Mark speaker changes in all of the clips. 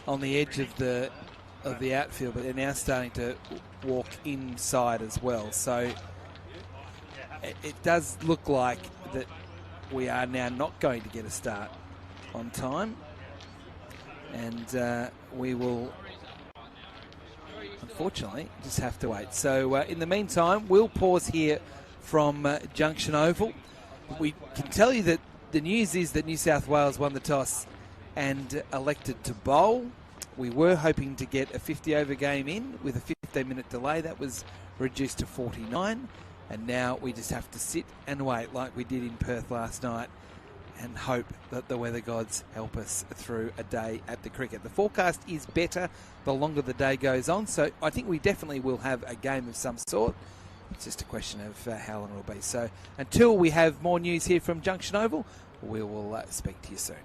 Speaker 1: on the edge of the outfield, but they're now starting to walk inside as well. So it does look like that we are now not going to get a start on time, and we will unfortunately just have to wait. So in the meantime, we'll pause here from Junction Oval. We can tell you that the news is that New South Wales won the toss and elected to bowl. We were hoping to get a 50-over game in with a 15-minute delay. That was reduced to 49, and now we just have to sit and wait like we did in Perth last night and hope that the weather gods help us through a day at the cricket. The forecast is better the longer the day goes on, so I think we definitely will have a game of some sort. It's just a question of how long it will be. So until we have more news here from Junction Oval, we will speak to you soon.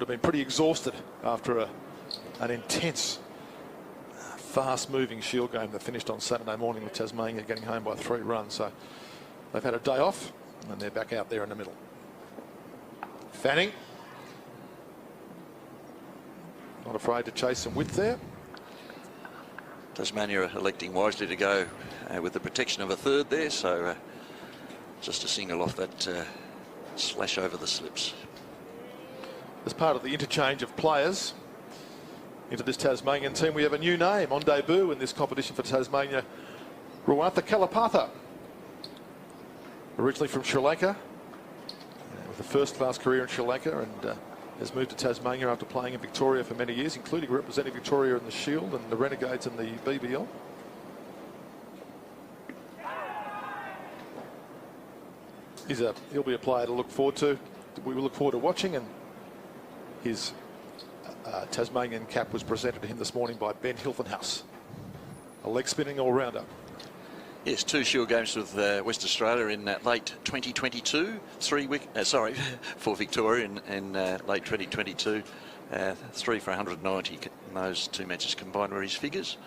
Speaker 2: have been pretty exhausted after an intense, fast-moving Shield game that finished on Saturday morning with Tasmania getting home by 3 runs. So they've had a day off and they're back out there in the middle. Fanning. Not afraid to chase some width there.
Speaker 3: Tasmania electing wisely to go with the protection of a third there, so just a single off that slash over the slips.
Speaker 2: As part of the interchange of players into this Tasmanian team, we have a new name on debut in this competition for Tasmania. Ruatha Kalapatha, originally from Sri Lanka, with a first-class career in Sri Lanka, and has moved to Tasmania after playing in Victoria for many years, including representing Victoria in the Shield and the Renegades in the BBL. He'll be a player to look forward to. We will look forward to watching, and his Tasmanian cap was presented to him this morning by Ben Hilfenhaus, a leg-spinning all-rounder.
Speaker 3: Yes, 2 Shield games with West Australia in late 2022. 4 Victoria in late 2022. 3 for 190 in those 2 matches combined were his figures.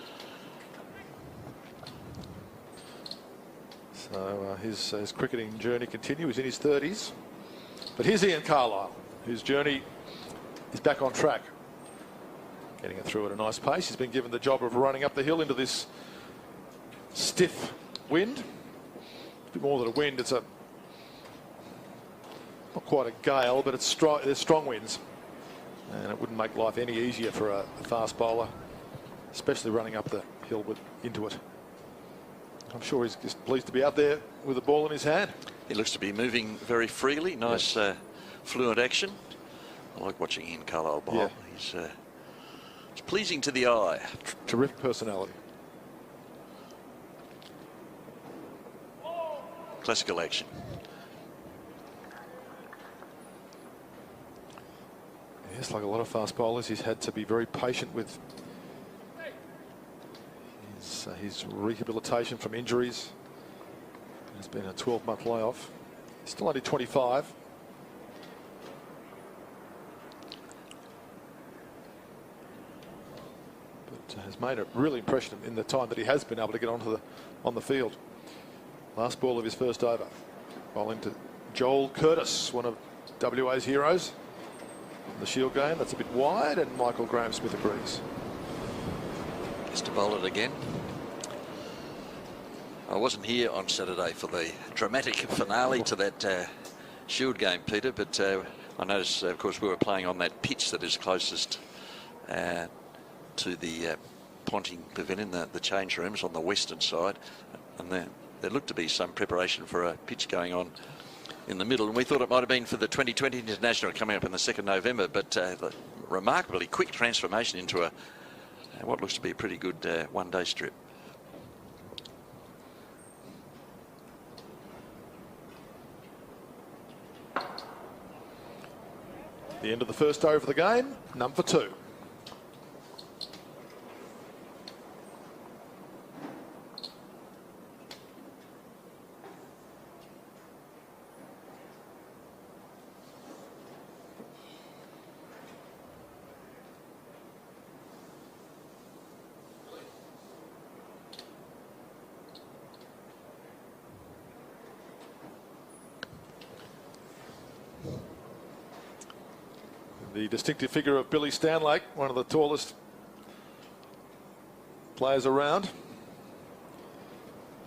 Speaker 2: So his cricketing journey continues in his 30s. But here's Ian Carlisle, whose journey is back on track. Getting it through at a nice pace. He's been given the job of running up the hill into this stiff wind. A bit more than a wind, it's not quite a gale, but there's strong winds. And it wouldn't make life any easier for a fast bowler, especially running up the hill into it. I'm sure he's just pleased to be out there with the ball in his hand.
Speaker 3: He looks to be moving very freely. Nice, yes. Fluent action. I like watching Ian Carlisle bowl. Yeah. It's pleasing to the eye.
Speaker 2: Terrific personality.
Speaker 3: Classical action.
Speaker 2: Yes, like a lot of fast bowlers, he's had to be very patient with his rehabilitation from injuries. It's been a 12-month layoff. He's still only 25. But has made a really impression in the time that he has been able to get on the field. Last ball of his first over. Bowling to Joel Curtis, one of WA's heroes in the Shield game. That's a bit wide, and Michael Graham-Smith agrees.
Speaker 3: Gets to bowl it again. I wasn't here on Saturday for the dramatic finale to that Shield game, Peter, but I noticed, of course, we were playing on that pitch that is closest to the Ponting Pavilion, the change rooms on the western side, and there looked to be some preparation for a pitch going on in the middle, and we thought it might have been for the 2020 International coming up on the 2nd November, but the remarkably quick transformation into what looks to be a pretty good one-day strip.
Speaker 2: The end of the first over of the game, number 2. The distinctive figure of Billy Stanlake, one of the tallest players around.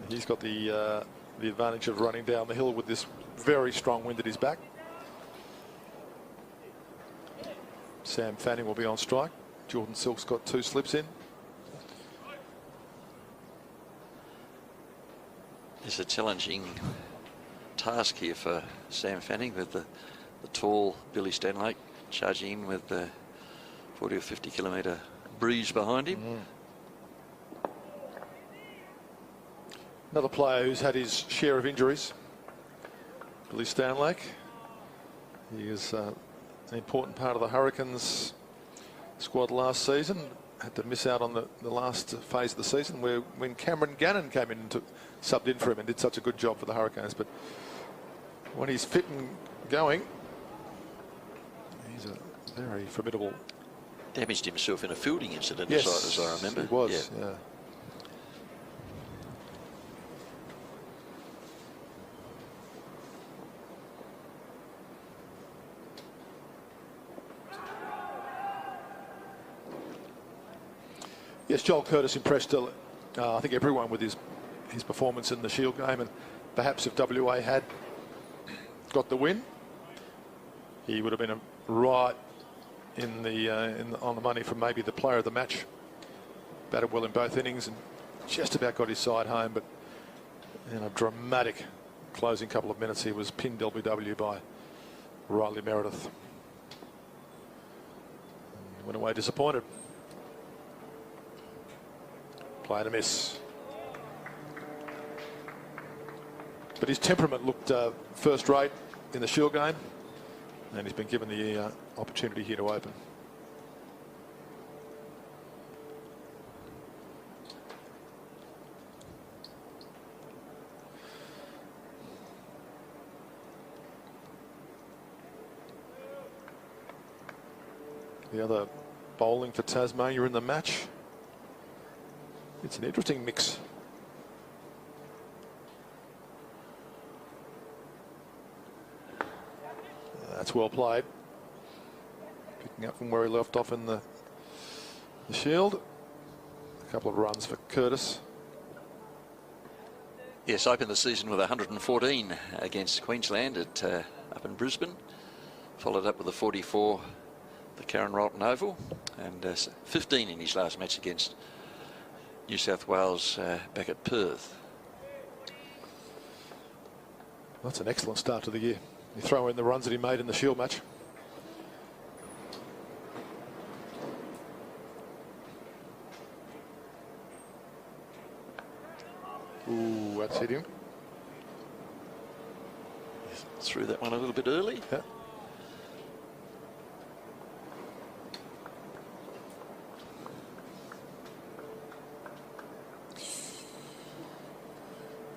Speaker 2: He's got the advantage of running down the hill with this very strong wind at his back. Sam Fanning will be on strike. Jordan Silk's got 2 slips in.
Speaker 3: It's a challenging task here for Sam Fanning with the tall Billy Stanlake charging in with the 40 or 50 kilometre breeze behind him.
Speaker 2: Another player who's had his share of injuries, Billy Stanlake. He is an important part of the Hurricanes squad last season. Had to miss out on the last phase of the season when Cameron Gannon came in and subbed in for him and did such a good job for the Hurricanes. But when he's fit and going, he's a Very formidable.
Speaker 3: Damaged himself in a fielding incident,
Speaker 2: Yes,
Speaker 3: as I remember.
Speaker 2: He was, yeah. Yes, Joel Curtis impressed, I think, everyone with his performance in the Shield game, and perhaps if WA had got the win, he would have been right on the money for maybe the player of the match. Batted well in both innings and just about got his side home, but in a dramatic closing couple of minutes, he was pinned LBW by Riley Meredith. And went away disappointed. Play and a miss. But his temperament looked first rate in the Shield game, and he's been given the opportunity here to open. The other bowling for Tasmania in the match. It's an interesting mix. That's well played. Picking up from where he left off in the Shield. A couple of runs for Curtis.
Speaker 3: Yes, opened the season with 114 against Queensland up in Brisbane. Followed up with a 44, the Karen Rolton Oval, and 15 in his last match against New South Wales back at Perth.
Speaker 2: That's an excellent start to the year. You throw in the runs that he made in the Shield match. Ooh, that's hit him.
Speaker 3: Threw that one a little bit early.
Speaker 2: Yeah.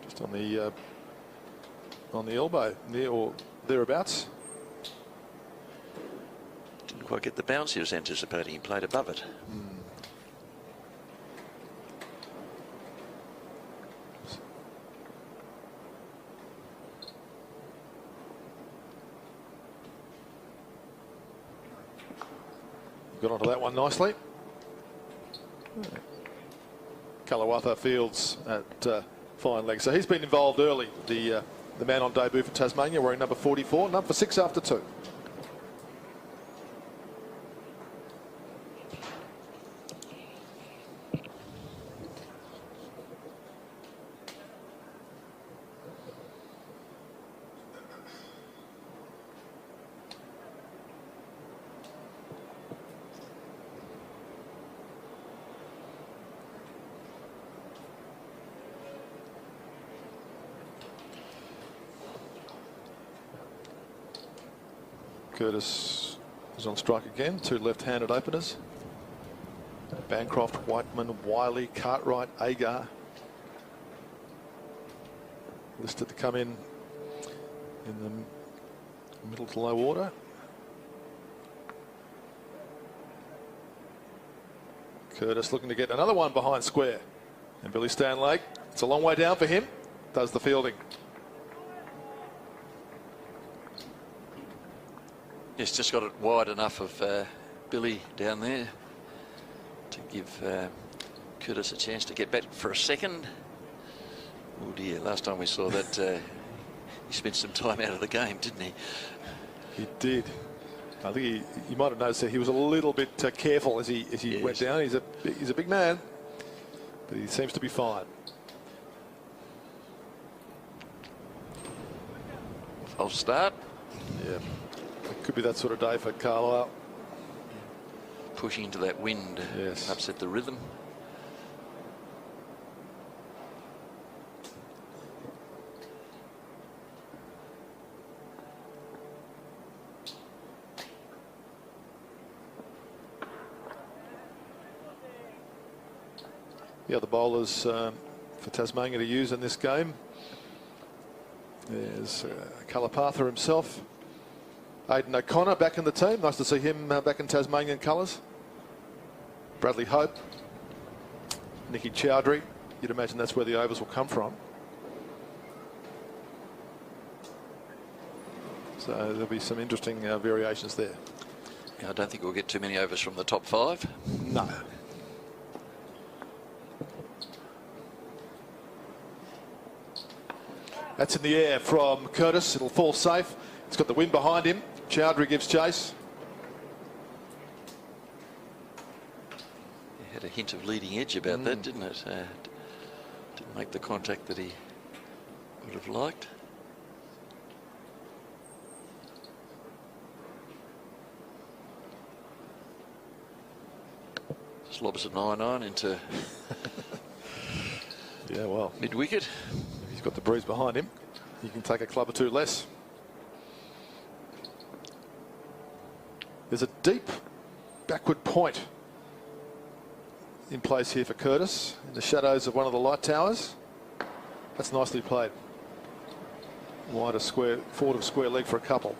Speaker 2: Just on the elbow, near or thereabouts.
Speaker 3: Didn't quite get the bounce he was anticipating. He played above it.
Speaker 2: Got onto that one nicely. Kalawatha Fields at fine leg. So he's been involved early. The man on debut for Tasmania, wearing number 44, number 6 after 2. Curtis is on strike again. 2 left-handed openers. Bancroft, Whiteman, Wiley, Cartwright, Agar. Listed to come in the middle to low order. Curtis looking to get another one behind square. And Billy Stanlake, it's a long way down for him. Does the fielding.
Speaker 3: Yes, just got it wide enough of Billy down there to give Curtis a chance to get back for a second. Oh dear, last time we saw that he spent some time out of the game, didn't he?
Speaker 2: He did. I think you might have noticed that he was a little bit careful as he
Speaker 3: Yes.
Speaker 2: went down. He's a big man, but he seems to be fine.
Speaker 3: False start.
Speaker 2: Yeah. It could be that sort of day for Carlisle.
Speaker 3: Pushing into that wind.
Speaker 2: Yes.
Speaker 3: Upset the rhythm.
Speaker 2: The other bowlers for Tasmania to use in this game. There's Kalapatha himself. Aidan O'Connor back in the team. Nice to see him back in Tasmanian colours. Bradley Hope. Nicky Chowdhury. You'd imagine that's where the overs will come from. So there'll be some interesting variations there.
Speaker 3: Yeah, I don't think we'll get too many overs from the top 5.
Speaker 2: No. That's in the air from Curtis. It'll fall safe. It's got the wind behind him. Chowdhury gives chase.
Speaker 3: He had a hint of leading edge about that, didn't it? Didn't make the contact that he would have liked. Just lobs at 9-9 into
Speaker 2: Yeah, well,
Speaker 3: mid-wicket.
Speaker 2: he's got the breeze behind him. He can take a club or two less. There's a deep backward point in place here for Curtis in the shadows of one of the light towers. That's nicely played. Wide of square, forward of square leg for a couple.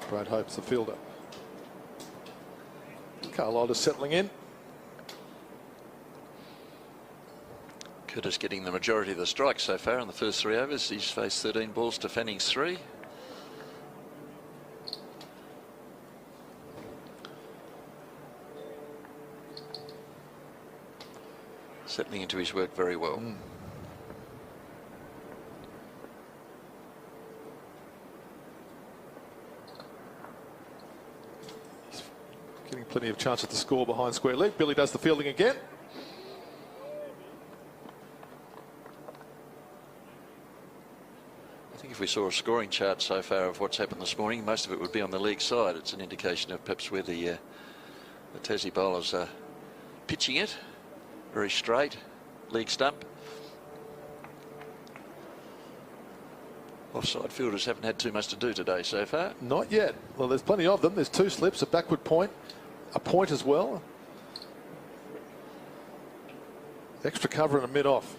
Speaker 2: Brad Hope's the fielder. Carlisle just settling in.
Speaker 3: Curtis getting the majority of the strikes so far in the first 3 overs. He's faced 13 balls to Fanning's 3. Settling into his work very well.
Speaker 2: He's getting plenty of chances to score behind square leg. Billy does the fielding again.
Speaker 3: I think if we saw a scoring chart so far of what's happened this morning, most of it would be on the leg side. It's an indication of perhaps where the Tassie bowlers are pitching it. Very straight, leg stump. Offside fielders haven't had too much to do today so far.
Speaker 2: Not yet. Well, there's plenty of them. There's 2 slips, a backward point, a point as well. Extra cover and a mid-off.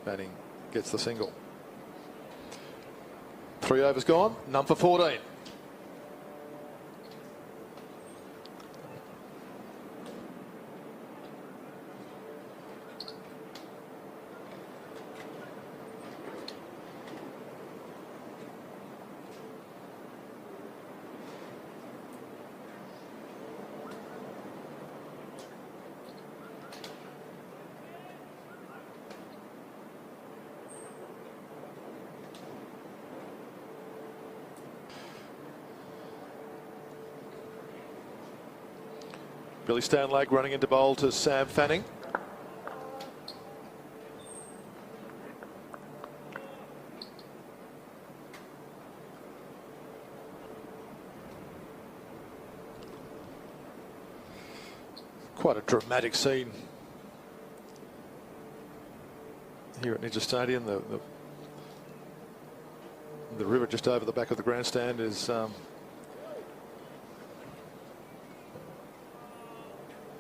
Speaker 2: Batting gets the single. 3 overs gone, none for 14. Billy Stanlake running into bowl to Sam Fanning. Quite a dramatic scene here at Ninja Stadium. The river just over the back of the grandstand is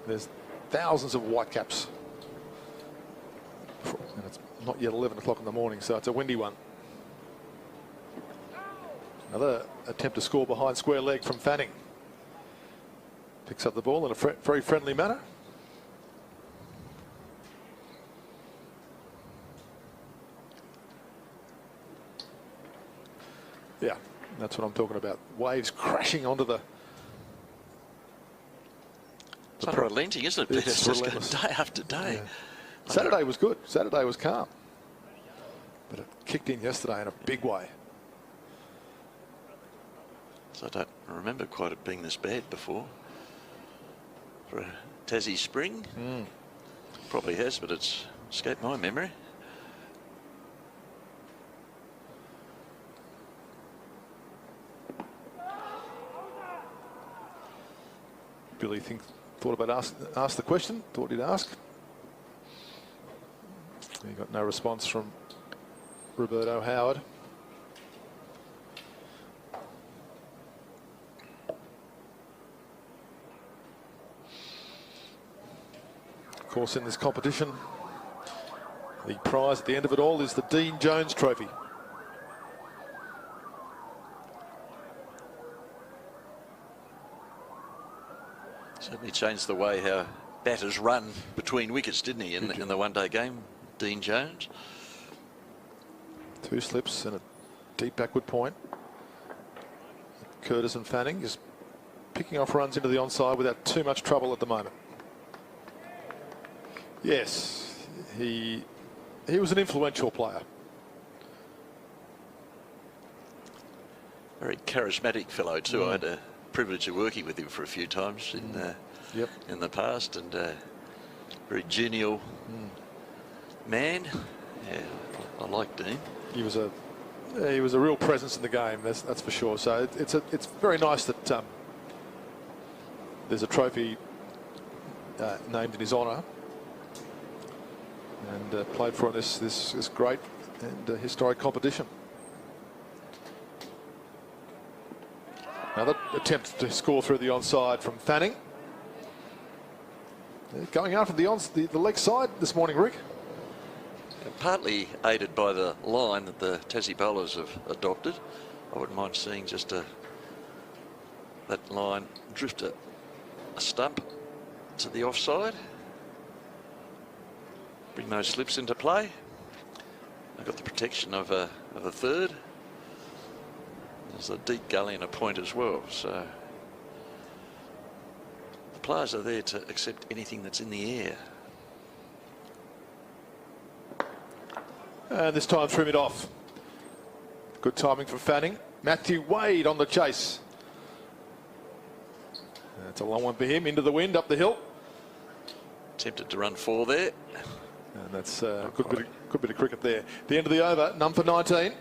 Speaker 2: there's thousands of whitecaps. And it's not yet 11 o'clock in the morning, so it's a windy one. Another attempt to score behind square leg from Fanning. Picks up the ball in a very friendly manner. Yeah, that's what I'm talking about. Waves crashing onto the...
Speaker 3: It's unrelenting, isn't it? It's just going day after day.
Speaker 2: Yeah. Saturday was good. Saturday was calm. But it kicked in yesterday in a big way.
Speaker 3: So I don't remember quite it being this bad before. For a Tassie spring. Probably has, but it's escaped my memory.
Speaker 2: Billy thought about ask the question, thought he'd ask. He got no response from Roberto Howard. course, in this competition, the prize at the end of it all is the Dean Jones Trophy.
Speaker 3: Certainly changed the way how batters run between wickets, didn't he, in the one-day game, Dean Jones?
Speaker 2: 2 slips and a deep backward point. Curtis and Fanning just picking off runs into the onside without too much trouble at the moment. Yes, he was an influential player.
Speaker 3: Very charismatic fellow too. I had a privilege of working with him for a few times in the past, and very genial man. Yeah, I like Dean.
Speaker 2: He was a real presence in the game. That's for sure. So it's very nice that there's a trophy named in his honour and played for this great and historic competition. Another attempt to score through the onside from Fanning. Going after the leg side this morning, Rick.
Speaker 3: Partly aided by the line that the Tassie bowlers have adopted. I wouldn't mind seeing just that line drift a stump to the offside. Bring those slips into play. I've got the protection of a third. There's a deep gully and a point as well, so the players are there to accept anything that's in the air.
Speaker 2: And this time threw it off. Good timing from Fanning. Matthew Wade on the chase. That's a long one for him, into the wind, up the hill.
Speaker 3: Tempted to run 4 there.
Speaker 2: And that's a good bit of cricket there. The end of the over, number 19.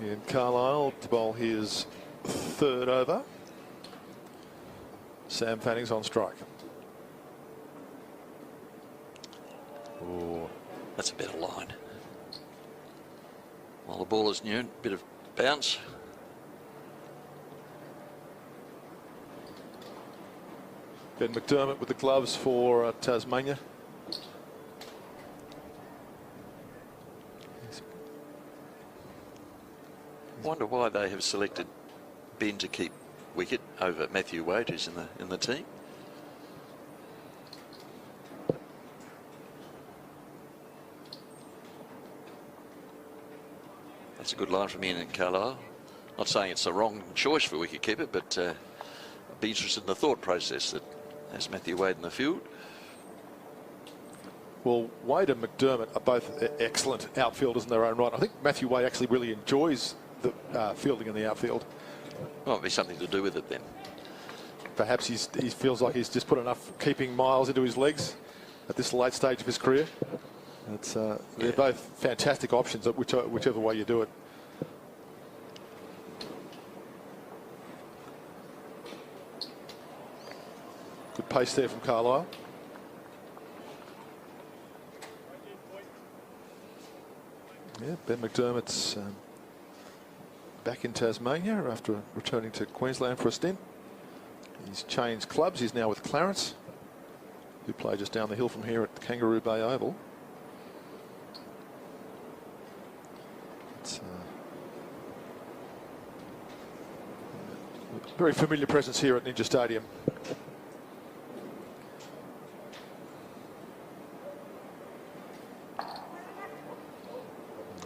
Speaker 2: And Carlisle to bowl his 3rd over. Sam Fanning's on strike.
Speaker 3: Oh, that's a better line. While the ball is new, bit of bounce.
Speaker 2: Ben McDermott with the gloves for Tasmania.
Speaker 3: I wonder why they have selected Ben to keep wicket over Matthew Wade, who's in the team. That's a good line from Ian and Carlisle. Not saying it's the wrong choice for wicketkeeper, but I'd be interested in the thought process that has Matthew Wade in the field.
Speaker 2: Well, Wade and McDermott are both excellent outfielders in their own right. I think Matthew Wade actually really enjoys the fielding in the outfield.
Speaker 3: Well, it'd be something to do with it then.
Speaker 2: Perhaps he feels like he's just put enough keeping miles into his legs at this late stage of his career. They're both fantastic options, whichever way you do it. Good pace there from Carlisle. Yeah, Ben McDermott's back in Tasmania after returning to Queensland for a stint. He's changed clubs. He's now with Clarence, who play just down the hill from here at Kangaroo Bay Oval. It's a very familiar presence here at Ninja Stadium.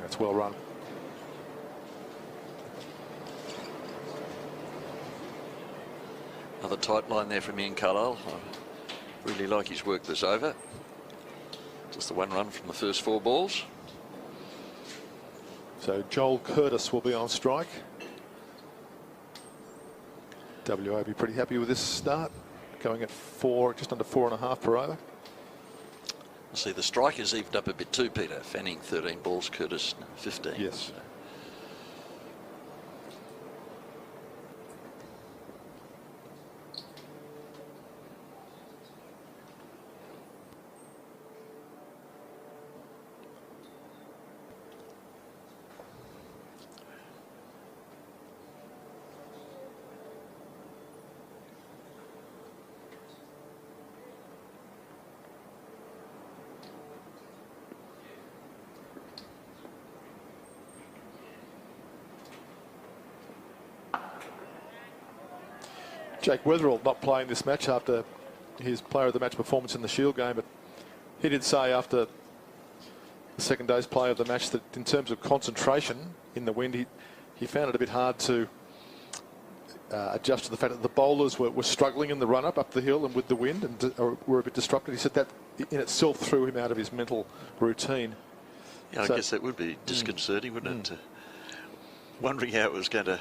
Speaker 2: That's well run.
Speaker 3: Another tight line there from Ian Carlisle. I really like his work this over. Just the one run from the first 4 balls.
Speaker 2: So Joel Curtis will be on strike. WA will be pretty happy with this start. going at just under 4.5 per over.
Speaker 3: See, the strikers evened up a bit too, Peter. Fanning 13 balls, Curtis 15.
Speaker 2: Yes. Jake Weatherall not playing this match after his player of the match performance in the Shield game, but he did say after the second day's play of the match that in terms of concentration in the wind, he found it a bit hard to adjust to the fact that the bowlers were struggling in the run-up up the hill and with the wind and were a bit disrupted. He said that in itself threw him out of his mental routine.
Speaker 3: Yeah, I guess that would be disconcerting, wouldn't it? Wondering how it was going to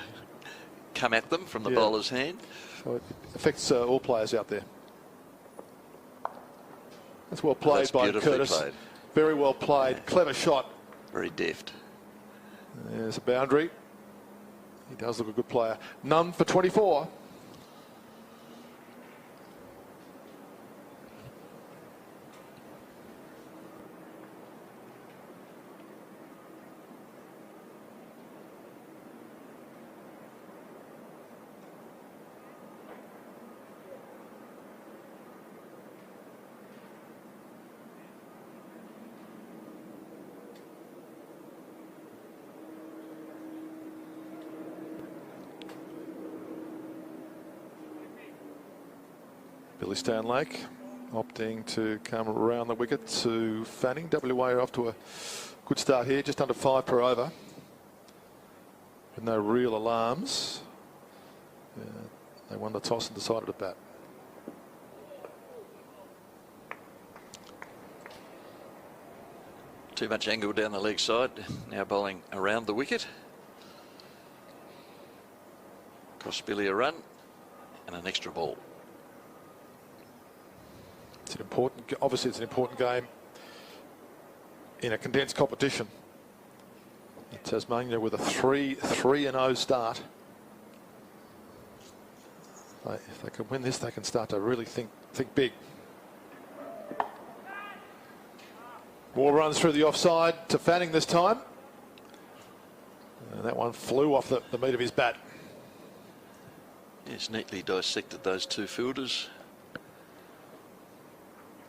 Speaker 3: come at them from the bowler's hand.
Speaker 2: So it affects all players out there. That's well played by Curtis.
Speaker 3: Played.
Speaker 2: Very well played. Clever shot.
Speaker 3: Very deft.
Speaker 2: There's a boundary. He does look a good player. None for 24. Billy Stanlake opting to come around the wicket to Fanning. WA are off to a good start here, just under 5 per over. With no real alarms. They won the toss and decided to bat.
Speaker 3: Too much angle down the leg side. Now bowling around the wicket. Cost Billy a run and an extra ball.
Speaker 2: It's an important, obviously it's an important game in a condensed competition. Tasmania with a 3-0 start. If they can win this, they can start to really think big. More runs through the offside to Fanning this time. And that one flew off the meat of his bat.
Speaker 3: Yes, neatly dissected those two fielders.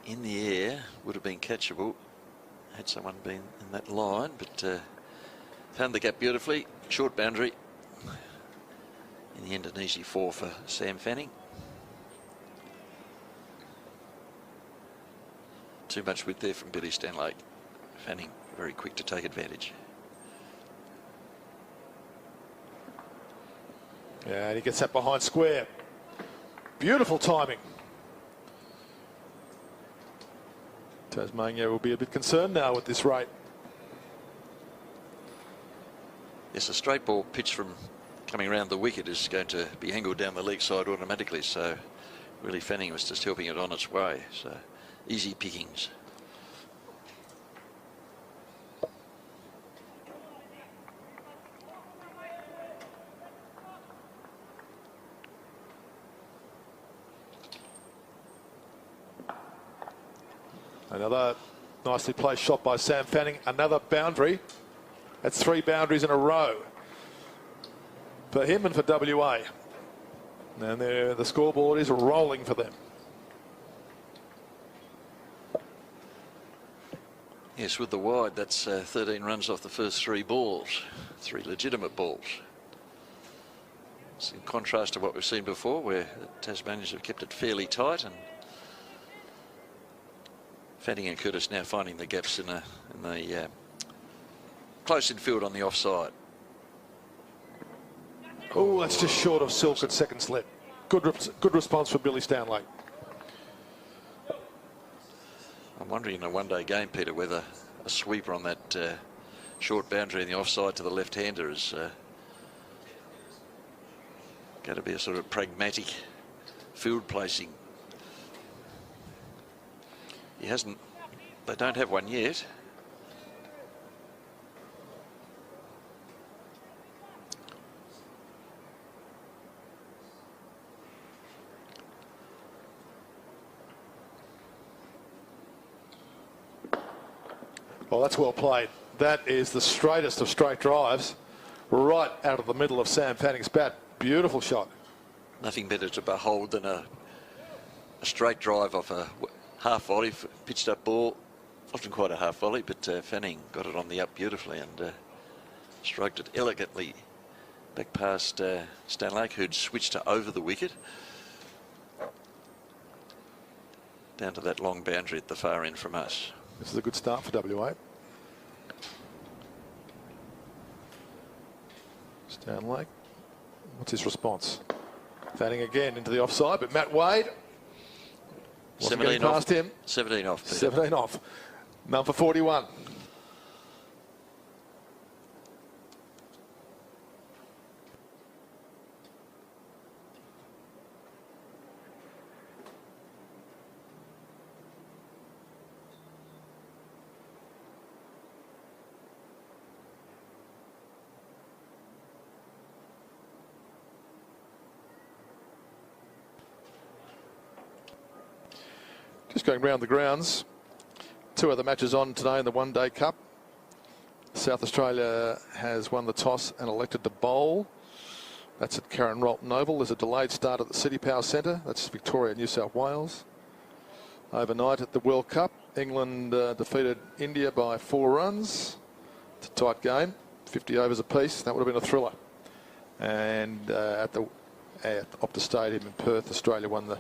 Speaker 3: In the air, would have been catchable had someone been in that line, but found the gap beautifully. Short boundary. In the end, an easy 4 for Sam Fanning. Too much width there from Billy Stanlake. Fanning very quick to take advantage.
Speaker 2: Yeah, and he gets that behind square. Beautiful timing. Tasmania will be a bit concerned now with this rate.
Speaker 3: Yes, a straight ball pitch from coming around the wicket is going to be angled down the leg side automatically. So really Fanning was just helping it on its way. So easy pickings.
Speaker 2: Another nicely placed shot by Sam Fanning. Another boundary. That's 3 boundaries in a row for him and for WA. And the scoreboard is rolling for them.
Speaker 3: Yes, with the wide, that's 13 runs off the first 3 balls. 3 legitimate balls. It's in contrast to what we've seen before, where the Tasmanians have kept it fairly tight, and Fanning and Curtis now finding the gaps in the close infield on the offside.
Speaker 2: Oh, that's just short of silk at second slip. Good response for Billy Stanlake.
Speaker 3: I'm wondering in a one-day game, Peter, whether a sweeper on that short boundary in the offside to the left-hander is going to be a sort of pragmatic field placing He hasn't. They don't have one yet.
Speaker 2: Well, that's well played. That is the straightest of straight drives, right out of the middle of Sam Fanning's bat. Beautiful shot.
Speaker 3: Nothing better to behold than a straight drive off a half volley, pitched up ball. Wasn't quite a half volley, but Fanning got it on the up beautifully and stroked it elegantly back past Stanlake, who'd switched to over the wicket. Down to that long boundary at the far end from us.
Speaker 2: This is a good start for WA. Stanlake. What's his response? Fanning again into the offside, but Matt Wade
Speaker 3: 17
Speaker 2: past
Speaker 3: off.
Speaker 2: him.
Speaker 3: 17 off. Peter.
Speaker 2: 17 off. Number 41. Just going round the grounds. 2 other matches on today in the One Day Cup. South Australia has won the toss and elected to bowl. That's at Karen Rolton Oval. There's a delayed start at the City Power Centre. That's Victoria, New South Wales. Overnight at the World Cup, England defeated India by 4 runs. It's a tight game, 50 overs apiece. That would have been a thriller. And at Optus Stadium in Perth, Australia won the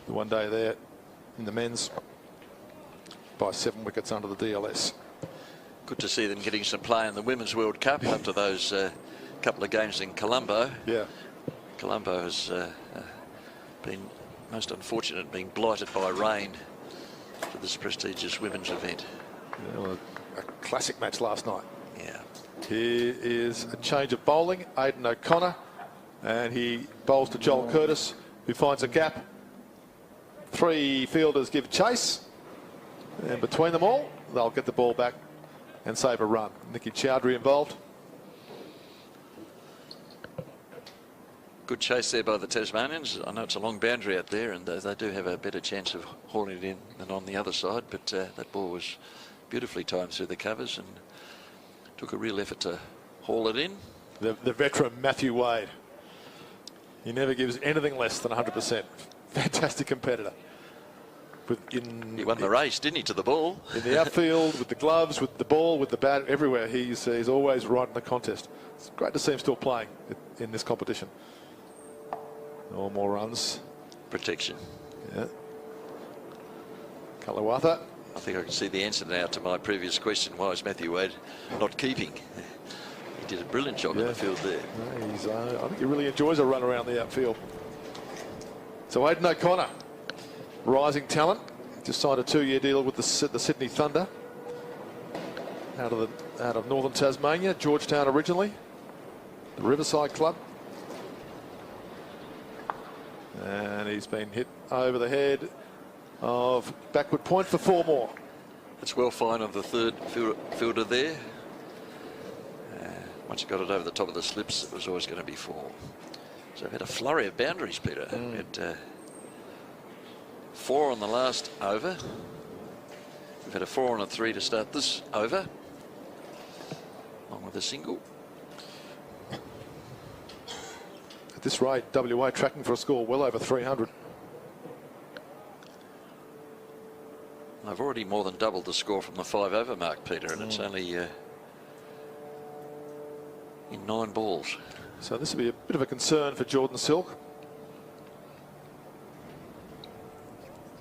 Speaker 2: One Day there in the men's by 7 wickets under the DLS.
Speaker 3: Good to see them getting some play in the Women's World Cup after those couple of games in Colombo.
Speaker 2: Yeah.
Speaker 3: Colombo has been most unfortunate, being blighted by rain for this prestigious women's event.
Speaker 2: Yeah, well, a classic match last night.
Speaker 3: Yeah.
Speaker 2: Here is a change of bowling. Aidan O'Connor, and he bowls to Joel Curtis, who finds a gap. 3 fielders give chase, and between them all, they'll get the ball back and save a run. Nicky Chowdhury involved.
Speaker 3: Good chase there by the Tasmanians. I know it's a long boundary out there, and they do have a better chance of hauling it in than on the other side, but that ball was beautifully timed through the covers and took a real effort to haul it in.
Speaker 2: The veteran Matthew Wade. He never gives anything less than 100%. Fantastic competitor.
Speaker 3: He won the race, didn't he, to the ball?
Speaker 2: In the outfield, with the gloves, with the ball, with the bat, everywhere. He's always right in the contest. It's great to see him still playing in this competition. No more runs.
Speaker 3: Protection.
Speaker 2: Yeah. Kalawatha.
Speaker 3: I think I can see the answer now to my previous question. Why is Matthew Wade not keeping? He did a brilliant job in the field there.
Speaker 2: I think he really enjoys a run around the outfield. So Aidan O'Connor, rising talent, just signed a 2-year deal with the Sydney Thunder out of northern Tasmania, Georgetown originally, the Riverside club, and he's been hit over the head of backward point for 4 more.
Speaker 3: It's well fine of the third fielder there. Once he got it over the top of the slips, it was always going to be 4. So we've had a flurry of boundaries, Peter. We had 4 on the last over. We've had a 4 and a 3 to start this over, along with a single.
Speaker 2: At this rate, WA tracking for a score well over 300.
Speaker 3: I've already more than doubled the score from the 5 over mark, Peter, and it's only in 9 balls.
Speaker 2: So this will be a bit of a concern for Jordan Silk.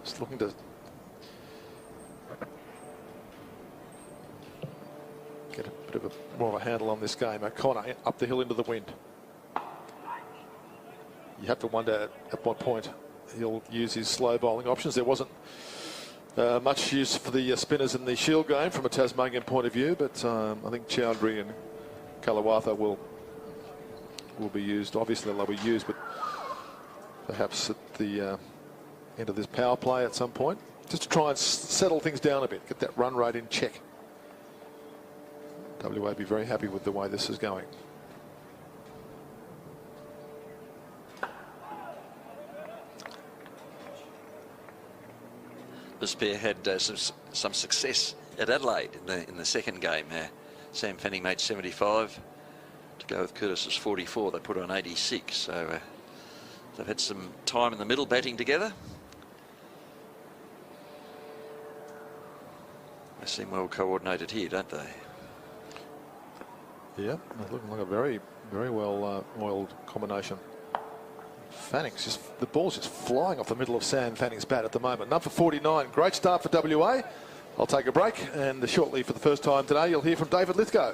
Speaker 2: Just looking to get a bit of more of a handle on this game. O'Connor up the hill into the wind. You have to wonder at what point he'll use his slow bowling options. There wasn't much use for the spinners in the Shield game from a Tasmanian point of view, but I think Chowdhury and Kalawatha will be used. Obviously they'll be used, but perhaps at the end of this power play at some point. just to try and settle things down a bit, get that run rate in check. WA be very happy with the way this is going.
Speaker 3: This pair had some success at Adelaide in the second game. Sam Fanning made 75 to go with Curtis's 44. They put on 86, so they've had some time in the middle batting together. They seem well coordinated here, don't they?
Speaker 2: Yeah, they're looking like a very, very well oiled combination. Fanning's the ball's just flying off the middle of Sam Fanning's bat at the moment. Number 49, great start for WA. I'll take a break, and shortly for the first time today, you'll hear from David Lithgow.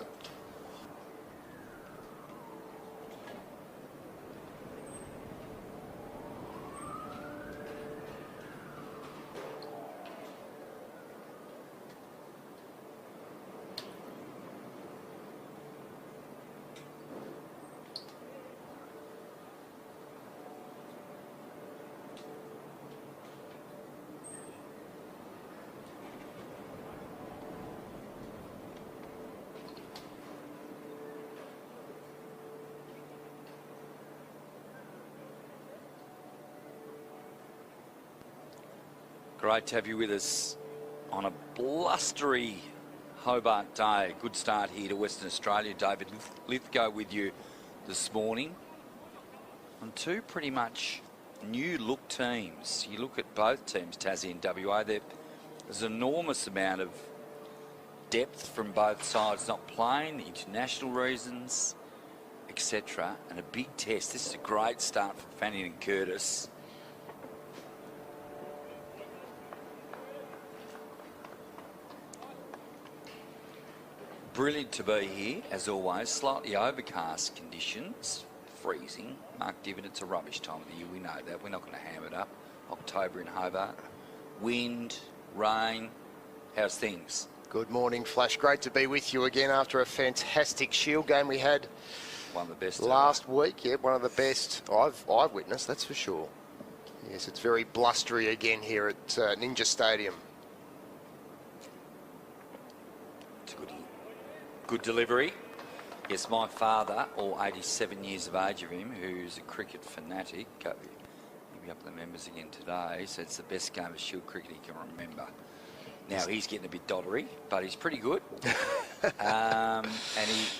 Speaker 4: Great to have you with us on a blustery Hobart day. Good start here to Western Australia. David Lithgow with you this morning on two pretty much new look teams. You look at both teams, Tassie and WA, there's an enormous amount of depth from both sides not playing, international reasons, etc. And a big test. This is a great start for Fanning and Curtis. Brilliant to be here, as always. Slightly overcast conditions, freezing. Mark Diven, it's a rubbish time of the year, we know that. We're not going to ham it up. October in Hobart. Wind, rain, how's things?
Speaker 5: Good morning, Flash. Great to be with you again after a fantastic Shield game we had.
Speaker 4: One of the best
Speaker 5: last week. Yeah, one of the best I've witnessed, that's for sure. Yes, it's very blustery again here at Ninja Stadium.
Speaker 4: Good delivery. Yes, my father, all 87 years of age of him, who's a cricket fanatic, he'll be up to the members again today, so it's the best game of Shield cricket he can remember. Now, he's getting a bit doddery, but he's pretty good. And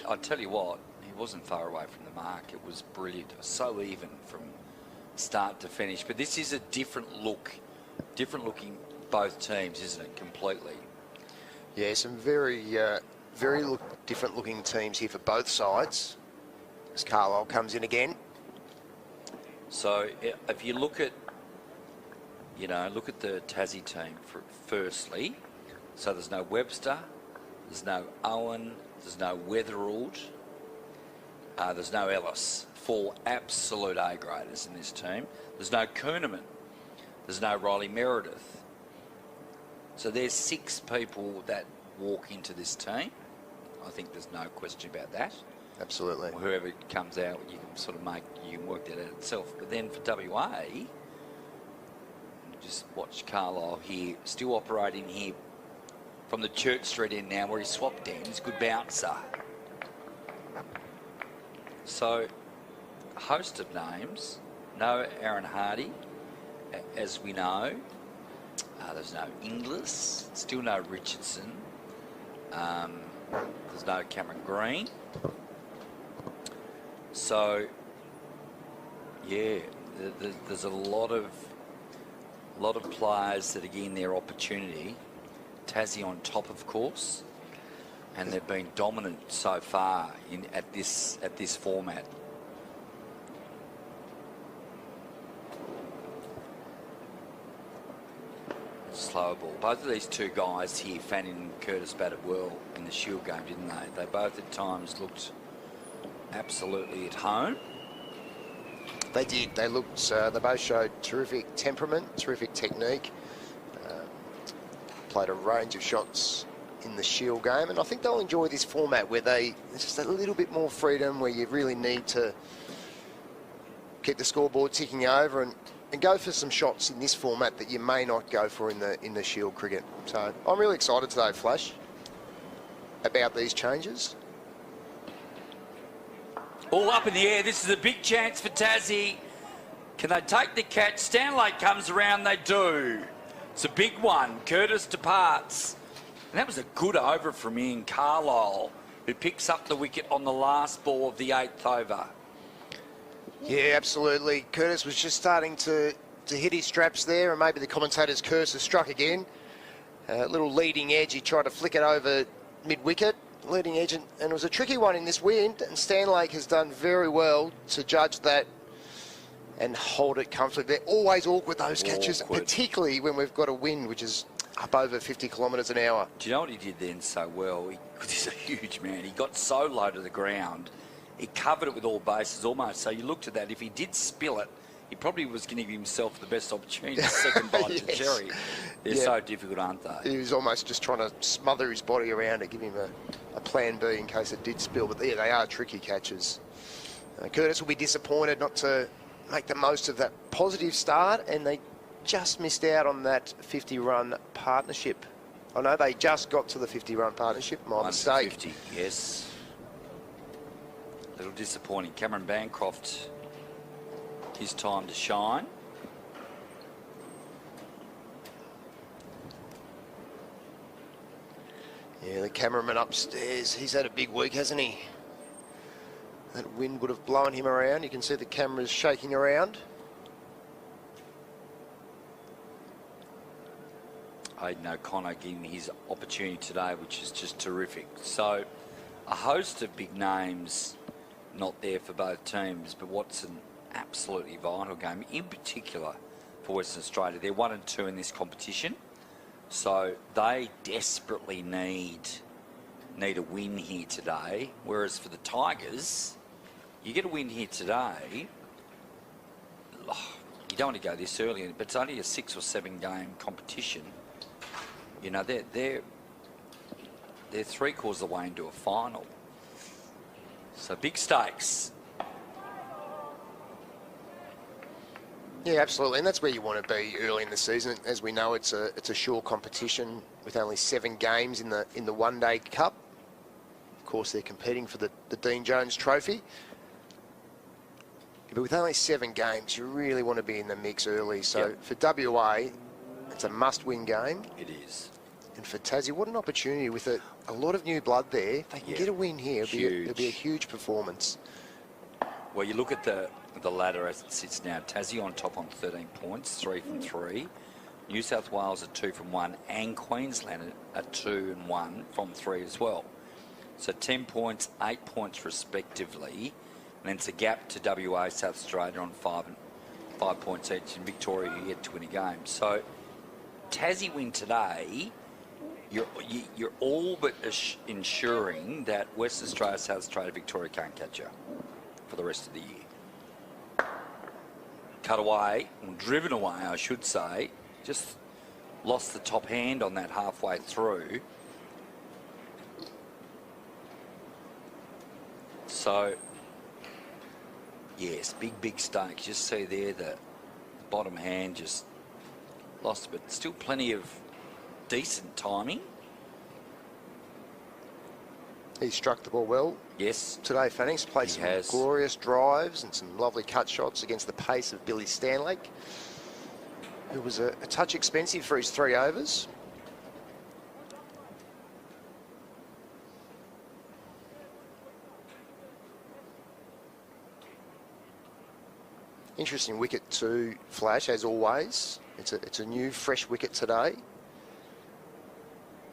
Speaker 4: I tell you what, he wasn't far away from the mark. It was brilliant. It was so even from start to finish. But this is a different looking both teams, isn't it, completely?
Speaker 5: Yeah, some very different looking teams here for both sides. As Carlisle comes in again.
Speaker 4: So if you look at the Tassie team firstly. So there's no Webster, there's no Owen, there's no Weatherald, there's no Ellis. 4 absolute A-graders in this team. There's no Kuhneman, there's no Riley Meredith. So there's 6 people that walk into this team. I think there's no question about that.
Speaker 5: Absolutely.
Speaker 4: Whoever comes out, you can work that out itself. But then for WA, just watch Carlisle here, still operating here from the Church Street end now, where he swapped ends. Good bouncer. So, a host of names. No Aaron Hardy, as we know. There's no Inglis. Still no Richardson. There's no Cameron Green. So, yeah, there's a lot of players that are getting their opportunity. Tassie on top, of course, and they've been dominant so far at this format. Slower ball. Both of these two guys here, Fanning and Curtis, batted well in the Shield game, didn't they? They both at times looked absolutely at home.
Speaker 5: They did. They looked. They both showed terrific temperament, terrific technique. Played a range of shots in the Shield game, and I think they'll enjoy this format where there's just a little bit more freedom, where you really need to keep the scoreboard ticking over and and go for some shots in this format that you may not go for in the Shield cricket. So I'm really excited today, Flash, about these changes.
Speaker 4: All up in the air. This is a big chance for Tassie. Can they take the catch? Stanley comes around. They do. It's a big one. Curtis departs. And that was a good over from Ian Carlisle, who picks up the wicket on the last ball of the 8th over.
Speaker 5: Yeah, absolutely. Curtis was just starting to hit his straps there, and maybe the commentator's curse has struck again. A little leading edge. He tried to flick it over mid-wicket. Leading edge, and it was a tricky one in this wind, and Stanley has done very well to judge that and hold it comfortably. They're always awkward, those catches, particularly when we've got a wind which is up over 50 kilometres an hour.
Speaker 4: Do you know what he did then so well? Because he's a huge man. He got so low to the ground, he covered it with all bases almost. So you looked at that. If he did spill it, he probably was going to give himself the best opportunity, second bite to cherry. They're so difficult, aren't they?
Speaker 5: He was almost just trying to smother his body around to give him a plan B in case it did spill. But yeah, they are tricky catches. Curtis will be disappointed not to make the most of that positive start, and they just missed out on that 50-run partnership. I know they just got to the 50-run partnership. My mistake.
Speaker 4: 50, yes. A little disappointing. Cameron Bancroft, his time to shine.
Speaker 5: Yeah, the cameraman upstairs, he's had a big week, hasn't he? That wind would have blown him around. You can see the cameras shaking around.
Speaker 4: Aidan O'Connor giving his opportunity today, which is just terrific. So, a host of big names not there for both teams, but what's an absolutely vital game, in particular for Western Australia. They're 1 and 2 in this competition, so they desperately need a win here today. Whereas for the Tigers, you get a win here today, you don't want to go this early, but it's only a 6 or 7 game competition. You know, they're 3/4 of the way into a final. So big stakes.
Speaker 5: Yeah, absolutely, and that's where you want to be early in the season. As we know, it's a short competition with only 7 games in the One-Day Cup. Of course, they're competing for the Dean Jones Trophy. But with only 7 games, you really want to be in the mix early. So for WA, it's a must-win game.
Speaker 4: It is.
Speaker 5: And for Tassie, what an opportunity with a lot of new blood there. If they can get a win here, it'll be a huge performance.
Speaker 4: Well, you look at the ladder as it sits now. Tassie on top on 13 points, 3 from 3. New South Wales are 2 from 1, and Queensland are 2 and 1 from 3 as well. So 10 points, 8 points respectively. And then it's a gap to WA, South Australia on 5 points each. In Victoria, you get to win a game. So Tassie win today, you're all but ensuring that Western Australia, South Australia, Victoria can't catch you for the rest of the year. Cut away, or driven away, I should say. Just lost the top hand on that halfway through. So, yes, big stakes. Just see there the bottom hand just lost, but still plenty of decent timing.
Speaker 5: He struck the ball well.
Speaker 4: Yes.
Speaker 5: Today, Fanning's played some glorious drives and some lovely cut shots against the pace of Billy Stanley, who was a touch expensive for his 3 overs. Interesting wicket to Flash, as always. It's a new, fresh wicket today.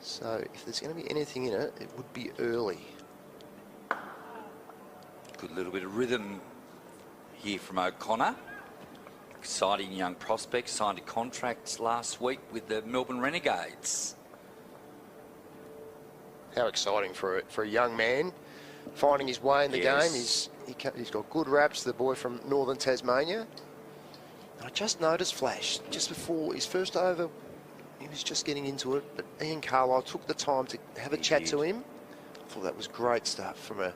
Speaker 5: So if there's going to be anything in it, it would be early.
Speaker 4: Good little bit of rhythm here from O'Connor. Exciting young prospect, signed a contract last week with the Melbourne Renegades.
Speaker 5: How exciting for a young man finding his way in the game. He's got good raps, the boy from northern Tasmania. And I just noticed Flash, just before his first over, he was just getting into it, but Ian Carlisle took the time to have a chat to him. I thought that was great stuff from a...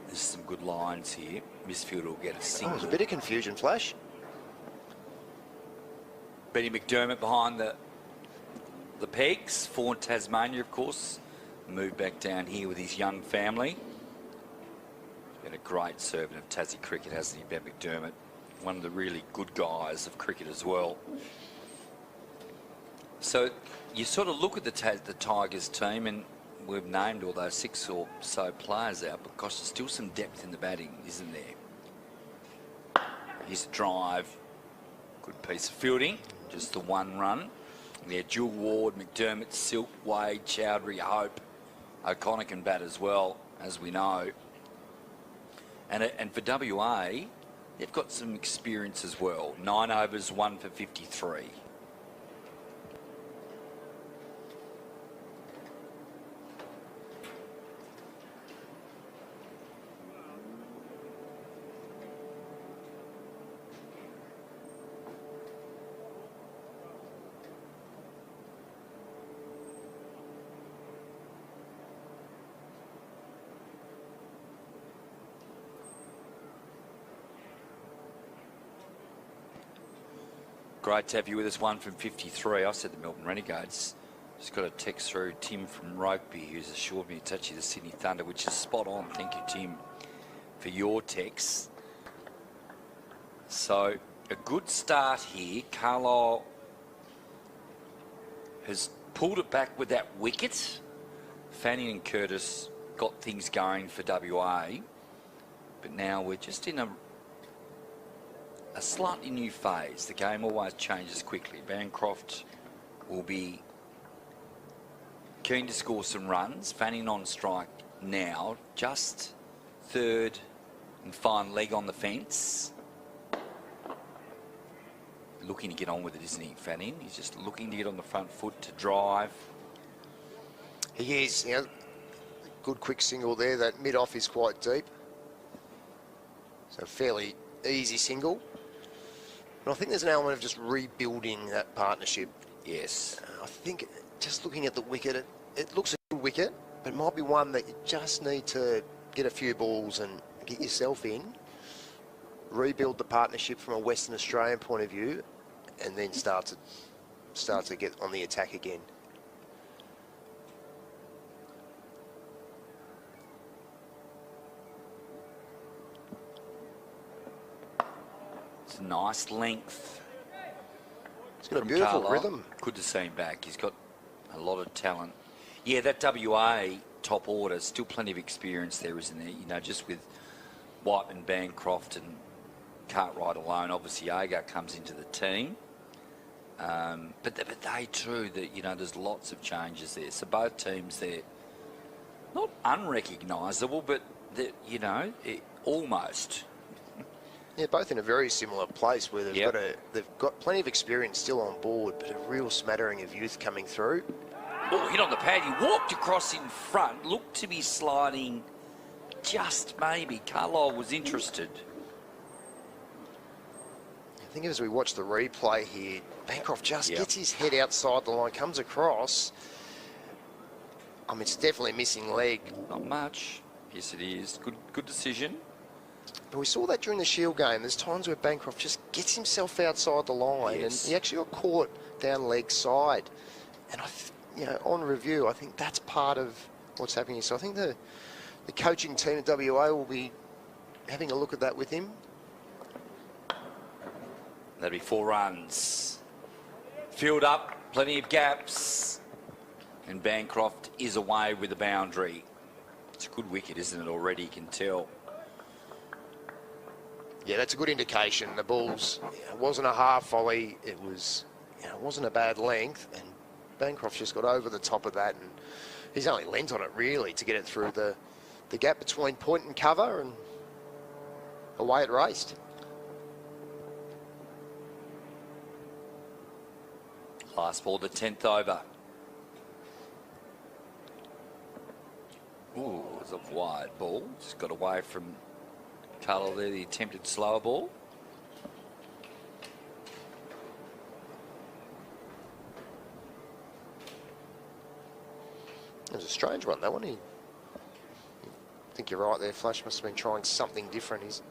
Speaker 4: There's some good lines here. Misfielder will get a single.
Speaker 5: Oh, there's a bit of confusion, Flash.
Speaker 4: Benny McDermott behind the pegs for Tasmania, of course. Moved back down here with his young family. Been a great servant of Tassie cricket, hasn't he, Ben McDermott? One of the really good guys of cricket as well. So you sort of look at the Tigers team, and we've named all those 6 or so players out, but gosh, there's still some depth in the batting, isn't there? Here's a drive. Good piece of fielding. Just the 1 run. And there, Jewell, Ward, McDermott, Silk, Wade, Chowdhury, Hope. O'Connor can bat as well, as we know. And for WA, they've got some experience as well. 9 overs, 1 for 53. Great to have you with us. 1 from 53. I said the Melbourne Renegades. Just got a text through Tim from Rugby, who's assured me it's actually the Sydney Thunder, which is spot on. Thank you, Tim, for your text. So a good start here. Carlisle has pulled it back with that wicket. Fanning and Curtis got things going for WA, but now we're just in a slightly new phase. The game always changes quickly. Bancroft will be keen to score some runs. Fanning on strike now. Just third and fine leg on the fence. Looking to get on with it, isn't he, Fanning? He's just looking to get on the front foot to drive.
Speaker 5: He is. You know, good quick single there. That mid-off is quite deep. So fairly easy single. But I think there's an element of just rebuilding that partnership.
Speaker 4: Yes.
Speaker 5: I think just looking at the wicket, it looks a good wicket, but it might be one that you just need to get a few balls and get yourself in, rebuild the partnership from a Western Australian point of view, and then start to get on the attack again.
Speaker 4: It's a nice length.
Speaker 5: He's got a beautiful
Speaker 4: Carlisle.
Speaker 5: rhythm.
Speaker 4: Good to see him back. He's got a lot of talent. Yeah, that WA top order, still plenty of experience there, isn't there? You know, just with Whiteman, Bancroft and Cartwright alone. Obviously, Agar comes into the team. But they too, you know, there's lots of changes there. So both teams, they're not unrecognisable, but, you know, almost.
Speaker 5: Yeah, both in a very similar place where they've got plenty of experience still on board, but a real smattering of youth coming through.
Speaker 4: Oh, hit on the pad. He walked across in front, looked to be sliding just maybe. Carlisle was interested.
Speaker 5: I think as we watch the replay here, Bancroft just gets his head outside the line, comes across. I mean, it's definitely a missing leg.
Speaker 4: Not much. Yes, it is. Good decision.
Speaker 5: But we saw that during the Shield game. There's times where Bancroft just gets himself outside the line, and he actually got caught down leg side. And you know, on review, I think that's part of what's happening here. So I think the coaching team at WA will be having a look at that with him.
Speaker 4: That'll be 4 runs. Field up, plenty of gaps, and Bancroft is away with a boundary. It's a good wicket, isn't it? Already, you can tell.
Speaker 5: Yeah, that's a good indication. The ball's, it wasn't a half volley. It was, it wasn't a bad length, and Bancroft just got over the top of that, and he's only leant on it really to get it through the gap between point and cover, and away it raced.
Speaker 4: Last ball, the 10th over. Ooh, it was a wide ball. Just got away from Carlisle there, the attempted slower ball.
Speaker 5: It was a strange one, that one. I think you're right there. Flash must have been trying something different. He's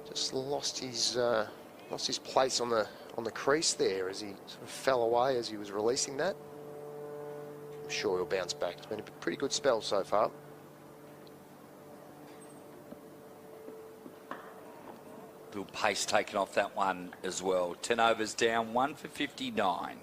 Speaker 5: just lost his lost his place on the crease there as he sort of fell away as he was releasing that. I'm sure he'll bounce back. It's been a pretty good spell so far.
Speaker 4: Little pace taken off that one as well. 10 overs down, 1 for 59.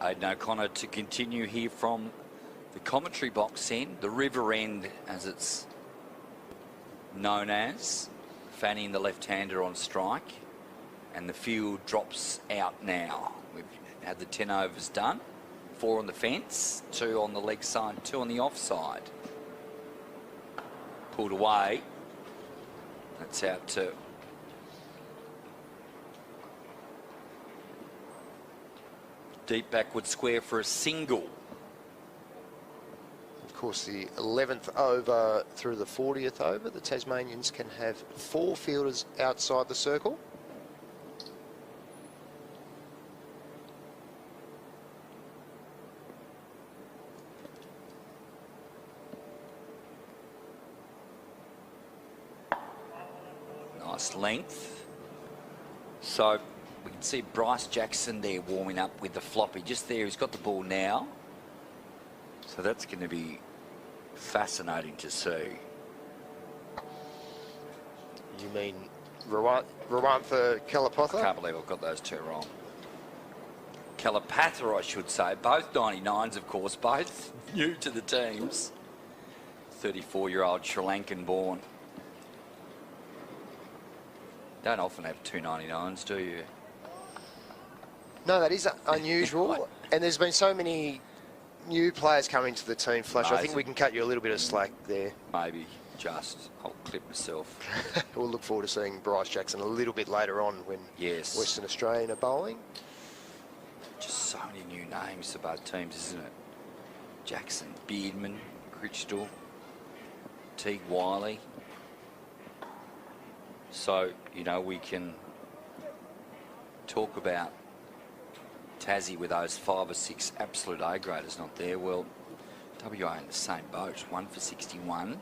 Speaker 4: Aidan O'Connor to continue here from the commentary box end, the river end as it's known as. Fanning the left-hander on strike, and the field drops out now. We've had the 10 overs done, 4 on the fence, 2 on the leg side, 2 on the offside. Pulled away. That's out to deep backward square for a single.
Speaker 5: Of course, the 11th over through the 40th over, the Tasmanians can have 4 fielders outside the circle.
Speaker 4: Nice length. So we can see Bryce Jackson there warming up with the floppy. Just there, he's got the ball now. So that's going to be fascinating to see.
Speaker 5: You mean Rawantha Kalapatha?
Speaker 4: I can't believe I've got those 2 wrong. Kalapatha, I should say. Both 99s, of course, both new to the teams. 34-year-old Sri Lankan born. Don't often have 2 99s, do you?
Speaker 5: No, that is unusual. And there's been so many new players coming to the team, Flash.
Speaker 4: Amazing.
Speaker 5: I think we can cut you a little bit of slack there.
Speaker 4: Maybe just. I'll clip myself.
Speaker 5: We'll look forward to seeing Bryce Jackson a little bit later on when
Speaker 4: Yes.
Speaker 5: Western Australian are bowling.
Speaker 4: Just so many new names for both teams, isn't it? Jackson, Beardman, Critchdale, Teague Wiley. So, you know, we can talk about Tassie with those 5 or 6 absolute A-graders not there. Well, WA in the same boat, 1 for 61.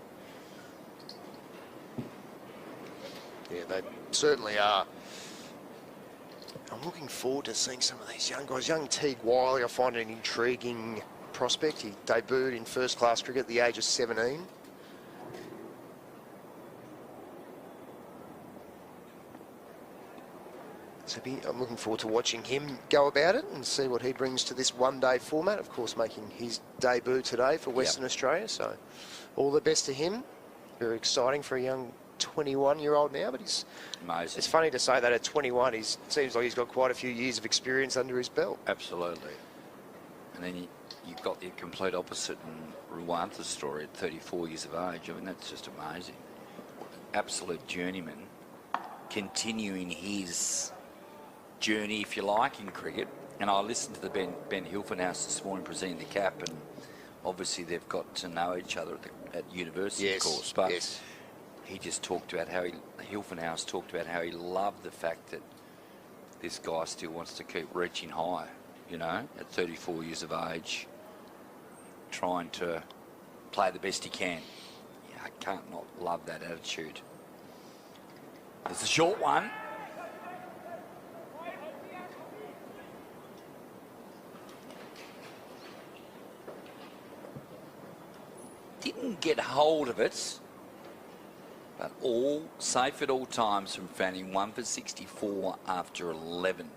Speaker 5: Yeah, they certainly are. I'm looking forward to seeing some of these young guys. Young Teague Wiley, I find an intriguing prospect. He debuted in first-class cricket at the age of 17. So I'm looking forward to watching him go about it and see what he brings to this one-day format. Of course, making his debut today for Western Australia. So all the best to him. Very exciting for a young 21-year-old now, but he's
Speaker 4: Amazing.
Speaker 5: It's funny to say that at 21, he seems like he's got quite a few years of experience under his belt.
Speaker 4: Absolutely. And then you've got the complete opposite in Rawantha's story at 34 years of age. I mean, that's just amazing. Absolute journeyman, continuing his journey, if you like, in cricket. And I listened to the Ben Hilfenhaus this morning presenting the cap, and obviously they've got to know each other at university, of course. But he just talked about how Hilfenhaus talked about how he loved the fact that this guy still wants to keep reaching high, you know, at 34 years of age, trying to play the best he can. Yeah, I can't not love that attitude. There's a short one. Didn't get hold of it, but all safe at all times from Fanning. 1 for 64 after 11.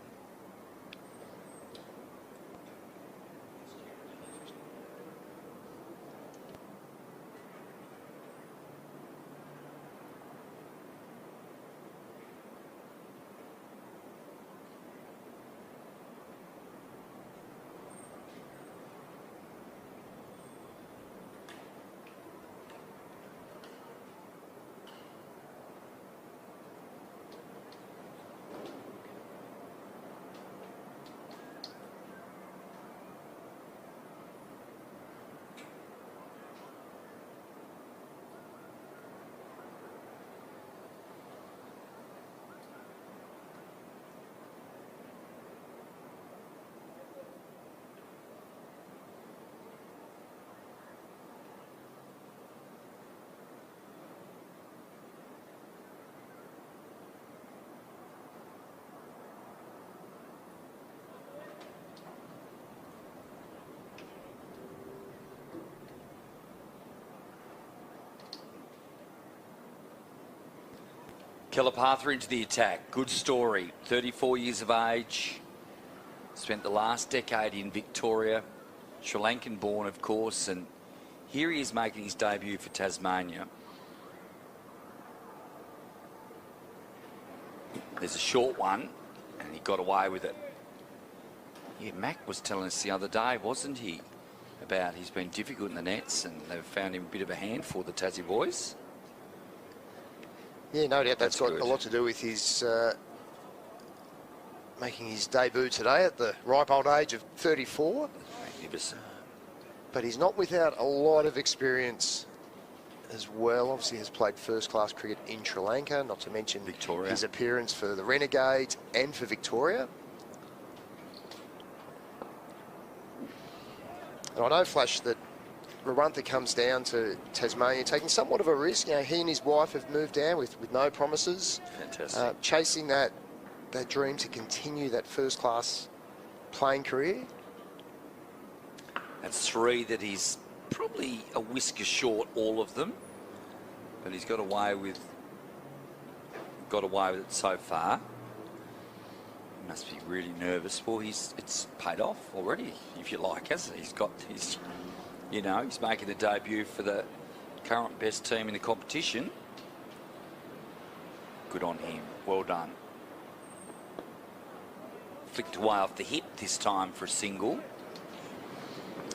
Speaker 4: Kelapatha into the attack. Good story. 34 years of age. Spent the last decade in Victoria. Sri Lankan born, of course. And here he is making his debut for Tasmania. There's a short one, and he got away with it. Yeah, Mac was telling us the other day, wasn't he, about he's been difficult in the nets, and they've found him a bit of a handful, the Tassie boys.
Speaker 5: Yeah, no doubt that's got
Speaker 4: good.
Speaker 5: a lot to do with his making his debut today at the ripe old age of 34.
Speaker 4: Magnificent.
Speaker 5: But he's not without a lot of experience as well. Obviously has played first-class cricket in Sri Lanka, not to mention
Speaker 4: Victoria.
Speaker 5: His appearance for the Renegades and for Victoria. And I know, Flash, that Rwantha comes down to Tasmania taking somewhat of a risk. You know, he and his wife have moved down with no promises.
Speaker 4: Fantastic.
Speaker 5: Chasing that dream to continue that first-class playing career.
Speaker 4: That's 3 that he's probably a whisker short, all of them, but he's got away with it so far. He must be really nervous. Well, it's paid off already, if you like, hasn't he? He's got his, he's making the debut for the current best team in the competition. Good on him. Well done. Flicked away off the hip this time for a single.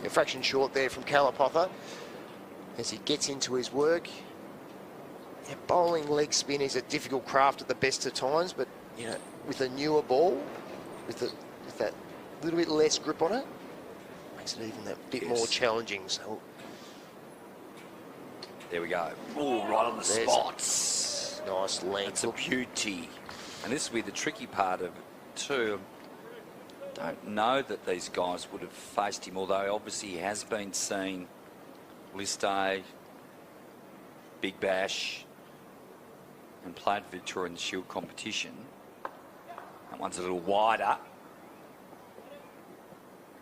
Speaker 5: A fraction short there from Kelapatha as he gets into his work. Yeah, bowling leg spin is a difficult craft at the best of times, but with a newer ball, with that little bit less grip on it, makes it even that bit more challenging. So
Speaker 4: there we go. Oh, right on the spots.
Speaker 5: Nice length.
Speaker 4: It's a beauty. And this will be the tricky part of it too. Don't know that these guys would have faced him, although obviously he has been seen List A, Big Bash, and played for Victoria in the Shield competition. That one's a little wider.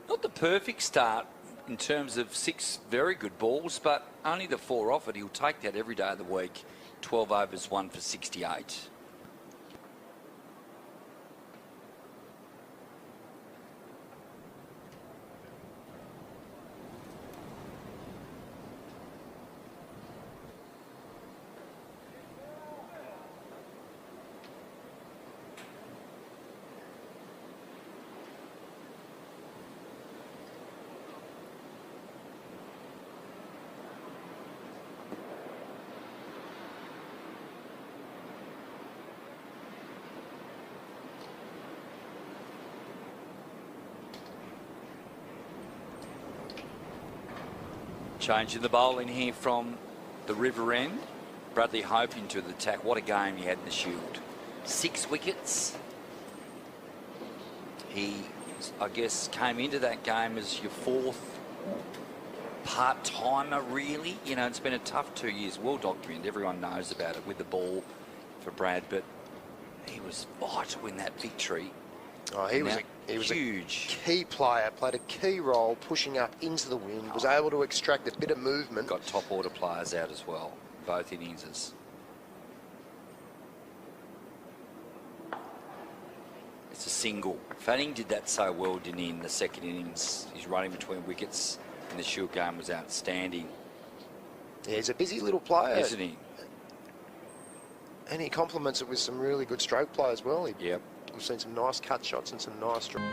Speaker 4: Not the perfect start in terms of 6 very good balls, but only the 4 off it. He'll take that every day of the week. 12 overs, 1 for 68. Changing the bowling here from the river end. Bradley Hope into the attack. What a game he had in the Shield. 6 wickets. He, I guess, came into that game as your 4th part-timer, really. It's been a tough 2 years. Well documented. Everyone knows about it with the ball for Brad, but he was vital in that victory.
Speaker 5: Oh, he was
Speaker 4: huge.
Speaker 5: A key player, played a key role, pushing up into the wind, was able to extract a bit of movement.
Speaker 4: Got top order players out as well, both innings. It's a single. Fanning did that so well, didn't he, in the second innings? His running between wickets in the Shield game was outstanding.
Speaker 5: Yeah, he's a busy little player.
Speaker 4: Isn't he?
Speaker 5: And he complements it with some really good stroke play as well.
Speaker 4: Yep.
Speaker 5: We've seen some nice cut shots and some nice strokes.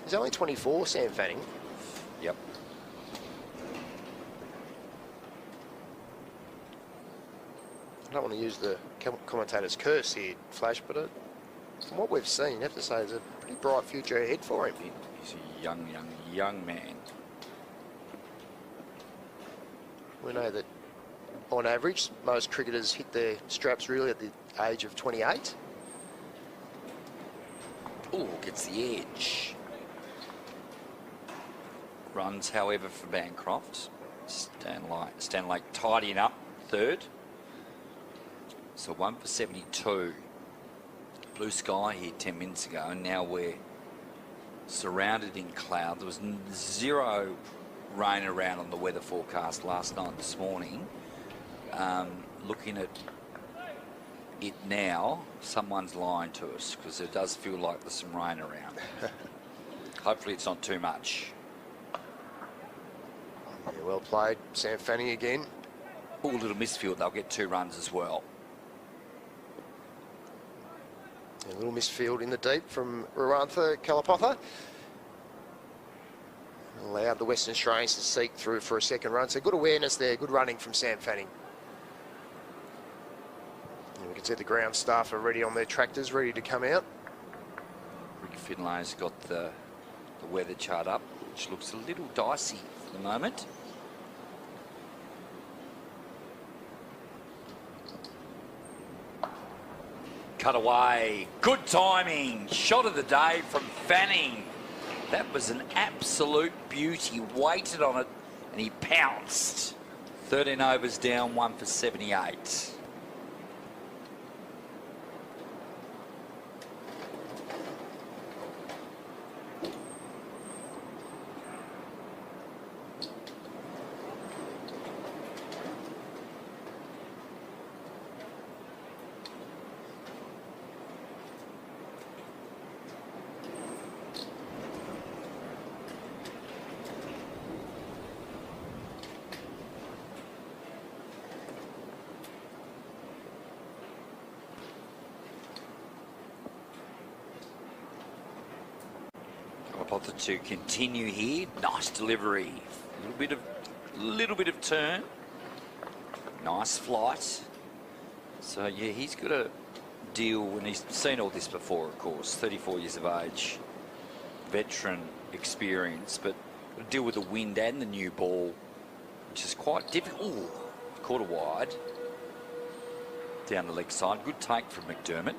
Speaker 5: He's only 24, Sam Fanning.
Speaker 4: Yep.
Speaker 5: want to use the commentator's curse here, Flash, but from what we've seen, you have to say there's a pretty bright future ahead for him.
Speaker 4: He's a young man.
Speaker 5: We know that on average, most cricketers hit their straps really at the age of 28.
Speaker 4: Oh, gets the edge. Runs, however, for Bancroft. Stanlake tidying up third. So 1 for 72. Blue sky here 10 minutes ago, and now we're surrounded in cloud. There was zero rain around on the weather forecast last night, this morning. Looking at it now, someone's lying to us because it does feel like there's some rain around. Hopefully it's not too much.
Speaker 5: Yeah, well played. Sam Fanning again.
Speaker 4: Oh, little misfield. They'll get 2 runs as well.
Speaker 5: A little misfield in the deep from Ruantha Kalapotha. Allowed the Western Australians to seek through for a second run. So good awareness there, good running from Sam Fanning. And we can see the ground staff are ready on their tractors, ready to come out.
Speaker 4: Rick Finlay's got the weather chart up, which looks a little dicey for the moment. Cut away. Good timing. Shot of the day from Fanning. That was an absolute beauty. Waited on it and he pounced. 13 overs down, 1 for 78. To continue here, nice delivery, a little bit of turn, nice flight. So yeah, he's got to deal, and he's seen all this before, of course. 34 years of age, veteran experience, but got to deal with the wind and the new ball, which is quite difficult. Ooh, caught a wide down the leg side. Good take from McDermott.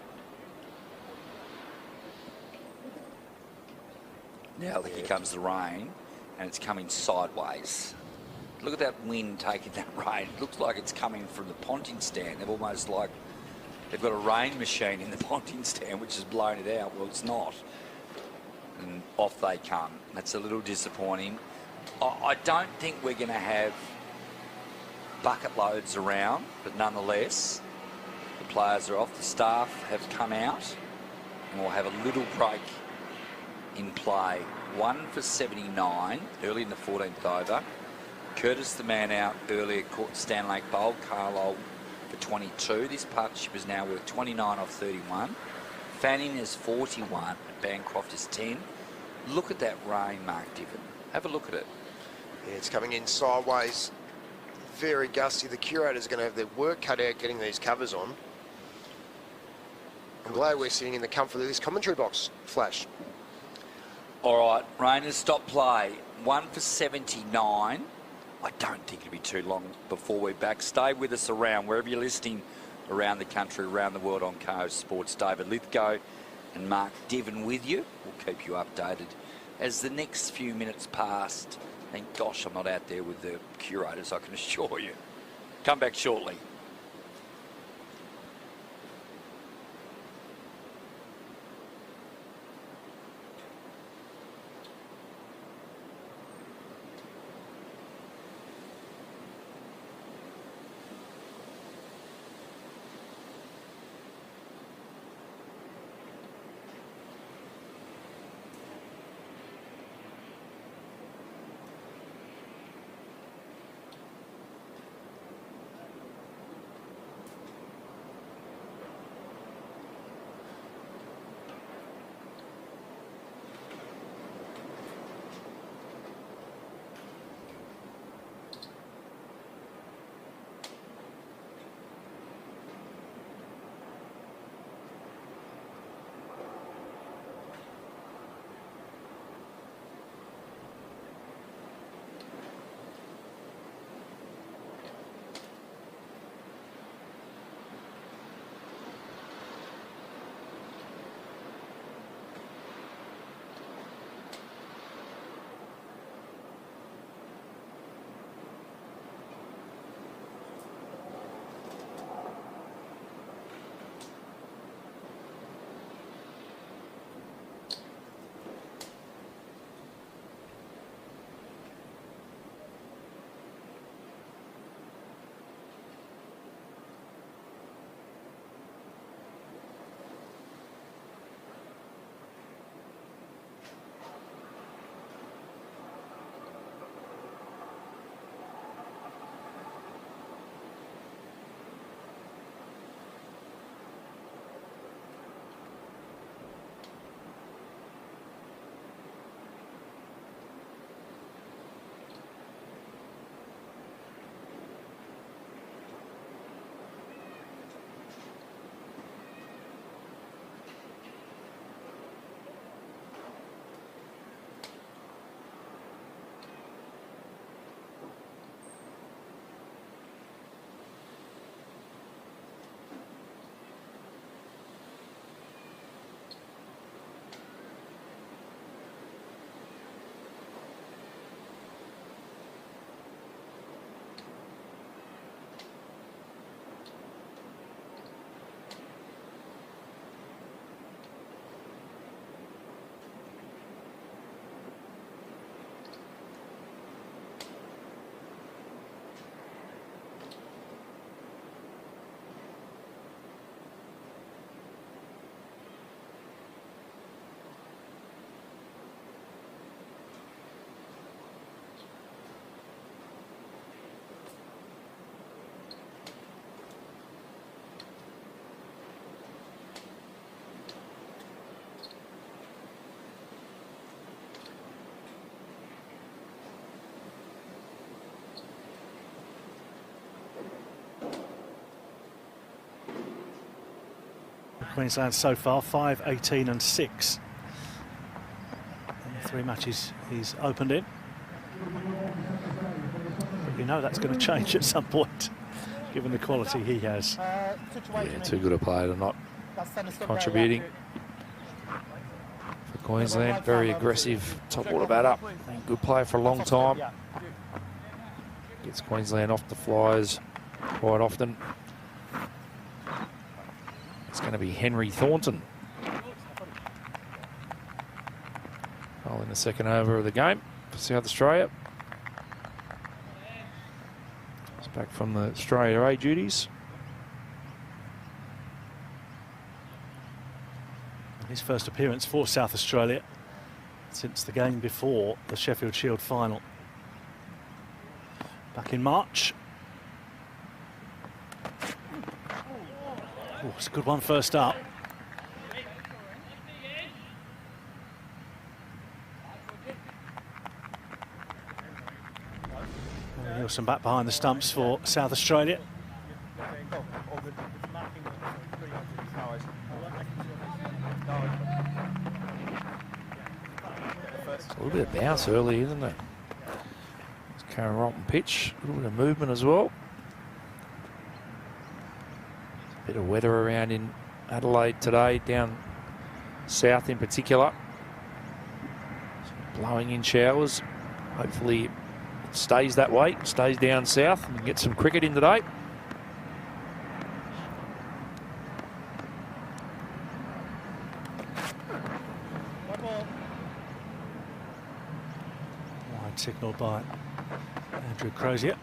Speaker 4: Now here comes the rain, and it's coming sideways. Look at that wind taking that rain. It looks like it's coming from the ponting stand. They've almost like they've got a rain machine in the ponting stand, which has blown it out. Well, it's not. And off they come. That's a little disappointing. I don't think we're going to have bucket loads around, but nonetheless, the players are off. The staff have come out, and we'll have a little break in play. 1 for 79 early in the 14th over. Curtis, the man out earlier, caught Stanlake bowled. Carlisle for 22. This partnership is now worth 29 off 31. Fanning is 41. Bancroft is 10. Look at that rain, Mark Diven. Have a look at it.
Speaker 5: Yeah, it's coming in sideways. Very gusty. The curators are going to have their work cut out getting these covers on. I'm glad we're sitting in the comfort of this commentary box, Flash.
Speaker 4: All right, rain has stopped play. 1 for 79. I don't think it'll be too long before we're back. Stay with us around, wherever you're listening around the country, around the world on KO Sports. David Lithgow and Mark Diven with you. We'll keep you updated as the next few minutes pass. Thank gosh I'm not out there with the curators, I can assure you. Come back shortly.
Speaker 6: Queensland so far, 5, 18 and 6. In the 3 matches he's opened in. But you know that's going to change at some point, given the quality he has.
Speaker 7: Yeah, too good a player to not contributing. For Queensland, very aggressive top order batter. Good player for a long time. Gets Queensland off the flyers quite often. It's going to be Henry Thornton. In the second over of the game for South Australia. He's back from the Australia A duties.
Speaker 6: His first appearance for South Australia since the game before the Sheffield Shield final back in March. Oh, it's a good one first up. Nielsen back behind the stumps for South Australia.
Speaker 7: A little bit of bounce early, isn't it? It's Karen Rotten pitch, a little bit of movement as well. A bit of weather around in Adelaide today, down south in particular. Blowing in showers. Hopefully it stays that way, stays down south, and get some cricket in today.
Speaker 6: Wide signal by Andrew Crozier.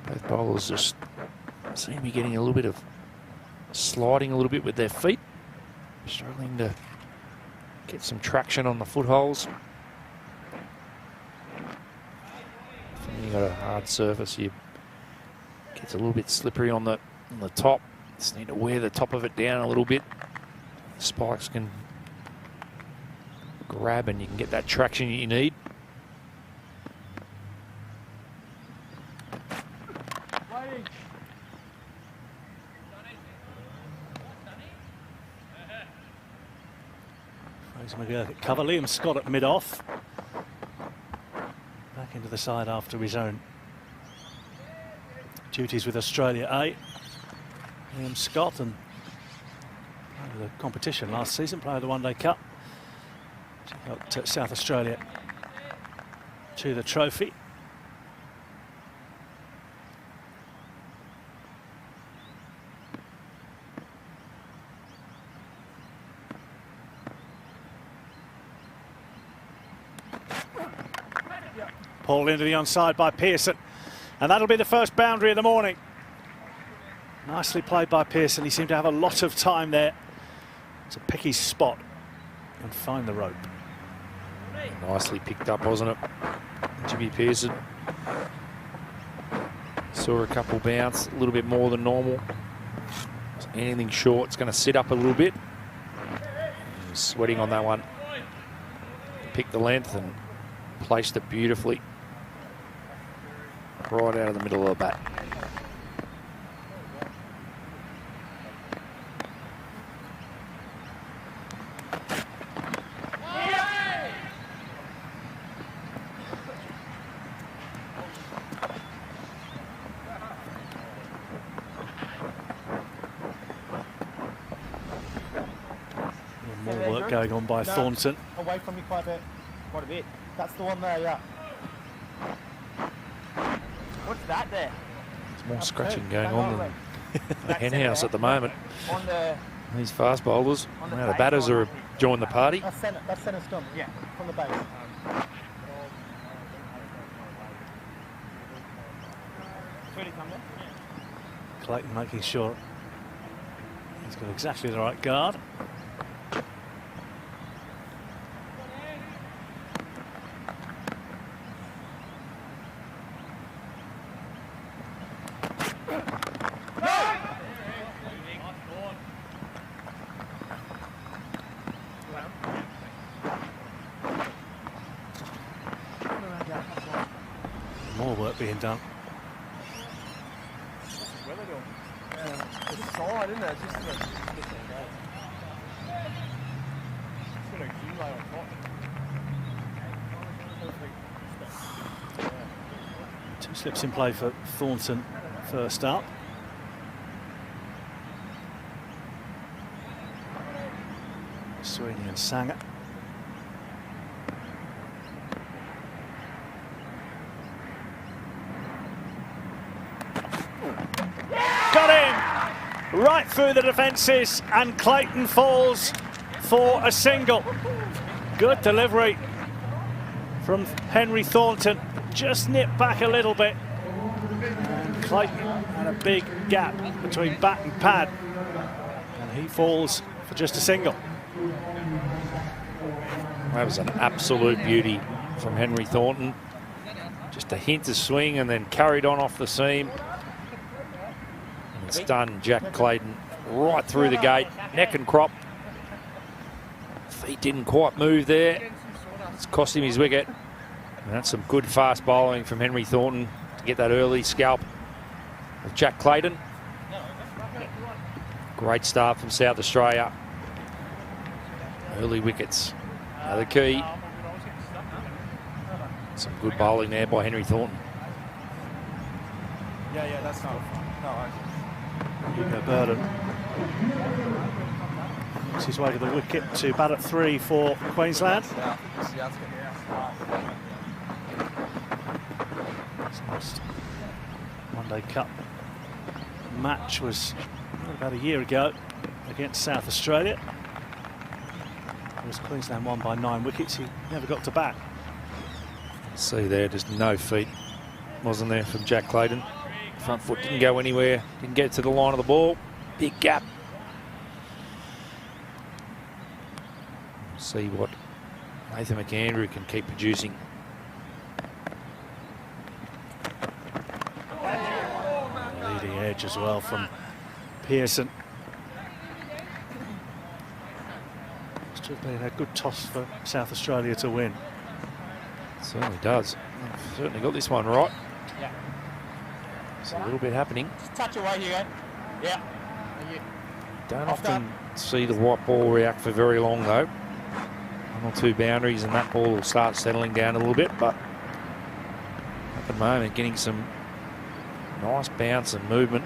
Speaker 7: Both bowlers just seem to be getting a little bit of sliding a little bit with their feet. Struggling to get some traction on the footholes. When you've got a hard surface, it gets a little bit slippery on the top. Just need to wear the top of it down a little bit. Spikes can grab and you can get that traction you need.
Speaker 6: Fraser McGurk at cover. Liam Scott at mid-off. Back into the side after his own duties with Australia A. Liam Scott, and player of the competition last season, player of the One Day Cup. Helped South Australia to the trophy. Pulled into the onside by Pearson, and that'll be the first boundary of the morning. Nicely played by Pearson. He seemed to have a lot of time there to pick his spot and find the rope.
Speaker 7: Nicely picked up, wasn't it? Jimmy Pearson. Saw a couple bounce, a little bit more than normal. Anything short, it's going to sit up a little bit. Sweating on that one. Picked the length and placed it beautifully. Right out of the middle of the bat.
Speaker 6: More work going on by Thornton.
Speaker 8: Away from you quite a bit. That's the one there, yeah. What's that there?
Speaker 7: There's more scratching going on than a hen house at the moment. These fast bowlers. Now the batters are joined the party.
Speaker 8: That's centre stump, yeah, from the base.
Speaker 6: Clayton making sure he's got exactly the right guard. More work being done.
Speaker 8: It's solid, isn't it? It's just a
Speaker 6: Two slips in play for Thornton first up. Sweeney and Sanger. Got in! Right through the defences, and Clayton falls for a single. Good delivery from Henry Thornton. Just nipped back a little bit. And Clayton had a big gap between bat and pad, and he falls for just a single.
Speaker 7: That was an absolute beauty from Henry Thornton. Just a hint of swing and then carried on off the seam. And it's done Jack Clayton right through the gate, neck and crop. Feet didn't quite move there. It's cost him his wicket. And that's some good fast bowling from Henry Thornton to get that early scalp of Jack Clayton. Great start from South Australia. Early wickets are the key. Some good bowling there by Henry Thornton.
Speaker 8: Yeah, that's not fun. No,
Speaker 6: Hugo Burden makes his way to the wicket to bat at 3 for Queensland. Last One Day Cup match was about a year ago against South Australia. It was Queensland won by 9 wickets. He never got to bat.
Speaker 7: See there, just no feet, wasn't there, from Jack Clayton. Front foot didn't go anywhere, didn't get to the line of the ball. Big gap. See what Nathan McAndrew can keep producing.
Speaker 6: Leading edge as well from Pearson. Must have been a good toss for South Australia to win.
Speaker 7: Certainly does. Certainly got this one right.
Speaker 8: Yeah.
Speaker 7: There's a little bit happening.
Speaker 8: Just touch away, Hugo. Yeah.
Speaker 7: Don't often see the white ball react for very long though. 1 or 2 boundaries and that ball will start settling down a little bit, but at the moment getting some nice bounce and movement.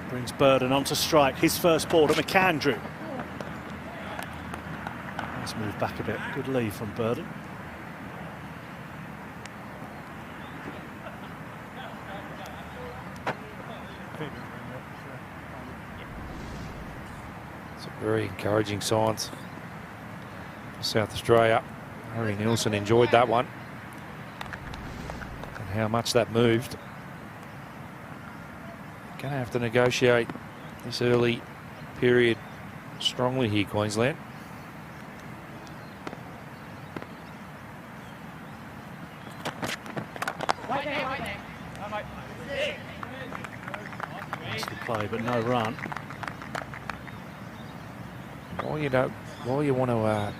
Speaker 6: Brings Burden onto strike. His first ball to McAndrew. Let's move back a bit. Good lead from Burden.
Speaker 7: Some very encouraging signs for South Australia. Harry Nielsen enjoyed that one and how much that moved. Going to have to negotiate this early period strongly here, Queensland.
Speaker 6: Nicely played, but no run.
Speaker 7: While you want to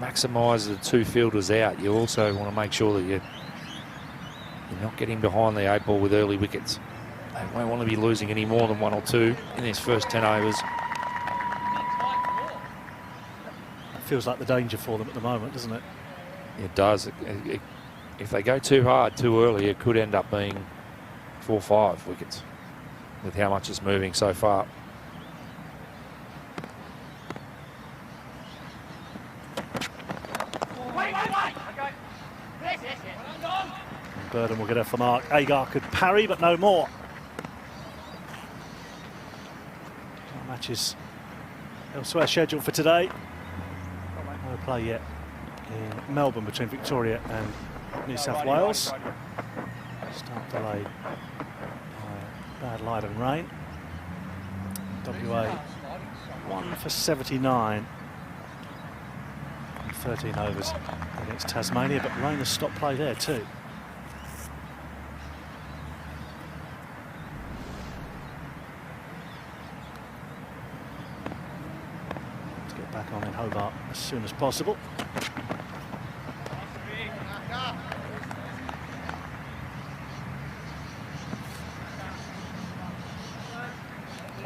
Speaker 7: maximise the 2 fielders out, you also want to make sure that you're not getting behind the 8 ball with early wickets. They won't want to be losing any more than 1 or 2 in this first 10 overs.
Speaker 6: It feels like the danger for them at the moment, doesn't it?
Speaker 7: It does. If they go too hard too early, it could end up being 4 or 5 wickets with how much it's moving so far.
Speaker 6: Burden will get off the mark. Agar could parry, but no more. Matches elsewhere scheduled for today. No play yet in Melbourne between Victoria and New South Wales. Start delayed by bad light and rain. WA 1 for 79 in 13 overs against Tasmania, but rain has stopped play there too. Back on in Hobart as soon as possible.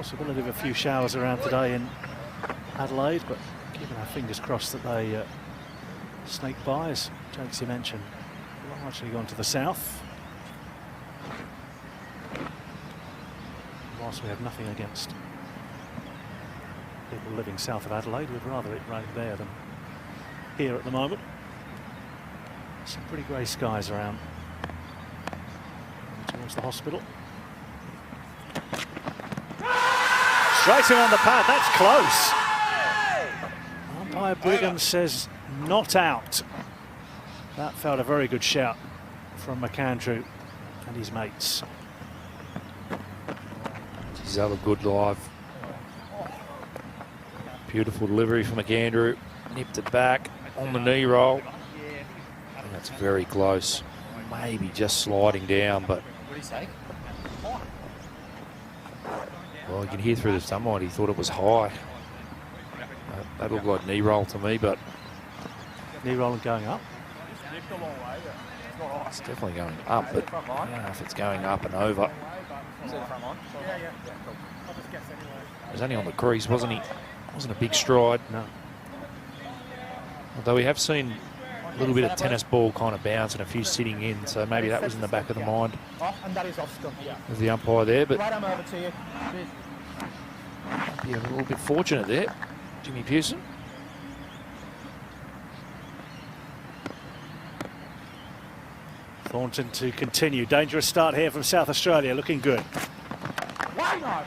Speaker 6: Possibility of a few showers around today in Adelaide, but keeping our fingers crossed that they snake by, as Jakesy mentioned. Largely gone to the south. Whilst we have nothing against people living south of Adelaide, we'd rather it rain there than here at the moment. Some pretty grey skies around towards the hospital. Straight in on the pad, that's close. Umpire Brigham says not out. That felt a very good shout from McAndrew and his mates.
Speaker 7: He's had a good live. Beautiful delivery from McAndrew. Nipped it back on the knee roll. And that's very close. Maybe just sliding down, but... Well, you can hear through the sunlight, he thought it was high. That looked like knee roll to me, but...
Speaker 6: Knee roll and going up?
Speaker 7: It's definitely going up, but I don't know if it's going up and over. He was only on the crease, wasn't he? Wasn't a big stride.
Speaker 6: No.
Speaker 7: Although we have seen a little bit of tennis ball kind of bounce and a few sitting in, so maybe that was in the back of the mind of the umpire there, but might be a little bit fortunate there, Jimmy Pearson.
Speaker 6: Thornton to continue. Dangerous start here from South Australia, looking good.
Speaker 8: Why not?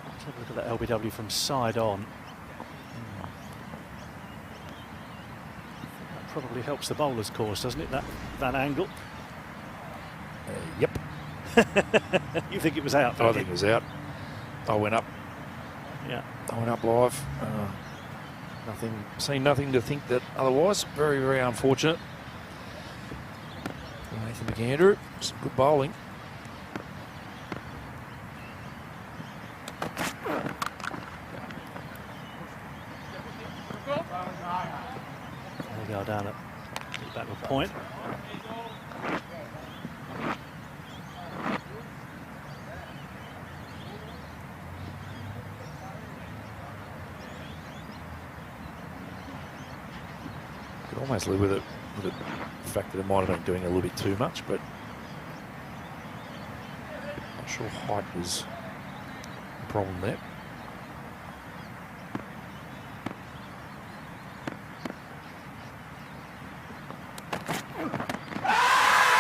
Speaker 6: Let's have a look at that LBW from side on. That probably helps the bowler's cause, doesn't it, that angle?
Speaker 7: Yep.
Speaker 6: You think it was out?
Speaker 7: I think it was out. I went up.
Speaker 6: Yeah.
Speaker 7: I went up live. Seen nothing to think that otherwise. Very, very unfortunate. Nathan McAndrew, some good bowling.
Speaker 6: They go down at back to a point.
Speaker 7: Almost live with it, the fact that it might have been doing a little bit too much, but not sure height was the problem there.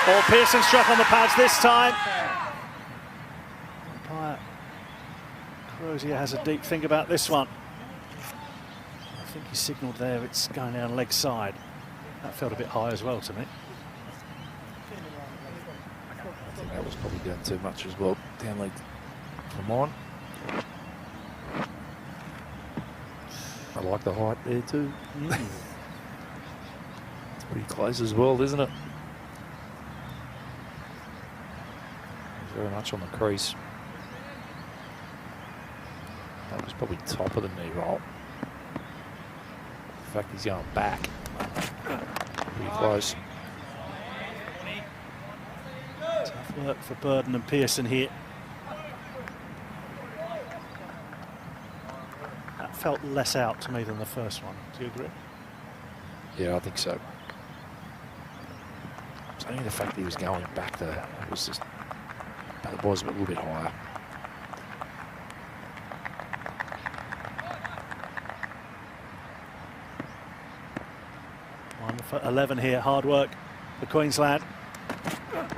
Speaker 6: Oh, Pearson struck on the pads this time. Umpire Crozier has a deep think about this one. I think he signalled there it's going down leg side. That felt a bit high as well to me.
Speaker 7: I think that was probably doing too much as well. Down leg for mine. I like the height there too. It's pretty close as well, isn't it? Very much on the crease. That was probably top of the knee roll. The fact he's going back. Pretty close.
Speaker 6: Tough work for Burden and Pearson here. That felt less out to me than the first one. Do you agree?
Speaker 7: Yeah, I think so. It's only the fact that he was going back there. It was just, it was a little bit higher.
Speaker 6: One for 11 here, hard work for Queensland. And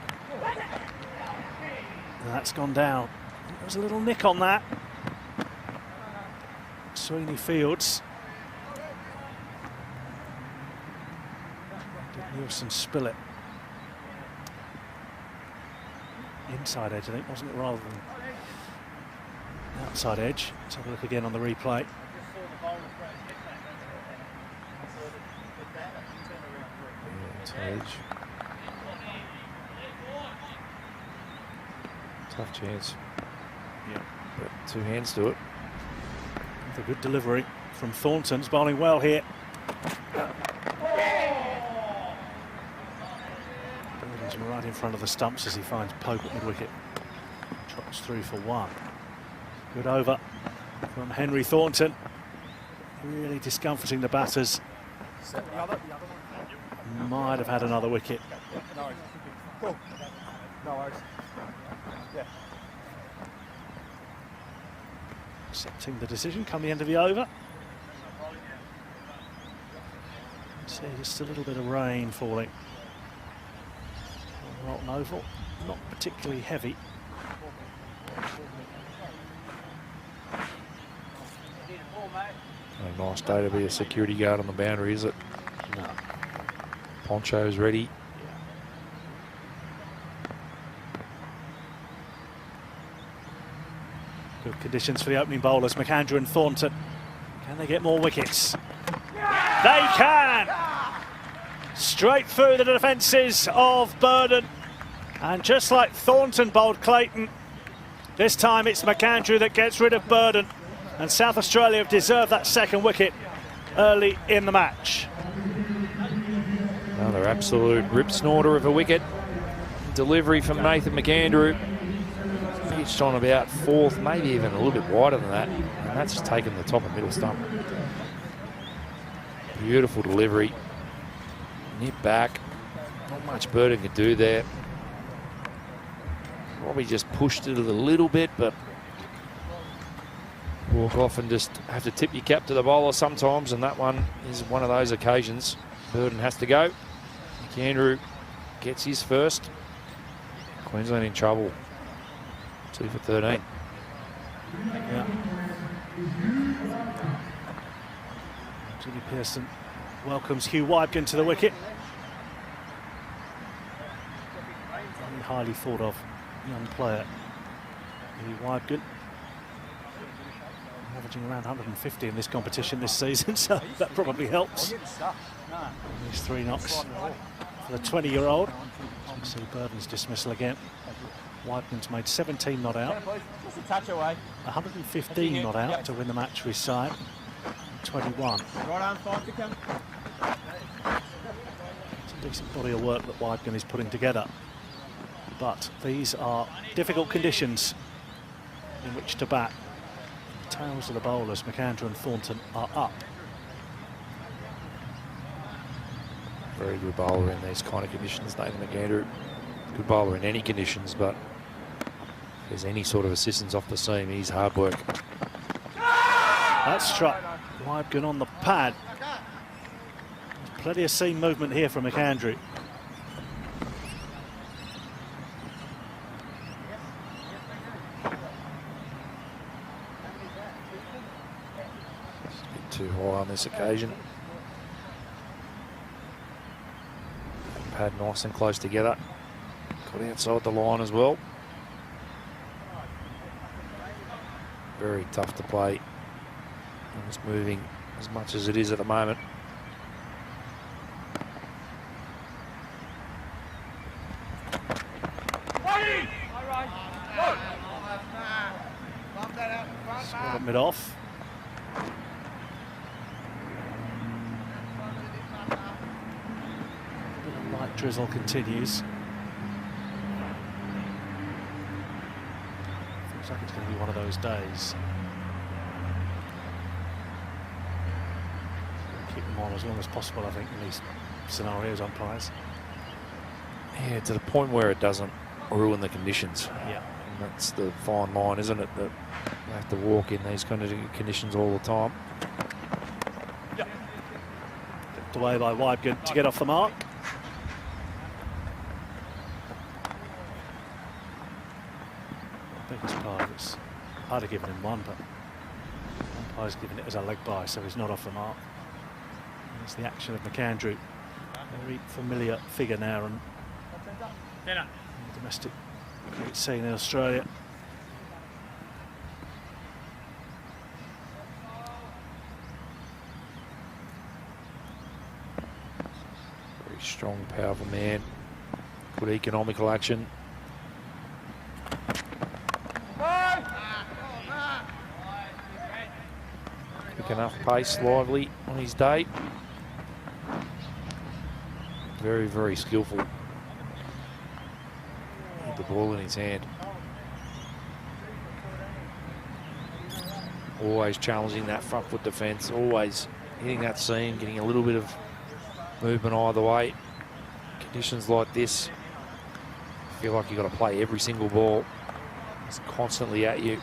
Speaker 6: that's gone down. There was a little nick on that. Sweeney Fields. Did Nielsen spill it? Inside edge, I think, wasn't it, rather than outside edge? Let's have a look again on the replay.
Speaker 7: Edge. Tough chance.
Speaker 6: Yeah.
Speaker 7: But two hands to it.
Speaker 6: With a good delivery from Thornton's bowling well here. Burden's right in front of the stumps as he finds Pope at mid-wicket. Trots through for one. Good over from Henry Thornton. Really discomforting the batters. Might have had another wicket.
Speaker 8: No worries. Yeah.
Speaker 6: Accepting the decision come the end of the over. See just a little bit of rain falling. Rotten Oval, not particularly heavy.
Speaker 7: A nice day to be a security guard on the boundary, is it?
Speaker 6: No.
Speaker 7: Poncho's ready.
Speaker 6: Good conditions for the opening bowlers, McAndrew and Thornton. Can they get more wickets? They can! Straight through the defences of Burden. And just like Thornton bowled Clayton, this time it's McAndrew that gets rid of Burden. And South Australia have deserved that second wicket early in the match.
Speaker 7: Another absolute rip snorter of a wicket. Delivery from Nathan McAndrew. Pitched on about fourth, maybe even a little bit wider than that. And that's taken the top and middle stump. Beautiful delivery. Nip back. Not much Burden could do there. Probably just pushed it a little bit, but walk off and just have to tip your cap to the bowler sometimes, and that one is one of those occasions. Burden has to go. McAndrew gets his first. Queensland in trouble. 2 for 13.
Speaker 6: Yeah. Jimmy Pearson welcomes Hugh Wybgen to the wicket. Very highly thought of young player, Hugh Wybgen. Averaging around 150 in this competition this season, so that probably helps. These 3 knocks for the 20-year-old. You see Burden's dismissal again. Wybgen's made 17 not out. 115 not out to win the match for his side. 21. It's a decent body of work that Wybgen is putting together. But these are difficult conditions in which to bat. The tails of the bowlers, McAndrew and Thornton, are up.
Speaker 7: Very good bowler in these kind of conditions, Nathan McAndrew. Good bowler in any conditions, but if there's any sort of assistance off the seam, he's hard work.
Speaker 6: That struck Wybgen on the pad. There's plenty of seam movement here from McAndrew.
Speaker 7: Too high on this occasion. Pad nice and close together. Got outside the line as well. Very tough to play. And it's moving as much as it is at the moment.
Speaker 6: Scott mid off. Light drizzle continues. Looks like it's going to be one of those days. Keep them on as long as possible, I think, in these scenarios, umpires.
Speaker 7: Yeah, to the point where it doesn't ruin the conditions.
Speaker 6: Yeah.
Speaker 7: And that's the fine line, isn't it? That you have to walk in these kind of conditions all the time.
Speaker 6: Kept away by Wybgen to get off the mark. Biggest part, it's hard to give him one, but umpire's given it as a leg by, so he's not off the mark. It's the action of McAndrew. Very familiar figure now on the domestic cricket scene in Australia.
Speaker 7: Very strong, powerful man. Good economical action. Quick enough pace, lively on his day. Very, very skillful. with the ball in his hand. Always challenging that front foot defence, always hitting that seam, getting a little bit of movement either way. Conditions like this, I feel like you've got to play every single ball. It's constantly at you,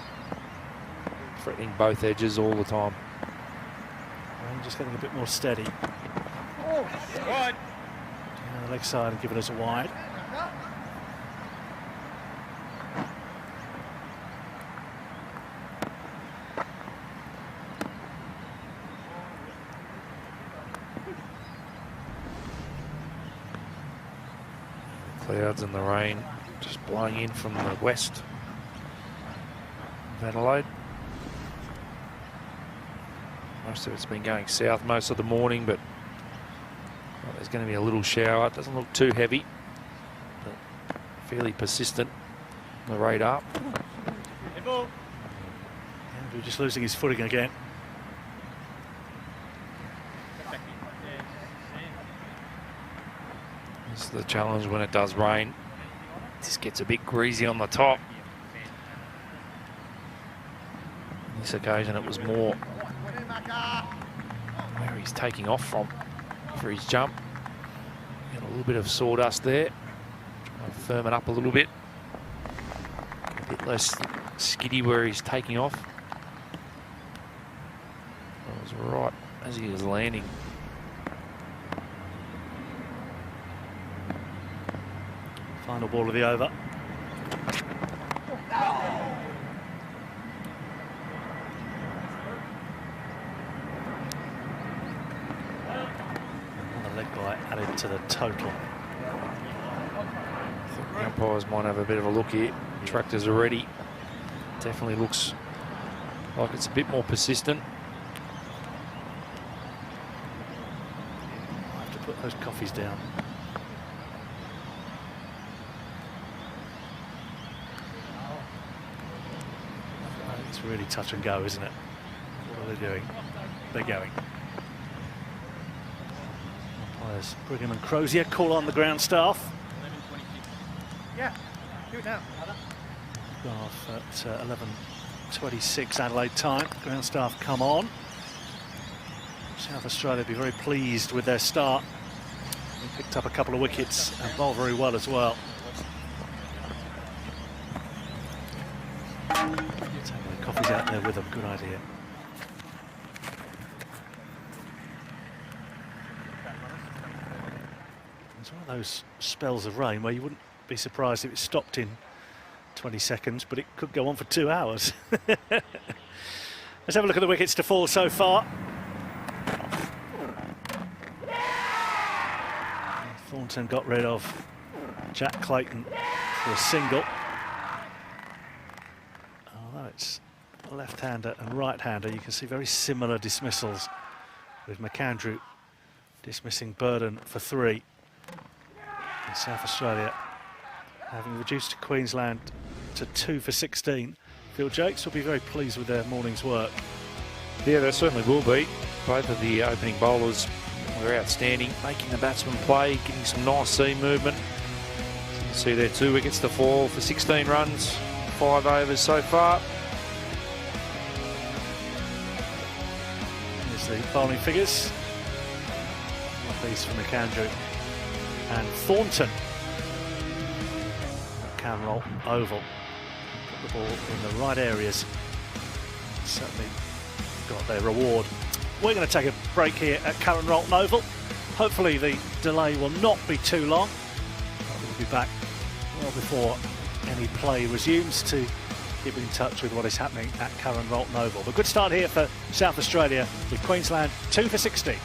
Speaker 7: threatening both edges all the time.
Speaker 6: And just getting a bit more steady. Wide. Down the leg side and giving us a wide.
Speaker 7: Clouds and the rain just blowing in from the west of Adelaide. Most of it's been going south most of the morning, but there's going to be a little shower. It doesn't look too heavy, but fairly persistent on the radar.
Speaker 6: Andrew just losing his footing again.
Speaker 7: This is the challenge when it does rain. It just gets a bit greasy on the top. On this occasion it was more where he's taking off from for his jump. Got a little bit of sawdust there. Trying to firm it up a little bit. A bit less skiddy where he's taking off. That was right as he was landing.
Speaker 6: Final ball of the over. Another leg bite added to the total.
Speaker 7: I think the umpires might have a bit of a look here. Tractors are ready. Definitely looks like it's a bit more persistent.
Speaker 6: I have to put those coffees down. It's really touch and go, isn't it? What are they doing? They're going. Umpires Brigham and Crozier call on the ground staff.
Speaker 8: Yeah, do it now.
Speaker 6: Gone off at 11:26 Adelaide time. Ground staff come on. South Australia be very pleased with their start. They picked up a couple of wickets and bowled very well as well. Taking the coffees out there with them, good idea. It's one of those spells of rain where you wouldn't be surprised if it stopped in 20 seconds, but it could go on for 2 hours. Let's have a look at the wickets to fall so far. Thornton got rid of Jack Clayton for a single. Although it's left-hander and right-hander, you can see very similar dismissals, with McAndrew dismissing Burden for 3. And South Australia having reduced Queensland to 2 for 16. Phil Jakes will be very pleased with their morning's work.
Speaker 7: Yeah, they certainly will be. Both of the opening bowlers were outstanding, making the batsmen play, getting some nice seam movement. So you can see there 2 wickets to fall for 16 runs, 5 overs so far.
Speaker 6: Here's the bowling figures. These from McAndrew and Thornton. Canroll Oval. Put the ball in the right areas. Certainly got their reward. We're going to take a break here at Canroll Oval. Hopefully the delay will not be too long. We'll be back well before any play resumes to keep in touch with what is happening at Canroll Oval. A good start here for South Australia with Queensland 2 for 16.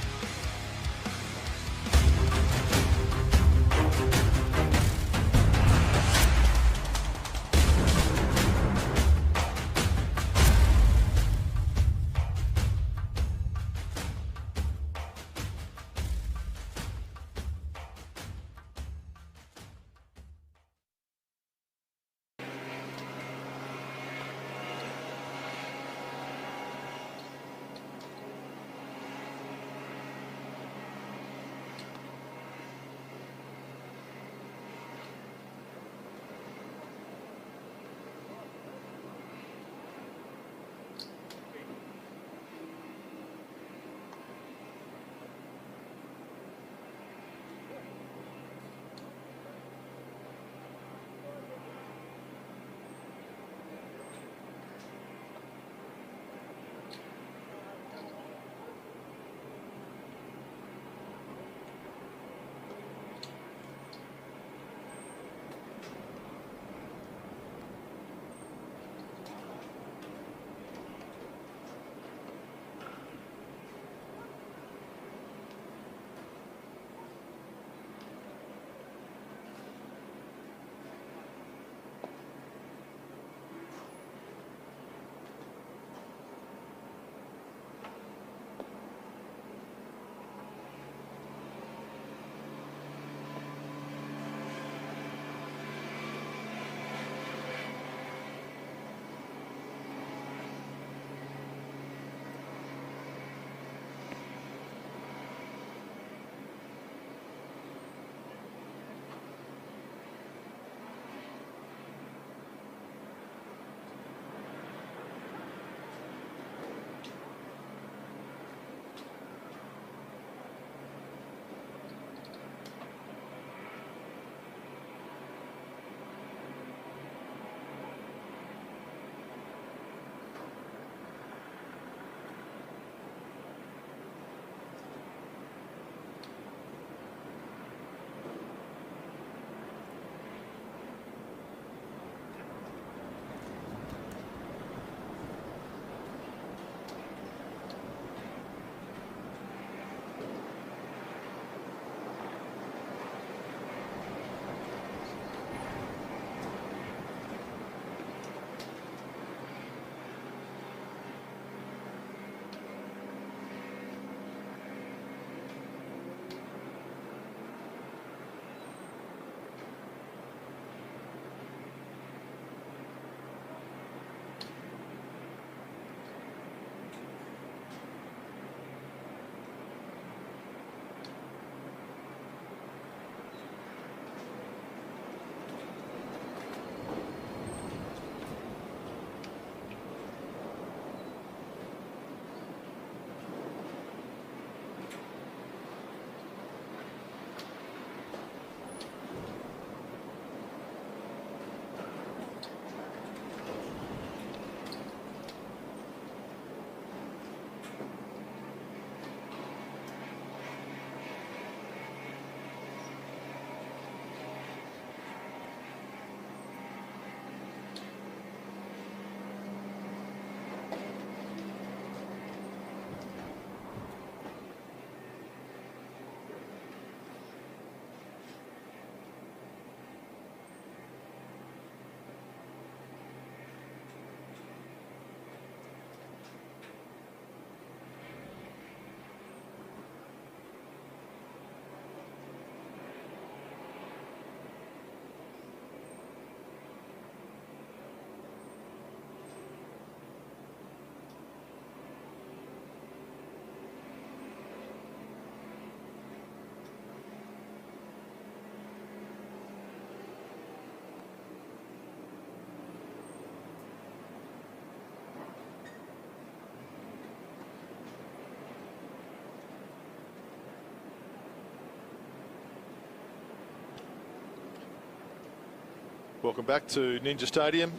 Speaker 2: Welcome back to Ninja Stadium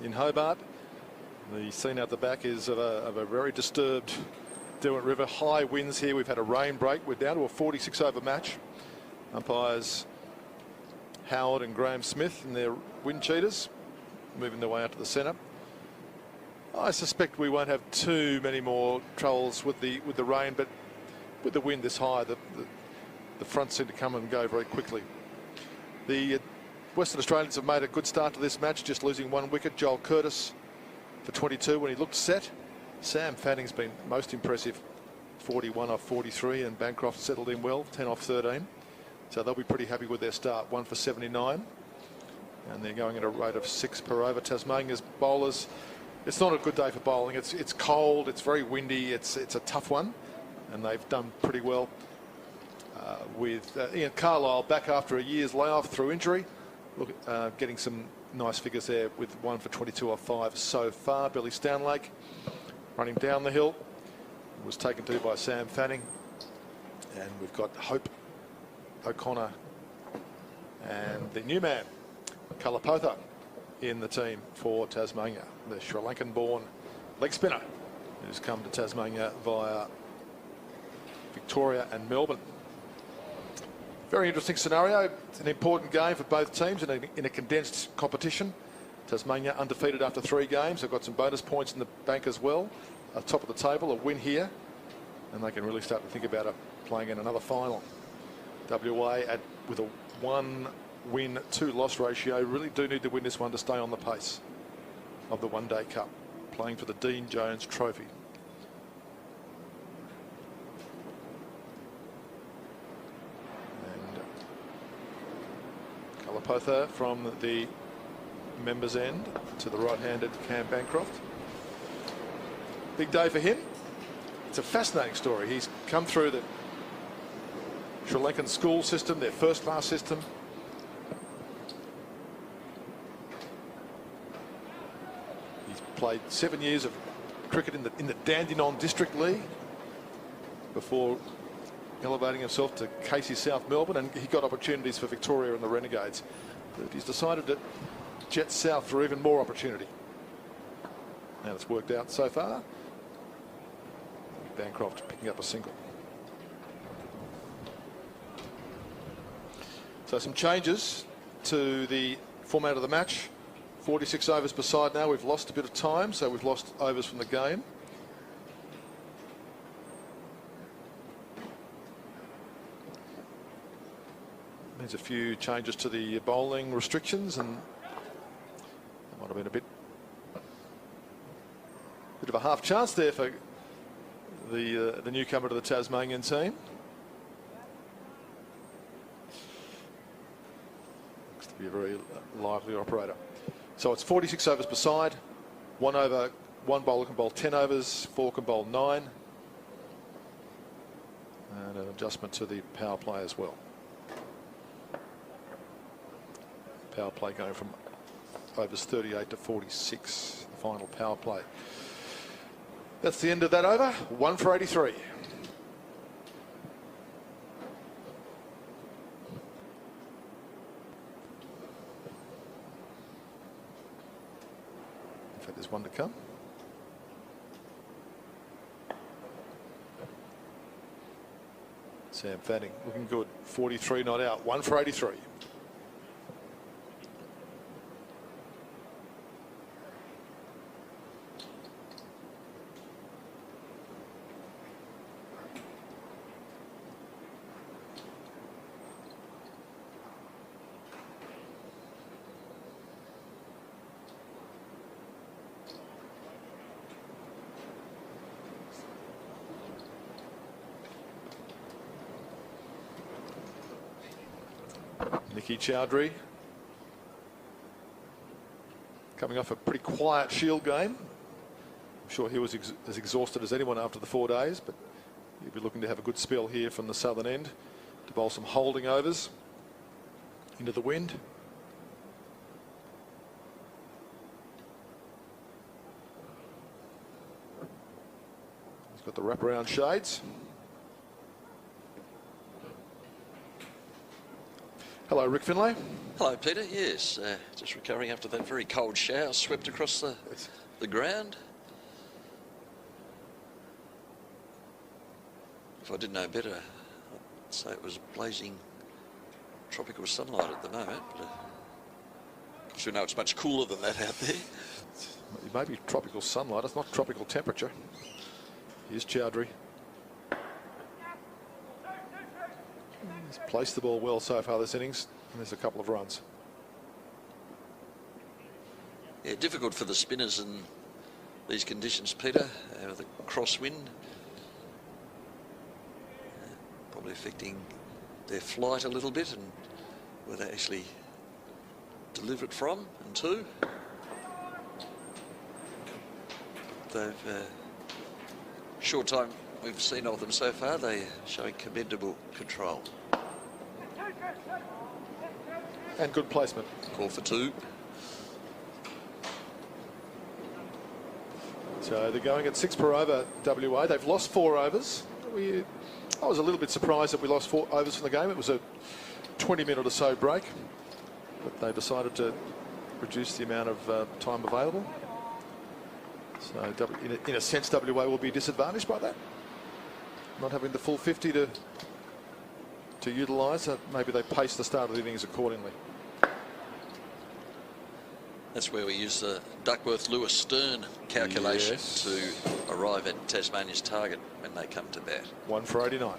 Speaker 2: in Hobart. The scene out the back is of a very disturbed Derwent River. High winds here. We've had a rain break. We're down to a 46 over match. Umpires Howard and Graham Smith and their wind cheaters moving their way out to the centre. I suspect we won't have too many more troubles with the rain, but with the wind this high, the fronts seem to come and go very quickly. The Western Australians have made a good start to this match, just losing 1 wicket. Joel Curtis for 22 when he looked set. Sam Fanning's been most impressive, 41 off 43, and Bancroft settled in well, 10 off 13. So they'll be pretty happy with their start, 1 for 79. And they're going at a rate of 6 per over. Tasmania's bowlers, it's not a good day for bowling. It's cold, it's very windy, it's a tough one, and they've done pretty well with Ian Carlisle back after a year's layoff through injury. Look, getting some nice figures there with 1 for 22 off 5 so far. Billy Stanlake running down the hill was taken to by Sam Fanning, and we've got Hope O'Connor and the new man Kalapotha in the team for Tasmania, the Sri Lankan born leg spinner who's come to Tasmania via Victoria and Melbourne. Very interesting scenario. It's an important game for both teams in a condensed competition. Tasmania undefeated after 3 games. They've got some bonus points in the bank as well. At top of the table, a win here, and they can really start to think about playing in another final. WA with a 1-win, 2-loss ratio really do need to win this one to stay on the pace of the One Day Cup, playing for the Dean Jones Trophy. Kalapotha from the members' end to the right-handed Cam Bancroft. Big day for him. It's a fascinating story. He's come through the Sri Lankan school system, their first-class system. He's played 7 years of cricket in the Dandenong District League before elevating himself to Casey South Melbourne, and he got opportunities for Victoria and the Renegades. But he's decided to jet south for even more opportunity. And it's worked out so far. Bancroft picking up a single. So some changes to the format of the match. 46 overs per side now. We've lost a bit of time, so we've lost overs from the game. There's a few changes to the bowling restrictions, and there might have been a bit of a half chance there for the newcomer to the Tasmanian team. Looks to be a very lively operator. So it's 46 overs per side. 1 over, 1 bowler can bowl 10 overs, 4 can bowl 9. And an adjustment to the power play as well. Power play going from overs 38 to 46, the final power play. That's the end of that over. 1 for 83. In fact, there's one to come. Sam Fanning looking good. 43 not out. 1 for 83. Nicky Chowdhury coming off a pretty quiet Shield game. I'm sure he was as exhausted as anyone after the 4 days, but he'll be looking to have a good spell here from the southern end to bowl some holding overs into the wind. He's got the wraparound shades. Hello, Rick Finlay.
Speaker 3: Hello, Peter. Yes, just recovering after that very cold shower swept across the ground. If I didn't know better, I'd say it was blazing tropical sunlight at the moment. But, because we know it's much cooler than that out there.
Speaker 2: It may be tropical sunlight. It's not tropical temperature. Here's Chowdhury. He's placed the ball well so far this innings, and there's a couple of runs.
Speaker 3: Yeah, difficult for the spinners in these conditions, Peter, with a crosswind. Probably affecting their flight a little bit and where they actually deliver it from, and to. They've short time we've seen of them so far, they're showing commendable control.
Speaker 2: And good placement.
Speaker 3: Call for 2.
Speaker 2: So they're going at 6 per over, WA. They've lost 4 overs. I was a little bit surprised that we lost 4 overs in the game. It was a 20-minute or so break, but they decided to reduce the amount of time available. So in a sense, WA will be disadvantaged by that, not having the full 50 to utilise. Maybe they pace the start of the innings accordingly.
Speaker 3: That's where we use the Duckworth-Lewis-Stern calculation to arrive at Tasmania's target when they come to bat.
Speaker 2: 1 for 89.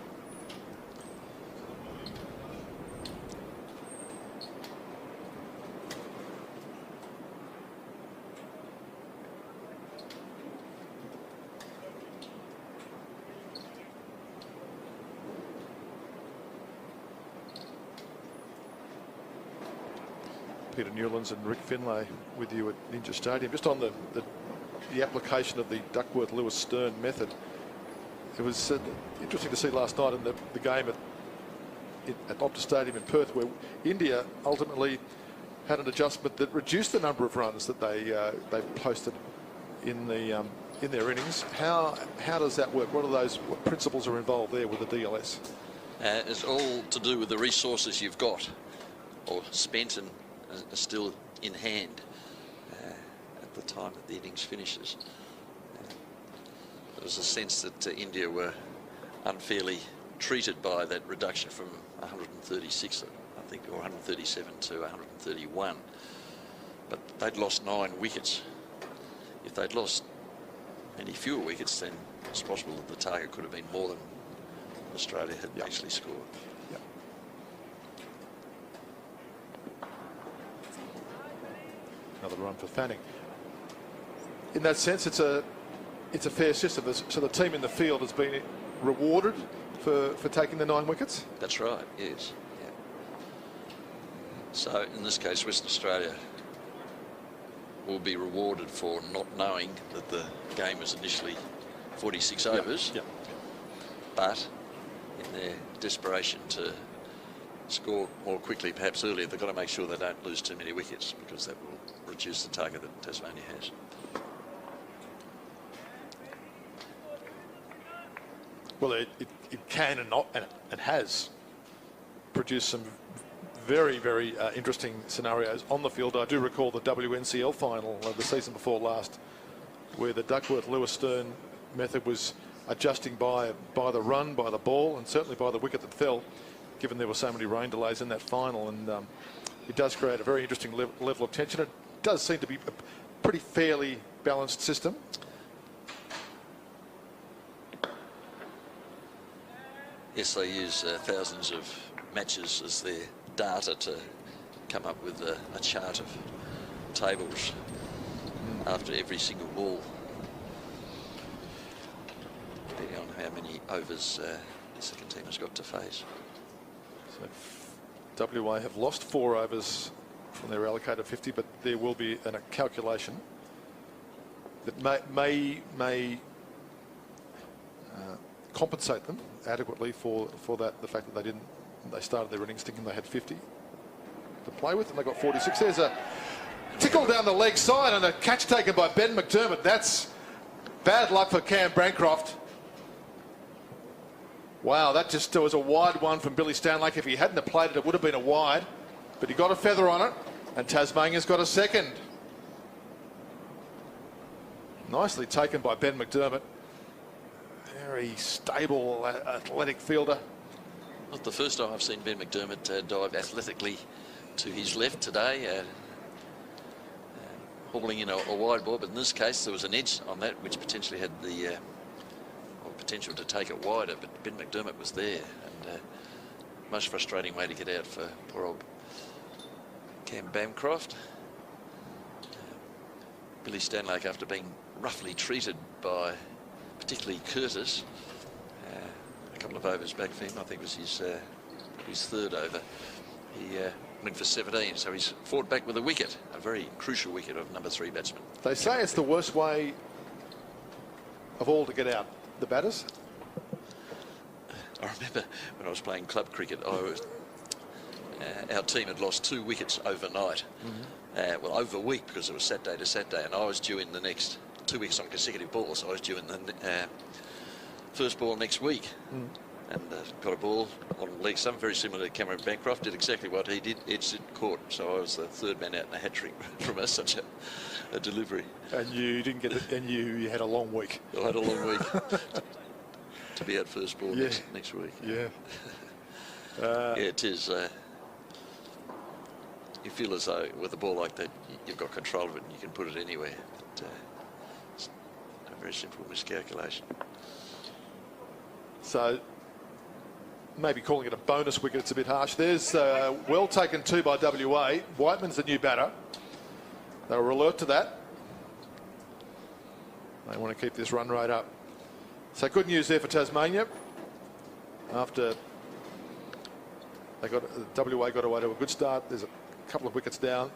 Speaker 2: Peter Newlands and Rick Finlay with you at Ninja Stadium. Just on the application of the Duckworth-Lewis-Stern method, it was interesting to see last night in the game at Optus Stadium in Perth, where India ultimately had an adjustment that reduced the number of runs that they posted in their innings. How does that work? What principles are involved there with the DLS?
Speaker 3: It's all to do with the resources you've got or spent and are still in hand at the time that the innings finishes. There was a sense that India were unfairly treated by that reduction from 136, I think, or 137 to 131. But they'd lost 9 wickets. If they'd lost many fewer wickets, then it's possible that the target could have been more than Australia had actually scored.
Speaker 2: Another run for Fanning. In that sense, it's a fair system. So the team in the field has been rewarded for taking the 9 wickets?
Speaker 3: That's right, yes. Yeah. So in this case, Western Australia will be rewarded for not knowing that the game was initially 46 overs. But in their desperation to score more quickly, perhaps earlier, they've got to make sure they don't lose too many wickets, because that will reduce the target that Tasmania has.
Speaker 2: Well, it can and has produced some very, very interesting scenarios on the field. I do recall the WNCL final of the season before last, where the Duckworth-Lewis-Stern method was adjusting by the run, by the ball, and certainly by the wicket that fell, given there were so many rain delays in that final. And it does create a very interesting level of tension. It does seem to be a pretty fairly balanced system.
Speaker 3: Yes, they use thousands of matches as their data to come up with a chart of tables after every single ball, depending on how many overs the second team has got to face.
Speaker 2: So WA have lost 4 overs from their allocated 50, but there will be a calculation that may compensate them adequately for the fact that they started their innings thinking they had 50 to play with, and they got 46. There's a tickle down the leg side and a catch taken by Ben McDermott. That's bad luck for Cam Bancroft. Wow, that just was a wide one from Billy Stanlake. If he hadn't have played it, it would have been a wide. but he got a feather on it, and Tasmania's got a second. Nicely taken by Ben McDermott. Very stable, athletic fielder.
Speaker 3: Not the first time I've seen Ben McDermott dive athletically to his left today, hauling in a wide ball, but in this case there was an edge on that which potentially had the potential to take it wider, but Ben McDermott was there, and most frustrating way to get out for poor old Cam Bancroft. Billy Stanlake, after being roughly treated by particularly Curtis a couple of overs back for him, I think it was his third over, he went for 17, so he's fought back with a wicket, a very crucial wicket of number 3 batsman.
Speaker 2: They say it's the worst way of all to get out, the batters.
Speaker 3: I remember when I was playing club cricket, our team had lost 2 wickets overnight. Well, over a week, because it was Saturday to Saturday, and I was due in the next 2 weeks on consecutive balls. I was due in the first ball next week, and got a ball on leg stump, very similar to Cameron Bancroft. Did exactly what he did, edged it, caught. So I was the third man out in a hat trick from such a delivery.
Speaker 2: And you didn't get it, and you had a long week.
Speaker 3: I had a long week to be out first ball next week.
Speaker 2: Yeah.
Speaker 3: Yeah, it is. You feel as though with a ball like that, you've got control of it and you can put it anywhere. But, it's a very simple miscalculation.
Speaker 2: So maybe calling it a bonus wicket, it's a bit harsh. There's well taken 2 by WA. Whiteman's the new batter. They were alert to that. They want to keep this run rate up. So good news there for Tasmania. After WA got away to a good start, there's a couple of wickets down.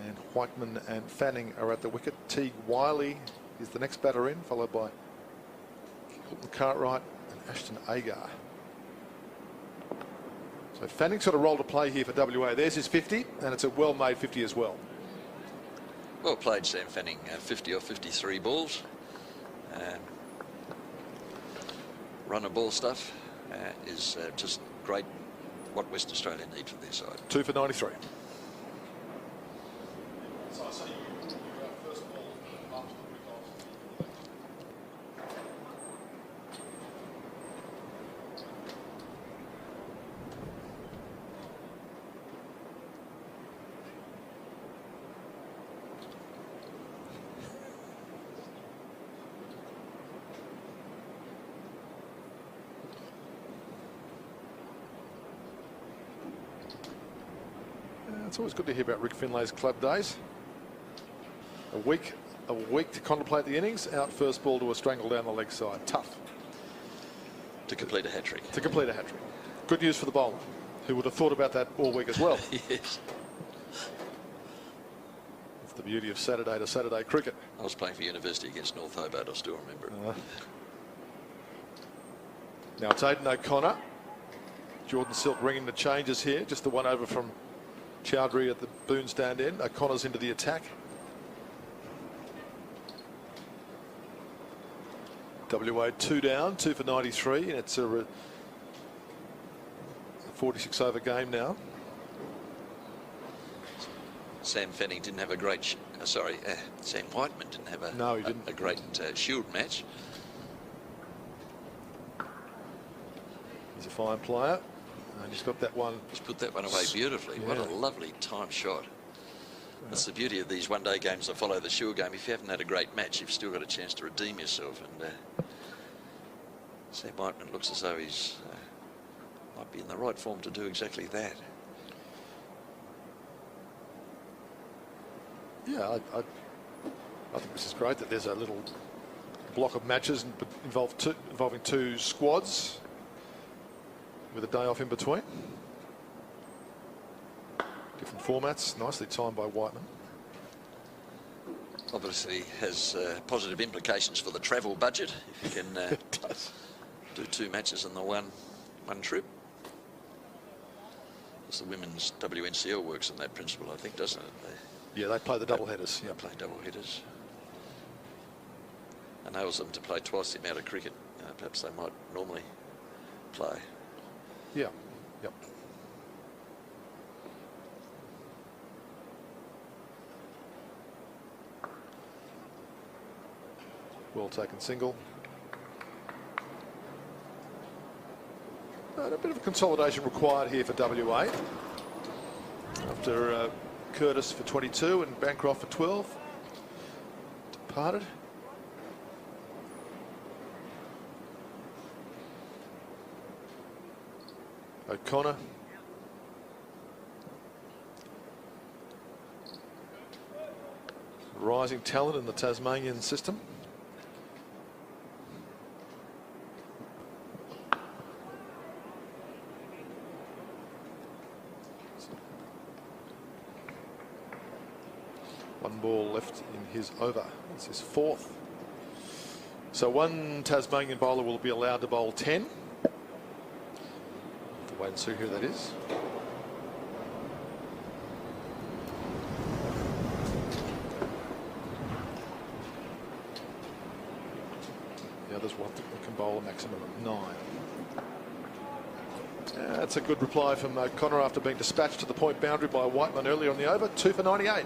Speaker 2: And Whiteman and Fanning are at the wicket. Teague Wiley is the next batter in, followed by Hilton Cartwright and Ashton Agar. So Fanning's got a role to play here for WA. There's his 50, and it's a well-made 50 as well.
Speaker 3: Well played, Sam Fanning. 50 or 53 balls. Run of ball stuff is just great. What West Australia need for their side.
Speaker 2: 2 for 93. It's always good to hear about Rick Finlay's club days. A week to contemplate the innings, out first ball to a strangle down the leg side. Tough.
Speaker 3: To complete a hat-trick.
Speaker 2: To complete a hat-trick. Good news for the bowler, who would have thought about that all week as well.
Speaker 3: Yes.
Speaker 2: That's the beauty of Saturday to Saturday cricket.
Speaker 3: I was playing for university against North Hobart, I still remember it.
Speaker 2: Now it's Aidan O'Connor. Jordan Silk bringing the changes here. Just the one over from Chowdhury at the Boone stand end. O'Connor's into the attack. WA 2 down, 2 for 93, and it's a 46 over game now.
Speaker 3: Sam Fanning didn't have a great, Sam Whiteman didn't have a great Shield match.
Speaker 2: He's a fine player. And he's got that one.
Speaker 3: He's put that one away beautifully. Yeah. What a lovely time shot. That's the beauty of these one-day games that follow the Shield game. If you haven't had a great match, you've still got a chance to redeem yourself. And Sam Whiteman looks as though he's might be in the right form to do exactly that.
Speaker 2: Yeah, I think this is great that there's a little block of matches involving 2 squads, with a day off in between. Different formats, nicely timed by Whiteman.
Speaker 3: Obviously has positive implications for the travel budget if you can do 2 matches in the one trip. As the women's WNCL works on that principle, I think, doesn't it?
Speaker 2: Yeah, they play the double headers.
Speaker 3: They play double headers. Enables them to play twice the amount of cricket perhaps they might normally play.
Speaker 2: Yeah. Yep. Well taken single. And a bit of a consolidation required here for WA. After Curtis for 22 and Bancroft for 12. Departed. O'Connor. Rising talent in the Tasmanian system. One ball left in his over. It's his 4th. So one Tasmanian bowler will be allowed to bowl 10. We'll wait and see who that is. The others want can bowl a maximum of 9. That's a good reply from Connor after being dispatched to the point boundary by Whiteman earlier on the over. 2 for 98.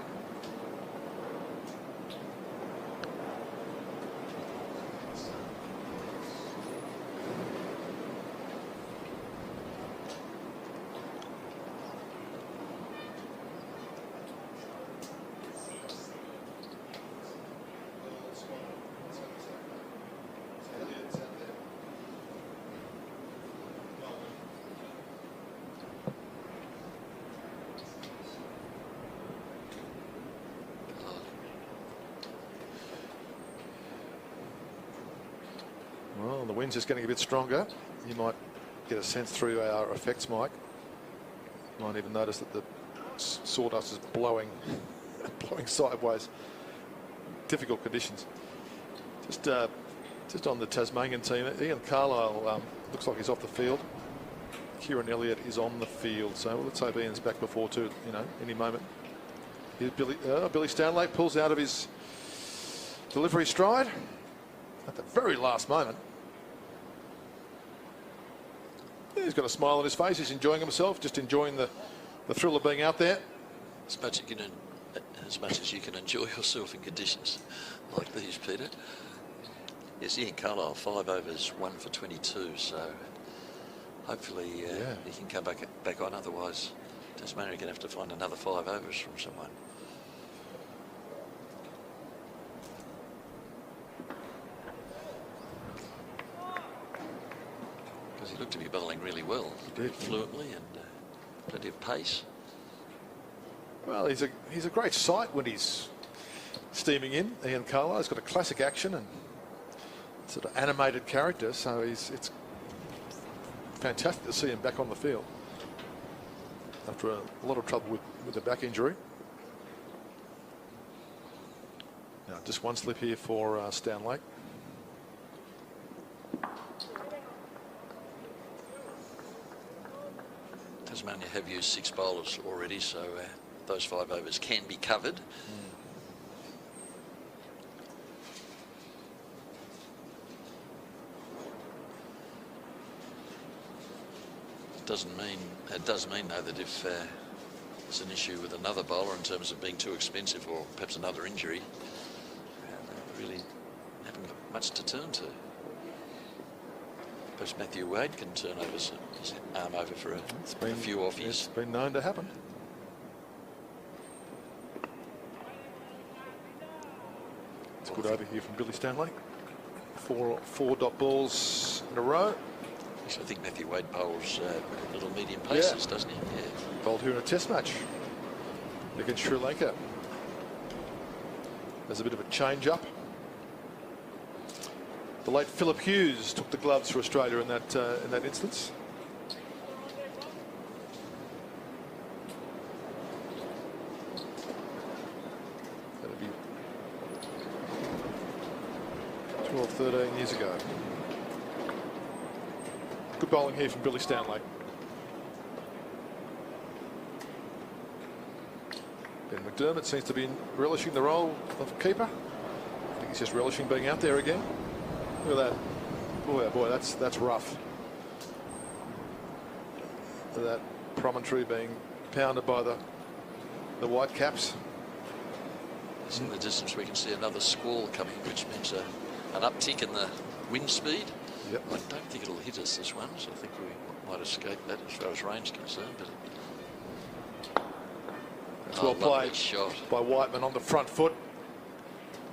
Speaker 2: Well, the wind's just getting a bit stronger. You might get a sense through our effects, Mike. You might even notice that the sawdust is blowing, blowing sideways. Difficult conditions. Just on the Tasmanian team, Ian Carlisle looks like he's off the field. Kieran Elliott is on the field, so let's hope Ian's back before too. You know, any moment. Here's Billy Stanley pulls out of his delivery stride at the very last moment. Yeah, he's got a smile on his face. He's enjoying himself, just enjoying the thrill of being out there.
Speaker 3: As much as you can enjoy yourself in conditions like these, Peter. Yes, Ian Carlisle, 5 overs, 1 for 22. So hopefully he can come back on. Otherwise, Tasmania are going to have to find another 5 overs from someone. Because he looked to be bowling really well, fluently and plenty of pace.
Speaker 2: Well, he's a great sight when he's steaming in. Ian Carlisle, he's got a classic action and sort of animated character, so it's fantastic to see him back on the field after a lot of trouble with the back injury. Now, just one slip here for Stanley.
Speaker 3: Tasmania have used 6 bowlers already, so those 5 overs can be covered. It does mean though that if there's an issue with another bowler in terms of being too expensive or perhaps another injury, they really haven't got much to turn to. Perhaps Matthew Wade can turn over his arm over for a few offies.
Speaker 2: It's been known to happen. It's good over here from Billy Stanley. Four dot balls in a row.
Speaker 3: I think Matthew Wade bowls little medium paces, doesn't he? Yeah.
Speaker 2: Bowled here in a test match against Sri Lanka. There's a bit of a change up. The late Philip Hughes took the gloves for Australia in that instance. That'll be 12, 13 years ago. Good bowling here from Billy Stanley. Ben McDermott seems to be relishing the role of keeper. I think he's just relishing being out there again. Look at that. Boy, oh boy, that's rough. That promontory being pounded by the Whitecaps.
Speaker 3: In the distance we can see another squall coming, which means a an uptick in the wind speed.
Speaker 2: Yep.
Speaker 3: I don't think it'll hit us this one, so I think we might escape that as far as range is concerned. But
Speaker 2: it's well played
Speaker 3: shot
Speaker 2: by Whiteman on the front foot.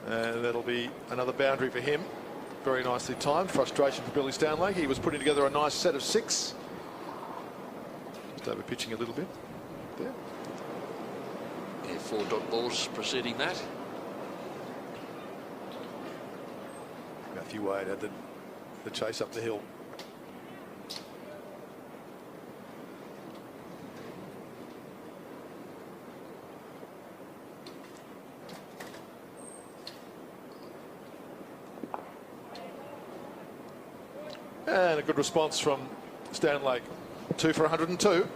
Speaker 2: And that'll be another boundary for him. Very nicely timed. Frustration for Billy Stanley. He was putting together a nice set of 6. Just over pitching a little bit there.
Speaker 3: Yeah, 4 dot balls preceding that.
Speaker 2: Matthew Wade had the chase up the hill. And a good response from Stanley. 2 for 102.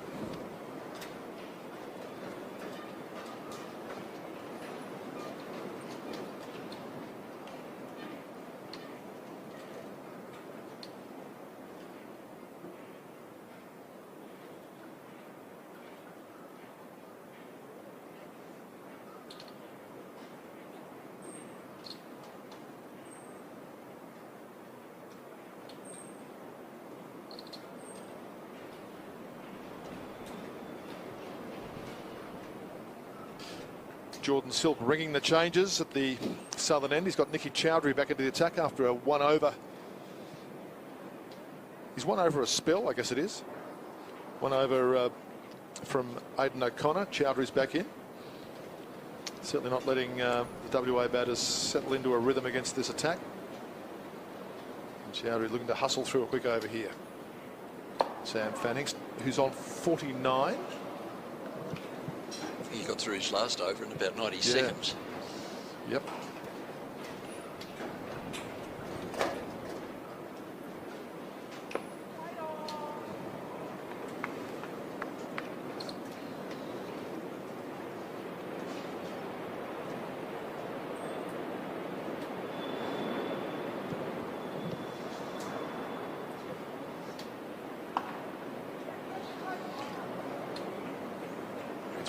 Speaker 2: Jordan Silk ringing the changes at the southern end. He's got Nicky Chowdhury back into the attack after a 1 over. He's 1 over a spell, I guess it is. 1 over from Aidan O'Connor. Chowdhury's back in. Certainly not letting the WA batters settle into a rhythm against this attack. And Chowdhury looking to hustle through a quick over here. Sam Fanning, who's on 49.
Speaker 3: He got through his last over in about 90 seconds.
Speaker 2: Yep.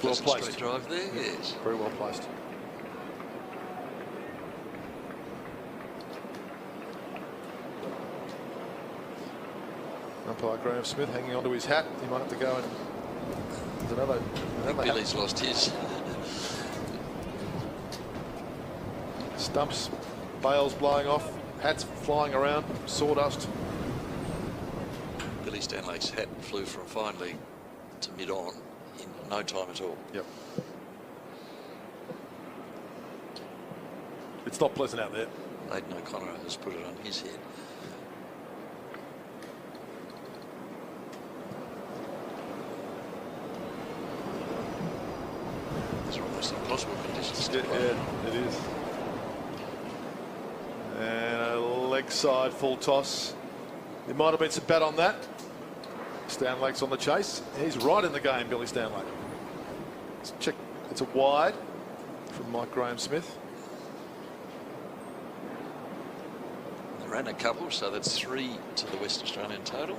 Speaker 2: Well placed.
Speaker 3: Drive there, yes.
Speaker 2: Very well placed. Umpire Graham Smith hanging onto his hat. He might have to go and there's another
Speaker 3: Billy's lost his.
Speaker 2: Stumps, bails blowing off, hats flying around, sawdust.
Speaker 3: Billy Stanley's hat flew from fine leg to mid-on in no time at all.
Speaker 2: Yep. It's not pleasant out there.
Speaker 3: Aidan O'Connor has put it on his head. These are almost impossible conditions to play.
Speaker 2: Yeah, it is. And a leg side full toss. There might have been some bat on that. Stanley's on the chase. He's right in the game, Billy Stanley. Let's check. It's a wide from Mike Graham Smith.
Speaker 3: They ran a couple, so that's 3 to the West Australian total.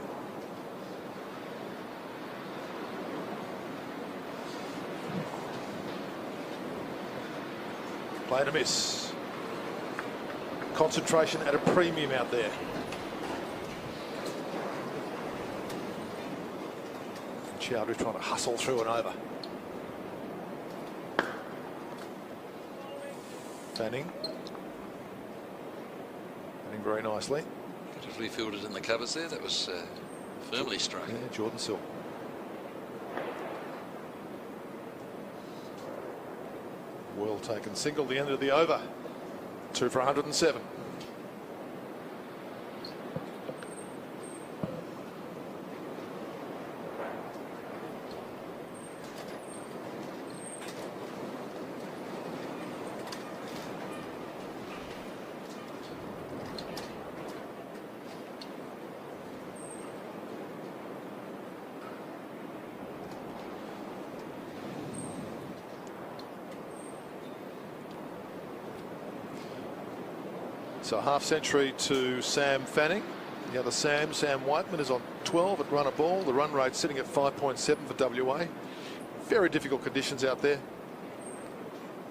Speaker 2: Play and a miss. Concentration at a premium out there. Chowdhury trying to hustle through and over. Fanning. Fanning very nicely.
Speaker 3: Beautifully fielded in the covers there. That was firmly struck.
Speaker 2: Yeah, Jordan Silk. Well taken single, the end of the over. 2 for 107. So half century to Sam Fanning. The other Sam Whiteman, is on 12 at run a ball. The run rate sitting at 5.7 for WA. Very difficult conditions out there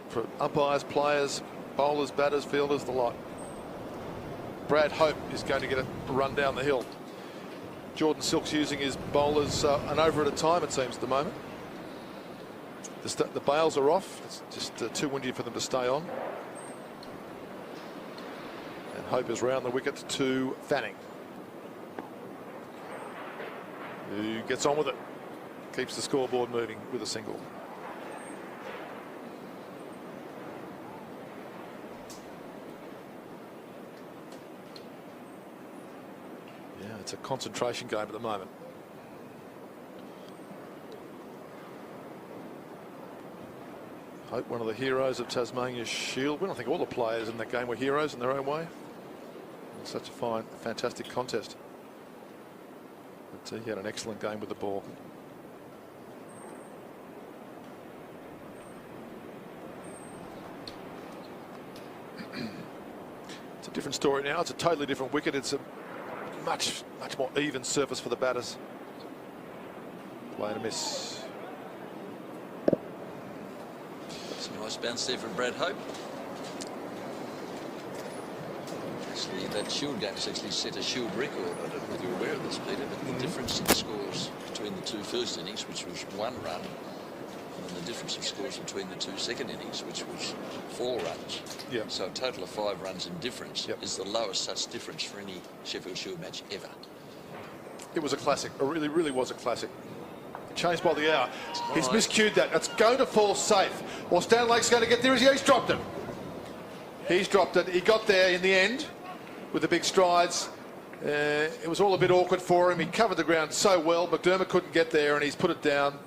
Speaker 2: for umpires, players, bowlers, batters, fielders, the lot. Brad Hope is going to get a run down the hill. Jordan Silk's using his bowlers an over at a time, it seems, at the moment. The bails are off. It's just too windy for them to stay on. And Hope is round the wicket to Fanning, who gets on with it. Keeps the scoreboard moving with a single. Yeah, it's a concentration game at the moment. Hope, one of the heroes of Tasmania's Shield win. I think all the players in that game were heroes in their own way. It's such a fine, fantastic contest. But he had an excellent game with the ball. It's a different story now. It's a totally different wicket. It's a much more even surface for the batters. Play and a miss.
Speaker 3: It's a nice bounce there from Brad Hope. Actually, that Shield game has actually set a Shield record. I don't know if you're aware of this, Peter, but the difference in scores between the two first innings, which was 1 run, and then the difference of scores between the two second innings, which was 4 runs.
Speaker 2: Yeah.
Speaker 3: So a total of 5 runs in difference is the lowest such difference for any Sheffield Shield match ever.
Speaker 2: It was a classic. It really was a classic. Changed by the hour. He's miscued that. It's going to fall safe. Well, Stanlake's going to get there. He's dropped it. He's dropped it. He got there in the end with the big strides. It was all a bit awkward for him. He covered the ground so well. McDermott couldn't get there, and he's put it down.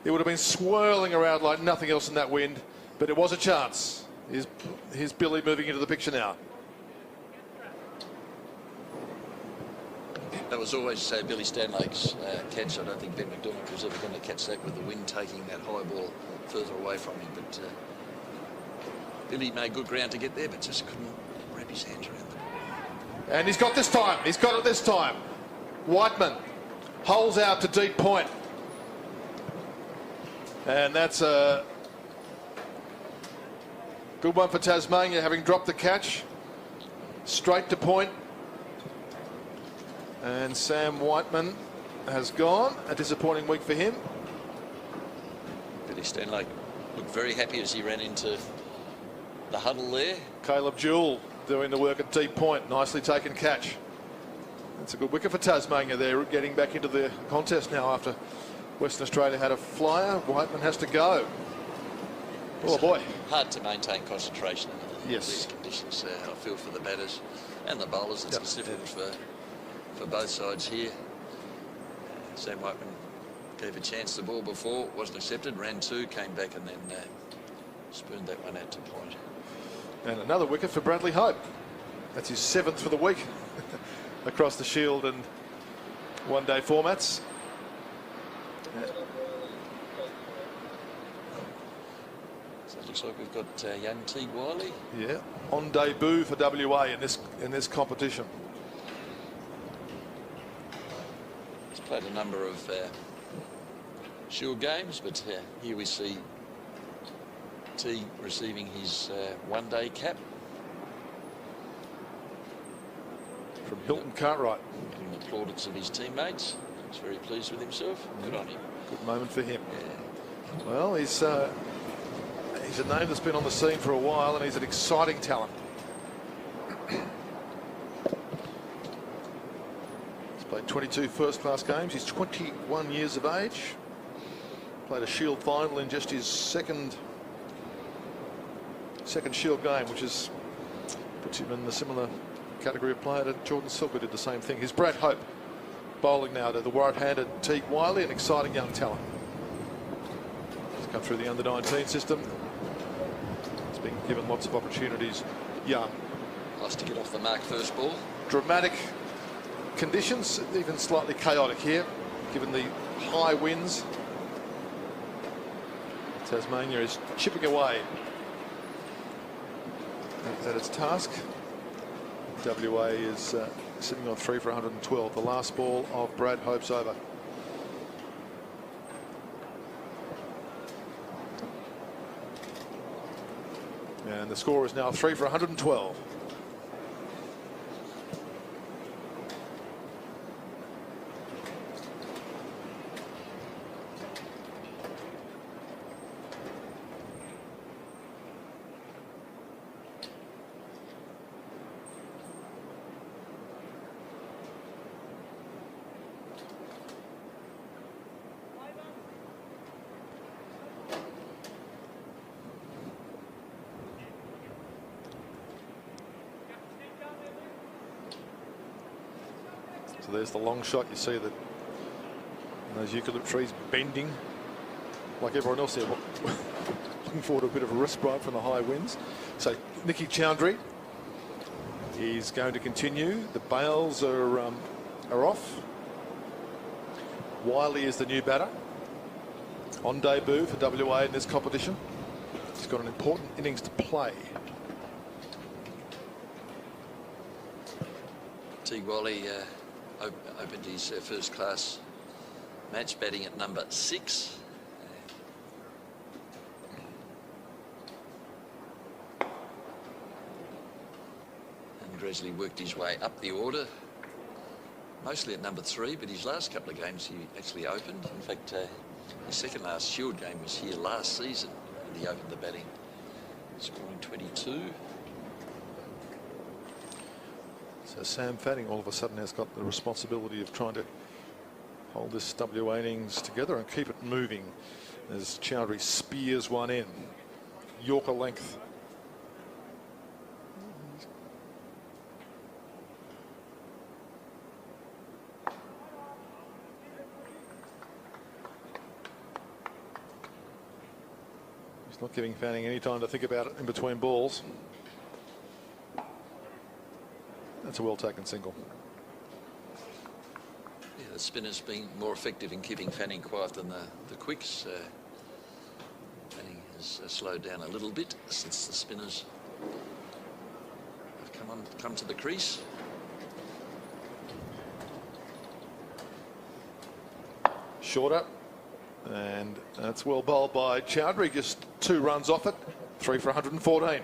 Speaker 2: It would have been swirling around like nothing else in that wind, but it was a chance. Here's Billy moving into the picture now.
Speaker 3: That was always Billy Stanlake's catch. I don't think Ben McDermott was ever going to catch that with the wind taking that high ball further away from him. But Billy made good ground to get there, but just couldn't wrap his hands around it.
Speaker 2: And he's got this time. He's got it this time. Whiteman holes out to deep point. And that's a good one for Tasmania, having dropped the catch. Straight to point. And Sam Whiteman has gone. A disappointing week for him.
Speaker 3: Billy Stanlake looked very happy as he ran into the huddle there.
Speaker 2: Caleb Jewell doing the work at deep point. Nicely taken catch. That's a good wicket for Tasmania. They're getting back into the contest now after Western Australia had a flyer. Whiteman has to go. Oh boy.
Speaker 3: Hard to maintain concentration in these
Speaker 2: Yes.
Speaker 3: conditions. I feel for the batters and the bowlers. It's difficult for both sides here. Sam Whiteman gave a chance the ball before, wasn't accepted, ran 2, came back and then spooned that one out to point.
Speaker 2: And another wicket for Bradley Hope. That's his 7th for the week across the Shield and one-day formats.
Speaker 3: So it looks like we've got young Teague Wiley.
Speaker 2: Yeah, on debut for WA in this competition.
Speaker 3: He's played a number of Shield games, but here we see Teague receiving his one-day cap.
Speaker 2: From Hilton Cartwright.
Speaker 3: Giving the plaudits of his teammates. He's very pleased with himself. Good on him.
Speaker 2: Good moment for him.
Speaker 3: Yeah.
Speaker 2: Well, he's a name that's been on the scene for a while, and he's an exciting talent. He's played 22 first-class games. He's 21 years of age. Played a Shield final in just his second Shield game, which puts him in the similar category of player to Jordan Silk, who did the same thing. Here's Brad Hope bowling now to the right-handed Teague Wiley, an exciting young talent. He's come through the under-19 system. He's been given lots of opportunities young.
Speaker 3: Nice to get off the mark first ball.
Speaker 2: Dramatic conditions, even slightly chaotic here, given the high winds. Tasmania is chipping away at its task. WA is sitting on 3 for 112. The last ball of Brad Hope's over. And the score is now 3 for 112. So there's the long shot. You see that those eucalypt trees bending like everyone else there. Looking forward to a bit of a respite from the high winds. So Nicky Chowdhury is going to continue. The bails are off. Wiley is the new batter on debut for WA in this competition. He's got an important innings to play.
Speaker 3: T. Wally opened his first class match batting at number 6. And gradually worked his way up the order, mostly at number 3, but his last couple of games he actually opened. In fact, his second last Shield game was here last season, and he opened the batting, scoring 22.
Speaker 2: So Sam Fanning all of a sudden has got the responsibility of trying to hold this WA innings together and keep it moving as Chowdhury spears one in. Yorker length. He's not giving Fanning any time to think about it in between balls. That's a well taken single.
Speaker 3: Yeah, the spinners being more effective in keeping Fanning quiet than the quicks. Fanning has slowed down a little bit since the spinners have come to the crease.
Speaker 2: Shorter, and that's well bowled by Chowdhury. Just 2 runs off it, 3 for 114.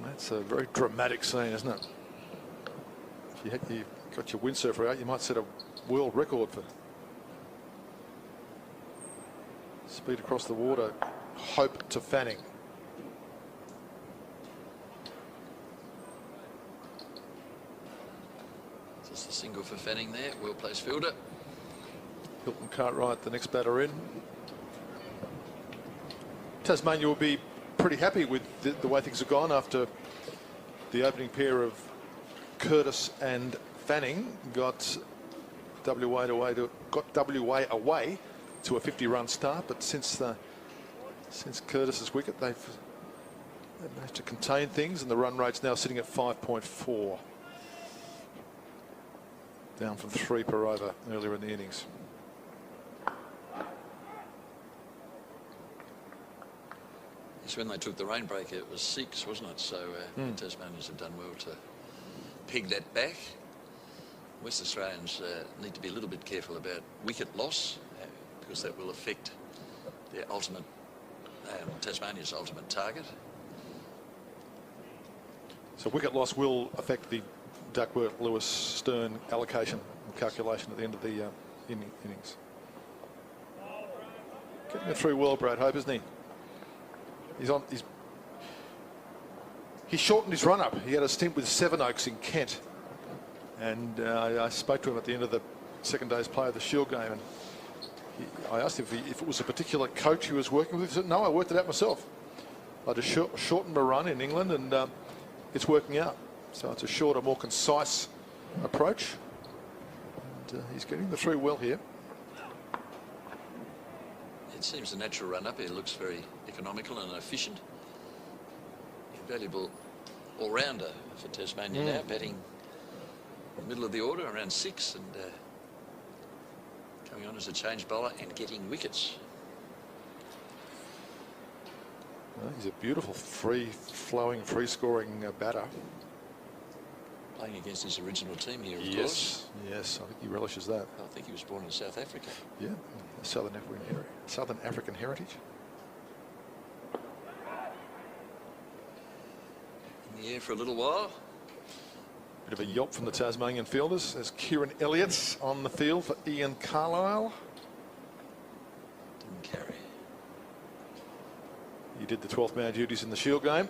Speaker 2: That's a very dramatic scene, isn't it? If you got your windsurfer out, you might set a world record for speed across the water. Hope to Fanning.
Speaker 3: Just a single for Fanning there, well placed fielder.
Speaker 2: Hilton Cartwright, the next batter in. Tasmania will be pretty happy with the way things have gone after the opening pair of Curtis and Fanning got WA away to a 50-run start, but since Curtis's wicket, they've managed to contain things, and the run rate's now sitting at 5.4, down from 3 per over earlier in the innings.
Speaker 3: When they took the rain break, it was 6, wasn't it? So the Tasmanians have done well to peg that back. West Australians need to be a little bit careful about wicket loss, because that will affect their ultimate, Tasmania's ultimate target.
Speaker 2: So wicket loss will affect the Duckworth, Lewis, Stern allocation and calculation at the end of the innings. Getting it through well, Brad Hope, isn't he? He shortened his run-up. He had a stint with Sevenoaks in Kent, and I spoke to him at the end of the second day's play of the Shield game, and I asked him if it was a particular coach he was working with. He said, no, I worked it out myself. I just shortened my run in England, and it's working out. So it's a shorter, more concise approach, and he's getting the through well here.
Speaker 3: It seems a natural run-up. It looks very economical and efficient. A valuable all-rounder for Tasmania now, batting in the middle of the order, around 6, and coming on as a change bowler and getting wickets.
Speaker 2: Well, he's a beautiful, free-flowing, free-scoring batter.
Speaker 3: Playing against his original team here, of course.
Speaker 2: Yes, I think he relishes that.
Speaker 3: I think he was born in South Africa.
Speaker 2: Yeah, Southern African heritage.
Speaker 3: In the air for a little while.
Speaker 2: Bit of a yelp from the Tasmanian fielders. There's Kieran Elliott on the field for Ian Carlisle.
Speaker 3: Didn't carry.
Speaker 2: did the 12th man duties in the Shield game.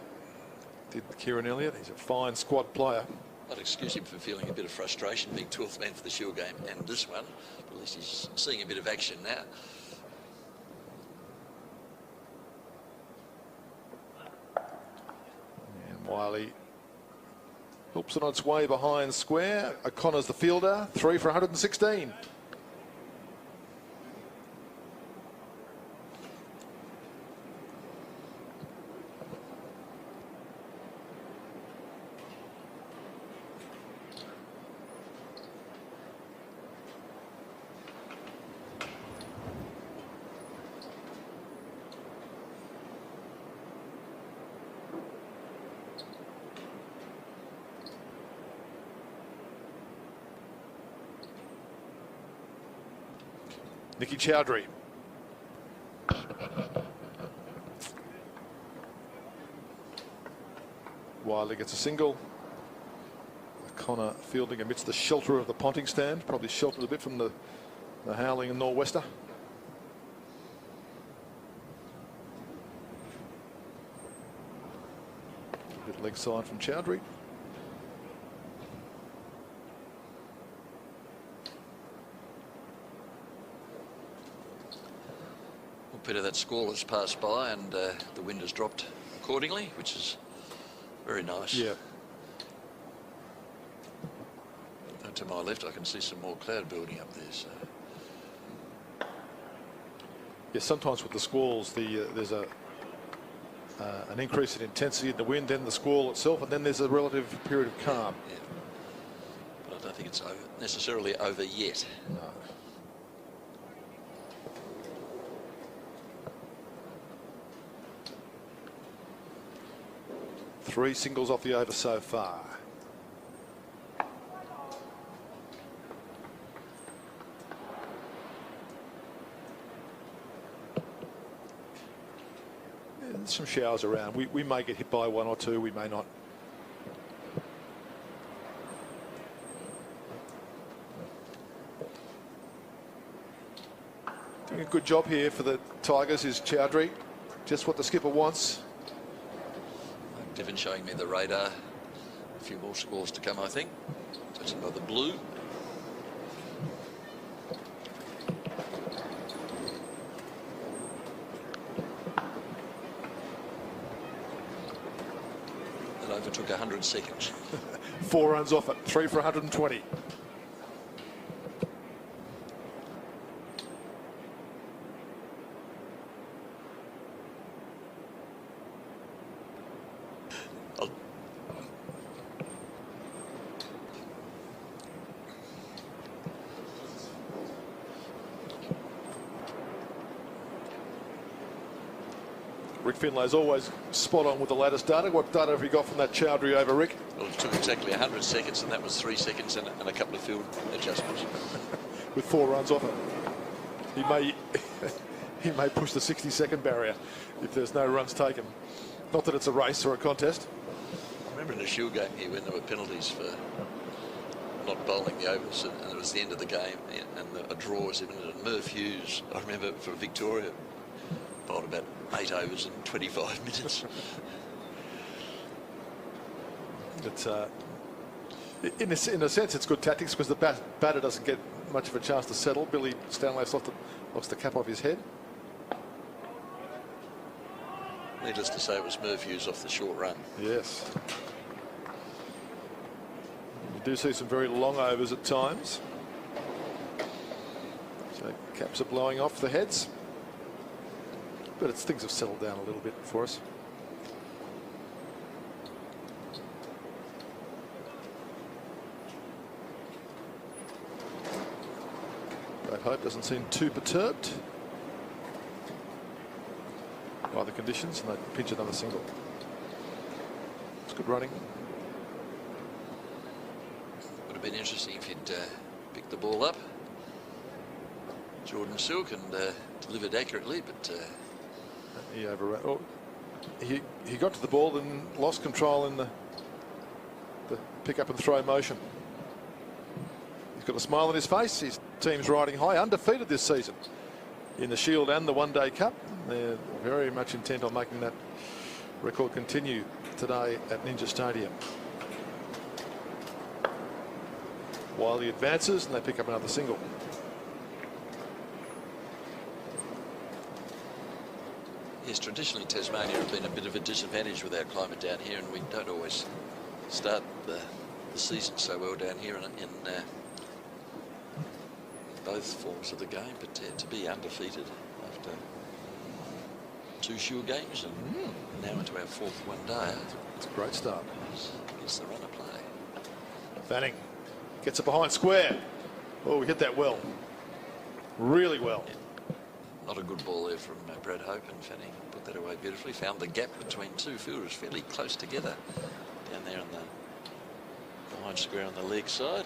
Speaker 2: Did Kieran Elliott. He's a fine squad player.
Speaker 3: I'd excuse him for feeling a bit of frustration being 12th man for the Shield game and this one. At least he's seeing a bit of action now.
Speaker 2: And Wiley helps it on its way behind square. O'Connor's the fielder. 3 for 116. Nicky Chowdhury. Wiley gets a single. O'Connor fielding amidst the shelter of the Ponting stand, probably sheltered a bit from the howling and nor'wester. A bit leg side from Chowdhury.
Speaker 3: Peter, that squall has passed by and the wind has dropped accordingly, which is very nice.
Speaker 2: Yeah.
Speaker 3: And to my left, I can see some more cloud building up there. So.
Speaker 2: Yeah, sometimes with the squalls, there's an increase in intensity in the wind, then the squall itself, and then there's a relative period of calm.
Speaker 3: Yeah. But I don't think it's necessarily over yet.
Speaker 2: No. Three singles off the over so far. There's some showers around. We may get hit by one or two, we may not. Doing a good job here for the Tigers is Chowdhury. Just what the skipper wants.
Speaker 3: Devon showing me the radar. A few more scores to come, I think. Touching by the blue. That overtook 100 seconds.
Speaker 2: 4 runs off it. 3 for 120. Rick Finlay's always spot on with the latest data. What data have you got from that Chowdhury over Rick?
Speaker 3: Well, it took exactly 100 seconds, and that was 3 seconds and a couple of field adjustments.
Speaker 2: With 4 runs off it. He may push the 60-second barrier if there's no runs taken. Not that it's a race or a contest.
Speaker 3: I remember in the Shield game here when there were penalties for not bowling the overs, and it was the end of the game, and a draw was imminent. And Merv Hughes, I remember for Victoria, bowled about 8 overs in 25 minutes.
Speaker 2: It's in a sense, it's good tactics because the batter doesn't get much of a chance to settle. Billy Stanley's lost the cap off his head.
Speaker 3: Needless to say, it was Merv Hughes off the short run.
Speaker 2: Yes. You do see some very long overs at times. So caps are blowing off the heads. But things have settled down a little bit for us. Brad Hope doesn't seem too perturbed by the conditions, and they pinch another single. It's good running.
Speaker 3: Would have been interesting if he'd picked the ball up, Jordan Silk, and delivered accurately, but
Speaker 2: he overran. Oh, he got to the ball and lost control in the pick up and throw motion. He's got a smile on his face. His team's riding high, undefeated this season in the Shield and the One Day Cup. They're very much intent on making that record continue today at Ninja Stadium. Wiley advances and they pick up another single.
Speaker 3: Yes, traditionally Tasmania have been a bit of a disadvantage with our climate down here, and we don't always start the season so well down here in both forms of the game. But to be undefeated after 2 Shield games and now into our 4th one day,
Speaker 2: it's a great start.
Speaker 3: It's the run of play.
Speaker 2: Fanning gets it behind square. Oh, we hit that well. Really well.
Speaker 3: Yeah. Not a good ball there from Brad Hope, and Fanning put that away beautifully. Found the gap between 2 fielders fairly close together down there on the behind square on the leg side.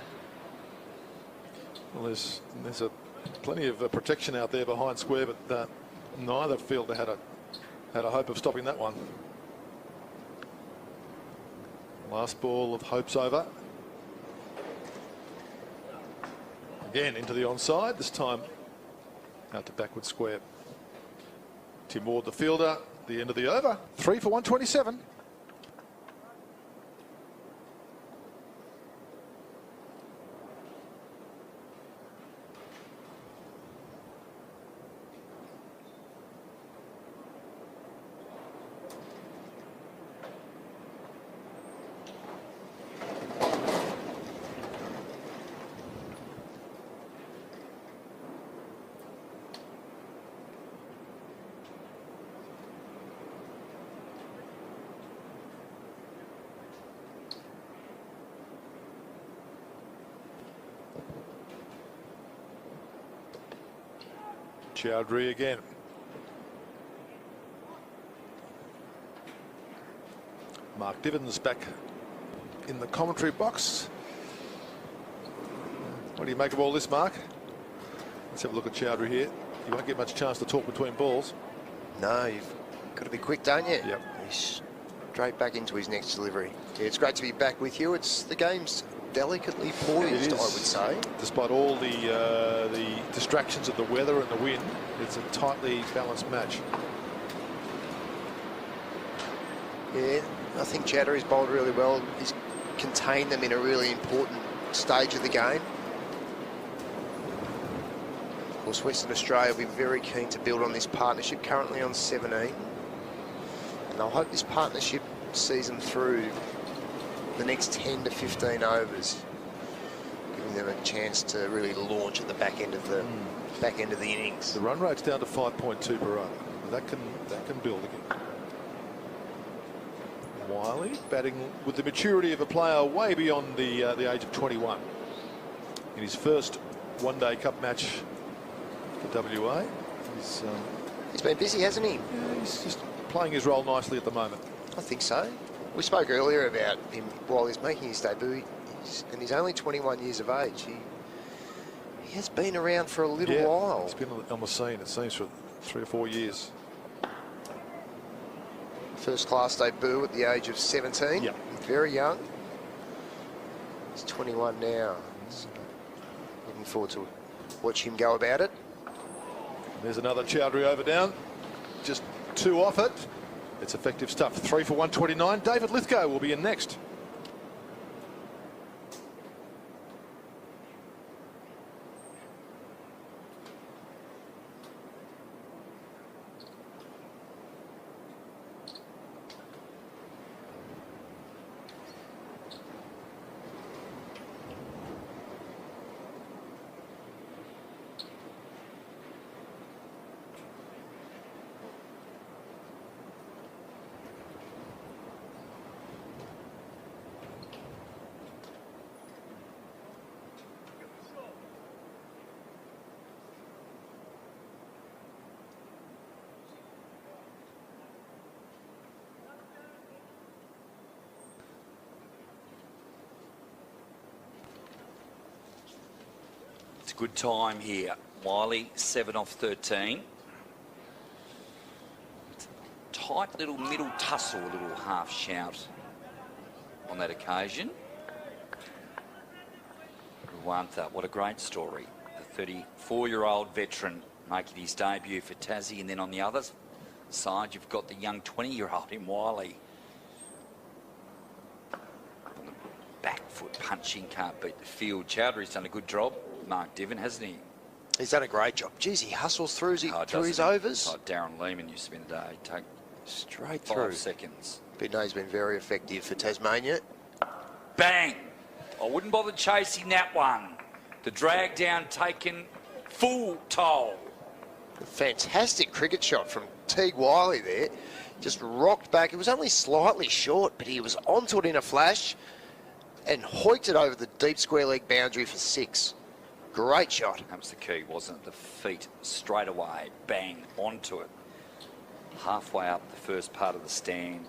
Speaker 2: Well, there's plenty of protection out there behind square, but neither fielder had a hope of stopping that one. Last ball of Hope's over. Again into the onside, this time out to backward square. Tim Ward, the fielder, the end of the over. 3 for 127. Chowdhury again. Mark Divins back in the commentary box. What do you make of all this, Mark? Let's have a look at Chowdhury here. You won't get much chance to talk between balls.
Speaker 5: No, you've got to be quick, don't you?
Speaker 2: Yep.
Speaker 5: He's straight back into his next delivery. Yeah, it's great to be back with you. The game's delicately poised, I would say.
Speaker 2: Despite all the distractions of the weather and the wind, it's a tightly balanced match.
Speaker 5: Yeah, I think Chowdhury's bowled really well. He's contained them in a really important stage of the game. Of course, Western Australia will be very keen to build on this partnership, currently on 17. And I hope this partnership sees them through the next 10 to 15 overs, giving them a chance to really launch at the back end of the innings.
Speaker 2: The run rate's down to 5.2 per over. That can build again. Wiley batting with the maturity of a player way beyond the age of 21. In his first one-day cup match for WA,
Speaker 5: he's been busy, hasn't he?
Speaker 2: Yeah, he's just playing his role nicely at the moment.
Speaker 5: I think so. We spoke earlier about him while he's making his debut, and he's only 21 years of age. He has been around for a little while.
Speaker 2: He's been on the scene, it seems, for 3 or 4 years.
Speaker 5: First class debut at the age of 17.
Speaker 2: Yep.
Speaker 5: Very young. He's 21 now. So looking forward to watch him go about it.
Speaker 2: There's another Chowdhury over down. Just 2 off it. It's effective stuff. 3 for 129. David Lithgow will be in next.
Speaker 4: Good time here. Wiley, 7 off 13. Tight little middle tussle, a little half shout on that occasion. Ruwantha, what a great story. The 34-year-old veteran making his debut for Tassie, and then on the other side, you've got the young 20-year-old in Wiley. Back foot punching, can't beat the field. Chowdhury's done a good job, Mark Diven, hasn't he?
Speaker 5: He's done a great job. Geez, he hustles through his
Speaker 4: Doesn't
Speaker 5: overs.
Speaker 4: Like Darren Lehman used to be in the day. Take
Speaker 5: Straight
Speaker 4: 5
Speaker 5: through.
Speaker 4: seconds.
Speaker 5: Bidney's been very effective for Tasmania.
Speaker 4: Bang! I wouldn't bother chasing that one. The drag down taken full toll.
Speaker 5: A fantastic cricket shot from Teague Wiley there. Just rocked back. It was only slightly short, but he was onto it in a flash and hoiked it over the deep square leg boundary for 6. Great shot.
Speaker 4: That was the key, wasn't it? The feet straight away, bang, onto it. Halfway up the first part of the stand.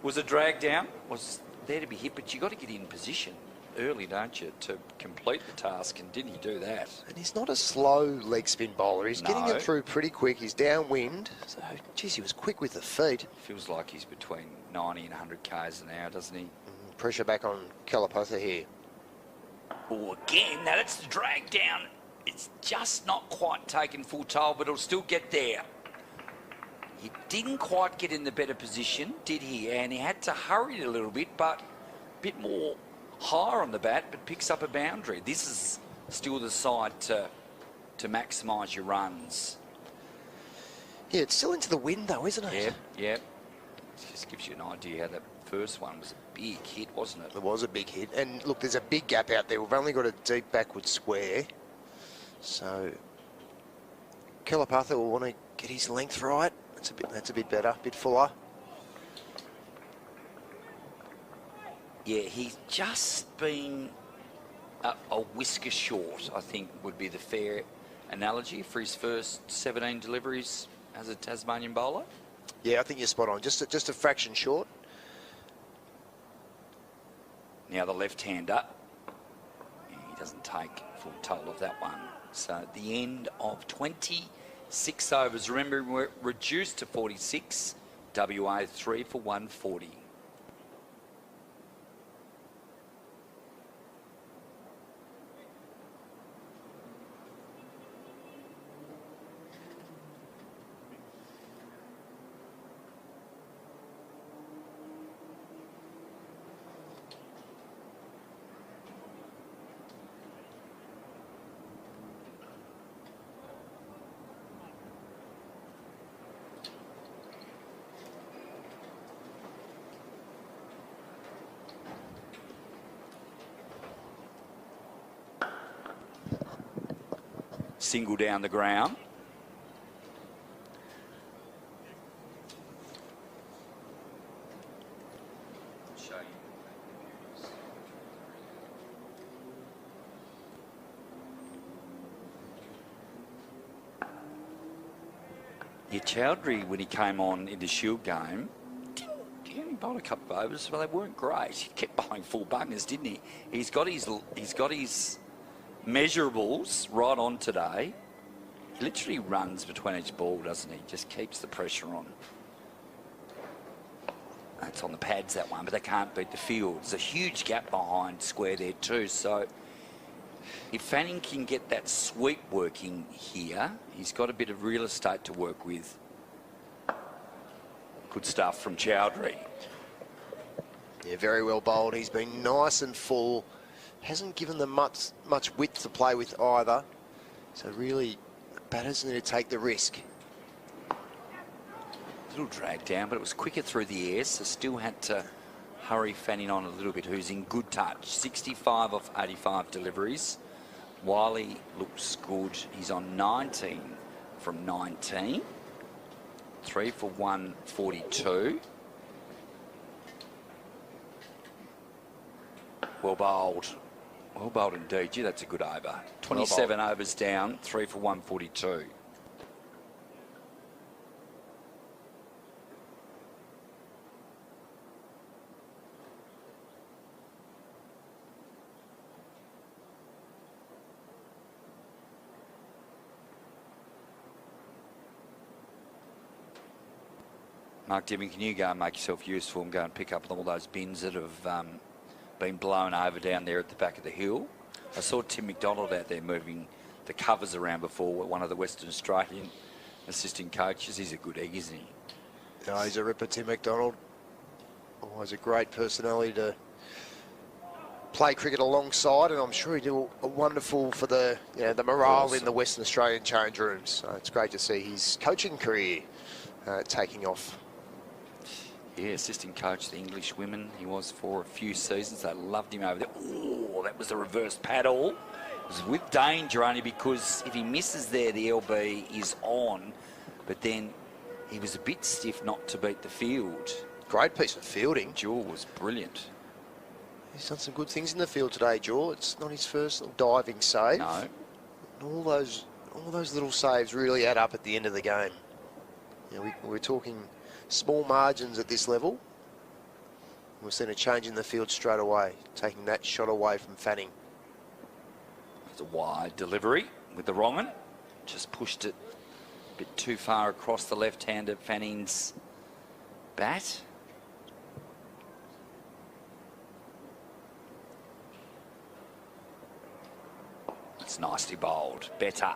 Speaker 4: Was a drag down, was there to be hit, but you got to get in position early, don't you, to complete the task, and didn't he do that?
Speaker 5: And he's not a slow leg spin bowler. He's getting
Speaker 4: No.
Speaker 5: it through pretty quick. He's downwind. So, geez, he was quick with the feet.
Speaker 4: Feels like he's between 90 and 100 k's an hour, doesn't he?
Speaker 5: Pressure back on Kalapatha here.
Speaker 4: Oh, again, now that's the drag down. It's just not quite taken full toll, but it'll still get there. He didn't quite get in the better position, did he? And he had to hurry it a little bit, but a bit more higher on the bat, but picks up a boundary. This is still the side to maximise your runs.
Speaker 5: Yeah, it's still into the wind though, isn't it?
Speaker 4: Yep, yep. Just gives you an idea how that first one was a big hit, wasn't it?
Speaker 5: It was a big hit. And look, there's a big gap out there. We've only got a deep backward square. So Kalapatha will want to get his length right. That's a bit better, a bit fuller.
Speaker 4: Yeah, he's just been a whisker short, I think would be the fair analogy for his first 17 deliveries as a Tasmanian bowler.
Speaker 5: Yeah, I think you're spot on. Just a fraction short.
Speaker 4: Now the left-hander, he doesn't take full toll of that one. So at the end of 26 overs, remember we're reduced to 46, WA 3 for 140. Single down the ground. Yeah, Chowdhury, when he came on in the Shield game, he only bowled a couple of overs, but they weren't great. He kept bowling full bungers, didn't he? He's got his measurables right on today. He literally runs between each ball, doesn't he? Just keeps the pressure on. It's on the pads, that one, but they can't beat the field. There's a huge gap behind square there too. So if Fanning can get that sweep working here, he's got a bit of real estate to work with. Good stuff from Chowdhury.
Speaker 5: Yeah, very well bowled. He's been nice and full. Hasn't given them much width to play with either. So really, batters need to take the risk.
Speaker 4: Little drag down, but it was quicker through the air, so still had to hurry Fanning on a little bit, who's in good touch. 65 off 85 deliveries. Wiley looks good. He's on 19 from 19. 3 for 142. Well bowled. Well bowled indeed. Gee, that's a good over. 27 overs down, 3 for 142. Mark Diven, can you go and make yourself useful and go and pick up all those bins that have been blown over down there at the back of the hill? I saw Tim McDonald out there moving the covers around before one of the Western Australian assistant coaches. He's a good egg, isn't he?
Speaker 5: No, he's a ripper, Tim McDonald. Always a great personality to play cricket alongside, and I'm sure he do a wonderful for the the morale in the Western Australian change rooms. So it's great to see his coaching career taking off.
Speaker 4: Yeah, assistant coach of the English women. He was for a few seasons. They loved him over there. Oh, that was a reverse paddle. It was with danger only because if he misses there, the LB is on. But then he was a bit stiff not to beat the field.
Speaker 5: Great piece of fielding.
Speaker 4: Jewell was brilliant.
Speaker 5: He's done some good things in the field today, Jewell. It's not his first little diving save.
Speaker 4: No.
Speaker 5: And all those little saves really add up at the end of the game. We're talking small margins at this level. We've seen a change in the field straight away, taking that shot away from Fanning.
Speaker 4: It's a wide delivery with the wrong one. Just pushed it a bit too far across the left hand of Fanning's bat. It's nicely bowled. Better.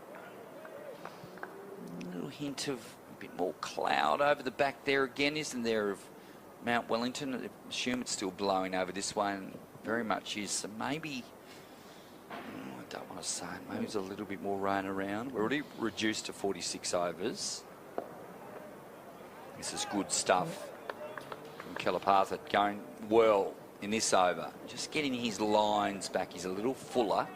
Speaker 4: A little hint of a bit more cloud over the back there again, isn't there, of Mount Wellington? I assume it's still blowing over this way, and very much is. So maybe, I don't want to say, maybe there's a little bit more rain around. We're already reduced to 46 overs. This is good stuff from Kelapatha, going well in this over. Just getting his lines back. He's a little fuller.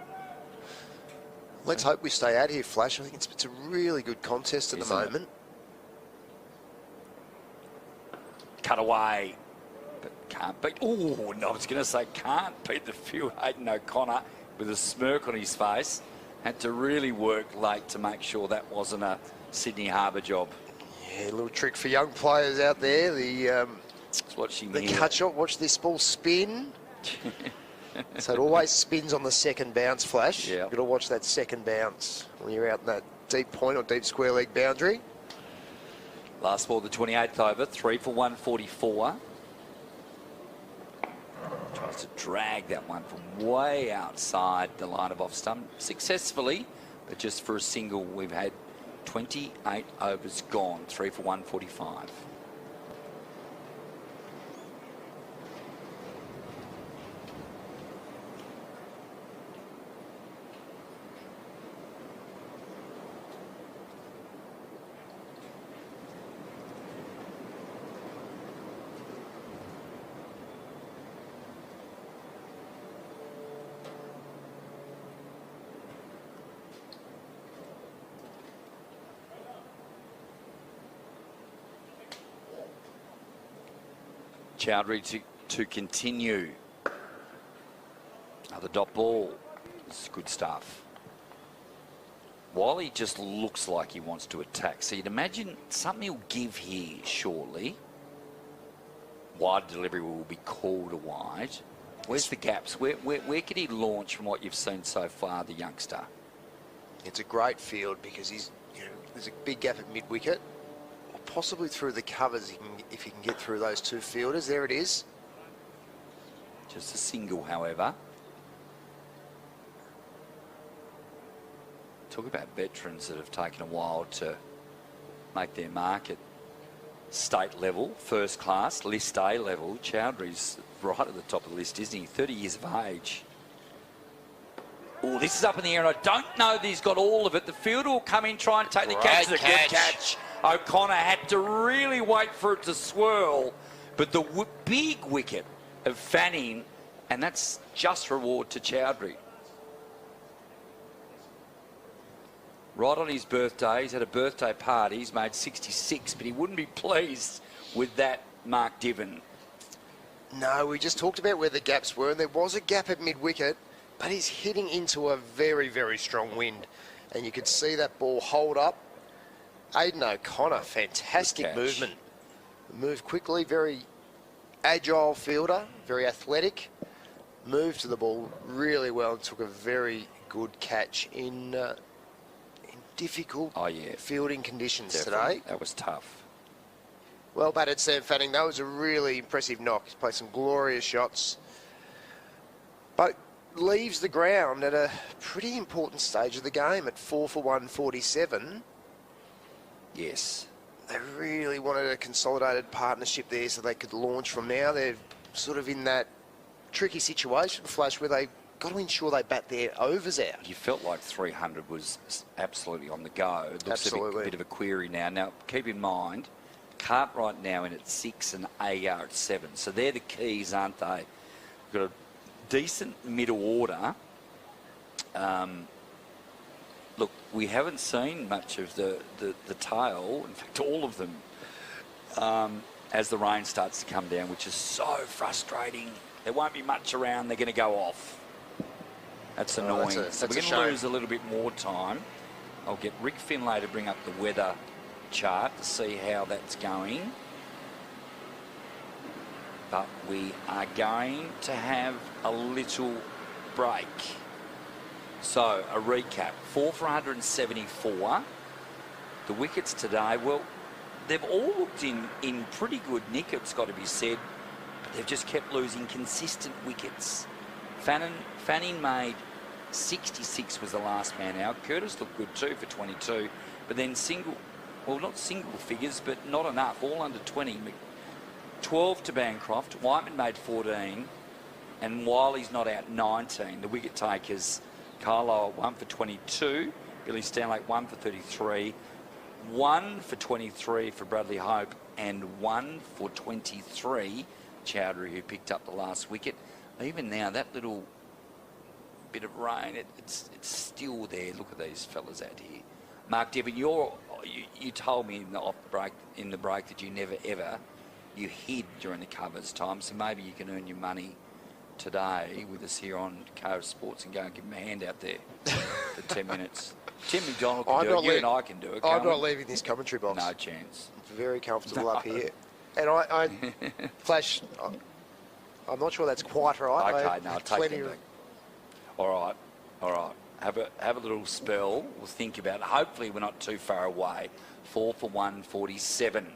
Speaker 5: Let's hope we stay out here, Flash. I think it's a really good contest at the moment.
Speaker 4: Cut away, but can't beat. Oh, no, I was going to say can't beat the field. Hayden O'Connor with a smirk on his face. Had to really work late to make sure that wasn't a Sydney Harbour job.
Speaker 5: Yeah, a little trick for young players out there. The cut shot. Watch this ball spin. So it always spins on the second bounce, Flash.
Speaker 4: Yeah.
Speaker 5: You've got to watch that second bounce when you're out in that deep point or deep square leg boundary.
Speaker 4: Last ball, the 28th over, 3 for 144. Tries to drag that one from way outside the line of off stump successfully, but just for a single. We've had 28 overs gone, 3 for 145. Chowdhury to continue. Another dot ball. This is good stuff. Wally just looks like he wants to attack. So you'd imagine something he'll give here shortly. Wide delivery will be called a wide. Where's the gaps? Where could he launch from what you've seen so far, the youngster?
Speaker 5: It's a great field because he's, there's a big gap at mid-wicket. Possibly through the covers if he can get through those two fielders. There it is.
Speaker 4: Just a single, however. Talk about veterans that have taken a while to make their mark at state level, first class, list A level. Chowdhury's right at the top of the list, isn't he? 30 years of age. Oh, this is up in the air, and I don't know that he's got all of it. The fielder will come in, try and take the catch. It's a good catch. O'Connor had to really wait for it to swirl, but the big wicket of Fanning, and that's just reward to Chowdhury. Right on his birthday, he's had a birthday party, he's made 66, but he wouldn't be pleased with that, Mark Diven.
Speaker 5: No, we just talked about where the gaps were, and there was a gap at mid-wicket, but he's hitting into a very, very strong wind, and you could see that ball hold up. Hayden O'Connor, fantastic movement. Moved quickly, very agile fielder, very athletic. Moved to the ball really well and took a very good catch in difficult fielding conditions today.
Speaker 4: That was tough.
Speaker 5: Well batted, Sam Fanning. That was a really impressive knock. He's played some glorious shots. But leaves the ground at a pretty important stage of the game at 4 for 147.
Speaker 4: Yes.
Speaker 5: They really wanted a consolidated partnership there so they could launch from now. They're sort of in that tricky situation, Flash, where they got to ensure they bat their overs out.
Speaker 4: You felt like 300 was absolutely on the go. It looks
Speaker 5: Absolutely.
Speaker 4: a bit of a query now. Now, keep in mind, Cartwright now in at 6 and AR at 7. So they're the keys, aren't they? We've got a decent middle order. Look, we haven't seen much of the tail, in fact, all of them, as the rain starts to come down, which is so frustrating. There won't be much around. They're going to go off. That's annoying. So we're going to lose a little bit more time. I'll get Rick Finlay to bring up the weather chart to see how that's going. But we are going to have a little break. So, a recap. 4 for 174. The wickets today, well, they've all looked in pretty good nick, it's got to be said. But they've just kept losing consistent wickets. Fanning made 66 was the last man out. Curtis looked good too for 22. But then not single figures, but not enough. All under 20. 12 to Bancroft. Whiteman made 14. And Wiley's not out, 19. The wicket takers, Carlisle 1 for 22. Billy Stanlake 1 for 33. 1 for 23 for Bradley Hope. And 1 for 23, Chowdhury, who picked up the last wicket. Even now, that little bit of rain, it's still there. Look at these fellas out here. Mark Devon, you told me in the break that you never ever hid during the covers time, so maybe you can earn your money today with us here on KO Sports and go and give him a hand out there for 10 minutes. Tim McDonald can do it. You and I can do it.
Speaker 5: I'm not leaving this commentary box.
Speaker 4: No chance.
Speaker 5: It's very comfortable up here. And I Flash, I'm not sure that's quite right.
Speaker 4: Okay, no, I'll take it back. All right. Have a little spell. We'll think about it. Hopefully we're not too far away. 4 for 147.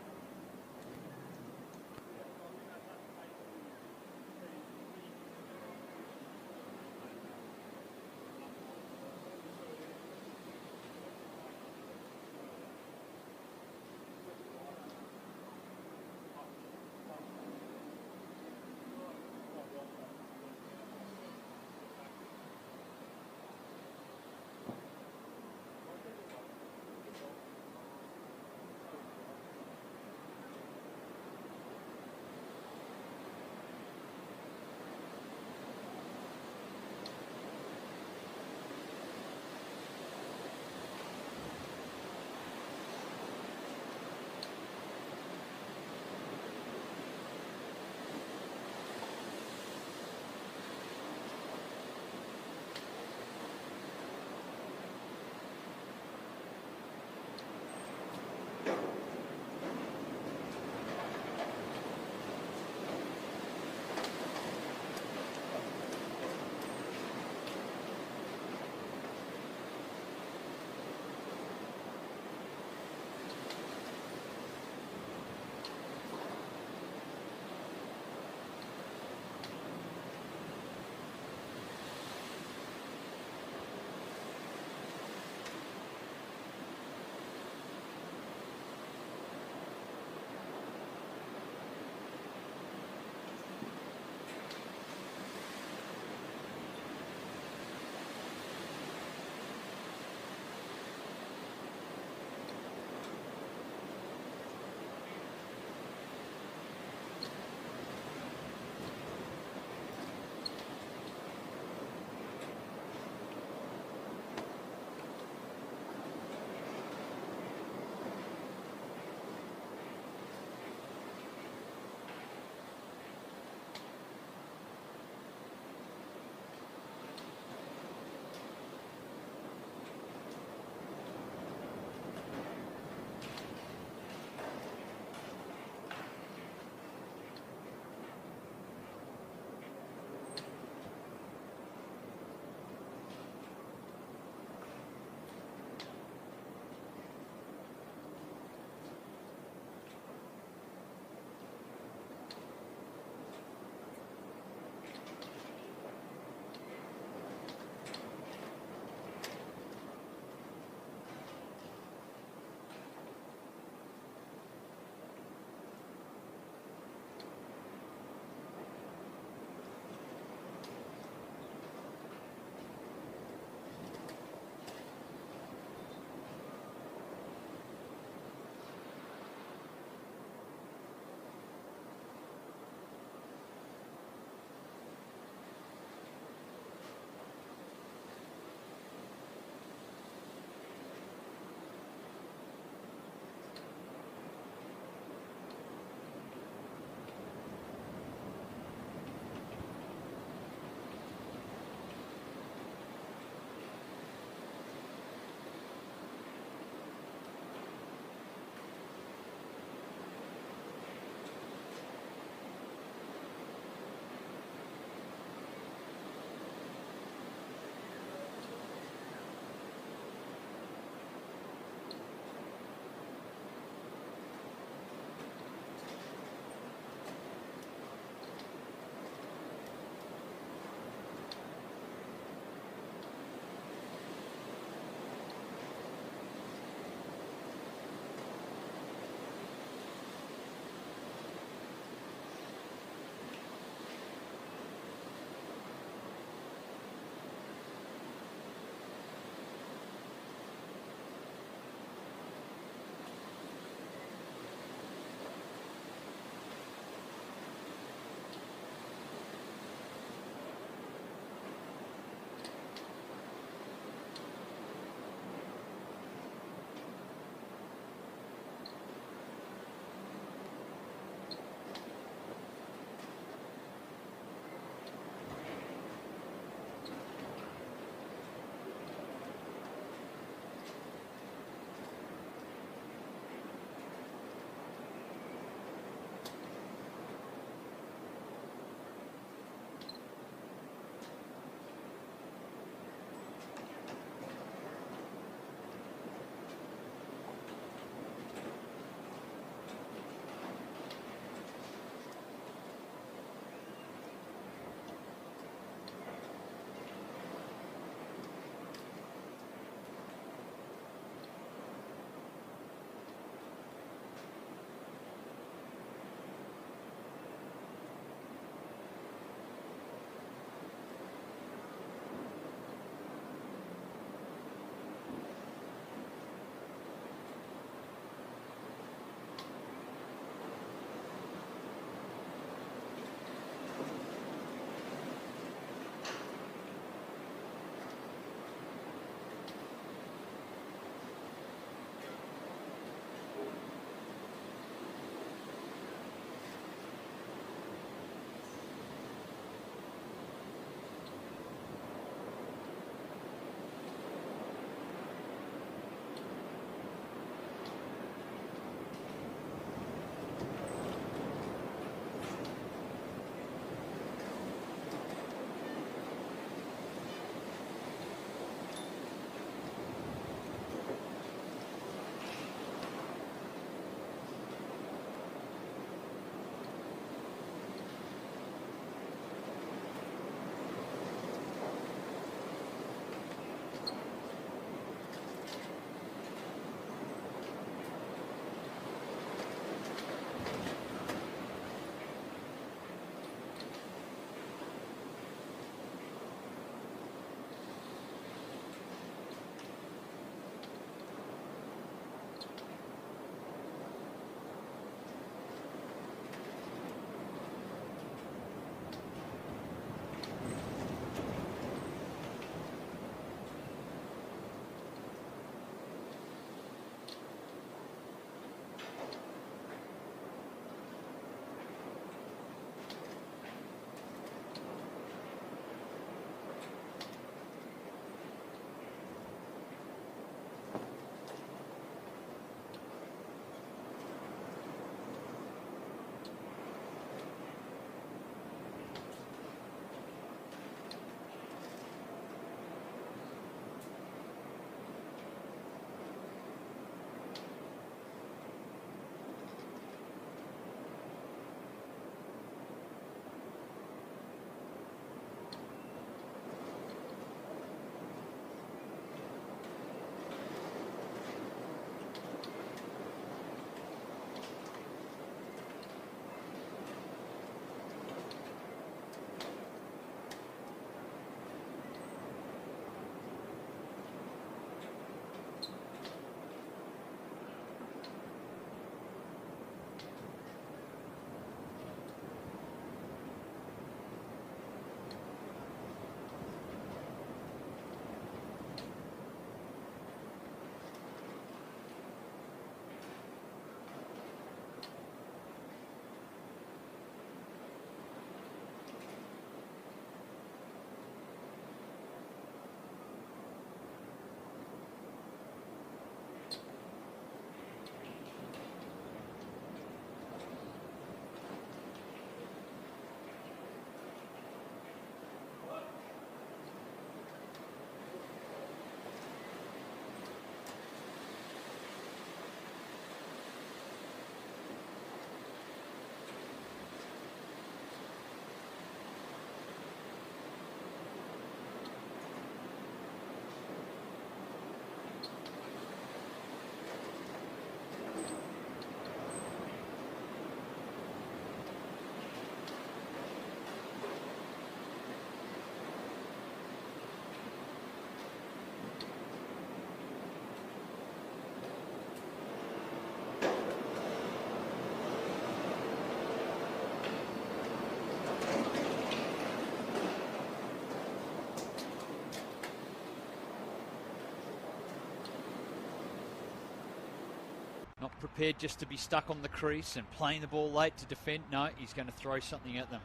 Speaker 9: Not prepared just to be stuck on the crease and playing the ball late to defend. No, he's going to throw something at them.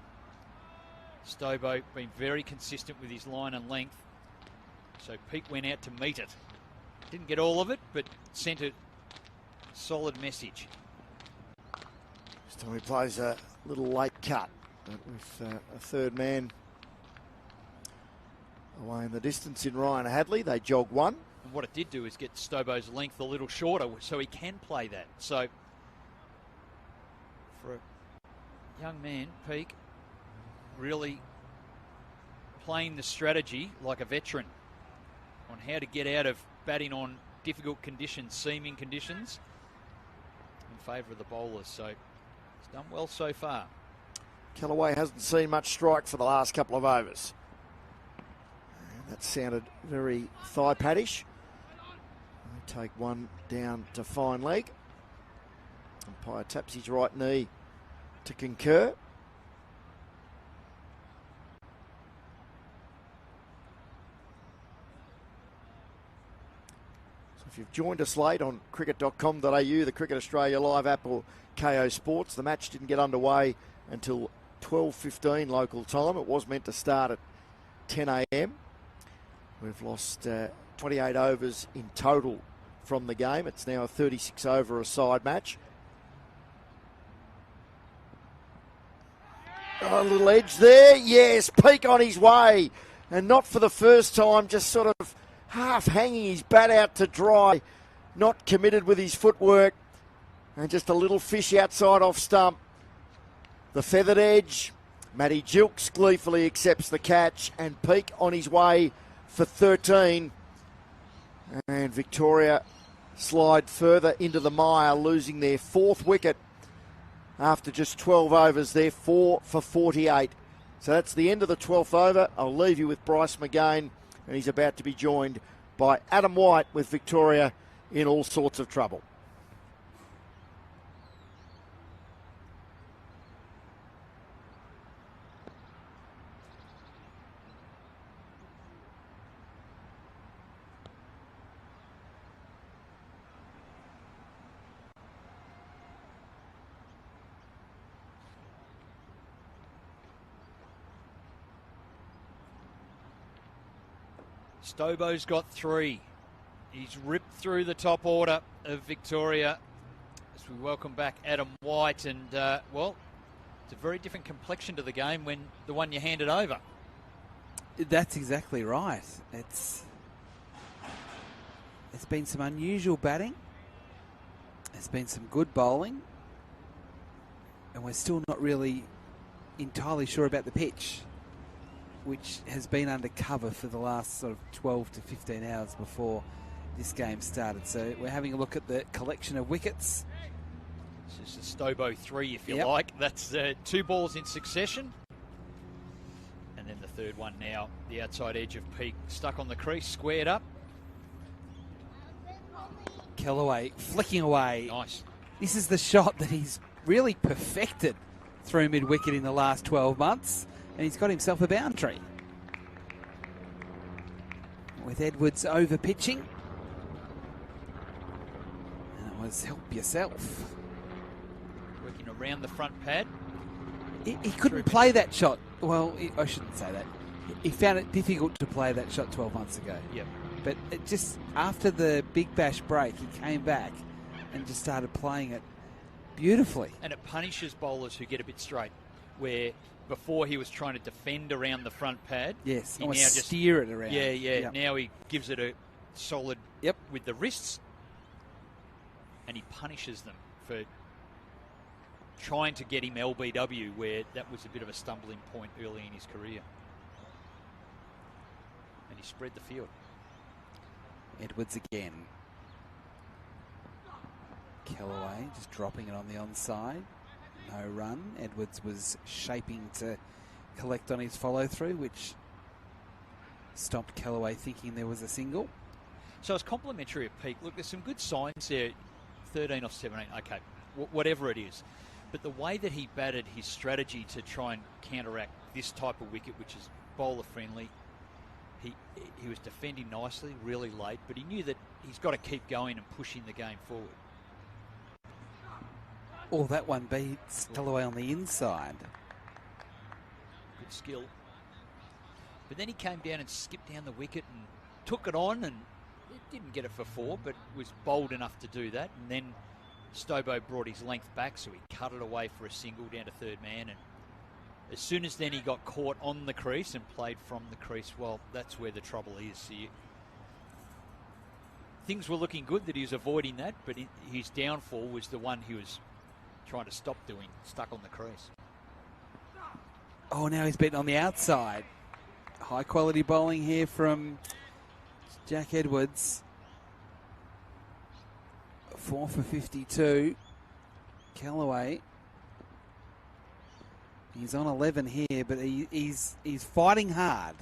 Speaker 9: Stobo been very consistent with his line and length. So Peake went out to meet it. Didn't get all of it, but sent a solid message.
Speaker 10: This time he plays a little late cut, but with a third man away in the distance in Ryan Hadley. They jog one.
Speaker 9: And what it did do is get Stobo's length a little shorter, so he can play that. So for a young man, Peake, really playing the strategy like a veteran on how to get out of batting on difficult conditions, seaming conditions, in favour of the bowlers. So he's done well so far.
Speaker 10: Kellaway hasn't seen much strike for the last couple of overs. And that sounded very thigh paddish. They take one down to fine leg. Umpire taps his right knee to concur. If you've joined us late on cricket.com.au, the Cricket Australia live app or KO Sports, the match didn't get underway until 12:15 local time. It was meant to start at 10 a.m. We've lost 28 overs in total from the game. It's now a 36 over a side match. A little edge there. Yes, Peake on his way. And not for the first time, just sort of half hanging his bat out to dry, not committed with his footwork, and just a little fish outside off stump. The feathered edge, Matty Gilkes gleefully accepts the catch, and Peake on his way for 13. And Victoria slide further into the mire, losing their fourth wicket after just 12 overs. They're 4 for 48. So that's the end of the 12th over. I'll leave you with Bryce McGain, and he's about to be joined by Adam White with Victoria in all sorts of trouble.
Speaker 9: Stobo's got 3. He's ripped through the top order of Victoria as we welcome back Adam White. And, well, it's a very different complexion to the game when the one you handed over.
Speaker 1: That's exactly right. It's been some unusual batting. There's been some good bowling. And we're still not really entirely sure about the pitch, which has been under cover for the last sort of 12 to 15 hours before this game started. So we're having a look at the collection of wickets.
Speaker 9: This is a Stobo 3, if you like. That's 2 balls in succession. And then the third one now, the outside edge of Peake, stuck on the crease, squared up.
Speaker 1: Kellaway flicking away.
Speaker 9: Nice.
Speaker 1: This is the shot that he's really perfected through mid-wicket in the last 12 months. And he's got himself a boundary. With Edwards over pitching. And it was help yourself.
Speaker 9: Working around the front pad.
Speaker 1: He couldn't play that shot. Well, I shouldn't say that. He found it difficult to play that shot 12 months ago.
Speaker 9: Yep.
Speaker 1: But it just after the Big Bash break, he came back and just started playing it beautifully.
Speaker 9: And it punishes bowlers who get a bit straight, where before he was trying to defend around the front pad.
Speaker 1: Yes,
Speaker 9: he
Speaker 1: now
Speaker 9: now just
Speaker 1: steer it around.
Speaker 9: Yeah.
Speaker 1: Yep.
Speaker 9: Now he gives it a solid with the wrists, and he punishes them for trying to get him LBW, where that was a bit of a stumbling point early in his career. And he spread the field.
Speaker 1: Edwards again. Kellaway just dropping it on the onside. No run. Edwards was shaping to collect on his follow-through, which stopped Kellaway thinking there was a single.
Speaker 9: So it's complimentary of Peake. Look, there's some good signs there. 13 off 17, okay, whatever it is. But the way that he batted, his strategy to try and counteract this type of wicket, which is bowler-friendly, he was defending nicely, really late, but he knew that he's got to keep going and pushing the game forward.
Speaker 1: Oh, that one beats Callaway on the inside.
Speaker 9: Good skill. But then he came down and skipped down the wicket and took it on, and didn't get it for 4, but was bold enough to do that. And then Stobo brought his length back, so he cut it away for a single down to third man. And as soon as then he got caught on the crease and played from the crease, well, that's where the trouble is. So things were looking good that he was avoiding that, but his downfall was the one he was trying to stop doing, stuck on the crease.
Speaker 1: Oh, now he's beaten on the outside. High quality bowling here from Jack Edwards. 4 for 52. Callaway. He's on 11 here, but he's fighting hard.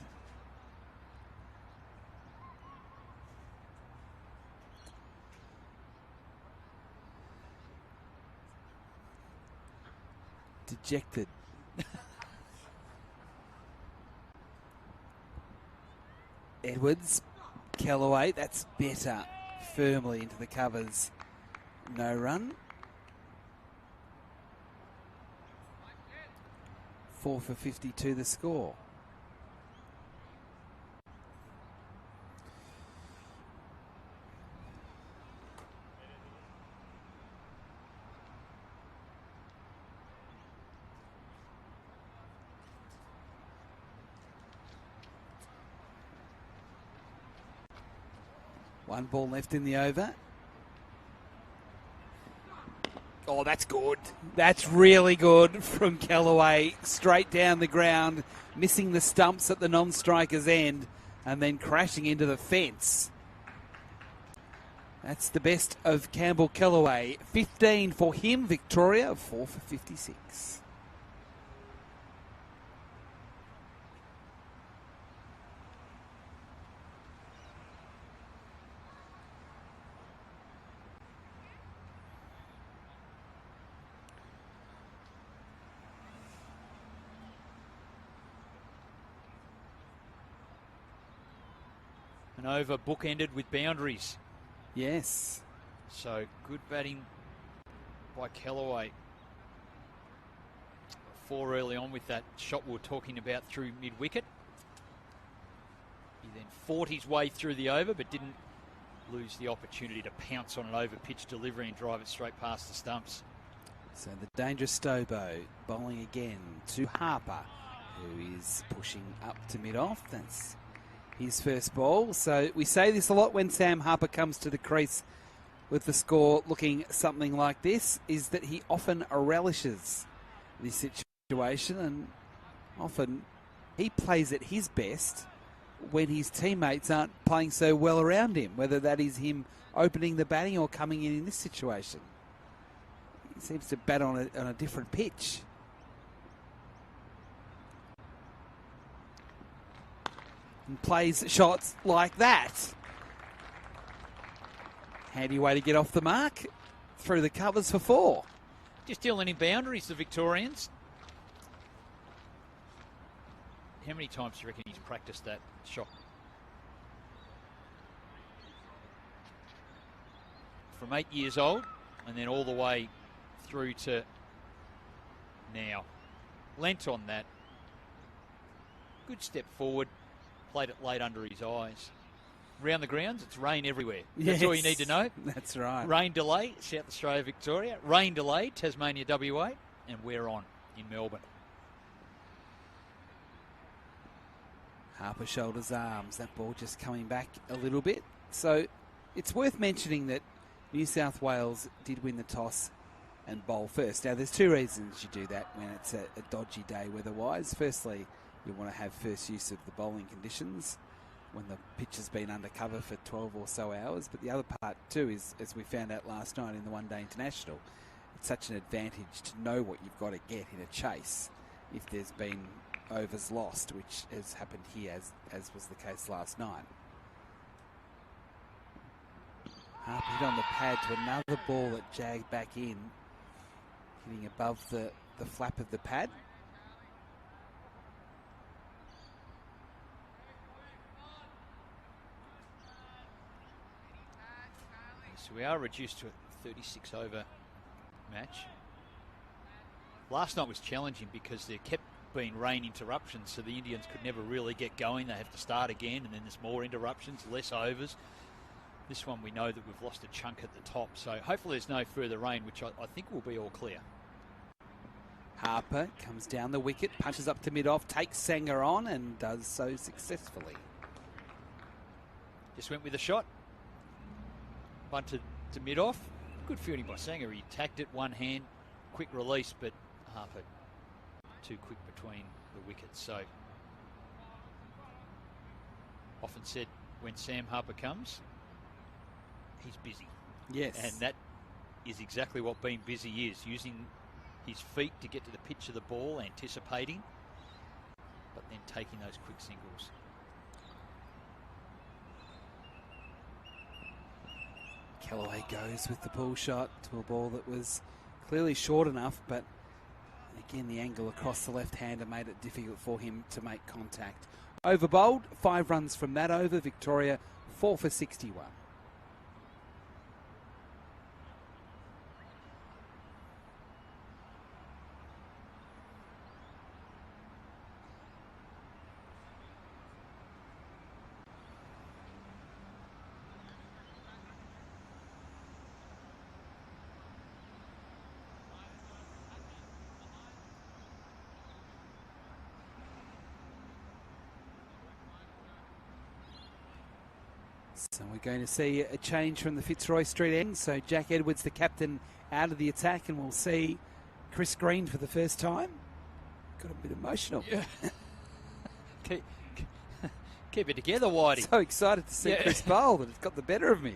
Speaker 1: Dejected. Edwards, Callaway, that's better. Firmly into the covers. No run. 4 for 52 the score. One ball left in the over. Oh, that's good. That's really good from Callaway. Straight down the ground, missing the stumps at the non-striker's end, and then crashing into the fence. That's the best of Campbell Callaway. 15 for him, Victoria, 4 for 56.
Speaker 9: An over bookended with boundaries.
Speaker 1: Yes.
Speaker 9: So good batting by Callaway. 4 early on with that shot we were talking about through mid-wicket. He then fought his way through the over, but didn't lose the opportunity to pounce on an over-pitch delivery and drive it straight past the stumps.
Speaker 1: So the dangerous Stobo bowling again to Harper, who is pushing up to mid-off. That's his first ball. So we say this a lot when Sam Harper comes to the crease with the score looking something like this, is that he often relishes this situation, and often he plays at his best when his teammates aren't playing so well around him, whether that is him opening the batting or coming in this situation. He seems to bat on a different pitch. And plays shots like that. Handy way to get off the mark. Through the covers for 4.
Speaker 9: Just still any boundaries, the Victorians. How many times do you reckon he's practiced that shot? From 8 years old and then all the way through to now. Lent on that. Good step forward. Played it late under his eyes. Round the grounds, it's rain everywhere. That's all you need to know.
Speaker 1: That's right.
Speaker 9: Rain delay, South Australia, Victoria. Rain delay, Tasmania, WA. And we're on in Melbourne.
Speaker 1: Harper shoulders arms. That ball just coming back a little bit. So it's worth mentioning that New South Wales did win the toss and bowl first. Now, there's 2 reasons you do that when it's a dodgy day weather-wise. Firstly, you want to have first use of the bowling conditions when the pitch has been under cover for 12 or so hours. But the other part too is, as we found out last night in the One Day International, it's such an advantage to know what you've got to get in a chase if there's been overs lost, which has happened here as was the case last night. Harper hit on the pad to another ball that jagged back in, hitting above the flap of the pad.
Speaker 9: So we are reduced to a 36 over match. last night was challenging because there kept being rain interruptions, so the Indians could never really get going. They have to start again, and then there's more interruptions, less overs. This one we know that we've lost a chunk at the top, so hopefully there's no further rain, which I think will be all clear.
Speaker 1: Harper comes down the wicket, punches up to mid-off, takes Sanger on and does so successfully.
Speaker 9: Just went with a shot. Bunted to mid-off. Good fielding by Sanger. He tacked it one hand, quick release, but Harper too quick between the wickets. So often said when Sam Harper comes, he's busy.
Speaker 1: Yes.
Speaker 9: And that is exactly what being busy is, using his feet to get to the pitch of the ball, anticipating, but then taking those quick singles.
Speaker 1: Callaway goes with the pull shot to a ball that was clearly short enough, but again the angle across the left-hander made it difficult for him to make contact. Over bowled, 5 runs from that over. Victoria 4 for 61. So we're going to see a change from the Fitzroy Street end. So Jack Edwards, the captain, out of the attack, and we'll see Chris Green for the first time. Got a bit emotional.
Speaker 9: Yeah. Keep it together, Whitey.
Speaker 1: So excited to see Chris bowl that it's got the better of me.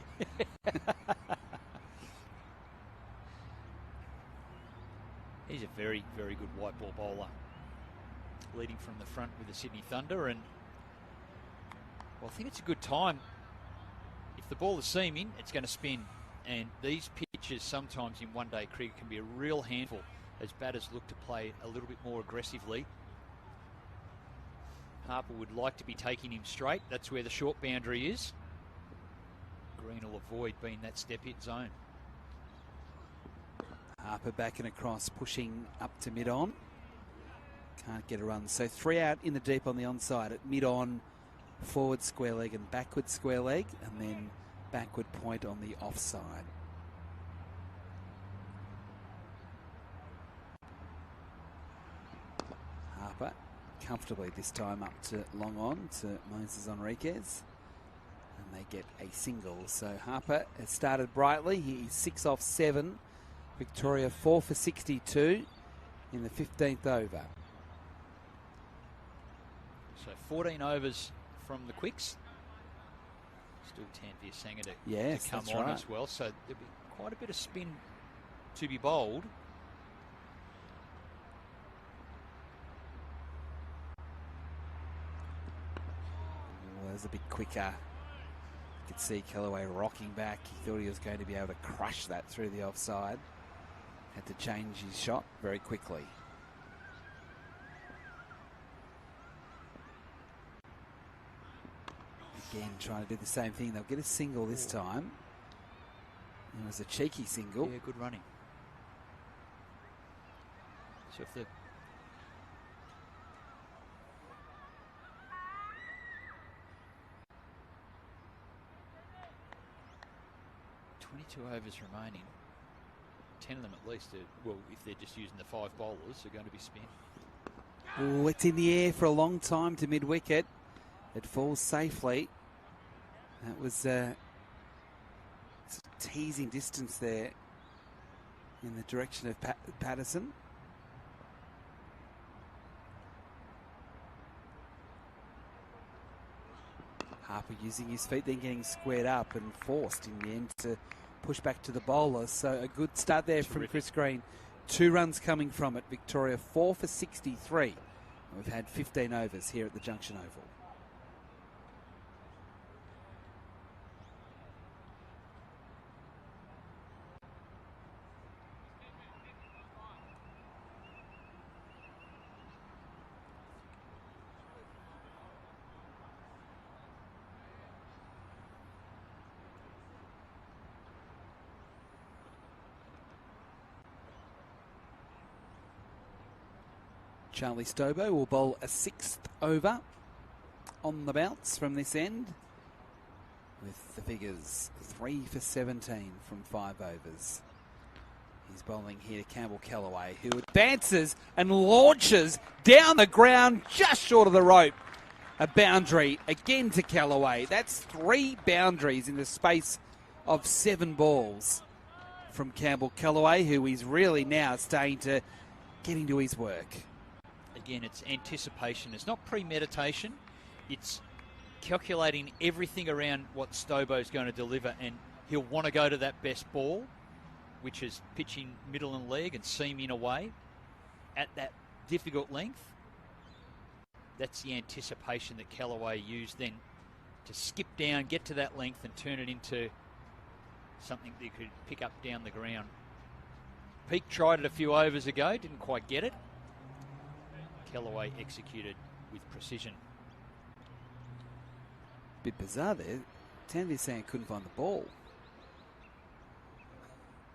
Speaker 9: He's a very, very good white ball bowler. Leading from the front with the Sydney Thunder, and well, I think it's a good time. If the ball is seaming, it's going to spin. And these pitches sometimes in one-day cricket can be a real handful as batters look to play a little bit more aggressively. Harper would like to be taking him straight. That's where the short boundary is. Green will avoid being that step hit zone.
Speaker 1: Harper back and across, pushing up to mid-on. Can't get a run. So 3 out in the deep on the onside at mid-on. Forward square leg and backward square leg, and then backward point on the offside. Harper comfortably this time up to long on to Moses Enriquez, and they get a single. So Harper has started brightly. He's 6 off 7. Victoria 4 for 62 in the 15th over.
Speaker 9: So 14 overs from the quicks. Still Tanveer Sanger to come on as well. So there'll be quite a bit of spin to be bowled.
Speaker 1: Well, there's a bit quicker. You could see Callaway rocking back. He thought he was going to be able to crush that through the offside. Had to change his shot very quickly. Again, trying to do the same thing. They'll get a single this time. It was a cheeky single.
Speaker 9: Yeah, good running. So if the 22 overs remaining, 10 of them at least, well, if they're just using the 5 bowlers, are going to be spin.
Speaker 1: Oh, it's in the air for a long time to mid-wicket. It falls safely. That was a teasing distance there in the direction of Patterson. Harper using his feet, then getting squared up and forced in the end to push back to the bowler. So a good start there from Chris Green. 2 runs coming from it. Victoria 4 for 63. We've had 15 overs here at the Junction Oval. Charlie Stobo will bowl a 6th over on the bounce from this end, with the figures 3 for 17 from 5 overs. He's bowling here to Campbell Callaway, who advances and launches down the ground just short of the rope. A boundary again to Callaway. That's 3 boundaries in the space of 7 balls from Campbell Callaway, who is really now starting to get into his work.
Speaker 9: Again, it's anticipation. It's not premeditation. It's calculating everything around what Stobo's going to deliver, and he'll want to go to that best ball, which is pitching middle and leg and seam in away at that difficult length. That's the anticipation that Callaway used then to skip down, get to that length and turn it into something that you could pick up down the ground. Peake tried it a few overs ago, didn't quite get it. Callaway executed with precision.
Speaker 1: Bit bizarre there. Tanvir saying couldn't find the ball.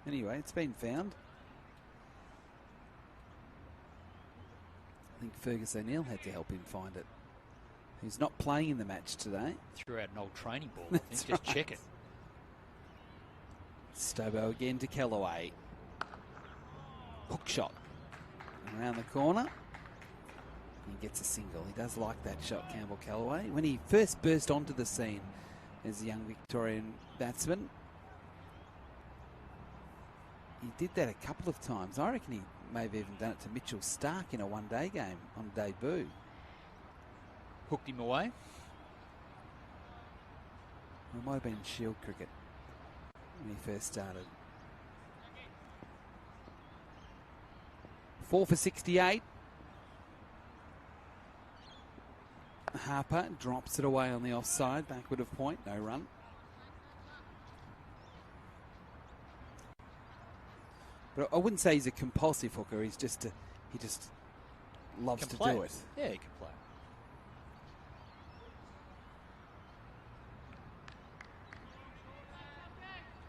Speaker 1: Anyway, it's been found. I think Fergus O'Neill had to help him find it. He's not playing in the match today.
Speaker 9: Threw out an old training ball, I think. Just check it.
Speaker 1: Stobo again to Callaway. Hook shot. And around the corner. He gets a single. He does like that shot, Campbell Callaway. When he first burst onto the scene as a young Victorian batsman, he did that a couple of times. I reckon he may have even done it to Mitchell Stark in a one-day game on debut.
Speaker 9: Hooked him away.
Speaker 1: It might have been Shield cricket when he first started. 4 for 68. Harper drops it away on the offside, backward of point, no run. But I wouldn't say he's a compulsive hooker. He just loves to do it.
Speaker 9: Yeah, he can play.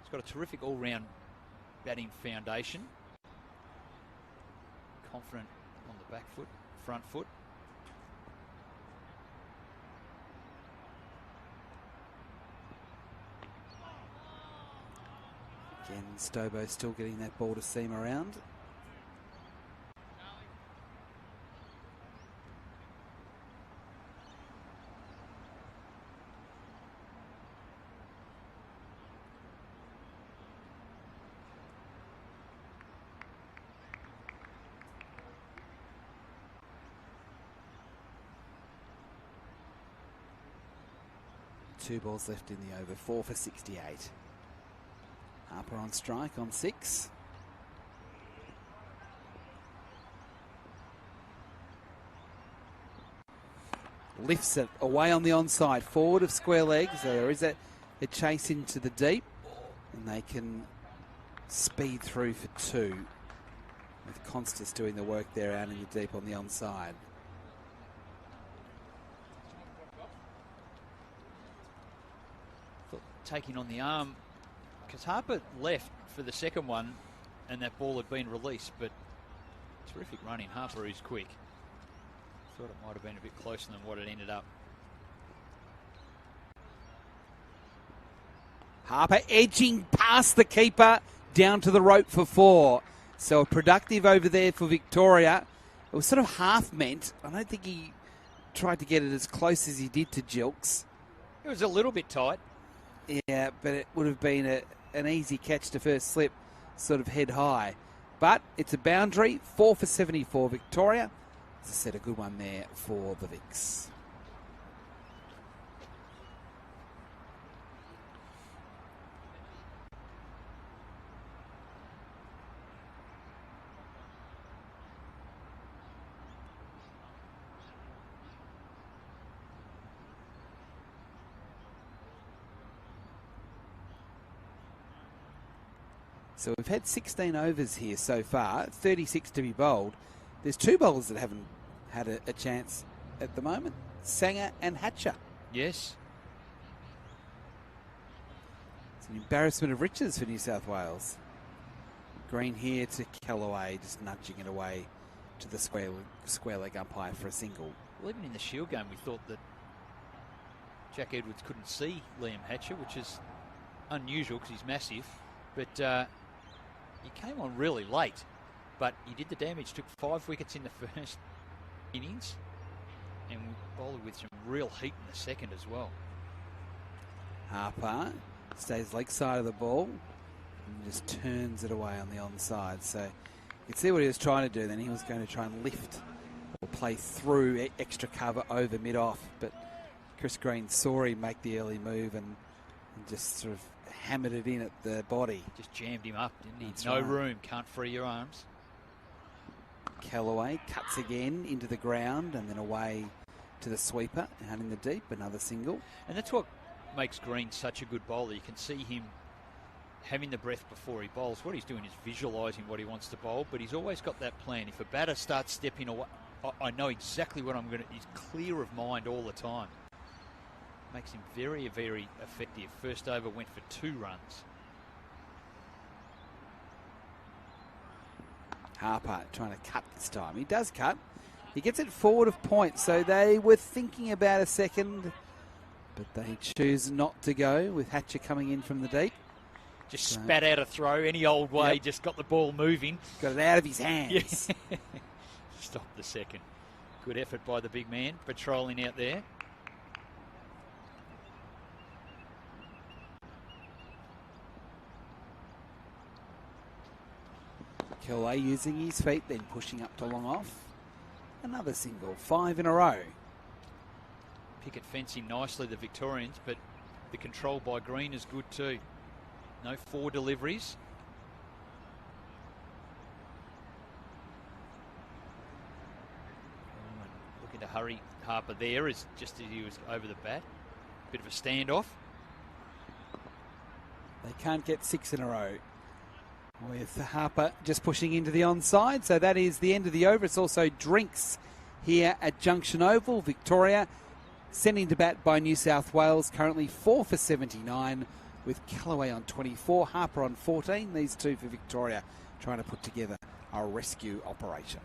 Speaker 9: He's got a terrific all-round batting foundation. Confident on the back foot, front foot.
Speaker 1: Again, Stobo still getting that ball to seam around. Two balls left in the over, 4 for 68. Harper on strike on 6. Lifts it away on the onside, forward of square leg. So there is a chase into the deep, and they can speed through for 2. With Constas doing the work there out in the deep on the onside.
Speaker 9: Taking on the arm, because Harper left for the second one and that ball had been released, but terrific running. Harper is quick. Thought it might have been a bit closer than what it ended up.
Speaker 1: Harper edging past the keeper down to the rope for 4. So a productive over there for Victoria. It was sort of half meant. I don't think he tried to get it as close as he did to Jilks.
Speaker 9: It was a little bit tight.
Speaker 1: Yeah, but it would have been an easy catch to first slip, sort of head high. But it's a boundary, 4 for 74 Victoria. As I said, a good one there for the Vicks. So we've had 16 overs here so far, 36 to be bowled. There's 2 bowlers that haven't had a chance at the moment, Sanger and Hatcher.
Speaker 9: Yes.
Speaker 1: It's an embarrassment of riches for New South Wales. Green here to Callaway, just nudging it away to the square leg umpire for a single.
Speaker 9: Well, even in the Shield game, we thought that Jack Edwards couldn't see Liam Hatcher, which is unusual because he's massive. But he came on really late, but he did the damage. Took 5 wickets in the first innings, and bowled with some real heat in the second as well.
Speaker 1: Harper stays leg side of the ball and just turns it away on the onside. So you can see what he was trying to do then. He was going to try and lift or play through extra cover over mid-off, but Chris Green saw him make the early move and just sort of hammered it in at the body.
Speaker 9: Just jammed him up, didn't he?
Speaker 1: That's
Speaker 9: no
Speaker 1: right.
Speaker 9: room, can't free your arms.
Speaker 1: Callaway cuts again into the ground and then away to the sweeper, out in the deep, another single.
Speaker 9: And that's what makes Green such a good bowler. You can see him having the breath before he bowls. What he's doing is visualising what he wants to bowl, but he's always got that plan. If a batter starts stepping away, I know exactly what I'm going to... He's clear of mind all the time. Makes him very, very effective. First over went for 2 runs.
Speaker 1: Harper trying to cut this time. He does cut. He gets it forward of point, so they were thinking about a second, but they choose not to go with Hatcher coming in from the deep.
Speaker 9: Just spat out a throw any old way,
Speaker 1: Yep.
Speaker 9: just got the ball moving.
Speaker 1: Got it out of his hands.
Speaker 9: Yeah. Stop the second. Good effort by the big man, patrolling out there.
Speaker 1: Callaway using his feet, then pushing up to long off. Another single, 5 in a row.
Speaker 9: Pickett fencing nicely, the Victorians, but the control by Green is good too. No 4 deliveries. Looking to hurry Harper there as just as he was over the bat. Bit of a standoff.
Speaker 1: They can't get 6 in a row with Harper just pushing into the onside. So that is the end of the over. It's also drinks here at Junction Oval. Victoria sending to bat by New South Wales, currently 4 for 79 with Callaway on 24, Harper on 14. These two for Victoria trying to put together a rescue operation.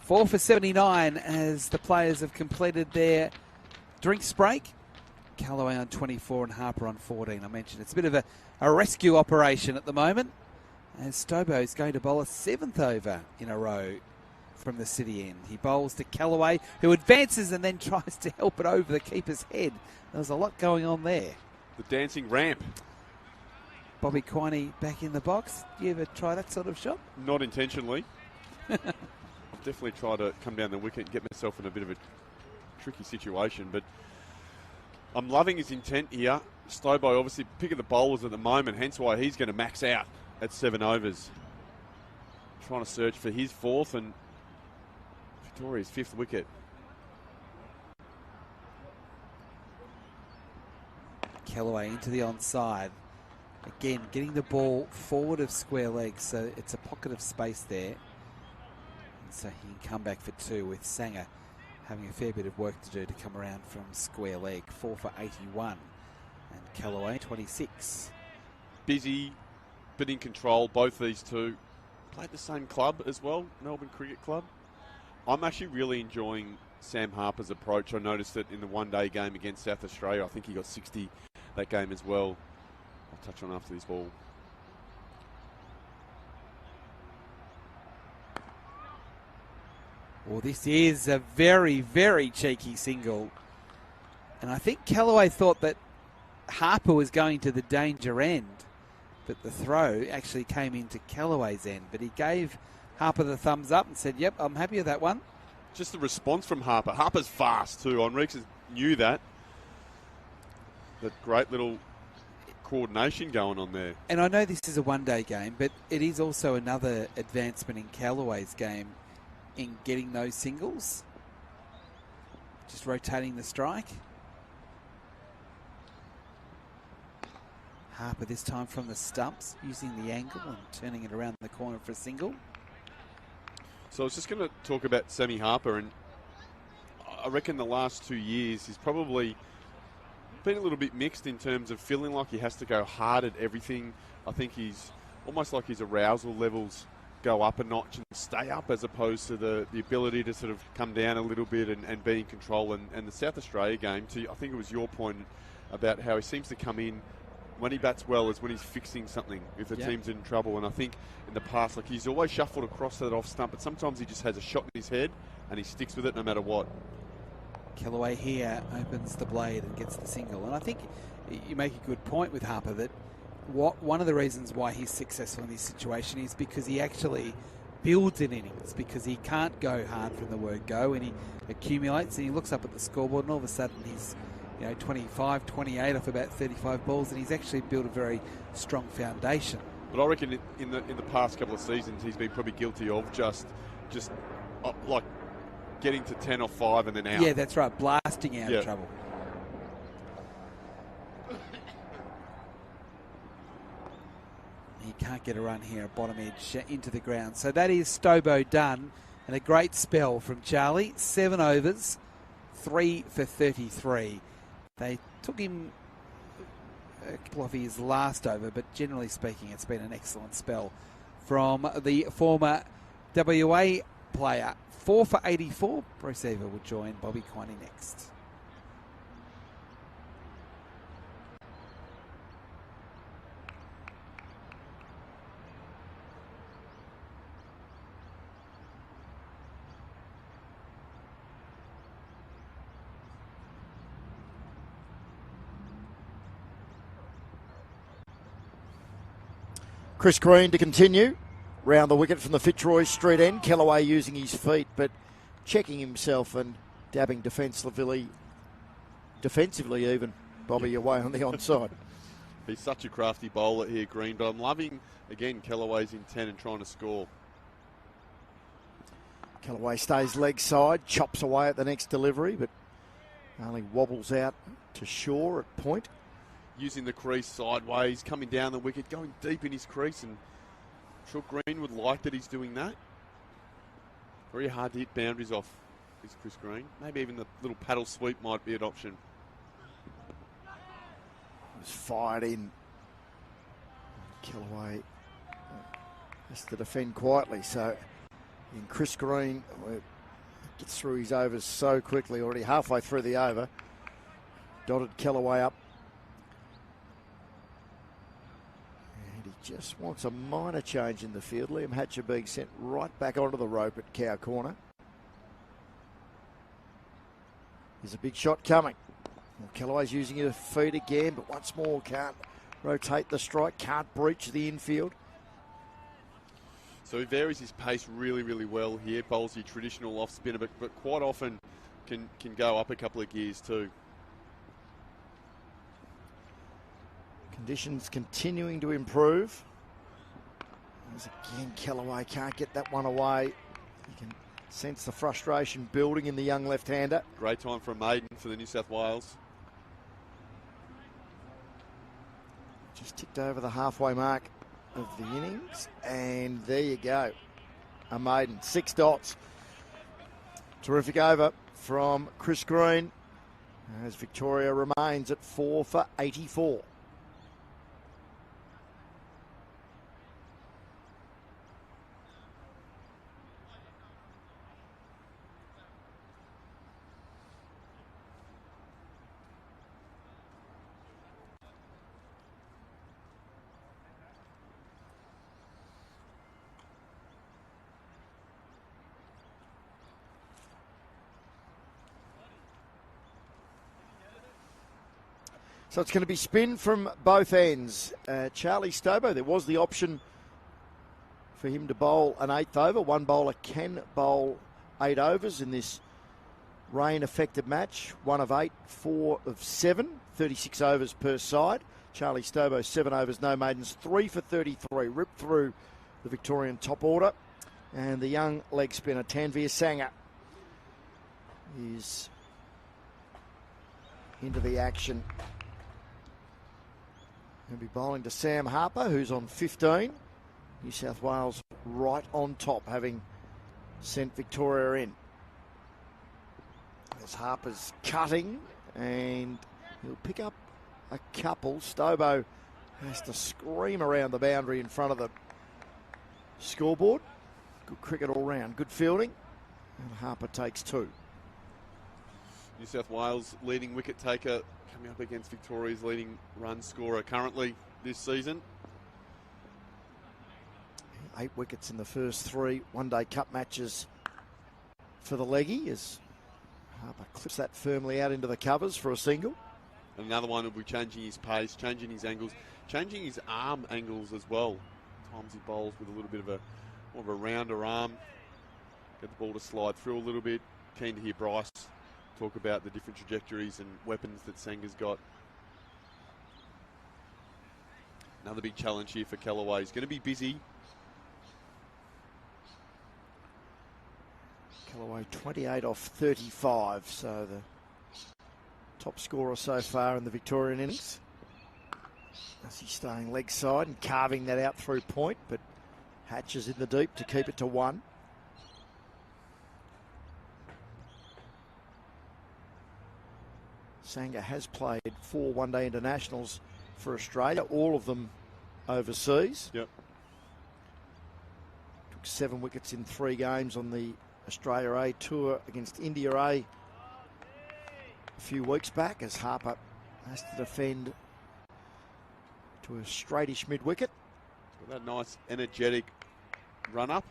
Speaker 1: 4 for 79 as the players have completed their drinks break. Callaway on 24 and Harper on 14. I mentioned it's a bit of a rescue operation at the moment, as Stobo is going to bowl a 7th over in a row from the city end. He bowls to Callaway, who advances and then tries to help it over the keeper's head. There's a lot going on there.
Speaker 11: The dancing ramp.
Speaker 1: Bobby Quiney back in the box. Do you ever try that sort of shot?
Speaker 11: Not intentionally. Definitely try to come down the wicket and get myself in a bit of a tricky situation, but I'm loving his intent here. Stobo obviously pick of the bowlers at the moment, hence why he's going to max out at 7 overs. Trying to search for his 4th and Victoria's 5th wicket.
Speaker 1: Callaway into the onside. Again, getting the ball forward of square legs, so it's a pocket of space there. And so he can come back for 2 with Sanger having a fair bit of work to do to come around from square leg. 4 for 81. And Callaway, 26.
Speaker 11: Busy, but in control, both these two. Played the same club as well, Melbourne Cricket Club. I'm actually really enjoying Sam Harper's approach. I noticed it in the one-day game against South Australia. I think he got 60 that game as well. I'll touch on after this ball.
Speaker 1: Well, this is a very, very cheeky single. And I think Callaway thought that Harper was going to the danger end, but the throw actually came into Callaway's end. But he gave Harper the thumbs up and said, yep, I'm happy with that one.
Speaker 11: Just the response from Harper. Harper's fast too. Enriquez knew that. That great little coordination going on there.
Speaker 1: And I know this is a one-day game, but it is also another advancement in Callaway's game in getting those singles. Just rotating the strike. Harper this time from the stumps, using the angle and turning it around the corner for a single.
Speaker 11: So I was just going to talk about Sammy Harper, and I reckon the last 2 years he's probably been a little bit mixed in terms of feeling like he has to go hard at everything. I think he's almost like his arousal levels go up a notch and stay up, as opposed to the ability to sort of come down a little bit and be in control. And the South Australia game, I think it was your point about how he seems to come in when he bats well is when he's fixing something if the team's in trouble. And I think in the past, like, he's always shuffled across that off stump, but sometimes he just has a shot in his head and he sticks with it no matter what.
Speaker 1: Callaway here opens the blade and gets the single. And I think you make a good point with Harper that one of the reasons why he's successful in this situation is because he actually builds in innings, because he can't go hard from the word go, and he accumulates and he looks up at the scoreboard and all of a sudden he's 25, 28 off about 35 balls, and he's actually built a very strong foundation.
Speaker 11: But I reckon in the past couple of seasons he's been probably guilty of just like getting to 10 or 5 and then out.
Speaker 1: Yeah, that's right, blasting out of trouble. He can't get a run here at bottom edge into the ground. So that is Stobo done, and a great spell from Charlie. 7 overs, 3 for 33. They took him a couple of his last over, but generally speaking, it's been an excellent spell from the former WA player. 4 for 84. Bruce Eva will join Bobby Quiney next.
Speaker 10: Chris Green to continue. Round the wicket from the Fitzroy Street end. Callaway using his feet, but checking himself and dabbing defensively even. Bobby away on the onside.
Speaker 11: He's such a crafty bowler here, Green, but I'm loving, again, Callaway's intent and trying to score.
Speaker 10: Callaway stays leg side, chops away at the next delivery, but only wobbles out to shore at point.
Speaker 11: Using the crease sideways, coming down the wicket, going deep in his crease, and I'm sure Green would like that he's doing that. Very hard to hit boundaries off, is Chris Green. Maybe even the little paddle sweep might be an option.
Speaker 10: Was fired in. Callaway has to defend quietly, so in Chris Green, we're gets through his overs so quickly, already halfway through the over. Dotted Kellaway up. And he just wants a minor change in the field. Liam Hatcher being sent right back onto the rope at Cow Corner. There's a big shot coming. Well, Kellaway's using his feet again, but once more can't rotate the strike, can't breach the infield.
Speaker 11: So he varies his pace really, really well here. Bowls your traditional off spinner, but quite often can go up a couple of gears too.
Speaker 10: Conditions continuing to improve. As again, Kellaway can't get that one away. You can sense the frustration building in the young left-hander.
Speaker 11: Great time for a maiden for the New South Wales.
Speaker 10: Just ticked over the halfway mark of the innings, and there you go. A maiden, 6 dots. Terrific over from Chris Green as Victoria remains at 4 for 84. So it's going to be spin from both ends. Charlie Stobo, there was the option for him to bowl an 8th over. One bowler can bowl 8 overs in this rain-affected match. 1 of 8, 4 of 7, 36 overs per side. Charlie Stobo, 7 overs, no maidens, 3 for 33. Ripped through the Victorian top order. And the young leg spinner, Tanveer Sangha, is into the action. He'll be bowling to Sam Harper, who's on 15. New South Wales right on top, having sent Victoria in. As Harper's cutting, and he'll pick up a couple. Stobo has to scream around the boundary in front of the scoreboard. Good cricket all round, good fielding, and Harper takes 2.
Speaker 11: New South Wales leading wicket taker coming up against Victoria's leading run scorer currently this season.
Speaker 10: 8 wickets in the first 3 one-day cup matches for the leggy as Harper clips that firmly out into the covers for a single.
Speaker 11: Another one will be changing his pace, changing his angles, changing his arm angles as well. Times he bowls with a little bit of a more of a rounder arm. Get the ball to slide through a little bit. Keen to hear Bryce talk about the different trajectories and weapons that Sangha's got. Another big challenge here for Kellaway. He's going to be busy.
Speaker 10: Kellaway 28 off 35, so the top scorer so far in the Victorian innings. As he's staying leg side and carving that out through point, but Hatches in the deep to keep it to 1. Sangha has played 4 one-day internationals for Australia, all of them overseas.
Speaker 11: Yep.
Speaker 10: Took 7 wickets in 3 games on the Australia A tour against India A a few weeks back as Harper has to defend to a straightish mid-wicket.
Speaker 11: Got that nice energetic run-up.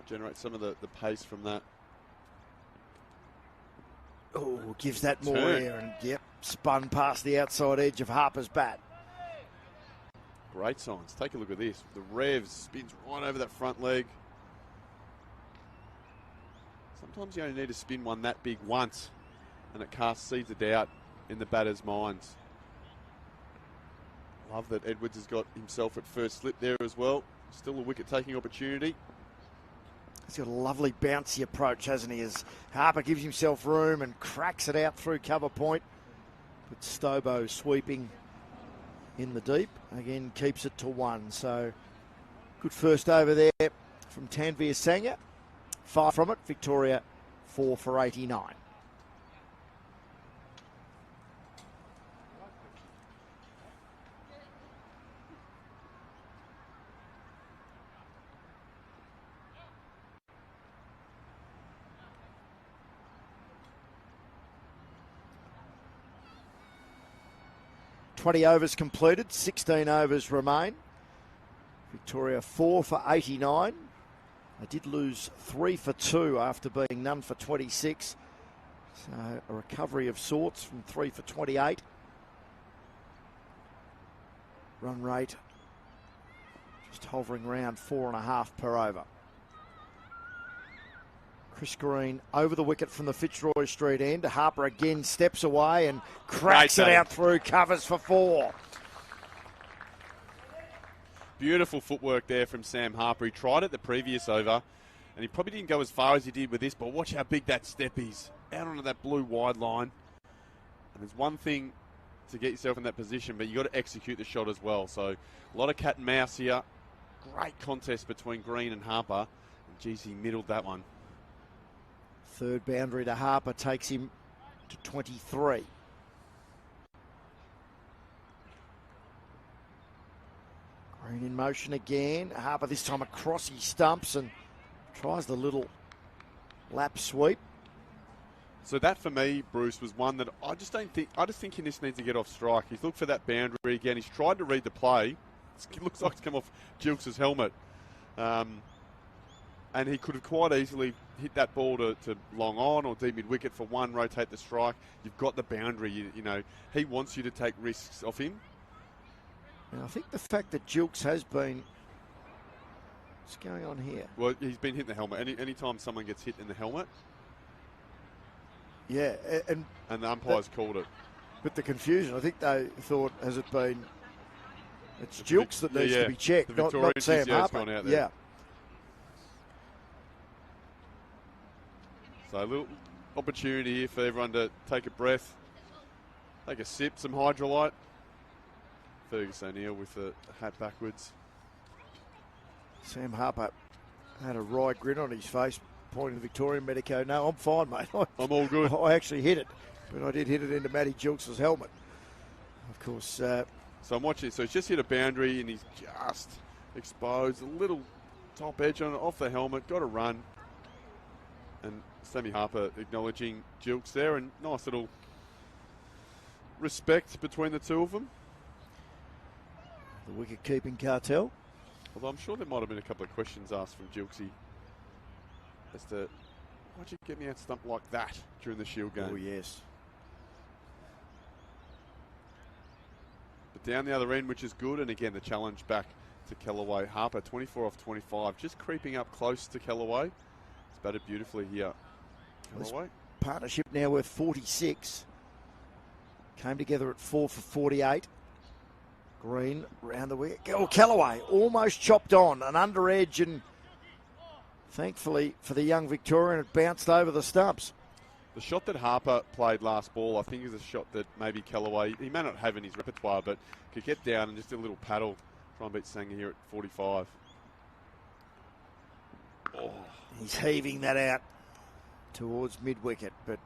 Speaker 11: Generate some of the pace from that.
Speaker 10: Oh, gives that more
Speaker 11: Turn.
Speaker 10: air and, yep, spun past the outside edge of Harper's bat.
Speaker 11: Great signs. Take a look at this. The revs spins right over that front leg. Sometimes you only need to spin one that big once and it casts seeds of doubt in the batter's minds. Love that Edwards has got himself at first slip there as well. Still a wicket-taking opportunity.
Speaker 10: He's got a lovely bouncy approach, hasn't he? As Harper gives himself room and cracks it out through cover point. But Stobo sweeping in the deep. Again, keeps it to 1. So good first over there from Tanveer Sangha. 5 from it. Victoria 4 for 89. 20 overs completed, 16 overs remain. Victoria 4 for 89. They did lose 3 for 2 after being none for 26. So a recovery of sorts from 3 for 28. Run rate just hovering around 4.5 per over. Chris Green over the wicket from the Fitzroy Street end. Harper again steps away and cracks it out through, covers for 4.
Speaker 11: Beautiful footwork there from Sam Harper. He tried it the previous over, and he probably didn't go as far as he did with this, but watch how big that step is. Out onto that blue wide line. And there's one thing to get yourself in that position, but you've got to execute the shot as well. So a lot of cat and mouse here. Great contest between Green and Harper. And geez, he middled that one.
Speaker 10: Third boundary to Harper takes him to 23. Green in motion again. Harper this time across his stumps and tries the little lap sweep.
Speaker 11: So that for me, Bruce, was one that I just think he just needs to get off strike. He's looked for that boundary again. He's tried to read the play. It looks like it's come off Jewell's helmet. And he could have quite easily hit that ball to long on or deep mid wicket for one, rotate the strike. You've got the boundary. You know, he wants you to take risks off him.
Speaker 10: And I think the fact that Jewell has been... What's going on here?
Speaker 11: Well, he's been hitting the helmet. Any time someone gets hit in the helmet...
Speaker 10: Yeah, and
Speaker 11: the umpires called it.
Speaker 10: But the confusion, I think they thought, has it been... It's Jewell that needs to be checked, not Sam Harper.
Speaker 11: Gone out there.
Speaker 10: Yeah.
Speaker 11: So a little opportunity here for everyone to take a breath, take a sip, some Hydrolite. Fergus O'Neill with the hat backwards.
Speaker 10: Sam Harper had a wry grin on his face, pointing to Victorian Medico. No, I'm fine, mate.
Speaker 11: I'm all good.
Speaker 10: I actually hit it, but I did hit it into Matty Jewell's helmet. Of course.
Speaker 11: So I'm watching. So he's just hit a boundary and he's just exposed a little top edge on it, off the helmet. Got a run. And Sammy Harper acknowledging Jewell there, and nice little respect between the two of them.
Speaker 10: The wicket-keeping cartel.
Speaker 11: Although I'm sure there might have been a couple of questions asked from Jewell as to, why'd you get me out stumped like that during the Shield game?
Speaker 10: Oh, yes.
Speaker 11: But down the other end, which is good, and again, the challenge back to Kellaway. Harper, 24 off 25, just creeping up close to Kellaway. It's batted beautifully here. Kellaway.
Speaker 10: Partnership now worth 46. Came together at 4 for 48. Green round the wicket. Oh, Kellaway almost chopped on, an under edge, and thankfully for the young Victorian, it bounced over the stumps.
Speaker 11: The shot that Harper played last ball, I think, is a shot that maybe Kellaway, he may not have in his repertoire, but could get down and just do a little paddle, try and beat Sanger here at 45.
Speaker 10: Oh. He's heaving that out towards mid-wicket, but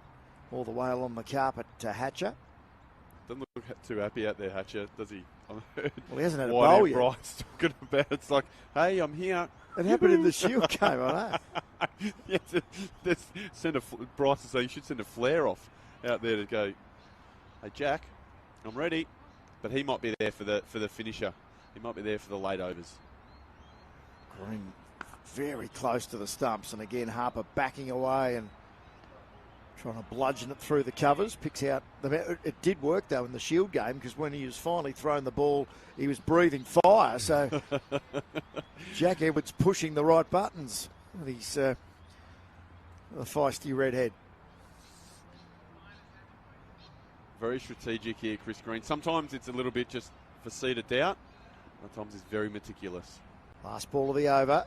Speaker 10: all the way along the carpet to Hatcher.
Speaker 11: Doesn't look too happy out there, Hatcher, does he?
Speaker 10: Well, he hasn't had a
Speaker 11: bowl
Speaker 10: yet.
Speaker 11: Bryce talking about it. It's like, hey, I'm here.
Speaker 10: It happened in the Shield game, I know.
Speaker 11: Yeah, Bryce is saying you should send a flare off out there to go, hey, Jack, I'm ready. But he might be there for the finisher. He might be there for the late overs.
Speaker 10: Green very close to the stumps, and again Harper backing away and trying to bludgeon it through the covers. Picks out it did work though in the Shield game, because when he was finally throwing the ball, he was breathing fire. So Jack Edwards pushing the right buttons with his the feisty redhead.
Speaker 11: Very strategic here, Chris Green. Sometimes it's a little bit just for seed of doubt. Sometimes he's very meticulous.
Speaker 10: Last ball of the over.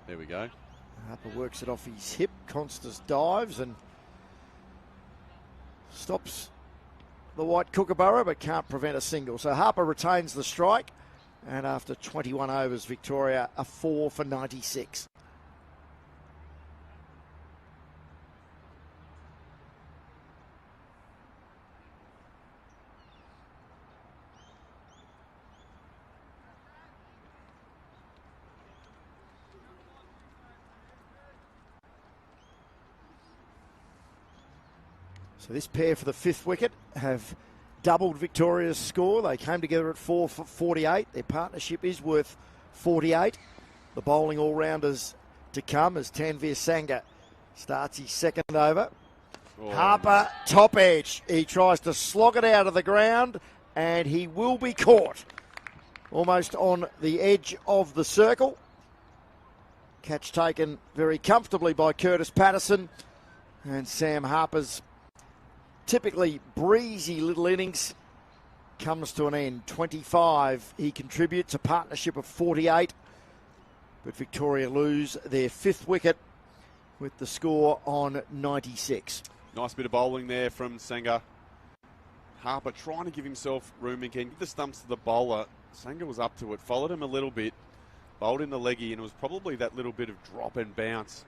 Speaker 11: There we go.
Speaker 10: Harper works it off his hip. Constance dives and stops the white kookaburra, but can't prevent a single. So Harper retains the strike, and after 21 overs, Victoria are 4 for 96. So this pair for the fifth wicket have doubled Victoria's score. They came together at 4 for 48. Their partnership is worth 48. The bowling all-rounders to come as Tanveer Sangha starts his second over.
Speaker 11: Oh.
Speaker 10: Harper, top edge. He tries to slog it out of the ground, and he will be caught. Almost on the edge of the circle. Catch taken very comfortably by Curtis Patterson. And Sam Harper's typically breezy little innings comes to an end. 25 he contributes, a partnership of 48. But Victoria lose their 5th wicket with the score on 96.
Speaker 11: Nice bit of bowling there from Sangha. Harper trying to give himself room again. Give the stumps to the bowler. Sangha was up to it, followed him a little bit, bowled in the leggy, and it was probably that little bit of drop and bounce.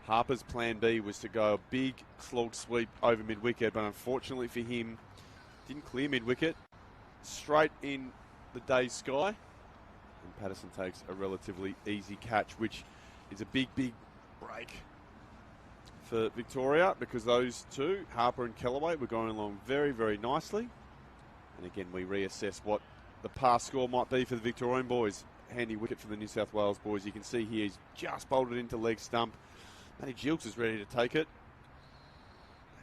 Speaker 11: Harper's plan B was to go a big slog sweep over mid-wicket, but unfortunately for him, didn't clear mid-wicket. Straight in the day's sky. And Patterson takes a relatively easy catch, which is a big, big break for Victoria, because those two, Harper and Kellaway, were going along very, very nicely. And again, we reassess what the past score might be for the Victorian boys. Handy wicket for the New South Wales boys. You can see here he's just bowled it into leg stump. Matty Jewell is ready to take it.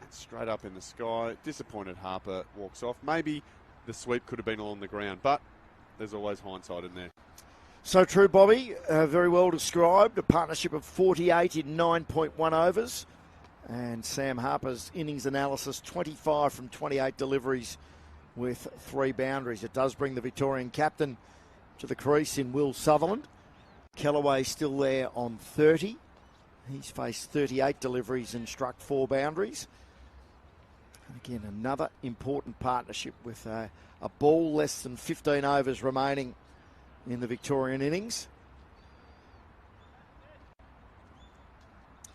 Speaker 11: And straight up in the sky. Disappointed Harper walks off. Maybe the sweep could have been along the ground, but there's always hindsight in there.
Speaker 10: So true, Bobby. Very well described. A partnership of 48 in 9.1 overs. And Sam Harper's innings analysis, 25 from 28 deliveries with 3 boundaries. It does bring the Victorian captain to the crease in Will Sutherland. Kellaway still there on 30. He's faced 38 deliveries and struck 4 boundaries. And again, another important partnership with a ball less than 15 overs remaining in the Victorian innings.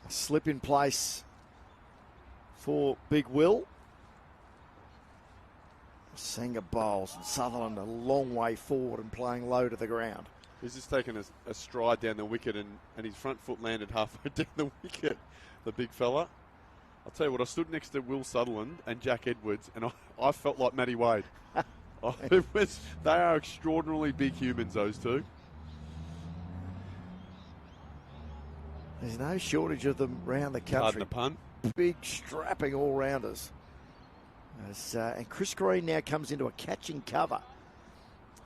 Speaker 10: A slip in place for Big Will. Sangha bowls and Sutherland a long way forward and playing low to the ground.
Speaker 11: He's just taken a stride down the wicket and his front foot landed halfway down the wicket, the big fella. I'll tell you what, I stood next to Will Sutherland and Jack Edwards and I felt like Matty Wade. They are extraordinarily big humans, those two.
Speaker 10: There's no shortage of them around the country.
Speaker 11: Pardon the pun.
Speaker 10: Big, strapping all-rounders. And Chris Green now comes into a catching cover.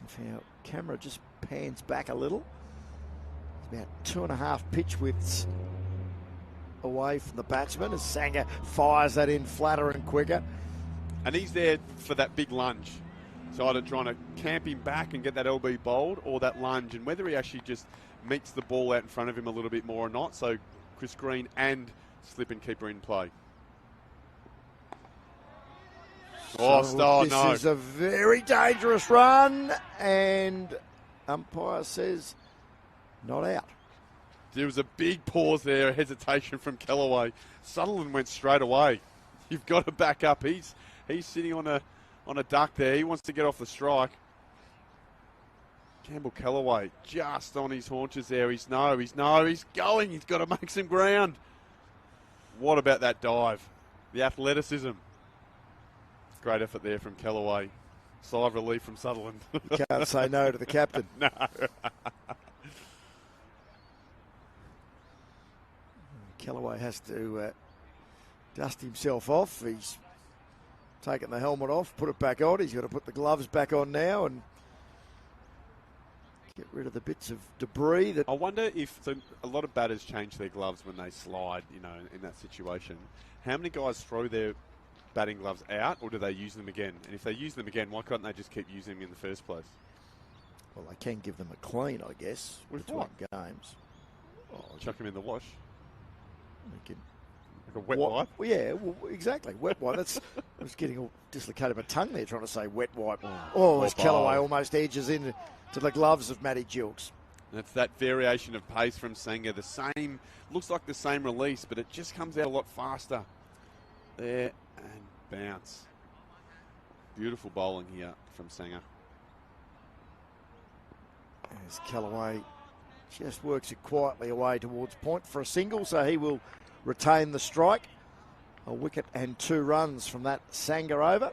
Speaker 10: If our camera just pans back a little, it's about 2.5 pitch widths away from the batsman as Sangha fires that in flatter and quicker.
Speaker 11: And he's there for that big lunge. So either trying to camp him back and get that LB bowled or that lunge, and whether he actually just meets the ball out in front of him a little bit more or not. So Chris Green and slip and keeper in play.
Speaker 10: This is a very dangerous run, and umpire says not out.
Speaker 11: There was a big pause there, a hesitation from Kellaway. Sutherland went straight away. You've got to back up. He's sitting on a duck there. He wants to get off the strike. Campbell Kellaway just on his haunches there. He's going. He's got to make some ground. What about that dive? The athleticism. Great effort there from Kellaway. Sigh of relief from Sutherland.
Speaker 10: Can't say no to the captain.
Speaker 11: No.
Speaker 10: Kellaway has to dust himself off. He's taken the helmet off, put it back on. He's got to put the gloves back on now and get rid of the bits of debris. That
Speaker 11: I wonder if a lot of batters change their gloves when they slide, in that situation. How many guys throw their batting gloves out, or do they use them again? And if they use them again, why can't they just keep using them in the first place?
Speaker 10: Well, they can give them a clean, I guess, between games.
Speaker 11: Chuck them in the wash.
Speaker 10: Like
Speaker 11: a wet wipe?
Speaker 10: Well, yeah, exactly. Wet wipe. I was getting all dislocated my tongue there trying to say wet wipe. As Kellaway almost edges into the gloves of Matty Jewell.
Speaker 11: That's that variation of pace from Sangha. The same, looks like the same release, but it just comes out a lot faster. There and bounce. Beautiful bowling here from Sangha.
Speaker 10: As Kellaway just works it quietly away towards point for a single, so he will retain the strike. A wicket and 2 runs from that Sangha over.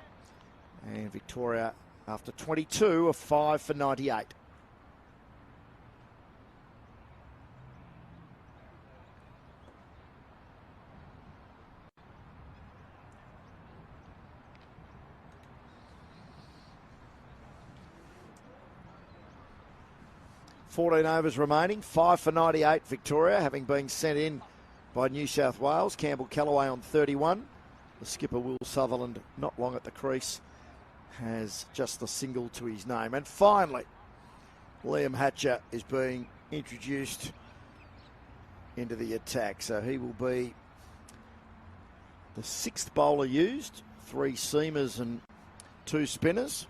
Speaker 10: And Victoria, after 22, are 5 for 98. $14 overs remaining, 5 for 98 Victoria, having been sent in by New South Wales. Campbell Callaway on 31. The skipper Will Sutherland, not long at the crease, has just the single to his name. And finally, Liam Hatcher is being introduced into the attack. So he will be the 6th bowler used, 3 seamers and 2 spinners,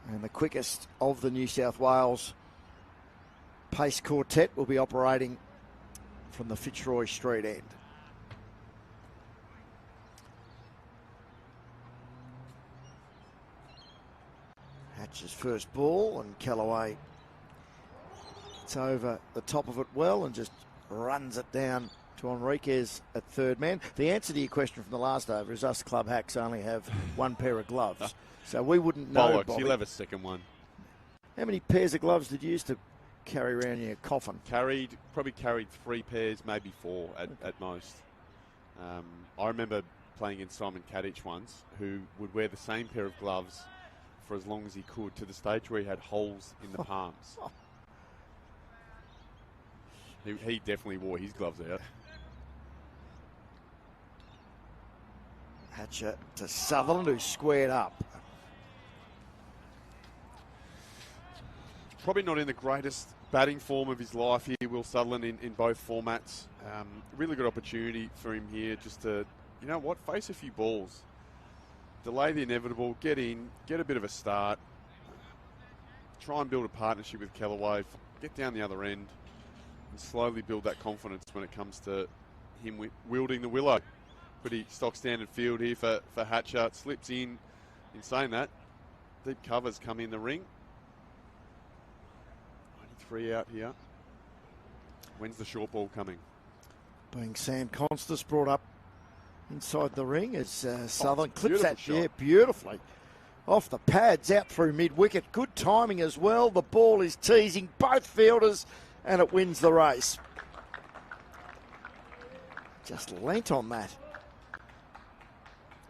Speaker 10: and the quickest of the New South Wales pace quartet will be operating from the Fitzroy Street end. Hatch's first ball, and Callaway gets over the top of it well and just runs it down to Enriquez at third man. The answer to your question from the last over is us club hacks only have 1 pair of gloves, so we wouldn't know.
Speaker 11: Bollocks, you'll have a second one.
Speaker 10: How many pairs of gloves did you used to carry around in your coffin?
Speaker 11: Probably carried 3 pairs, maybe 4 at most. I remember playing in Simon Kadich once, who would wear the same pair of gloves for as long as he could, to the stage where he had holes in the palms. He definitely wore his gloves out.
Speaker 10: Hatcher to Sutherland, who squared up.
Speaker 11: Probably not in the greatest batting form of his life here, Will Sutherland, in both formats. Really good opportunity for him here just to, you know what, face a few balls. Delay the inevitable, get in, get a bit of a start. Try and build a partnership with Callaway, get down the other end, and slowly build that confidence when it comes to him wielding the willow. Pretty stock standard field here for Hatcher. Slips in saying that, deep covers come in the ring. 93 out here. When's the short ball coming?
Speaker 10: Being Sam Constas brought up inside the ring as Sutherland clips that
Speaker 11: shot.
Speaker 10: Beautifully. Off the pads, out through mid-wicket. Good timing as well. The ball is teasing both fielders and it wins the race. Just lent on that.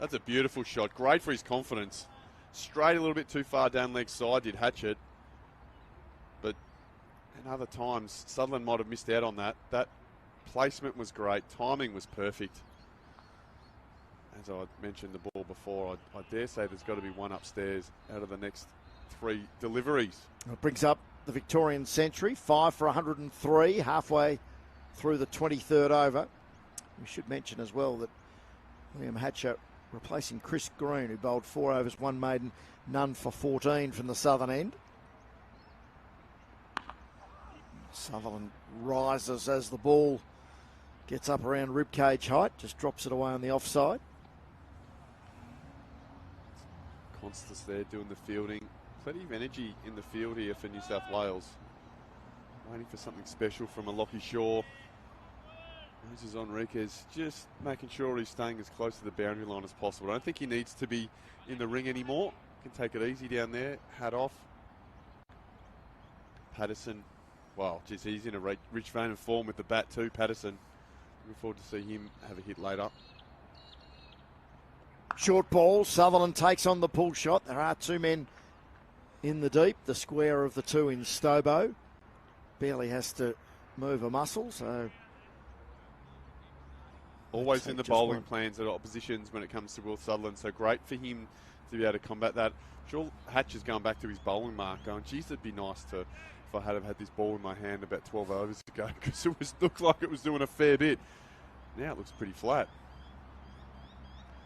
Speaker 11: That's a beautiful shot. Great for his confidence. Straight a little bit too far down leg side did Hatchett. But in other times, Sutherland might have missed out on that. That placement was great. Timing was perfect. As I mentioned the ball before, I dare say there's got to be one upstairs out of the next 3 deliveries.
Speaker 10: It brings up the Victorian century, 5 for 103, halfway through the 23rd over. We should mention as well that Liam Hatcher replacing Chris Green, who bowled 4 overs, 1 maiden, none for 14 from the southern end. Sutherland rises as the ball gets up around ribcage height, just drops it away on the offside.
Speaker 11: Constas there doing the fielding. Plenty of energy in the field here for New South Wales. Waiting for something special from a Lockie Shaw. This is Enriquez, just making sure he's staying as close to the boundary line as possible. I don't think he needs to be in the ring anymore. Can take it easy down there. Hat off. Patterson. Wow, geez, he's in a rich vein of form with the bat too, Patterson. Looking forward to see him have a hit later.
Speaker 10: Short ball, Sutherland takes on the pull shot. There are 2 men in the deep, the square of the 2 in Stobo. Barely has to move a muscle, so...
Speaker 11: Always in the bowling plans at oppositions when it comes to Will Sutherland, so great for him to be able to combat that. Sure, Hatch is going back to his bowling mark, going, geez, it'd be nice to, if I had this ball in my hand about 12 overs ago, because it looked like it was doing a fair bit. Now it looks pretty flat.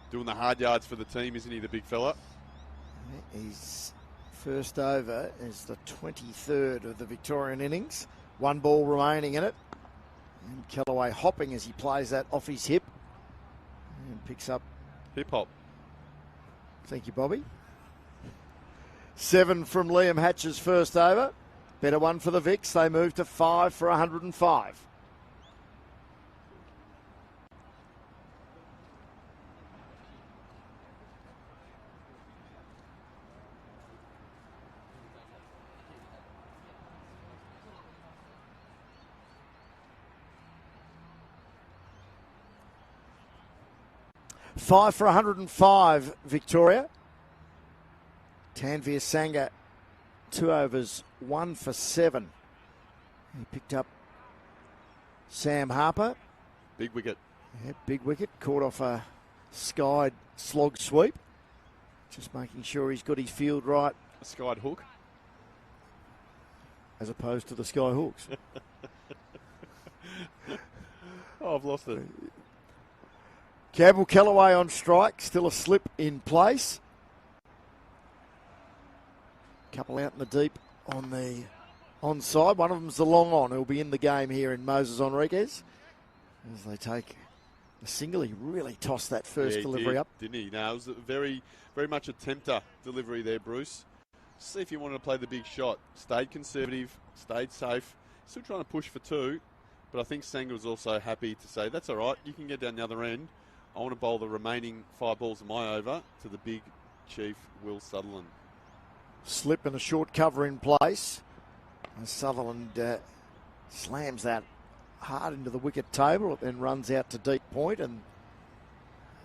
Speaker 11: Doing the hard yards for the team, isn't he, the big fella?
Speaker 10: His first over is the 23rd of the Victorian innings. 1 ball remaining in it. And Callaway hopping as he plays that off his hip. And picks up...
Speaker 11: Hip hop.
Speaker 10: Thank you, Bobby. 7 from Liam Hatcher's first over. Better one for the Vicks. They move to 5 for 105. 5 for 105, Victoria. Tanvir Sangha, 2 overs, 1 for 7. He picked up Sam Harper.
Speaker 11: Big wicket.
Speaker 10: Yeah, big wicket. Caught off a skied slog sweep. Just making sure he's got his field right.
Speaker 11: A skied hook.
Speaker 10: As opposed to the Sky Hawks.
Speaker 11: Oh, I've lost it.
Speaker 10: Campbell Kellaway on strike. Still a slip in place. Couple out in the deep on the onside. One of them's the long on who'll be in the game here in Moses Enriquez. As they take a single. He really tossed that first delivery up.
Speaker 11: Didn't he? No, it was a very, very much a tempter delivery there, Bruce. See if you wanted to play the big shot. Stayed conservative, stayed safe. Still trying to push for 2. But I think Sangha was also happy to say, that's all right, you can get down the other end. I want to bowl the remaining 5 balls of my over to the big chief, Will Sutherland.
Speaker 10: Slip and a short cover in place. And Sutherland slams that hard into the wicket table. It then runs out to deep point, and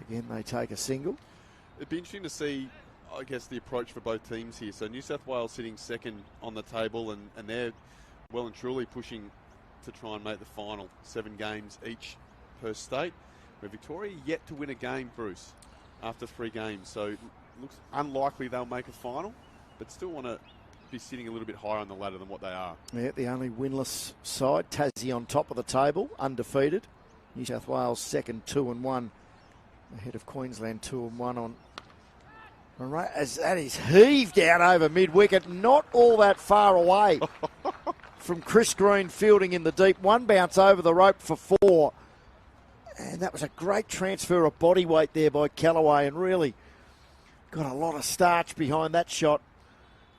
Speaker 10: again they take a single.
Speaker 11: It'd be interesting to see, I guess, the approach for both teams here. So New South Wales sitting second on the table, and they're well and truly pushing to try and make the final. 7 games each per state. Where Victoria yet to win a game, Bruce, after 3 games. So it looks unlikely they'll make a final, but still want to be sitting a little bit higher on the ladder than what they are.
Speaker 10: Yeah, the only winless side. Tassie on top of the table, undefeated. New South Wales second, 2-1. Ahead of Queensland, 2-1 on. Right, as that is heaved out over mid-wicket, not all that far away from Chris Green fielding in the deep. 1 bounce over the rope for 4. And that was a great transfer of body weight there by Kellaway, and really got a lot of starch behind that shot.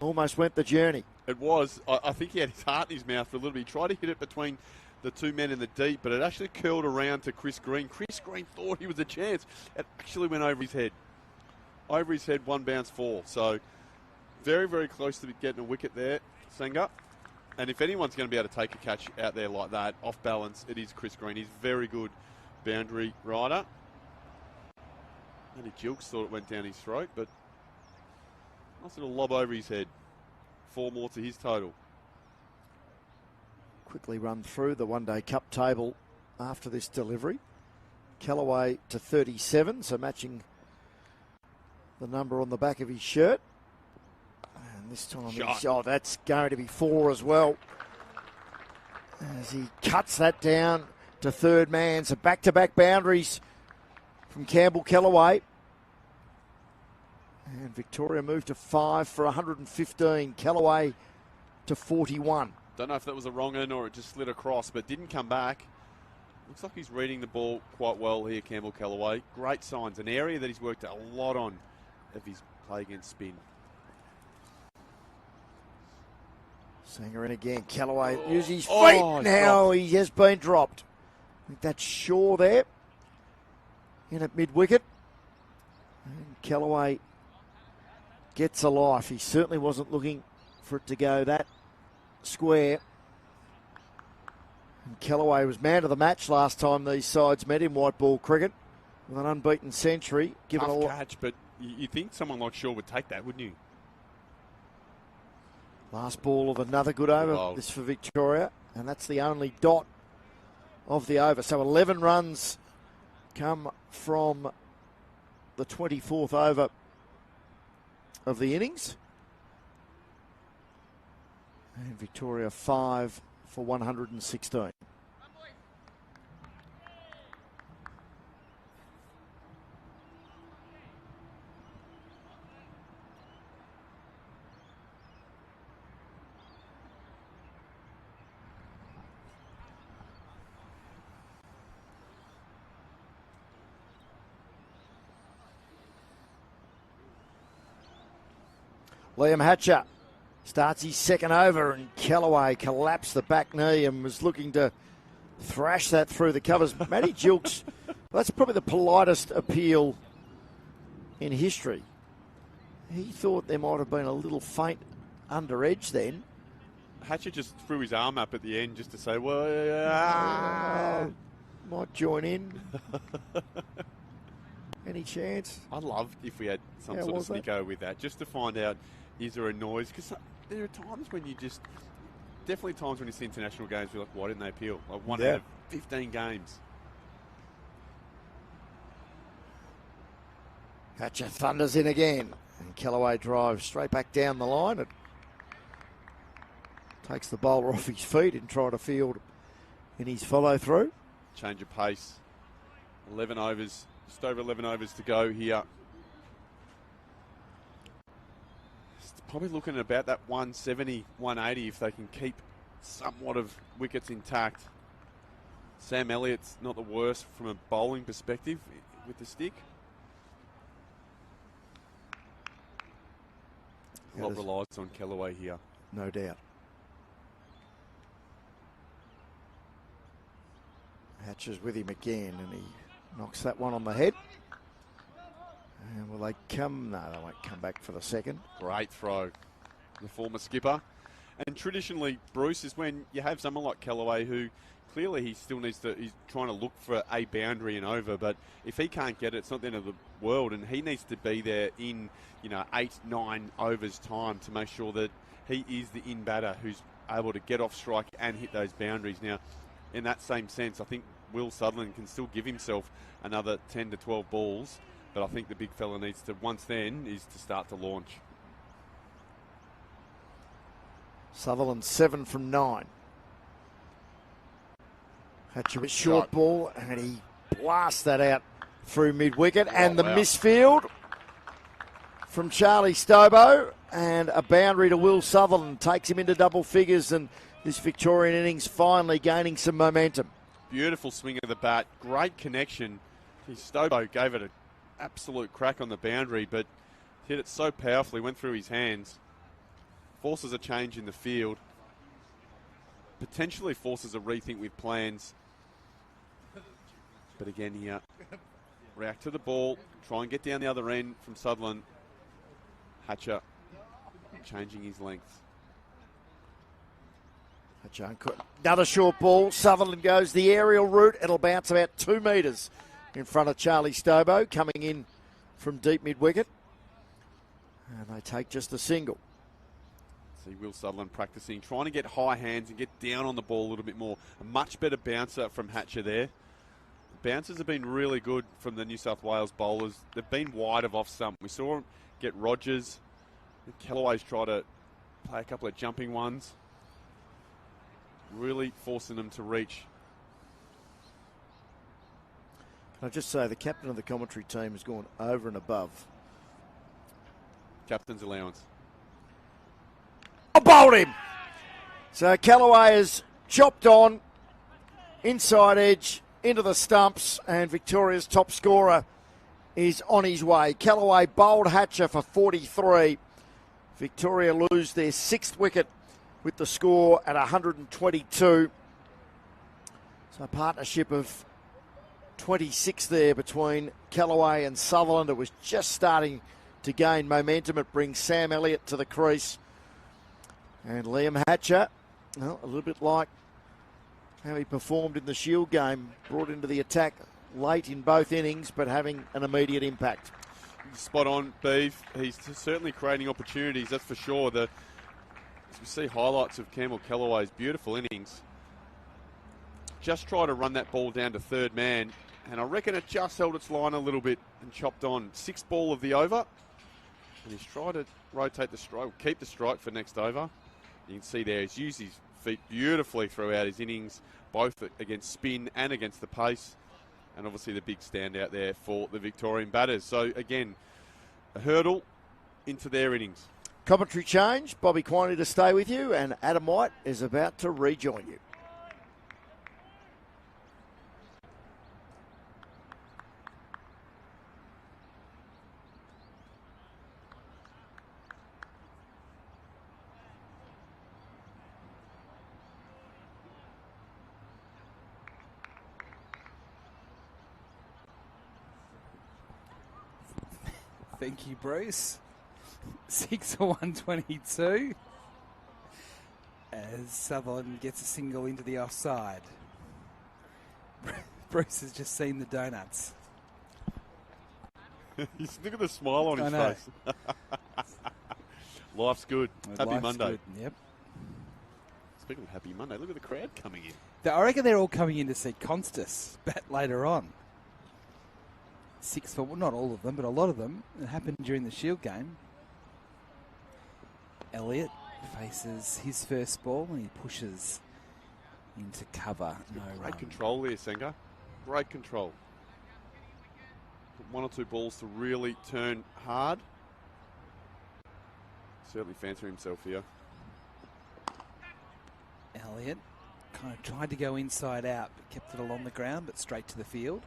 Speaker 10: Almost went the journey.
Speaker 11: It was. I think he had his heart in his mouth for a little bit. He tried to hit it between the 2 men in the deep, but it actually curled around to Chris Green. Chris Green thought he was a chance. It actually went over his head. Over his head, 1 bounce 4. So very, very close to getting a wicket there, Sangha. And if anyone's going to be able to take a catch out there like that, off balance, it is Chris Green. He's very good boundary rider. Only Jilks thought it went down his throat, but nice little lob over his head. 4 more to his total.
Speaker 10: Quickly run through the one-day cup table after this delivery. Kellaway to 37, so matching the number on the back of his shirt. And this time, that's going to be 4 as well. As he cuts that down to third man. So back-to-back boundaries from Campbell Kellaway. And Victoria moved to 5 for 115. Kellaway to 41.
Speaker 11: Don't know if that was a wrong end or it just slid across, but didn't come back. Looks like he's reading the ball quite well here, Campbell Kellaway. Great signs. An area that he's worked a lot on of his play against spin.
Speaker 10: Sangha in again. Kellaway uses his feet. Now he has been dropped. I think that's Shaw there. In at mid-wicket. And Kellaway gets a life. He certainly wasn't looking for it to go that square. And Kellaway was man of the match last time these sides met in white ball cricket with an unbeaten century. Given
Speaker 11: Tough catch, but you think someone like Shaw would take that, wouldn't you?
Speaker 10: Last ball of another good over. This for Victoria, and that's the only dot of the over. So 11 runs come from the 24th over of the innings. And Victoria 5 for 116. Liam Hatcher starts his second over, and Kellaway collapsed the back knee and was looking to thrash that through the covers. Matty Jilks, that's probably the politest appeal in history. He thought there might have been a little faint under edge then.
Speaker 11: Hatcher just threw his arm up at the end just to say, well,
Speaker 10: might join in. Any chance?
Speaker 11: I'd love if we had some sort of snicko with that, just to find out, is there a noise? Because there are times when definitely times when you see international games, you're like, why didn't they appeal? Like one out of 15 games.
Speaker 10: Hatcher thunders in again. And Kellaway drives straight back down the line. It takes the bowler off his feet and try to field in his follow-through.
Speaker 11: Change of pace. 11 overs. Just over 11 overs to go here. It's probably looking at about that 170, 180 if they can keep somewhat of wickets intact. Sam Elliott's not the worst from a bowling perspective with the stick. A lot relies on Kellaway here.
Speaker 10: No doubt. Hatcher's with him again, and he knocks that one on the head. And will they come? No, they won't come back for the second.
Speaker 11: Great throw. The former skipper. And traditionally, Bruce, is when you have someone like Kellaway who clearly he still needs to, he's trying to look for a boundary and over, but if he can't get it, it's not the end of the world, and he needs to be there in, 8, 9 overs time to make sure that he is the in-batter who's able to get off strike and hit those boundaries. Now, in that same sense, I think Will Sutherland can still give himself another 10 to 12 balls, but I think the big fella needs to, once then, is to start to launch.
Speaker 10: Sutherland 7 from 9. Hatcher with short ball, and he blasts that out through mid-wicket. And the misfield from Charlie Stobo, and a boundary to Will Sutherland takes him into double figures, and this Victorian innings finally gaining some momentum.
Speaker 11: Beautiful swing of the bat, great connection. Stobo gave it an absolute crack on the boundary, but hit it so powerfully, went through his hands. Forces a change in the field. Potentially forces a rethink with plans. But again here, react to the ball, try and get down the other end from Sutherland. Hatcher changing his length.
Speaker 10: Another short ball. Sutherland goes the aerial route. It'll bounce about 2 metres in front of Charlie Stobo, coming in from deep mid-wicket. And they take just a single.
Speaker 11: See Will Sutherland practicing, trying to get high hands and get down on the ball a little bit more. A much better bouncer from Hatcher there. The bouncers have been really good from the New South Wales bowlers. They've been wide of off stump. We saw him get Rogers. Kellaway's tried to play a couple of jumping ones. Really forcing them to reach.
Speaker 10: Can I just say the captain of the commentary team has gone over and above.
Speaker 11: Captain's allowance.
Speaker 10: Bowled him. So Kellaway has chopped on, inside edge, into the stumps, and Victoria's top scorer is on his way. Kellaway bowled Hatcher for 43. Victoria lose their 6th wicket with the score at 122. So a partnership of 26 there between Kellaway and Sutherland. It was just starting to gain momentum. It brings Sam Elliott to the crease. And Liam Hatcher, well, a little bit like how he performed in the Shield game, brought into the attack late in both innings, but having an immediate impact.
Speaker 11: Spot on, Beef. He's certainly creating opportunities, that's for sure. As we see highlights of Campbell Kellaway's beautiful innings. Just try to run that ball down to third man, and I reckon it just held its line a little bit and chopped on. 6th ball of the over, and he's tried to rotate the strike, keep the strike for next over. You can see there he's used his feet beautifully throughout his innings, both against spin and against the pace. And obviously the big standout there for the Victorian batters. So again, a hurdle into their innings.
Speaker 10: Commentary change. Bobby Quiney to stay with you, and Adam White is about to rejoin you.
Speaker 1: Thank you, Bruce. 6 for 122. As Sutherland gets a single into the offside. Bruce has just seen the donuts.
Speaker 11: Look at the smile on his face. Life's good. Happy Monday.
Speaker 1: Good. Yep.
Speaker 11: Speaking of Happy Monday, look at the crowd coming in.
Speaker 1: I reckon they're all coming in to see Constas bat later on. 6 for, well, not all of them, but a lot of them. It happened during the Shield game. Elliott faces his first ball and he pushes into cover. No run.
Speaker 11: Great control there, Senga. Great control. One or two balls to really turn hard. Certainly fancy himself here.
Speaker 1: Elliott kind of tried to go inside out, but kept it along the ground, but straight to the field.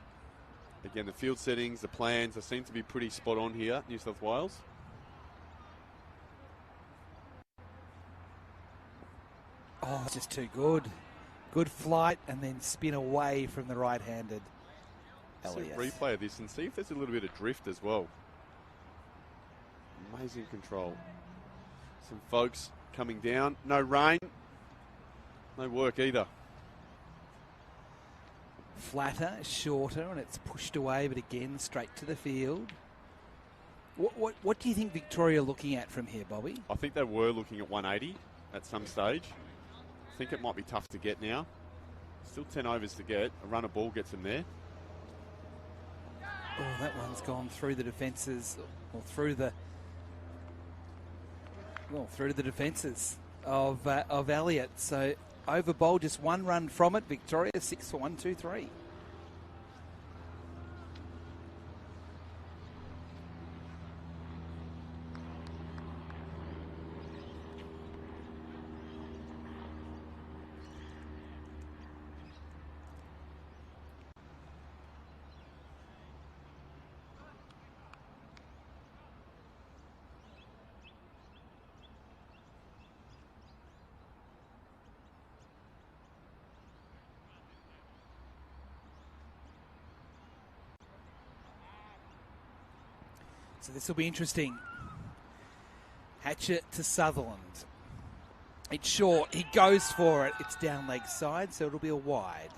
Speaker 11: Again, the field settings, the plans, they seem to be pretty spot on here, New South Wales.
Speaker 1: Oh, it's just too good. Good flight and then spin away from the right-handed Elliott.
Speaker 11: Replay of this and see if there's a little bit of drift as well. Amazing control. Some folks coming down. No rain. No work either.
Speaker 1: Flatter, shorter, and it's pushed away, but again, straight to the field. What do you think Victoria are looking at from here, Bobby?
Speaker 11: I think they were looking at 180 at some stage. I think it might be tough to get now. Still 10 overs to get. A run of ball gets them there.
Speaker 1: Oh, that one's gone through the defences, or through the defences of Elliott. So over bowl, just one run from it. Victoria 6 for 1, 2, 3. So this will be interesting. Hatcher to Sutherland. It's short. He goes for it. It's down leg side, so it'll be a wide.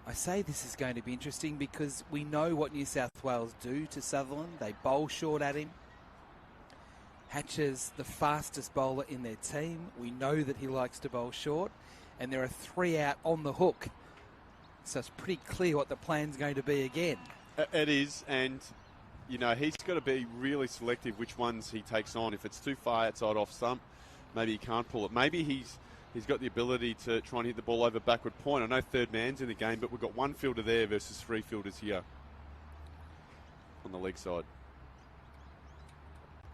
Speaker 1: I say this is going to be interesting because we know what New South Wales do to Sutherland. They bowl short at him. Hatcher's the fastest bowler in their team. We know that he likes to bowl short, and there are 3 out on the hook. So it's pretty clear what the plan's going to be again.
Speaker 11: It is, and you know, he's got to be really selective which ones he takes on. If it's too far outside off stump, maybe he can't pull it. Maybe he's got the ability to try and hit the ball over backward point. I know third man's in the game, but we've got 1 fielder there versus 3 fielders here on the leg side.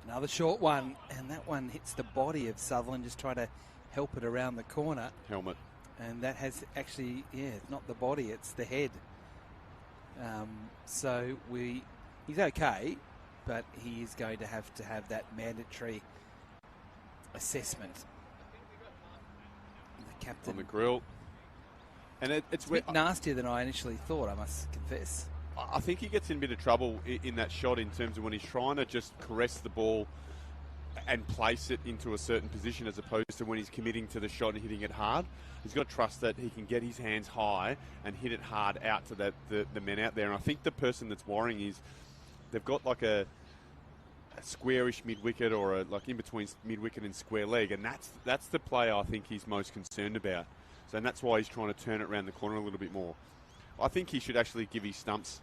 Speaker 1: Another short one, and that one hits the body of Sutherland, just trying to help it around the corner.
Speaker 11: Helmet.
Speaker 1: And that has actually, not the body, it's the head. He's okay, but he is going to have that mandatory assessment. The captain
Speaker 11: on the grill. And it's
Speaker 1: a bit nastier than I initially thought, I must confess.
Speaker 11: I think he gets in a bit of trouble in that shot in terms of when he's trying to just caress the ball and place it into a certain position as opposed to when he's committing to the shot and hitting it hard. He's got to trust that he can get his hands high and hit it hard out to the men out there. And I think the person that's worrying is they've got like a squarish mid-wicket or like in between mid-wicket and square leg, and that's the player I think he's most concerned about. So and that's why he's trying to turn it around the corner a little bit more. I think he should actually give his stumps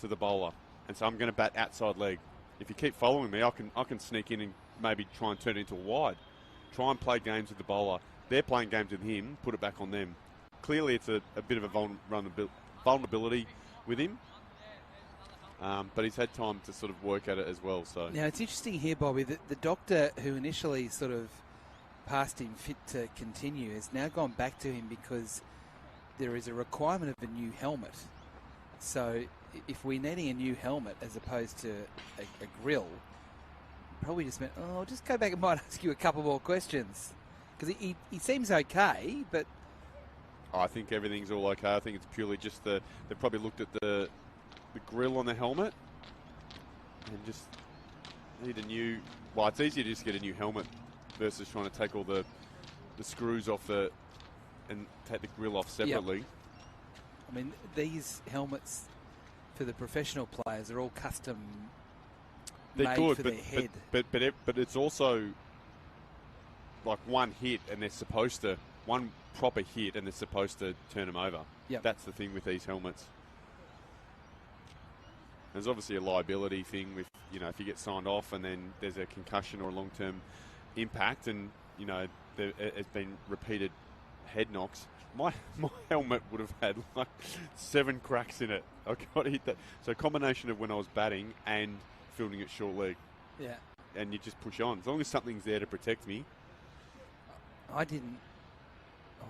Speaker 11: to the bowler, and so I'm going to bat outside leg. If you keep following me, I can sneak in and maybe try and turn it into a wide. Try and play games with the bowler. They're playing games with him, put it back on them. Clearly it's a bit of a vulnerability with him. But he's had time to sort of work at it as well. So
Speaker 1: now it's interesting here, Bobby, that the doctor who initially sort of passed him fit to continue has now gone back to him because there is a requirement of a new helmet. So if we're needing a new helmet as opposed to a grill, probably just meant, just go back and might ask you a couple more questions. Because he seems okay, but
Speaker 11: I think everything's all okay. I think it's purely just they probably looked at the grill on the helmet and just need a new. Well, it's easier to just get a new helmet versus trying to take all the screws off and take the grill off separately.
Speaker 1: Yep. I mean, these helmets for the professional players are all custom
Speaker 11: They're
Speaker 1: made
Speaker 11: good,
Speaker 1: for their head.
Speaker 11: but it's also like one hit, and they're supposed to one proper hit, and they're supposed to turn them over.
Speaker 1: Yep.
Speaker 11: That's the thing with these helmets. There's obviously a liability thing with, you know, if you get signed off and then there's a concussion or a long-term impact, and, you know, there has been repeated head knocks. My helmet would have had like 7 cracks in it. I got hit that. So a combination of when I was batting and fielding at short leg.
Speaker 1: Yeah.
Speaker 11: And you just push on. As long as something's there to protect me.
Speaker 1: I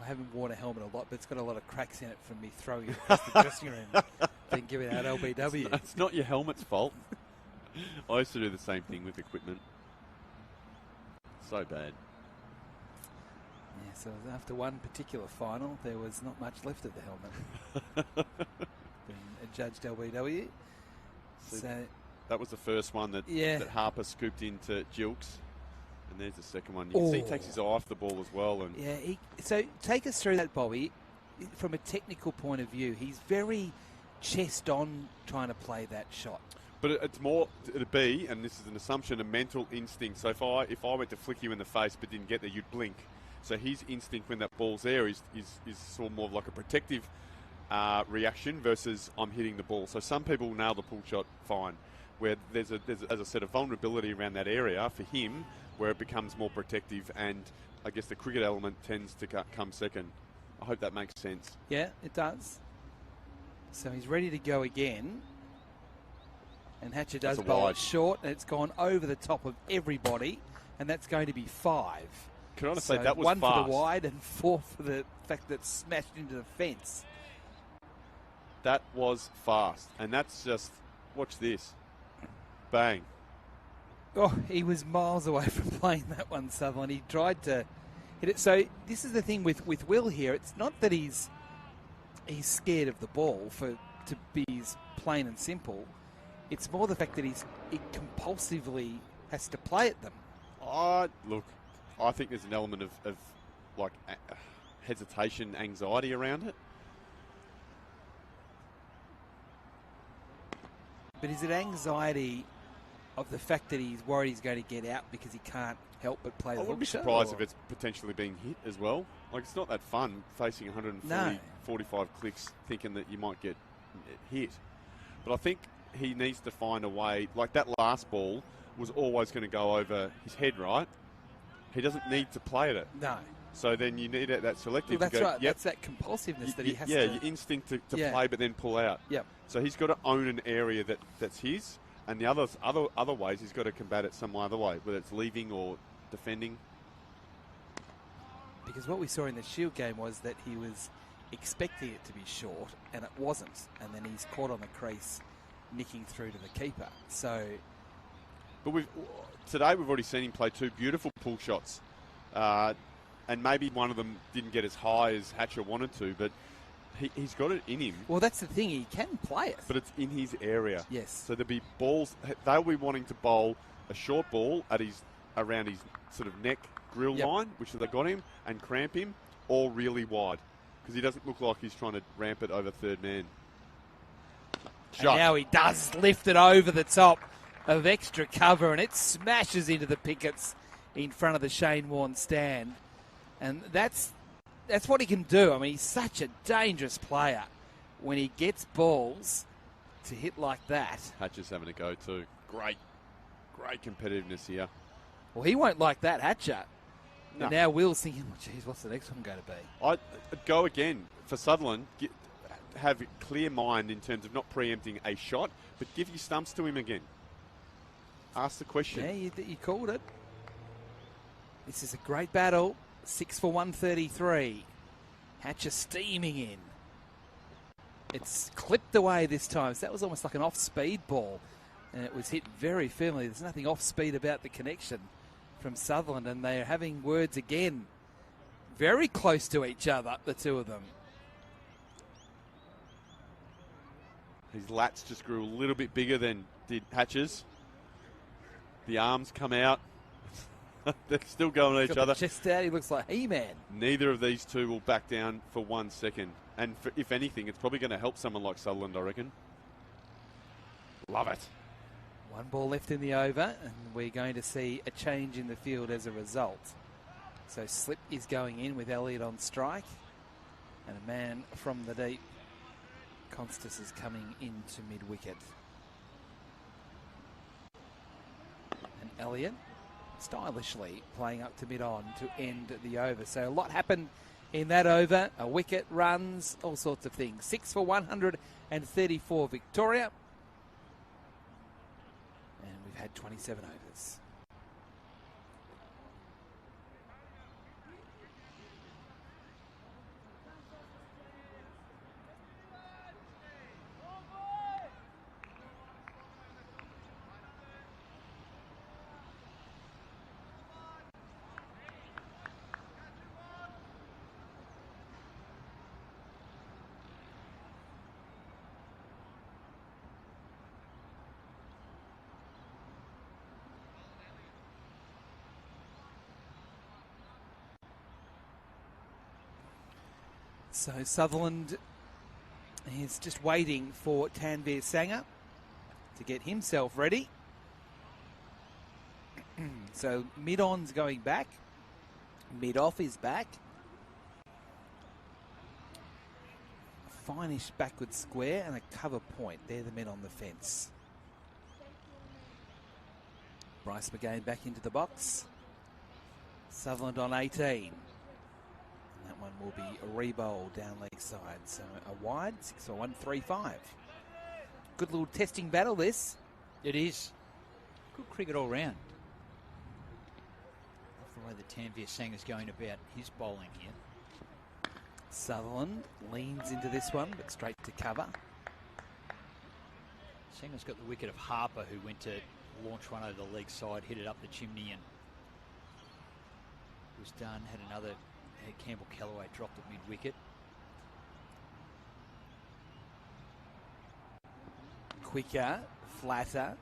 Speaker 1: haven't worn a helmet a lot, but it's got a lot of cracks in it from me throwing it across the dressing room. Then giving out LBW.
Speaker 11: It's not your helmet's fault. I used to do the same thing with equipment. So bad.
Speaker 1: Yeah, so after one particular final, there was not much left of the helmet. Being adjudged LBW. So
Speaker 11: that was the first one that Harper scooped into Jilks. And there's the second one. You can see he takes his eye off the ball as well. And
Speaker 1: yeah, so take us through that, Bobby. From a technical point of view, he's very chest on trying to play that shot.
Speaker 11: But it's more, it'd be, and this is an assumption, a mental instinct. So if I went to flick you in the face but didn't get there, you'd blink. So his instinct when that ball's there is sort of more of like a protective reaction versus I'm hitting the ball. So some people nail the pull shot fine, where there's as I said, a vulnerability around that area for him where it becomes more protective, and I guess the cricket element tends to come second. I hope that makes sense.
Speaker 1: Yeah, it does. So he's ready to go again. And Hatcher does bowl it short, and it's gone over the top of everybody, and that's going to be 5.
Speaker 11: Can I just say that was
Speaker 1: 1
Speaker 11: fast.
Speaker 1: for the wide and 4 for the fact that it smashed into the fence.
Speaker 11: That was fast, and that's just, watch this. Bang.
Speaker 1: Oh, he was miles away from playing that one, Sutherland. He tried to hit it. So this is the thing with Will here. It's not that he's scared of the ball to be plain and simple. It's more the fact that he compulsively has to play at them.
Speaker 11: Look, I think there's an element of like hesitation, anxiety around it.
Speaker 1: But is it anxiety of the fact that he's worried he's going to get out because he can't help but play the hook?
Speaker 11: I wouldn't be surprised if it's potentially being hit as well. Like, it's not that fun facing 45 clicks thinking that you might get hit. But I think he needs to find a way. Like, that last ball was always going to go over his head, right? He doesn't need to play at it.
Speaker 1: No.
Speaker 11: So then you need that selective.
Speaker 1: Well, that's
Speaker 11: to go,
Speaker 1: right.
Speaker 11: Yep.
Speaker 1: That's that compulsiveness that he has to.
Speaker 11: Yeah, your instinct to play but then pull out.
Speaker 1: Yep.
Speaker 11: So he's got to own an area that's his. And the other ways, he's got to combat it some other way, whether it's leaving or defending.
Speaker 1: Because what we saw in the Shield game was that he was expecting it to be short, and it wasn't. And then he's caught on the crease, nicking through to the keeper. So,
Speaker 11: but today we've already seen him play 2 beautiful pull shots, and maybe one of them didn't get as high as Hatcher wanted to, but he's got it in him.
Speaker 1: Well, that's the thing. He can play it.
Speaker 11: But it's in his area.
Speaker 1: Yes.
Speaker 11: So there'll be balls. They'll be wanting to bowl a short ball around his sort of neck grill line, which they got him, and cramp him, or really wide. Because he doesn't look like he's trying to ramp it over third man.
Speaker 1: Shot. And now he does lift it over the top of extra cover, and it smashes into the pickets in front of the Shane Warne stand. And that's what he can do. I mean, he's such a dangerous player when he gets balls to hit like that.
Speaker 11: Hatcher's having a go too. Great competitiveness here.
Speaker 1: Well, he won't like that, Hatcher.
Speaker 11: No.
Speaker 1: And now Will's thinking, well, geez, what's the next one going to be?
Speaker 11: I'd go again for Sutherland. Have a clear mind in terms of not preempting a shot, but give your stumps to him again. Ask the question.
Speaker 1: Yeah, you called it. This is a great battle. 6 for 133. Hatcher steaming in. It's clipped away this time. So that was almost like an off-speed ball. And it was hit very firmly. There's nothing off-speed about the connection from Sutherland. And they are having words again. Very close to each other, the two of them.
Speaker 11: His lats just grew a little bit bigger than did Hatcher's. The arms come out. They're still going at each other.
Speaker 1: Chest out, he looks like He-Man.
Speaker 11: Neither of these two will back down for 1 second. And if anything, it's probably going to help someone like Sutherland, I reckon.
Speaker 7: Love it.
Speaker 1: One ball left in the over, and we're going to see a change in the field as a result. So slip is going in with Elliott on strike, and a man from the deep. Constas is coming into mid-wicket. And Elliott stylishly playing up to mid-on to end the over. So a lot happened in that over. A wicket, runs, all sorts of things. 6 for 134 Victoria. And we've had 27 overs. So Sutherland is just waiting for Tanveer Sangha to get himself ready. So mid-on's going back. Mid-off is back. A finish backward square and a cover point. They're the men on the fence. Bryce McGain back into the box. Sutherland on 18. That one will be a re-bowl down leg side. So a wide, 6 for 135. Good little testing battle, this.
Speaker 9: It is. Good cricket all round. Love the way that Tanveer Sangha's going about his bowling here.
Speaker 1: Sutherland leans into this one, but straight to cover.
Speaker 9: Sangha's got the wicket of Harper, who went to launch one over the leg side, hit it up the chimney, and was done. Had another. Campbell Callaway dropped at mid-wicket.
Speaker 1: Quicker, flatter,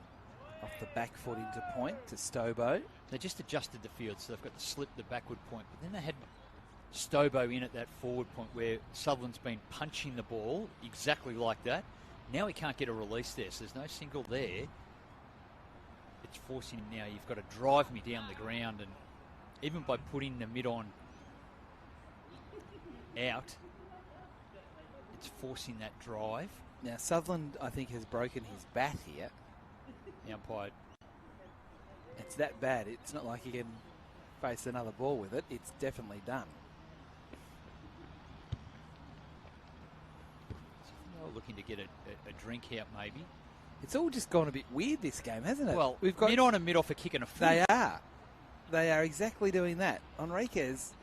Speaker 1: off the back foot into point to Stobo.
Speaker 9: They just adjusted the field, so they've got to slip the backward point. But then they had Stobo in at that forward point where Sutherland's been punching the ball exactly like that. Now he can't get a release there, so there's no single there. It's forcing him now. You've got to drive me down the ground, and even by putting the mid-on out, it's forcing that drive.
Speaker 1: Now Sutherland, I think, has broken his bat here.
Speaker 9: The umpire.
Speaker 1: It's that bad. It's not like he can face another ball with it. It's definitely done.
Speaker 9: So looking to get a drink out, maybe.
Speaker 1: It's all just gone a bit weird, this game, hasn't it?
Speaker 9: Well, we've got mid-on and mid-off are kicking a foot.
Speaker 1: They are. They are exactly doing that. Enriquez,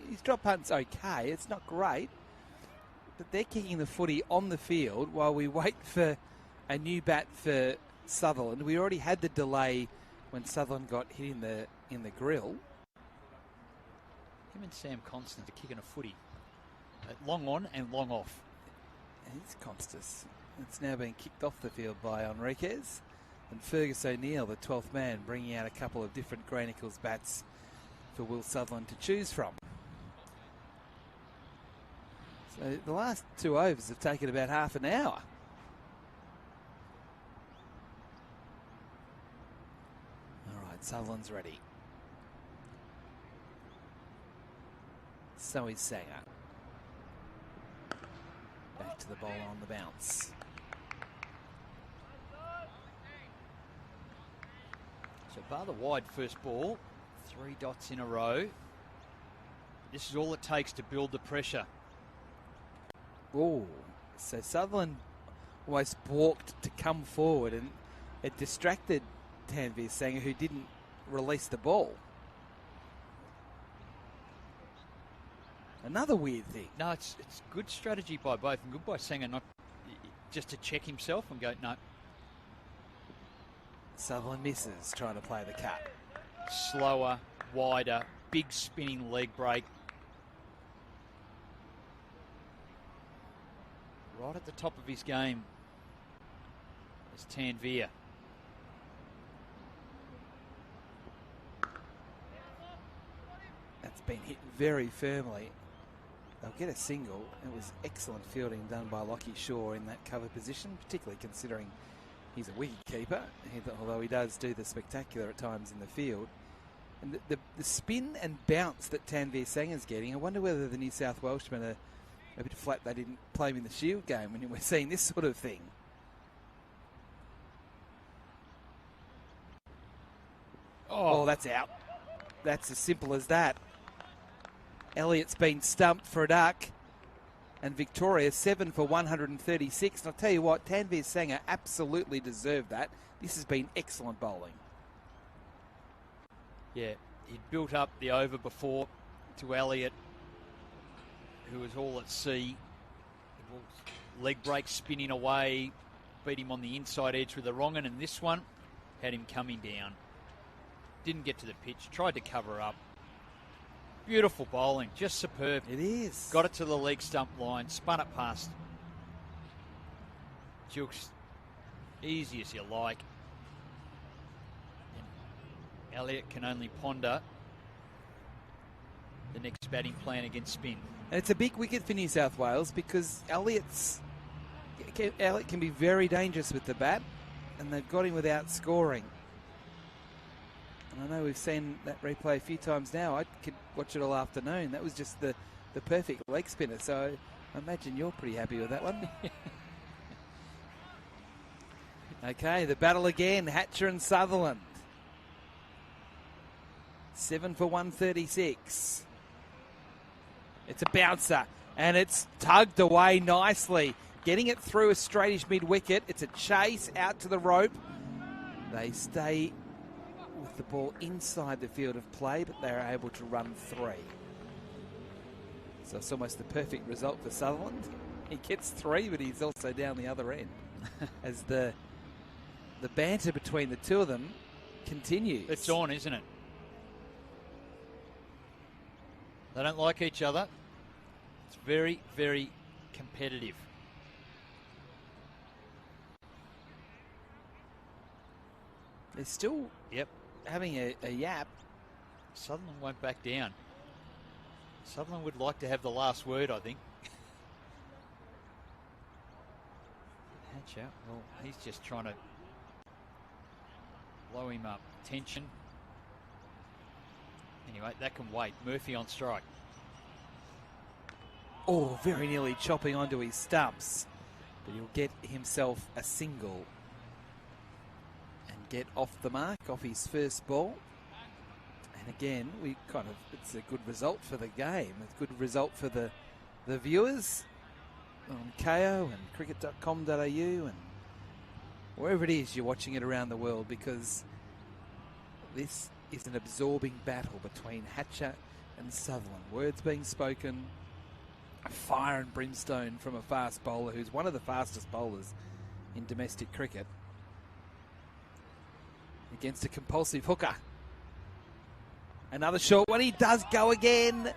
Speaker 1: his drop punt's okay. It's not great. But they're kicking the footy on the field while we wait for a new bat for Sutherland. We already had the delay when Sutherland got hit in the grill.
Speaker 9: Him and Sam Constant are kicking a footy. Long on and long off.
Speaker 1: It's Constas. It's now being kicked off the field by Enriquez. And Fergus O'Neill, the 12th man, bringing out a couple of different Grey Nichols bats for Will Sutherland to choose from. So the last 2 overs have taken about half an hour. All right, Sutherland's ready. So is Sangha. Back to the bowler on the bounce.
Speaker 9: So bar the wide first ball, 3 dots in a row. This is all it takes to build the pressure.
Speaker 1: Oh, so Sutherland almost balked to come forward, and it distracted Tanveer Sangha, who didn't release the ball. Another weird thing.
Speaker 9: No, it's good strategy by both, and good by Sangha not just to check himself and go, no.
Speaker 1: Sutherland misses, trying to play the cut.
Speaker 9: Slower, wider, big spinning leg break. Right at the top of his game is Tanveer.
Speaker 1: That's been hit very firmly. They'll get a single. It was excellent fielding done by Lockie Shaw in that cover position, particularly considering He's a wicket keeper, although he does do the spectacular at times in the field. And the spin and bounce that Tanveer Sanger's getting, I wonder whether the New South Welshmen are a bit flat they didn't play him in the Shield game when we're seeing this sort of thing. Oh, that's out. That's as simple as that. Elliott's been stumped for a duck. And Victoria 7 for 136. And I'll tell you what, Tanveer Sanger absolutely deserved that. This has been excellent bowling.
Speaker 9: Yeah, he'd built up the over before to Elliott, who was all at sea. Leg break spinning away, beat him on the inside edge with the wrong one, and this one had him coming down. Didn't get to the pitch, tried to cover up. Beautiful bowling, just superb.
Speaker 1: It is.
Speaker 9: Got it to the leg stump line, spun it past. Jukes, easy as you like. And Elliott can only ponder the next batting plan against spin.
Speaker 1: And it's a big wicket for New South Wales because Elliott can be very dangerous with the bat, and they've got him without scoring. And I know we've seen that replay a few times now. I could watch it all afternoon. That was just the perfect leg spinner. So I imagine you're pretty happy with that one. Okay, the battle again. Hatcher and Sutherland. 7 for 136. It's a bouncer, and it's tugged away nicely. Getting it through a straightish mid-wicket. It's a chase out to the rope. They stay with the ball inside the field of play, but they're able to run 3. So it's almost the perfect result for Sutherland. He gets 3, but he's also down the other end as the banter between the two of them continues.
Speaker 9: It's on, isn't it? They don't like each other. It's very, very competitive.
Speaker 1: They're still having a yap.
Speaker 9: Sutherland won't back down. Sutherland would like to have the last word, I think. Hatcher, well, he's just trying to blow him up. Tension. Anyway, that can wait. Murphy on strike.
Speaker 1: Oh, very nearly chopping onto his stumps. But he'll get himself a single and get off the mark, off his first ball. And again, it's a good result for the game. It's a good result for the viewers on KO and cricket.com.au and wherever it is you're watching it around the world, because this is an absorbing battle between Hatcher and Sutherland. Words being spoken, fire and brimstone from a fast bowler who's one of the fastest bowlers in domestic cricket against a compulsive hooker. Another short one. He does go again.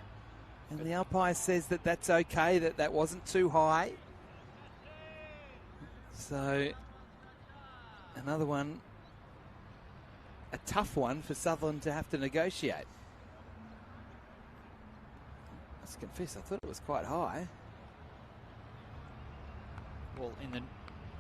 Speaker 1: And the umpire says that that's okay, that wasn't too high. So another one, a tough one for Sutherland to have to negotiate. I must confess, I thought it was quite high.
Speaker 9: Well, in the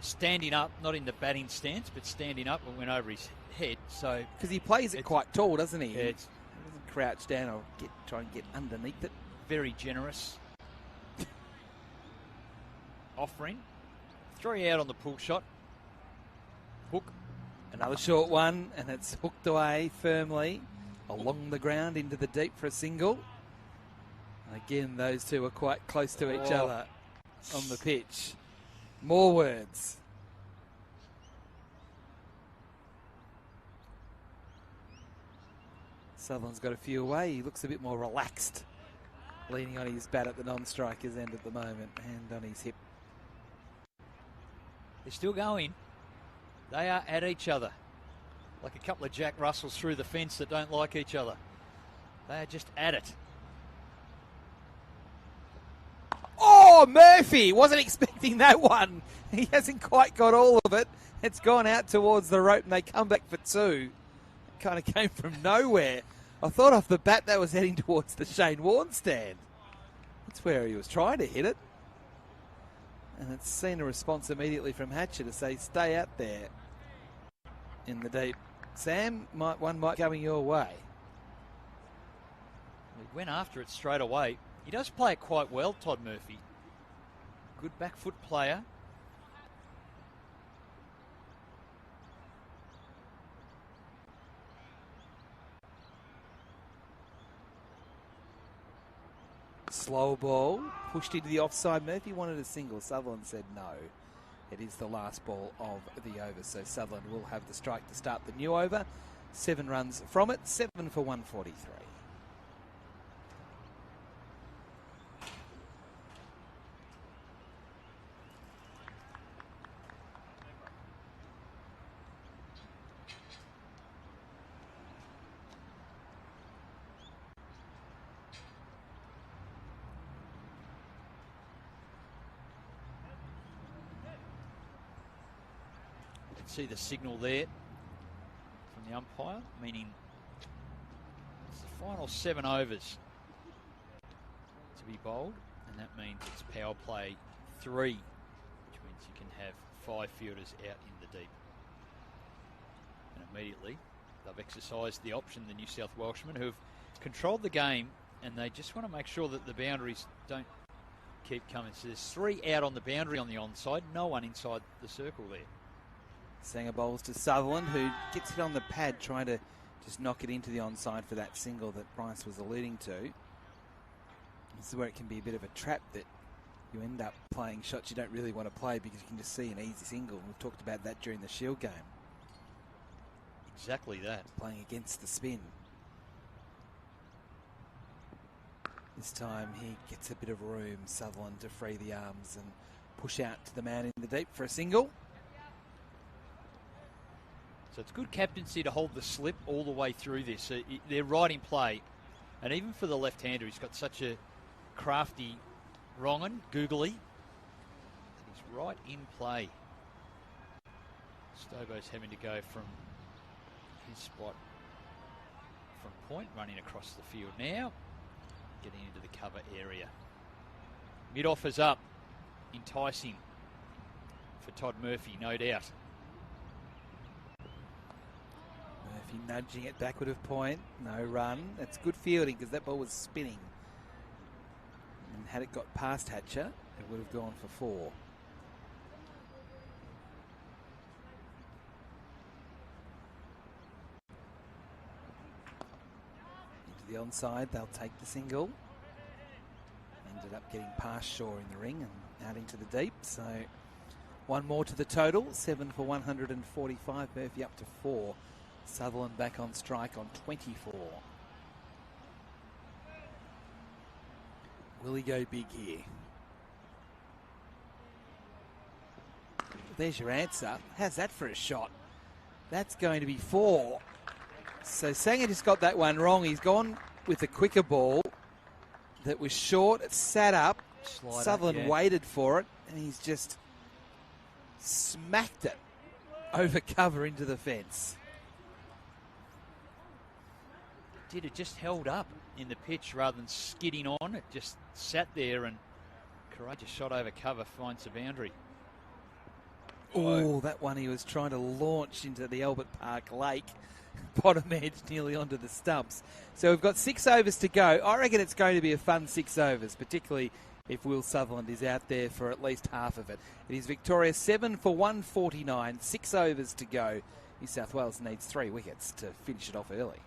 Speaker 9: standing up, not in the batting stance, but standing up, it went over his head. So
Speaker 1: because he plays it quite tall, doesn't he?
Speaker 9: Yeah,
Speaker 1: He doesn't crouch down or try and get underneath it.
Speaker 9: Very generous offering. 3 out on the pull shot. Hook.
Speaker 1: Another short one, and it's hooked away firmly along the ground into the deep for a single. Again, those two are quite close to each other on the pitch. More words. Sutherland's got a few away. He looks a bit more relaxed, leaning on his bat at the non-striker's end at the moment, hand on his hip.
Speaker 9: They're still going. They are at each other. Like a couple of Jack Russells through the fence that don't like each other. They are just at it.
Speaker 1: Oh, Murphy! Wasn't expecting that one. He hasn't quite got all of it. It's gone out towards the rope and they come back for 2. It kind of came from nowhere. I thought off the bat that was heading towards the Shane Warne stand. That's where he was trying to hit it. And it's seen a response immediately from Hatcher to say, stay out there. in the deep. Sam, one might coming your way.
Speaker 9: He went after it straight away. He does play it quite well, Todd Murphy. Good back foot player.
Speaker 1: Slow ball, pushed into the offside. Murphy wanted a single. Sutherland said no. It is the last ball of the over, so Sutherland will have the strike to start the new over. 7 runs from it, 7 for 143.
Speaker 9: See the signal there from the umpire, meaning it's the final 7 overs to be bowled, and that means it's power play 3, which means you can have 5 fielders out in the deep. And immediately they've exercised the option, the New South Welshmen, who have controlled the game, and they just want to make sure that the boundaries don't keep coming. So there's 3 out on the boundary on the onside, no one inside the circle there.
Speaker 1: Sanger bowls to Sutherland, who gets it on the pad, trying to just knock it into the onside for that single that Bryce was alluding to. This is where it can be a bit of a trap, that you end up playing shots you don't really want to play because you can just see an easy single. We've talked about that during the Shield game.
Speaker 9: Exactly that.
Speaker 1: Playing against the spin. This time he gets a bit of room, Sutherland, to free the arms and push out to the man in the deep for a single.
Speaker 9: So it's good captaincy to hold the slip all the way through this. So they're right in play. And even for the left-hander, he's got such a crafty wrong-un, googly. He's right in play. Stobo's having to go from his spot from point, running across the field now, getting into the cover area. Mid-offers up, enticing for Todd Murphy, no doubt.
Speaker 1: Murphy nudging it backward of point, no run. That's good fielding because that ball was spinning. And had it got past Hatcher, it would have gone for 4. Into the onside, they'll take the single. Ended up getting past Shaw in the ring and out into the deep. So one more to the total, 7 for 145. Murphy up to 4. Sutherland back on strike on 24. Will he go big here? There's your answer. How's that for a shot? That's going to be 4. So Sanger just got that one wrong. He's gone with a quicker ball that was short. It sat up.
Speaker 9: Slider,
Speaker 1: Sutherland waited for it, and he's just smacked it over cover into the fence.
Speaker 9: It just held up in the pitch rather than skidding on. It just sat there, and courageous shot over cover finds the boundary.
Speaker 1: Oh, that one he was trying to launch into the Albert Park Lake. Bottom edge nearly onto the stumps. So we've got 6 overs to go. I reckon it's going to be a fun 6 overs, particularly if Will Sutherland is out there for at least half of it. It is Victoria 7 for 149, 6 overs to go. New South Wales needs 3 wickets to finish it off early.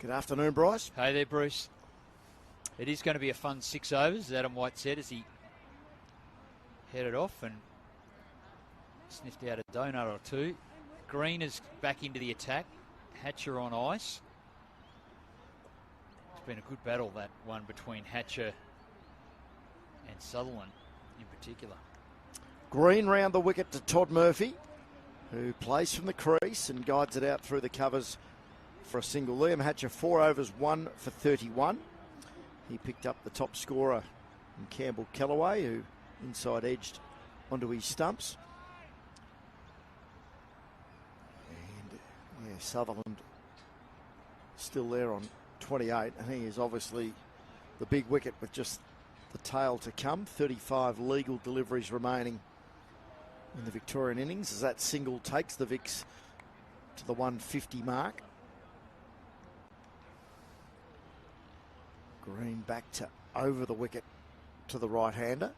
Speaker 10: Good afternoon, Bryce.
Speaker 9: Hey there, Bruce. It is going to be a fun 6 overs, as Adam White said, as he headed off and sniffed out a donut or 2. Green is back into the attack. Hatcher on ice. It's been a good battle, that one between Hatcher and Sutherland in particular.
Speaker 10: Green round the wicket to Todd Murphy, who plays from the crease and guides it out through the covers for a single. Liam Hatcher, 4 overs, 1 for 31. He picked up the top scorer in Campbell Kellaway, who inside edged onto his stumps. And yeah, Sutherland still there on 28, and he is obviously the big wicket with just the tail to come. 35 legal deliveries remaining in the Victorian innings as that single takes the Vicks to the 150 mark. Green back to over the wicket to the right-hander.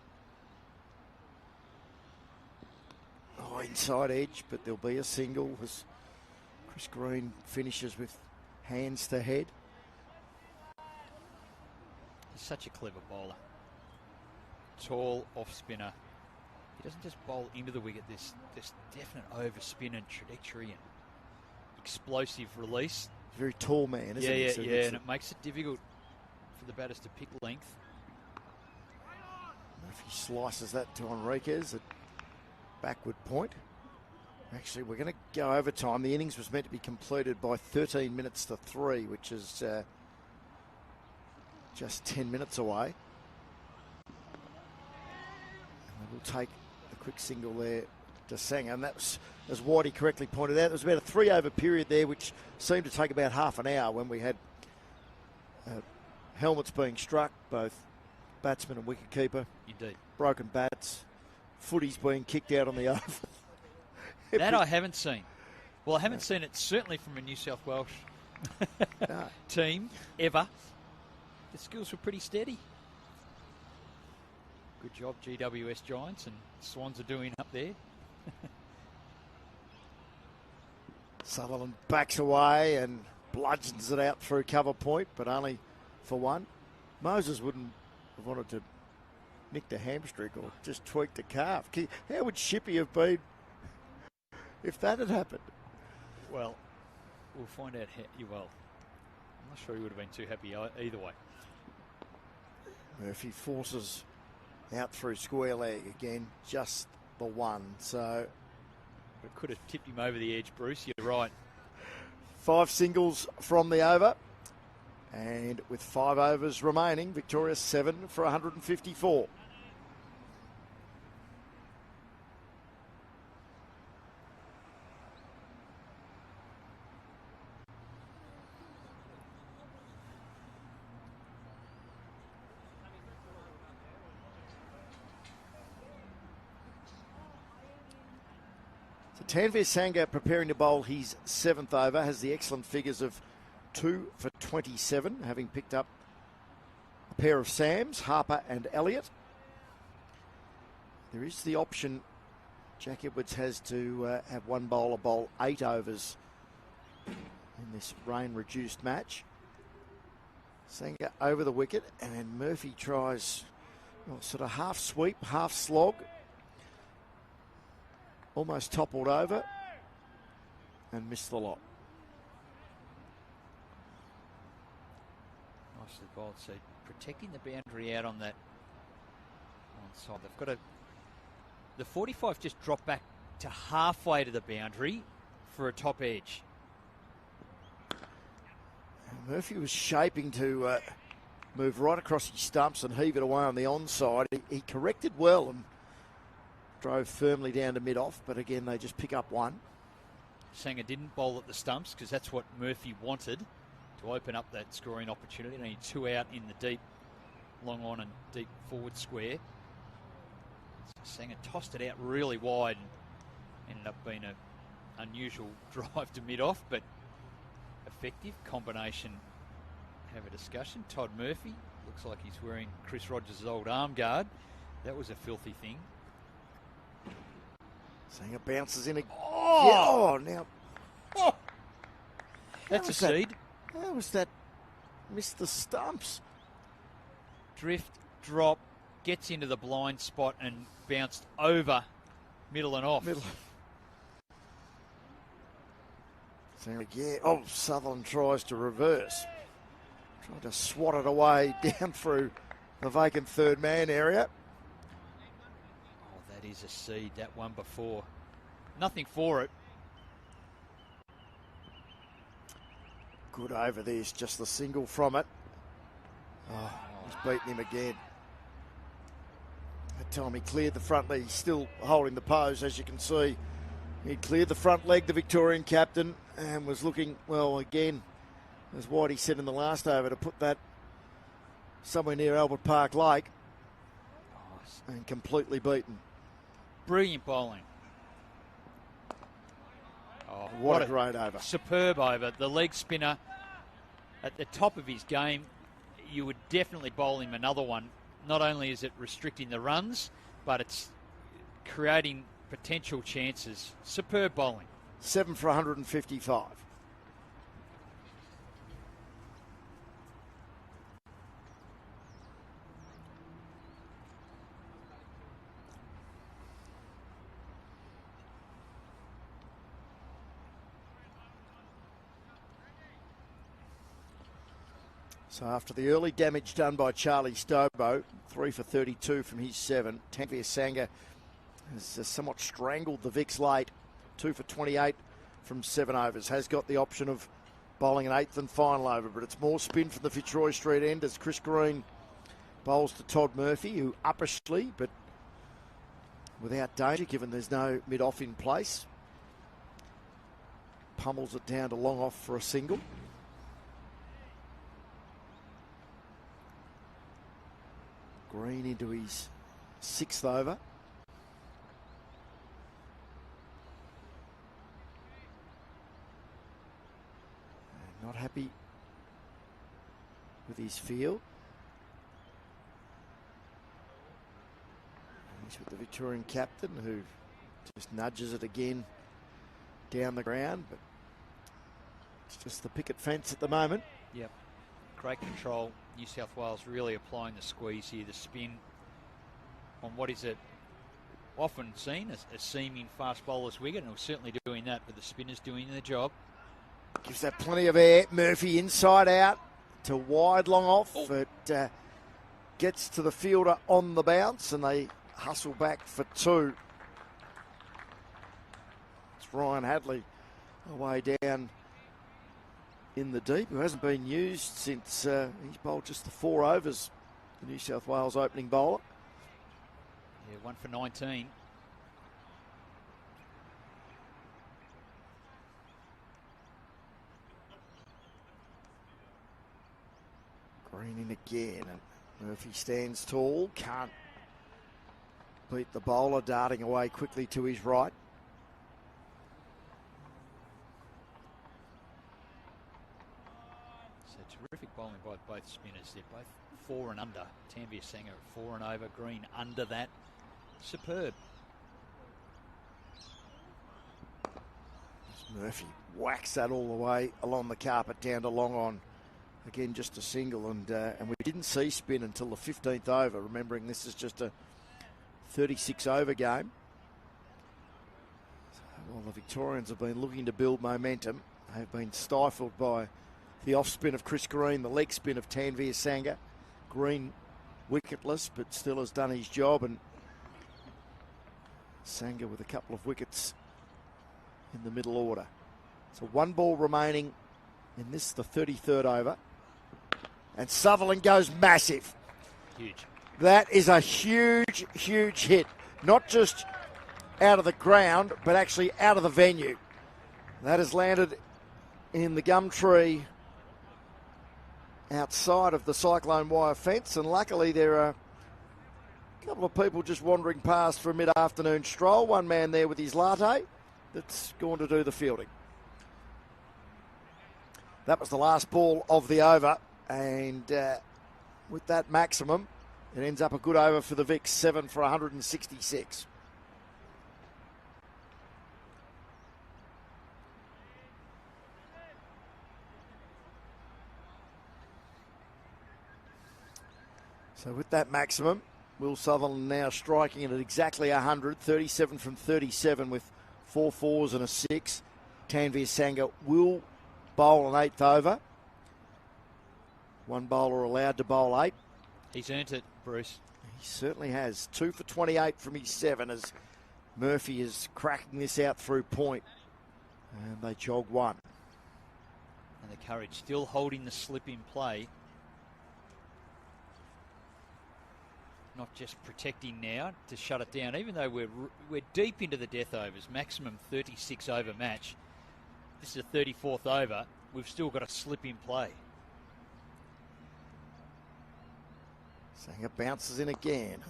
Speaker 10: Oh, inside edge, but there'll be a single as Chris Green finishes with hands to head.
Speaker 9: He's such a clever bowler. Tall off spinner. He doesn't just bowl into the wicket. There's definite overspin and trajectory and explosive release.
Speaker 10: Very tall man, isn't he?
Speaker 9: Yeah, and it makes it difficult for the batters to pick length.
Speaker 10: If he slices that to Enriquez at backward point. Actually, we're going to go overtime. The innings was meant to be completed by 13 minutes to 3, which is just 10 minutes away. And we'll take the quick single there to Sanger. And that was, as Whitey correctly pointed out, there was about a 3-over period there, which seemed to take about half an hour when we had helmets being struck, both batsman and wicketkeeper.
Speaker 9: Indeed.
Speaker 10: Broken bats, footies being kicked out on the oval.
Speaker 9: That I haven't seen. Well, I haven't seen it certainly from a New South Wales team ever. The skills were pretty steady. Good job, GWS Giants, and Swans are doing up there.
Speaker 10: Sutherland backs away and bludgeons it out through cover point, but only for one. Moses wouldn't have wanted to nick the hamstring or just tweak the calf. How would Shippy have been if that had happened?
Speaker 9: Well, we'll find out well, I'm not sure he would have been too happy either way.
Speaker 10: Murphy forces out through square leg again, just the one. So
Speaker 9: it could have tipped him over the edge, Bruce. You're right.
Speaker 10: 5 singles from the over. And with 5 overs remaining, Victoria 7 for 154. Tanveer Sangha preparing to bowl his 7th over, has the excellent figures of 2 for 27, having picked up a pair of Sams, Harper and Elliott. There is the option, Jack Edwards has to have one bowler bowl 8 overs in this rain-reduced match. Sangha over the wicket, and Murphy tries sort of half sweep, half slog. Almost toppled over and missed the lot.
Speaker 9: Nicely bowled. So protecting the boundary out on that side. They've got the 45 just dropped back to halfway to the boundary for a top edge.
Speaker 10: Murphy was shaping to move right across his stumps and heave it away on the onside. He corrected well and drove firmly down to mid-off, but again, they just pick up one.
Speaker 9: Sangha didn't bowl at the stumps because that's what Murphy wanted, to open up that scoring opportunity. Only 2 out in the deep, long on and deep forward square. So Sangha tossed it out really wide and ended up being an unusual drive to mid-off, but effective combination. Have a discussion. Todd Murphy, looks like he's wearing Chris Rogers' old arm guard. That was a filthy thing.
Speaker 10: Sangha bounces in again. Oh, now. Oh.
Speaker 9: That's a seed.
Speaker 10: How was that? Missed the stumps.
Speaker 9: Drift, drop, gets into the blind spot and bounced over middle and off.
Speaker 10: Sangha, yeah. Oh, Sutherland tries to reverse. Trying to swat it away down through the vacant third man area.
Speaker 9: That is a seed, that one before. Nothing for it.
Speaker 10: Good over this, just the single from it. Oh, he's beaten him again. That time he cleared the front leg. He's still holding the pose, as you can see. He cleared the front leg, the Victorian captain, and was looking, well, again, as Whitey said in the last over, to put that somewhere near Albert Park Lake. And completely beaten.
Speaker 9: Brilliant bowling. Oh,
Speaker 10: what a great over.
Speaker 9: Superb over. The leg spinner at the top of his game. You would definitely bowl him another one. Not only is it restricting the runs, but it's creating potential chances. Superb bowling.
Speaker 10: 7 for 155. So after the early damage done by Charlie Stobo, 3 for 32 from his 7, Tanveer Sangha has somewhat strangled the Vicks late, 2 for 28 from 7 overs. Has got the option of bowling an 8th and final over, but it's more spin from the Fitzroy Street end as Chris Green bowls to Todd Murphy, who uppishly, but without danger, given there's no mid-off in place, pummels it down to long off for a single. Green into his 6th over. And not happy with his field. And he's with the Victorian captain, who just nudges it again down the ground, but it's just the picket fence at the moment.
Speaker 9: Yep. Great control. New South Wales really applying the squeeze here, the spin on what is it often seen as a seaming fast bowler's wicket, and we're certainly doing that, but the spinner's doing the job.
Speaker 10: Gives that plenty of air. Murphy inside out to wide long off. It gets to the fielder on the bounce, and they hustle back for 2. It's Ryan Hadley away down in the deep, who hasn't been used since he's bowled just the 4 overs, the New South Wales opening bowler.
Speaker 9: Yeah, 1 for 19.
Speaker 10: Green in again, and Murphy stands tall, can't beat the bowler, darting away quickly to his right.
Speaker 9: Terrific bowling by both spinners. They're both 4 and under. Tanveer Sangha 4 and over. Green under that. Superb.
Speaker 10: Murphy whacks that all the way along the carpet down to long on. Again, just a single, and we didn't see spin until the 15th over. Remembering this is just a 36 over game. So while the Victorians have been looking to build momentum, they've been stifled by the off spin of Chris Green, the leg spin of Tanveer Sangha. Green wicketless, but still has done his job, and Sangha with a couple of wickets in the middle order. So 1 ball remaining in this, the 33rd over. And Sutherland goes massive.
Speaker 9: Huge.
Speaker 10: That is a huge, huge hit. Not just out of the ground, but actually out of the venue. That has landed in the gum tree outside of the cyclone wire fence, and luckily there are a couple of people just wandering past for a mid-afternoon stroll. One man there with his latte that's going to do the fielding. That was the last ball of the over, and with that maximum, it ends up a good over for the Vicks, 7 for 166. So with that maximum, Will Sutherland now striking it at exactly 100, 37 from 37 with 4 fours and a 6. Tanveer Sangha will bowl an 8th over. 1 bowler allowed to bowl 8.
Speaker 9: He's earned it, Bruce.
Speaker 10: He certainly has. 2 for 28 from his 7 as Murphy is cracking this out through point. And they jog 1.
Speaker 9: And the courage, still holding the slip in play. Not just protecting now to shut it down, even though we're deep into the death overs, maximum 36 over match. This is a 34th over. We've still got a slip in play.
Speaker 10: Sanger bounces in again.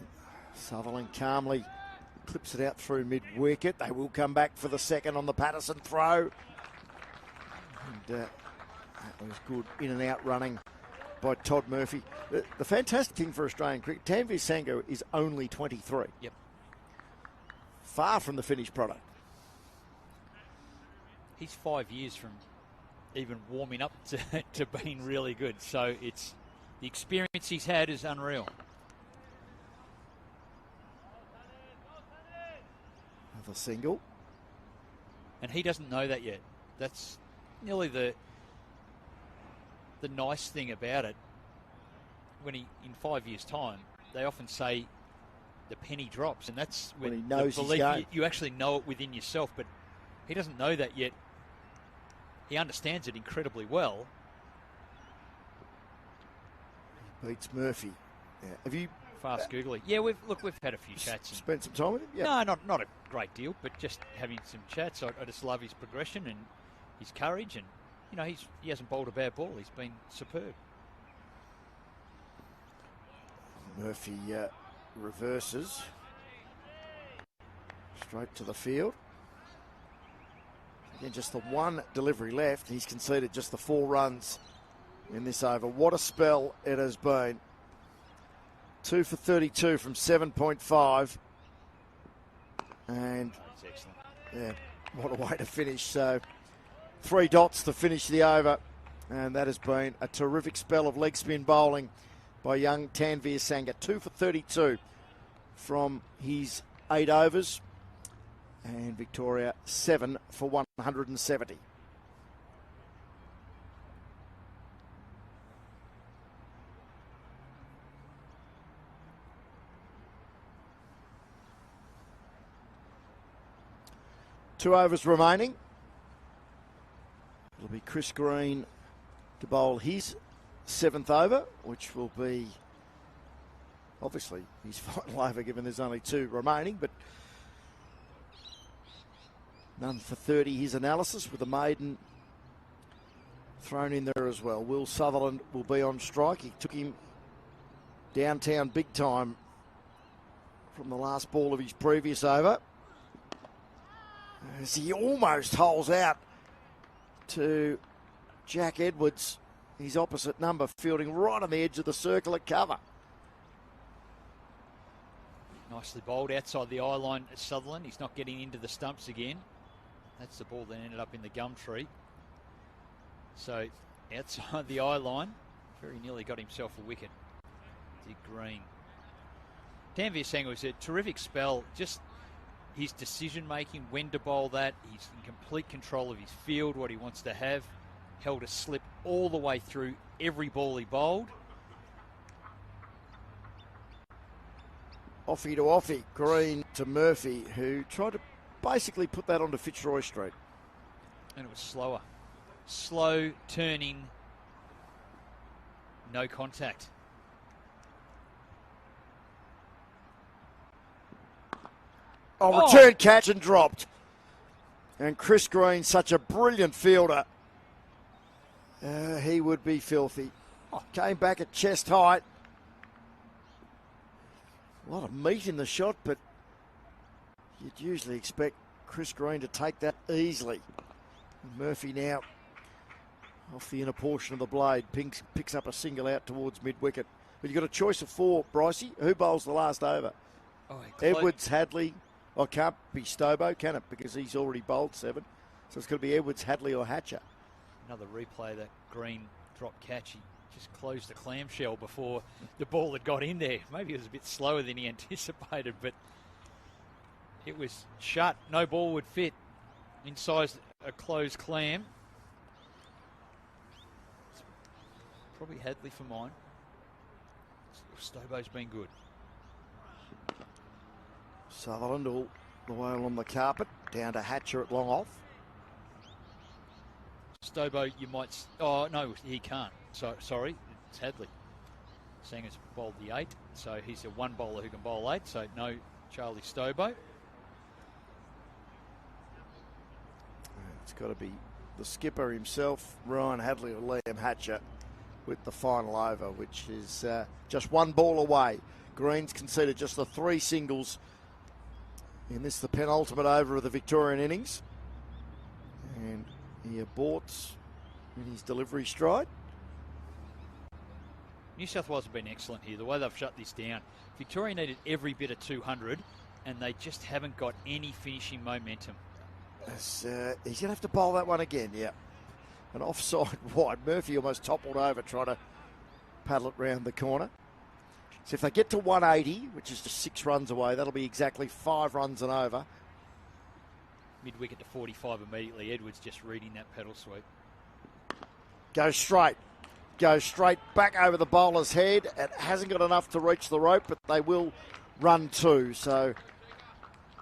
Speaker 10: Sutherland calmly clips it out through mid-wicket. They will come back for the second on the Patterson throw. And that was good in and out running by Todd Murphy. The fantastic thing for Australian cricket, Tanveer Sangha is only 23.
Speaker 9: Yep.
Speaker 10: Far from the finished product.
Speaker 9: He's 5 years from even warming up to being really good. So it's the experience he's had is unreal.
Speaker 10: Another single.
Speaker 9: And he doesn't know that yet. That's nearly the nice thing about it. When he, in 5 years' time, they often say the penny drops, and that's when
Speaker 10: he knows
Speaker 9: the
Speaker 10: he's
Speaker 9: belief
Speaker 10: going.
Speaker 9: you actually know it within yourself, but he doesn't know that yet. He understands it incredibly well.
Speaker 10: Beats Murphy. Yeah. Have you
Speaker 9: fast googly? Yeah, we've had a few chats. And
Speaker 10: spent some time with him. Yeah.
Speaker 9: No, not a great deal, but just having some chats. I just love his progression and his courage, and you know he hasn't bowled a bad ball. He's been superb.
Speaker 10: Murphy reverses straight to the field. Again, just the one delivery left. He's conceded just the 4 runs in this over. What a spell it has been. 2 for 32 from 7.5. And yeah, what a way to finish. So 3 dots to finish the over. And that has been a terrific spell of leg spin bowling by young Tanveer Sangha. 2 for 32 from his 8 overs. And Victoria 7 for 170. Two overs remaining. It'll be Chris Green to bowl his 7th over, which will be obviously his final over given there's only 2 remaining, but none for 30. His analysis with the maiden thrown in there as well. Will Sutherland will be on strike. He took him downtown big time from the last ball of his previous over, as he almost holes out to Jack Edwards, his opposite number, fielding right on the edge of the circle at cover.
Speaker 9: Nicely bowled outside the eye line at Sutherland. He's not getting into the stumps again. That's the ball that ended up in the gum tree. So outside the eye line, very nearly got himself a wicket. Did Green. Tanveer Sangha was a terrific spell. Just his decision making, when to bowl that. He's in complete control of his field, what he wants to have. Held a slip all the way through every ball he bowled.
Speaker 10: Offie to offie, Green to Murphy, who tried to basically put that onto Fitzroy Street.
Speaker 9: And it was slower. Slow turning, no contact.
Speaker 10: Return catch and dropped. And Chris Green, such a brilliant fielder. He would be filthy. Came back at chest height. A lot of meat in the shot, but you'd usually expect Chris Green to take that easily. Murphy now off the inner portion of the blade, picks up a single out towards mid-wicket. But you've got a choice of 4, Brycey. Who bowls the last over? Edwards, Hadley. Oh, it can't be Stobo, can it? Because he's already bowled 7. So it's going to be Edwards, Hadley or Hatcher.
Speaker 9: Another replay of that Green drop catch. He just closed the clamshell before the ball had got in there. Maybe it was a bit slower than he anticipated, but it was shut. No ball would fit inside a closed clam. Probably Hadley for mine. Stobo's been good.
Speaker 10: Sutherland all the way along the carpet, down to Hatcher at long off.
Speaker 9: Just Stobo, you might... Oh, no, he can't. So sorry, it's Hadley. Sanger's bowled the 8, so he's a one bowler who can bowl 8, so no Charlie Stobo.
Speaker 10: It's got to be the skipper himself, Ryan Hadley or Liam Hatcher, with the final over, which is just one ball away. Greens conceded just the 3 singles in this, the penultimate over of the Victorian innings. And he aborts in his delivery stride.
Speaker 9: New South Wales have been excellent here, the way they've shut this down. Victoria needed every bit of 200, and they just haven't got any finishing momentum.
Speaker 10: He's going to have to bowl that one again, yeah. An offside wide. Murphy almost toppled over trying to paddle it round the corner. So if they get to 180, which is just 6 runs away, that'll be exactly 5 runs and over.
Speaker 9: Mid-wicket to 45 immediately. Edwards just reading that pedal sweep.
Speaker 10: Goes straight back over the bowler's head. It hasn't got enough to reach the rope, but they will run 2. So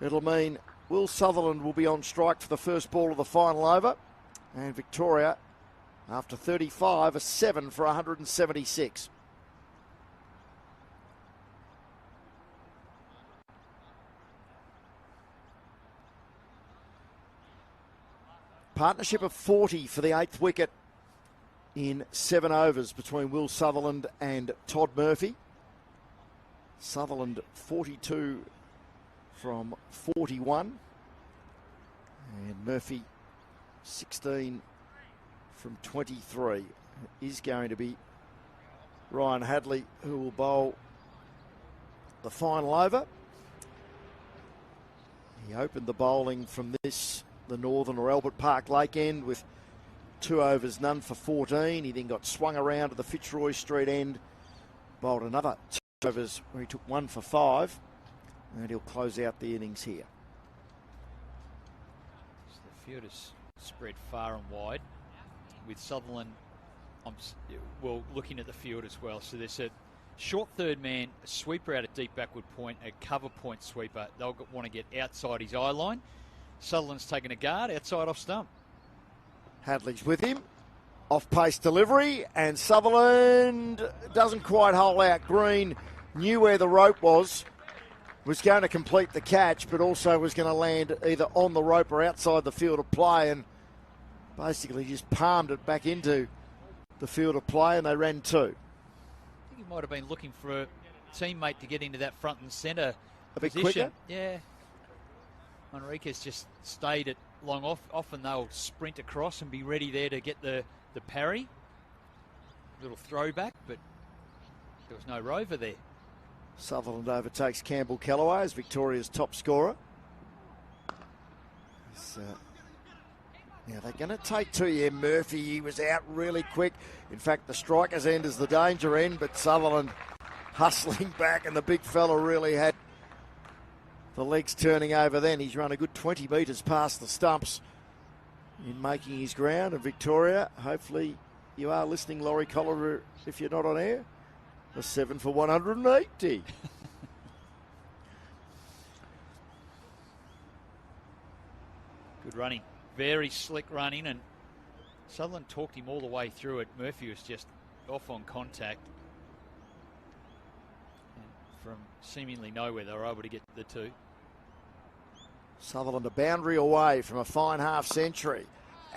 Speaker 10: it'll mean Will Sutherland will be on strike for the first ball of the final over. And Victoria, after 35, are 7 for 176. Partnership of 40 for the 8th wicket in 7 overs between Will Sutherland and Todd Murphy. Sutherland 42 from 41. And Murphy 16 from 23. It is going to be Ryan Hadley who will bowl the final over. He opened the bowling from the Northern or Albert Park Lake end with 2 overs, none for 14. He then got swung around to the Fitzroy Street end, bowled another 2 overs where he took 1 for 5, and he'll close out the innings here.
Speaker 9: So the field is spread far and wide with Sutherland, looking at the field as well. So there's a short third man, a sweeper out at deep backward point, a cover point sweeper. They'll want to get outside his eye line. Sutherland's taking a guard outside off stump.
Speaker 10: Hadley's with him. Off-pace delivery, and Sutherland doesn't quite hole out. Green knew where the rope was going to complete the catch, but also was going to land either on the rope or outside the field of play, and basically just palmed it back into the field of play, and they ran 2.
Speaker 9: I think he might have been looking for a teammate to get into that front and centre
Speaker 10: bit
Speaker 9: position.
Speaker 10: quicker?
Speaker 9: Yeah. Enriquez just stayed it long off. Often they'll sprint across and be ready there to get the parry. Little throwback, but there was no rover there.
Speaker 10: Sutherland overtakes Campbell Callaway as Victoria's top scorer. Now they're going to take 2. Yeah, Murphy, he was out really quick. In fact, the striker's end is the danger end, but Sutherland hustling back, and the big fella really had the legs turning over then. He's run a good 20 metres past the stumps in making his ground. And Victoria, hopefully you are listening, Laurie Colliver, if you're not on air. A 7 for 180.
Speaker 9: Good running. Very slick running, and Sutherland talked him all the way through it. Murphy was just off on contact. And from seemingly nowhere, they were able to get the 2.
Speaker 10: Sutherland a boundary away from a fine half century.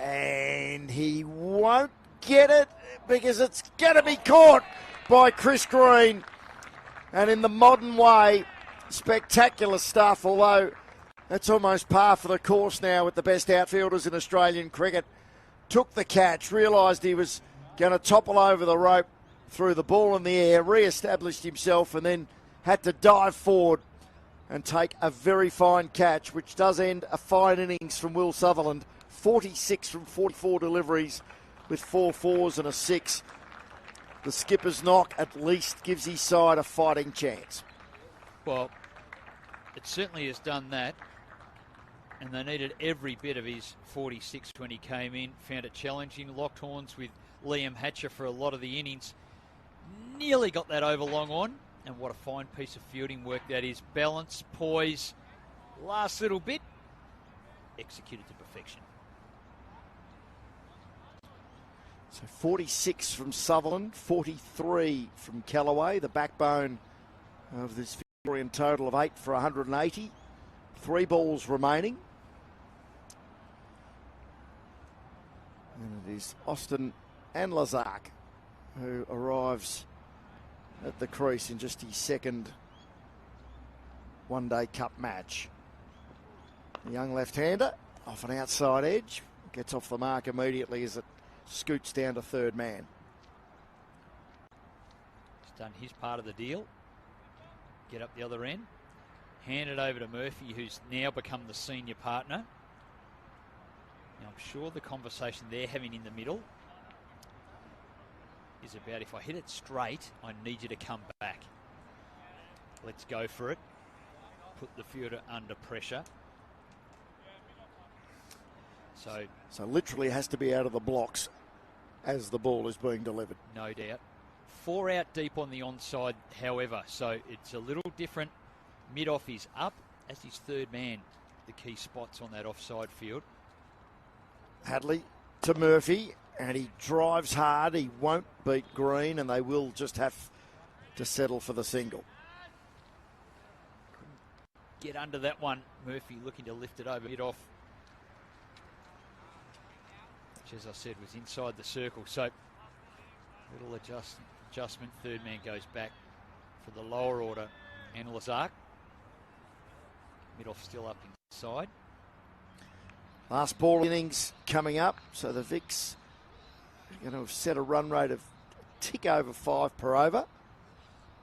Speaker 10: And he won't get it because it's going to be caught by Chris Green. And in the modern way, spectacular stuff, although that's almost par for the course now with the best outfielders in Australian cricket. Took the catch, realised he was going to topple over the rope, threw the ball in the air, re-established himself, and then had to dive forward and take a very fine catch, which does end a fine innings from Will Sutherland. 46 from 44 deliveries with 4 fours and a 6. The skipper's knock at least gives his side a fighting chance.
Speaker 9: Well, it certainly has done that. And they needed every bit of his 46 when he came in. Found it challenging. Locked horns with Liam Hatcher for a lot of the innings. Nearly got that over long on. And what a fine piece of fielding work that is. Balance, poise, last little bit. Executed to perfection.
Speaker 10: So 46 from Sutherland, 43 from Callaway, the backbone of this Victorian total of 8 for 180. 3 balls remaining. And it is Austin and Lazark who arrives at the crease in just his second one-day cup match. The young left-hander off an outside edge, gets off the mark immediately as it scoots down to third man.
Speaker 9: He's done his part of the deal. Get up the other end. Hand it over to Murphy, who's now become the senior partner. Now, I'm sure the conversation they're having in the middle is about, if I hit it straight, I need you to come back. Let's go for it. Put the fielder under pressure. So
Speaker 10: literally has to be out of the blocks as the ball is being delivered.
Speaker 9: No doubt. 4 out deep on the onside, however, so it's a little different. Mid-off is up, as his third man, the key spots on that offside field.
Speaker 10: Hadley to Murphy, and he drives hard. He won't beat Green, and they will just have to settle for the single.
Speaker 9: Get under that one. Murphy looking to lift it over mid-off, which, as I said, was inside the circle. So, little adjustment. Third man goes back for the lower order. And Lazark. Mid-off still up inside.
Speaker 10: Last ball innings coming up, so the Vics are going to have set a run rate of tick over 5 per over.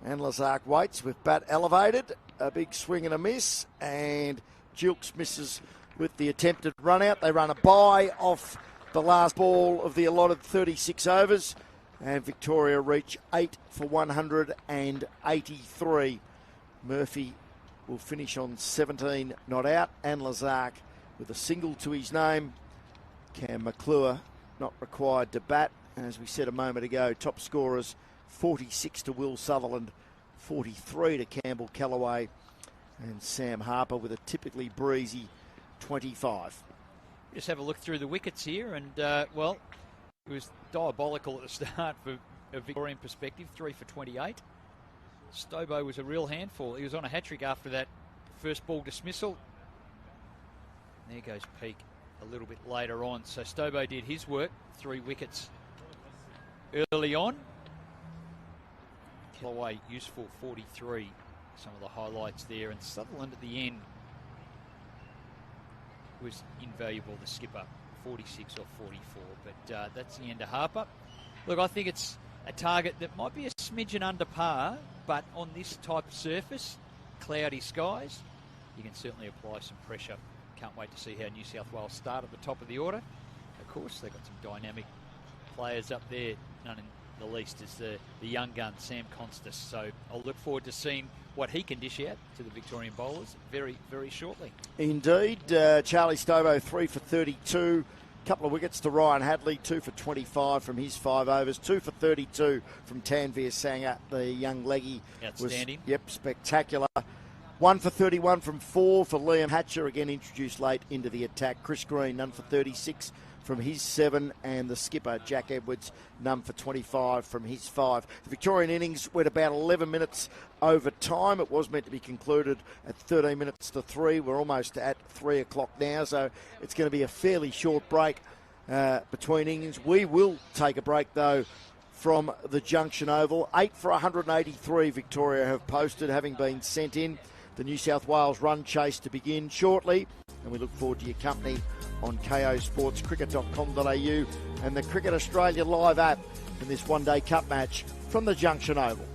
Speaker 10: And Lazark waits with bat elevated. A big swing and a miss, and Jewell misses with the attempted run out. They run a bye off the last ball of the allotted 36 overs, and Victoria reach 8 for 183. Murphy will finish on 17 not out, and Lazark with a single to his name. Cam McClure not required to bat, and as we said a moment ago, top scorers 46 to Will Sutherland, 43 to Campbell Callaway, and Sam Harper with a typically breezy 25.
Speaker 9: Just have a look through the wickets here, and well, it was diabolical at the start for a Victorian perspective. 3 for 28. Stobo was a real handful. He was on a hat-trick after that first ball dismissal. There goes Peake a little bit later on. So Stobo did his work, 3 wickets early on. Callaway useful, 43. Some of the highlights there, and Sutherland at the end was invaluable, the skipper, 46 or 44, but that's the end of Harper. Look, I think it's a target that might be a smidgen under par, but on this type of surface, cloudy skies, you can certainly apply some pressure. Can't wait to see how New South Wales start at the top of the order. Of course, they've got some dynamic players up there, none in the least is the young gun, Sam Constas. So I'll look forward to seeing what he can dish out to the Victorian bowlers very, very shortly.
Speaker 10: Indeed. Charlie Stobo, 3 for 32. Couple of wickets to Ryan Hadley, 2 for 25 from his 5 overs. 2 for 32 from Tanveer Sangha, the young leggy.
Speaker 9: Outstanding.
Speaker 10: Spectacular. 1 for 31 from 4 for Liam Hatcher, again introduced late into the attack. Chris Green, none for 36 from his 7, and the skipper, Jack Edwards, none for 25 from his 5. The Victorian innings went about 11 minutes over time. It was meant to be concluded at 13 minutes to 3. We're almost at 3 o'clock now, so it's going to be a fairly short break between innings. We will take a break, though, from the Junction Oval. 8 for 183 Victoria have posted, having been sent in. The New South Wales run chase to begin shortly, and we look forward to your company on KO Sports, cricket.com.au, and the Cricket Australia live app in this one-day cup match from the Junction Oval.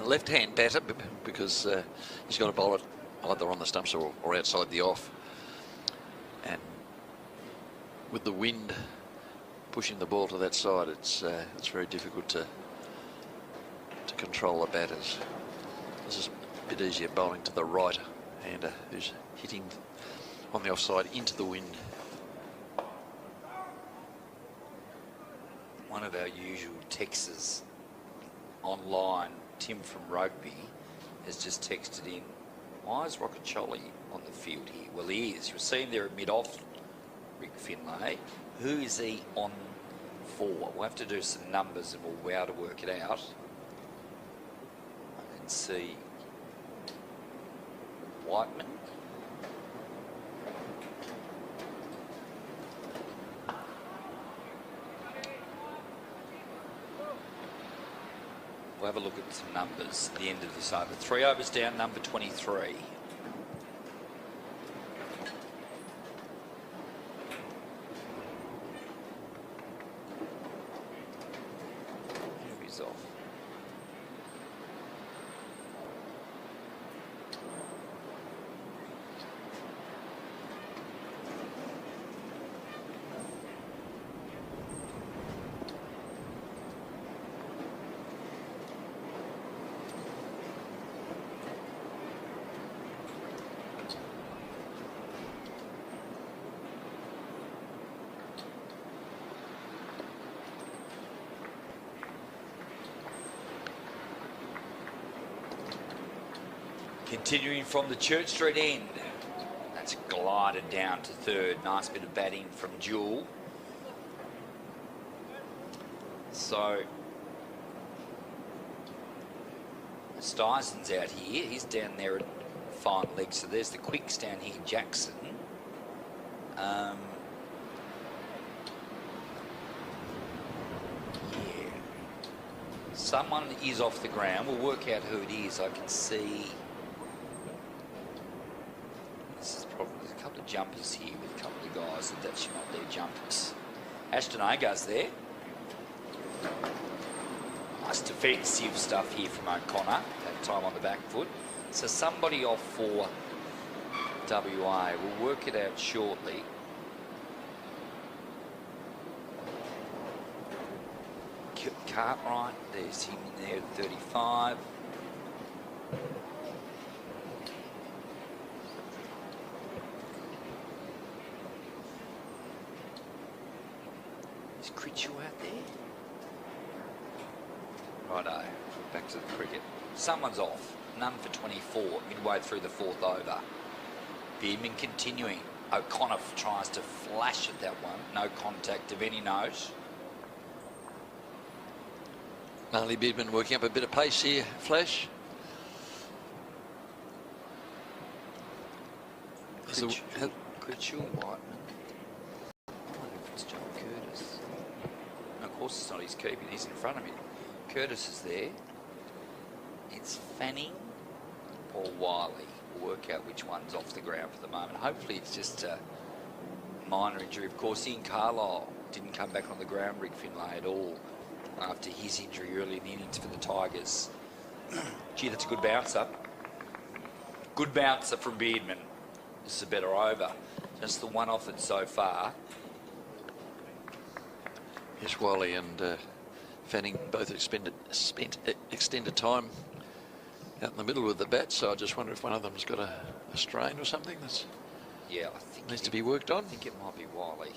Speaker 3: left-hand batter because he's got to bowl it either on the stumps or outside the off. And with the wind pushing the ball to that side, it's very difficult to control the batters. This is a bit easier bowling to the right-hander who's hitting on the offside into the wind.
Speaker 4: One of our usual texters online, Tim from Rugby, has just texted in, why is Rockacholi on the field here? Well, he is. You'll see him there at mid-off, Rick Finlay. Who is he on for? We'll have to do some numbers and we'll be able to work it out. I can see Whiteman. We'll have a look at some numbers at the end of this over. 3 overs down, number 23. He's off. Continuing from the Church Street end, that's glided down to third. Nice bit of batting from Jewell. So Styson's out here. He's down there at fine leg. So there's the quicks down here, Jackson. Yeah. Someone is off the ground. We'll work out who it is. I can see. This is probably a couple of jumpers here with a couple of guys that should not be jumpers. Ashton Agar's there. Nice defensive stuff here from O'Connor. That time on the back foot. So somebody off for WA. We'll work it out shortly. Cartwright, there's him there at 35. Is Critchell out there? Righto, back to the cricket. Someone's off, none for 24, midway through the 4th over. Beardman continuing. O'Connor tries to flash at that one. No contact of any note.
Speaker 3: Marley Beardman working up a bit of pace here, Flash.
Speaker 4: Critchell, Whiteman. I wonder if it's John Curtis. And of course it's not his keeping, he's in front of him. Curtis is there. It's Fanning or Wiley. We'll work out which one's off the ground for the moment. Hopefully it's just a minor injury. Of course, Ian Carlisle didn't come back on the ground, Rick Finlay, at all after his injury early in the innings for the Tigers. Gee, that's a good bouncer. Good bouncer from Beardman. This is a better over. Just the one off it so far.
Speaker 3: Yes, Wiley and Fanning both spent extended time out in the middle with the bat, so I just wonder if one of them's got a strain or something that's
Speaker 4: I think
Speaker 3: needs to be worked on.
Speaker 4: I think it might be Wiley.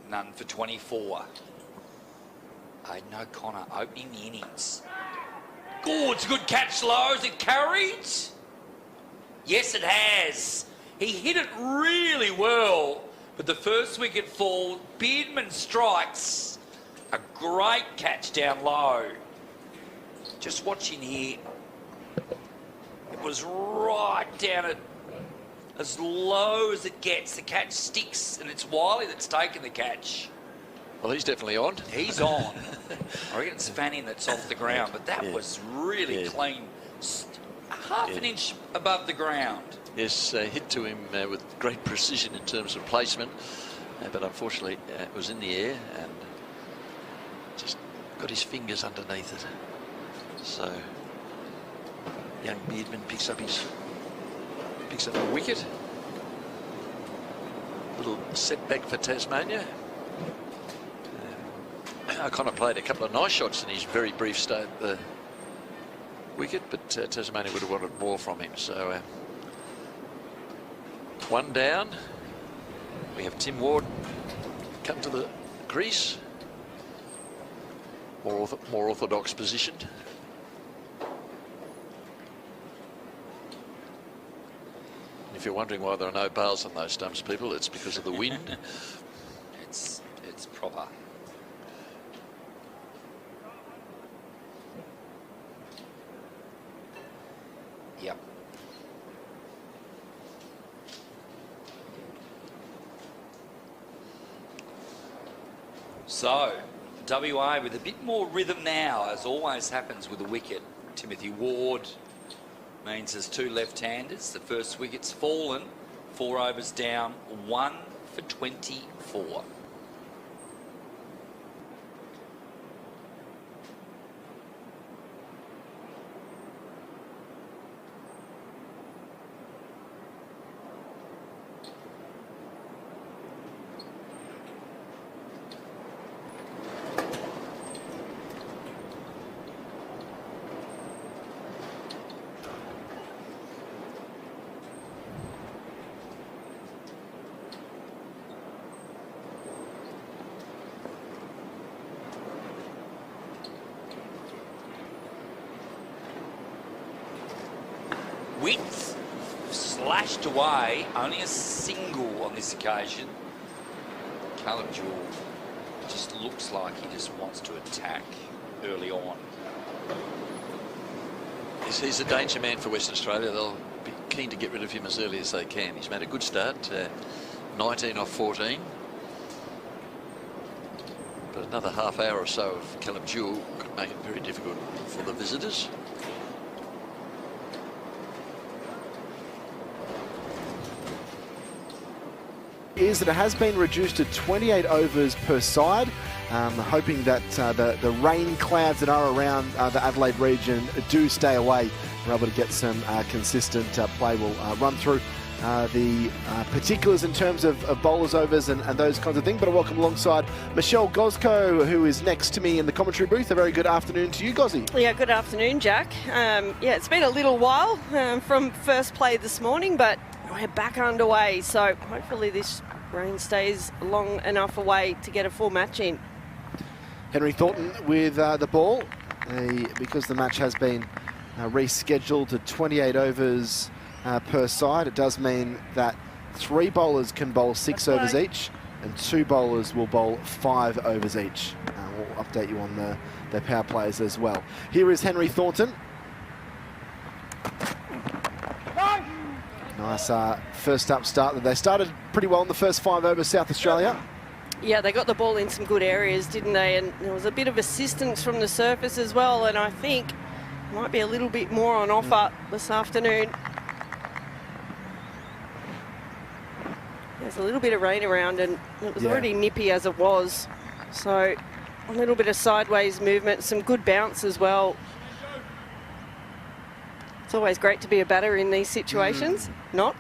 Speaker 4: None for 24. Aidan O'Connor opening the innings. Oh, it's a good catch, low. Is it carried? Yes, it has. He hit it really well, but the first wicket fall, Beardman strikes. A great catch down low. Just watching here. It was right down at as low as it gets. The catch sticks, and it's Wiley that's taken the catch.
Speaker 3: Well, he's definitely on.
Speaker 4: He's on. I reckon it's Fanning that's off the ground, but that was really clean. Half an inch above the ground.
Speaker 3: Yes, hit to him with great precision in terms of placement, but unfortunately it was in the air and just got his fingers underneath it. So young Beardman picks up a wicket. Little setback for Tasmania. O'Connor played a couple of nice shots in his very brief stay at the wicket, but Tasmania would have wanted more from him. So one down. We have Tim Ward come to the crease. More orthodox positioned. If you're wondering why there are no bales on those stumps, people, it's because of the wind.
Speaker 4: It's proper. Yep. So, WA with a bit more rhythm now, as always happens with the wicket. Timothy Ward means there's 2 left-handers. The first wicket's fallen. 4 overs down, 1 for 24. Width slashed away, only a single on this occasion. Callum Jewell just looks like he just wants to attack early on.
Speaker 3: He's a danger man for Western Australia. They'll be keen to get rid of him as early as they can. He's made a good start, 19 off 14. But another half hour or so of Callum Jewell could make it very difficult for the visitors.
Speaker 12: Is that it has been reduced to 28 overs per side, hoping that the rain clouds that are around the Adelaide region do stay away. We're able to get some consistent play. We'll run through the particulars in terms of bowlers overs and those kinds of things, but I welcome alongside Michelle Gosco, who is next to me in the commentary booth. A very good afternoon to you, Gozzy.
Speaker 13: Yeah, good afternoon, Jack. Yeah, it's been a little while from first play this morning, but we're back underway, so hopefully this rain stays long enough away to get a full match in.
Speaker 12: Henry Thornton with the ball, because the match has been rescheduled to 28 overs per side. It does mean that 3 bowlers can bowl 6 overs each, and 2 bowlers will bowl 5 overs each. We'll update you on their power plays as well. Here is Henry Thornton. Nice first up start. They started pretty well in the first 5 overs, South Australia.
Speaker 13: Yeah, they got the ball in some good areas, didn't they? And there was a bit of assistance from the surface as well, and I think might be a little bit more on offer this afternoon. There's a little bit of rain around, and it was already nippy as it was. So a little bit of sideways movement, some good bounce as well. It's always great to be a batter in these situations. Not.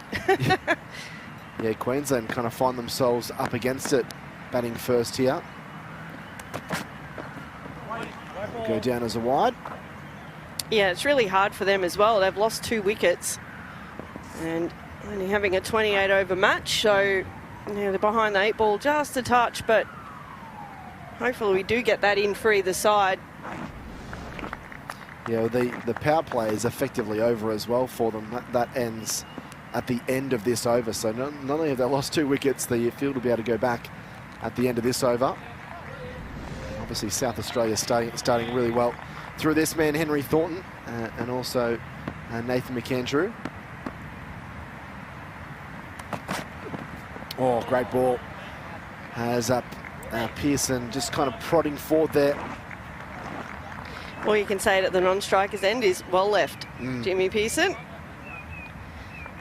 Speaker 12: Yeah, Queensland kind of find themselves up against it, batting first here. Go down as a wide.
Speaker 13: Yeah, it's really hard for them as well. They've lost 2 wickets and only having a 28 over match. So yeah, they're behind the 8 ball just a touch, but hopefully we do get that in for either side.
Speaker 12: Yeah, the power play is effectively over as well for them. That ends at the end of this over. So not only have they lost 2 wickets, the field will be able to go back at the end of this over. Obviously, South Australia starting really well through this man, Henry Thornton, and also Nathan McAndrew. Oh, great ball. Has up Pearson just kind of prodding forward there.
Speaker 13: All you can say it at the non-striker's end is well left, Jimmy Pearson.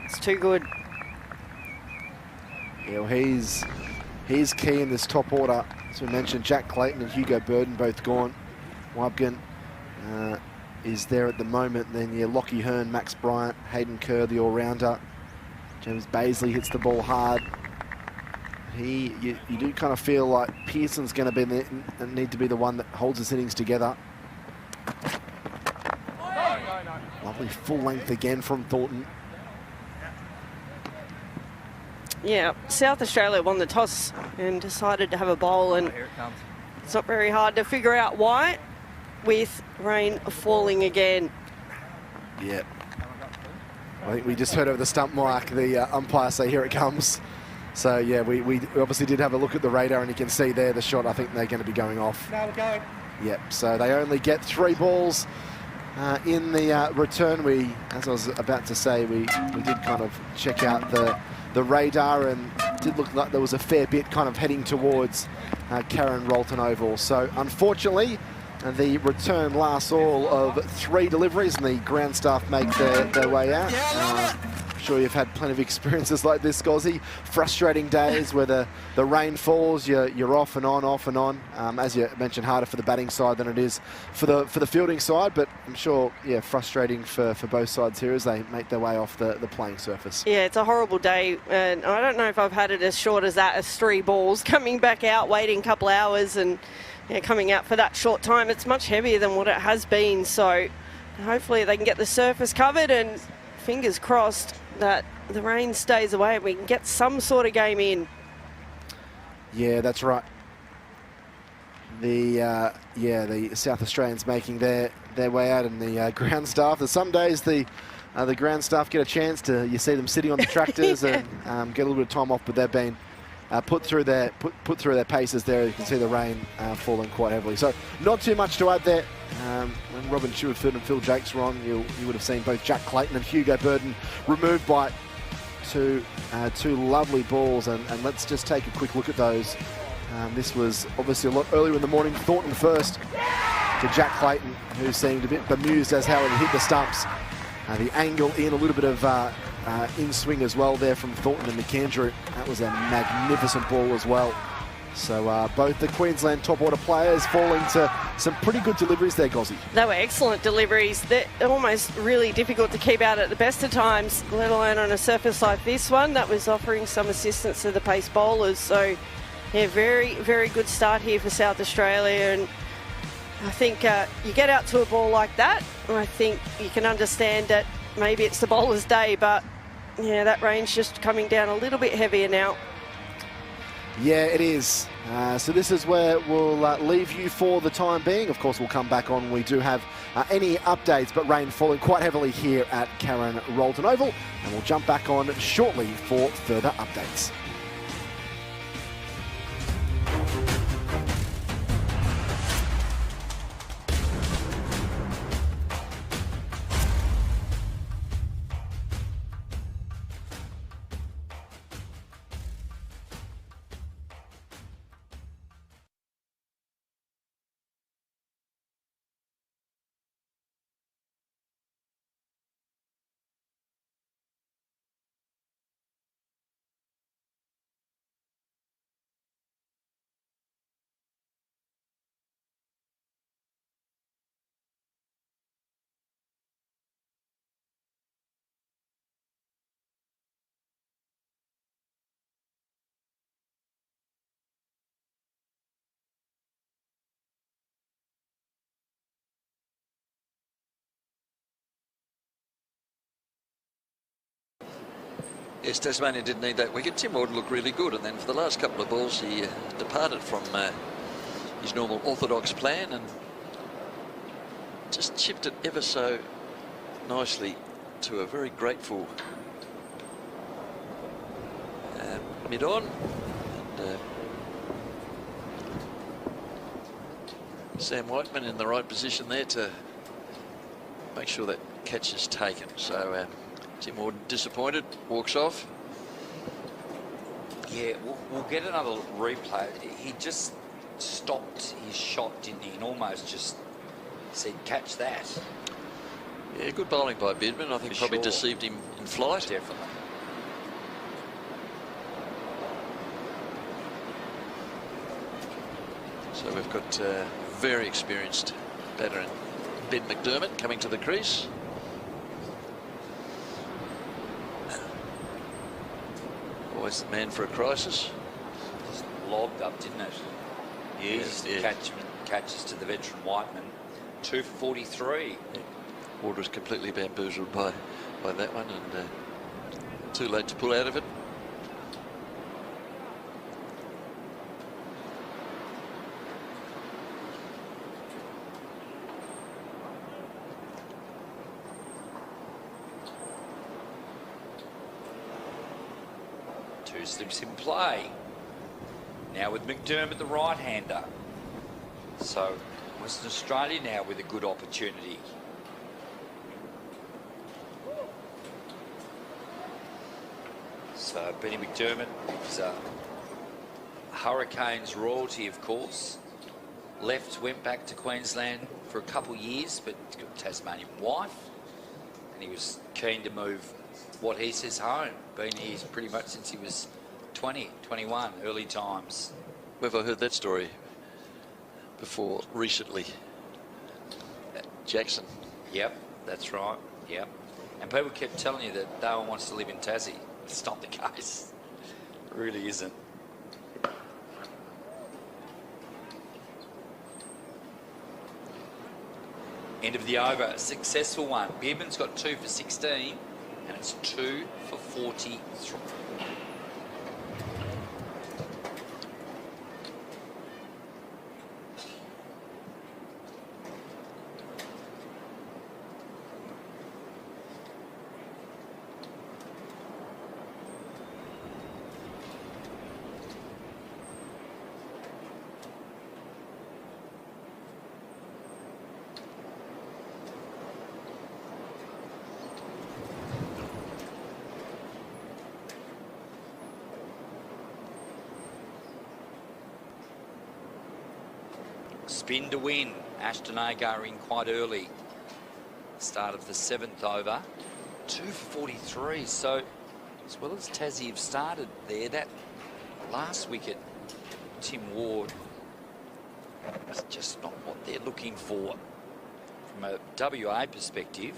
Speaker 13: It's too good.
Speaker 12: Yeah, well, he's key in this top order. As we mentioned, Jack Clayton and Hugo Burden both gone. Wabgan is there at the moment. Then, yeah, Lockie Hearn, Max Bryant, Hayden Kerr, the all-rounder. James Baisley hits the ball hard. You do kind of feel like Pearson's going to need to be the one that holds his innings together. Lovely full length again from Thornton.
Speaker 13: Yeah, South Australia won the toss and decided to have a bowl, and it's not very hard to figure out why, with rain falling again.
Speaker 12: Yeah. I think we just heard over the stump mark the umpire say, here it comes. So, yeah, we obviously did have a look at the radar, and you can see there the shot. I think they're going to be going off.
Speaker 8: Now we're going.
Speaker 12: Yep, so they only get 3 balls in the return. As I was about to say, we did kind of check out the radar, and did look like there was a fair bit kind of heading towards Karen Rolton Oval. So, unfortunately, the return lasts all of 3 deliveries, and the ground staff make their way out. I'm sure you've had plenty of experiences like this, Gozzy. Frustrating days where the rain falls, you're off and on. As you mentioned, harder for the batting side than it is for the fielding side, but I'm sure, yeah, frustrating for both sides here as they make their way off the playing surface.
Speaker 13: Yeah, it's a horrible day, and I don't know if I've had it as short as that, as 3 balls, coming back out, waiting a couple hours, and coming out for that short time. It's much heavier than what it has been, so hopefully they can get the surface covered, and fingers crossed that the rain stays away and we can get some sort of game in.
Speaker 12: Yeah, that's right. The South Australians making their way out, and the ground staff. There's some days the ground staff get a chance to, you see them sitting on the tractors
Speaker 13: yeah.
Speaker 12: and get a little bit of time off, but they've been put through their paces there. You can see the rain falling quite heavily. So not too much to add there. When Robin Schuerford and Phil Jakes were on, you would have seen both Jack Clayton and Hugo Burden removed by two lovely balls. And let's just take a quick look at those. This was obviously a lot earlier in the morning. Thornton first to Jack Clayton, who seemed a bit bemused as how it hit the stumps. The angle in, a little bit of in swing as well there from Thornton and McAndrew. That was a magnificent ball as well. So both the Queensland top order players falling to some pretty good deliveries there, Gozzy.
Speaker 13: They were excellent deliveries. They're almost really difficult to keep out at the best of times, let alone on a surface like this one that was offering some assistance to the pace bowlers. So, yeah, very, very good start here for South Australia. And I think you get out to a ball like that, and I think you can understand that maybe it's the bowler's day, but yeah, that rain's just coming down a little bit heavier now.
Speaker 12: Yeah, it is. So this is where we'll leave you for the time being. Of course, we'll come back on. We do have any updates, but rain falling quite heavily here at Karen Rolton Oval. And we'll jump back on shortly for further updates.
Speaker 3: Yes, Tasmania did need that wicket. Tim Ward looked really good, and then for the last couple of balls he departed from his normal orthodox plan and just chipped it ever so nicely to a very grateful mid-on. And Sam Whiteman in the right position there to make sure that catch is taken. So Tim Ward disappointed, walks off.
Speaker 4: Yeah, we'll get another replay. He just stopped his shot, didn't he? And almost just said, catch that.
Speaker 3: Yeah, good bowling by Bidman. I think probably deceived him in flight.
Speaker 4: Definitely.
Speaker 3: So we've got very experienced batter in Ben McDermott coming to the crease. Always the man for a crisis.
Speaker 4: Just lobbed up, didn't it? Yes, catches to the veteran Whiteman. 2 for 43.
Speaker 3: Warder is completely bamboozled by that one, and too late to pull out of it.
Speaker 4: Two slips in play. Now with McDermott, the right-hander. So Western Australia now with a good opportunity. So Benny McDermott is Hurricanes royalty, of course. Left, went back to Queensland for a couple of years, but he's got a Tasmanian wife, and he was keen to move what he says home. Been here pretty much since he was 20, 21, early times.
Speaker 3: Where have I heard that story before recently? Jackson.
Speaker 4: Yep, that's right. Yep. And people kept telling you that Darwin wants to live in Tassie. It's not the case. It really isn't. End of the over, a successful one. Beerman's got 2 for 16, and it's 2 for 43. Spin to win. Ashton Agar in quite early. Start of the 7th over. 2 for 43. So, as well as Tassie have started there, that last wicket, Tim Ward, was just not what they're looking for. From a WA perspective,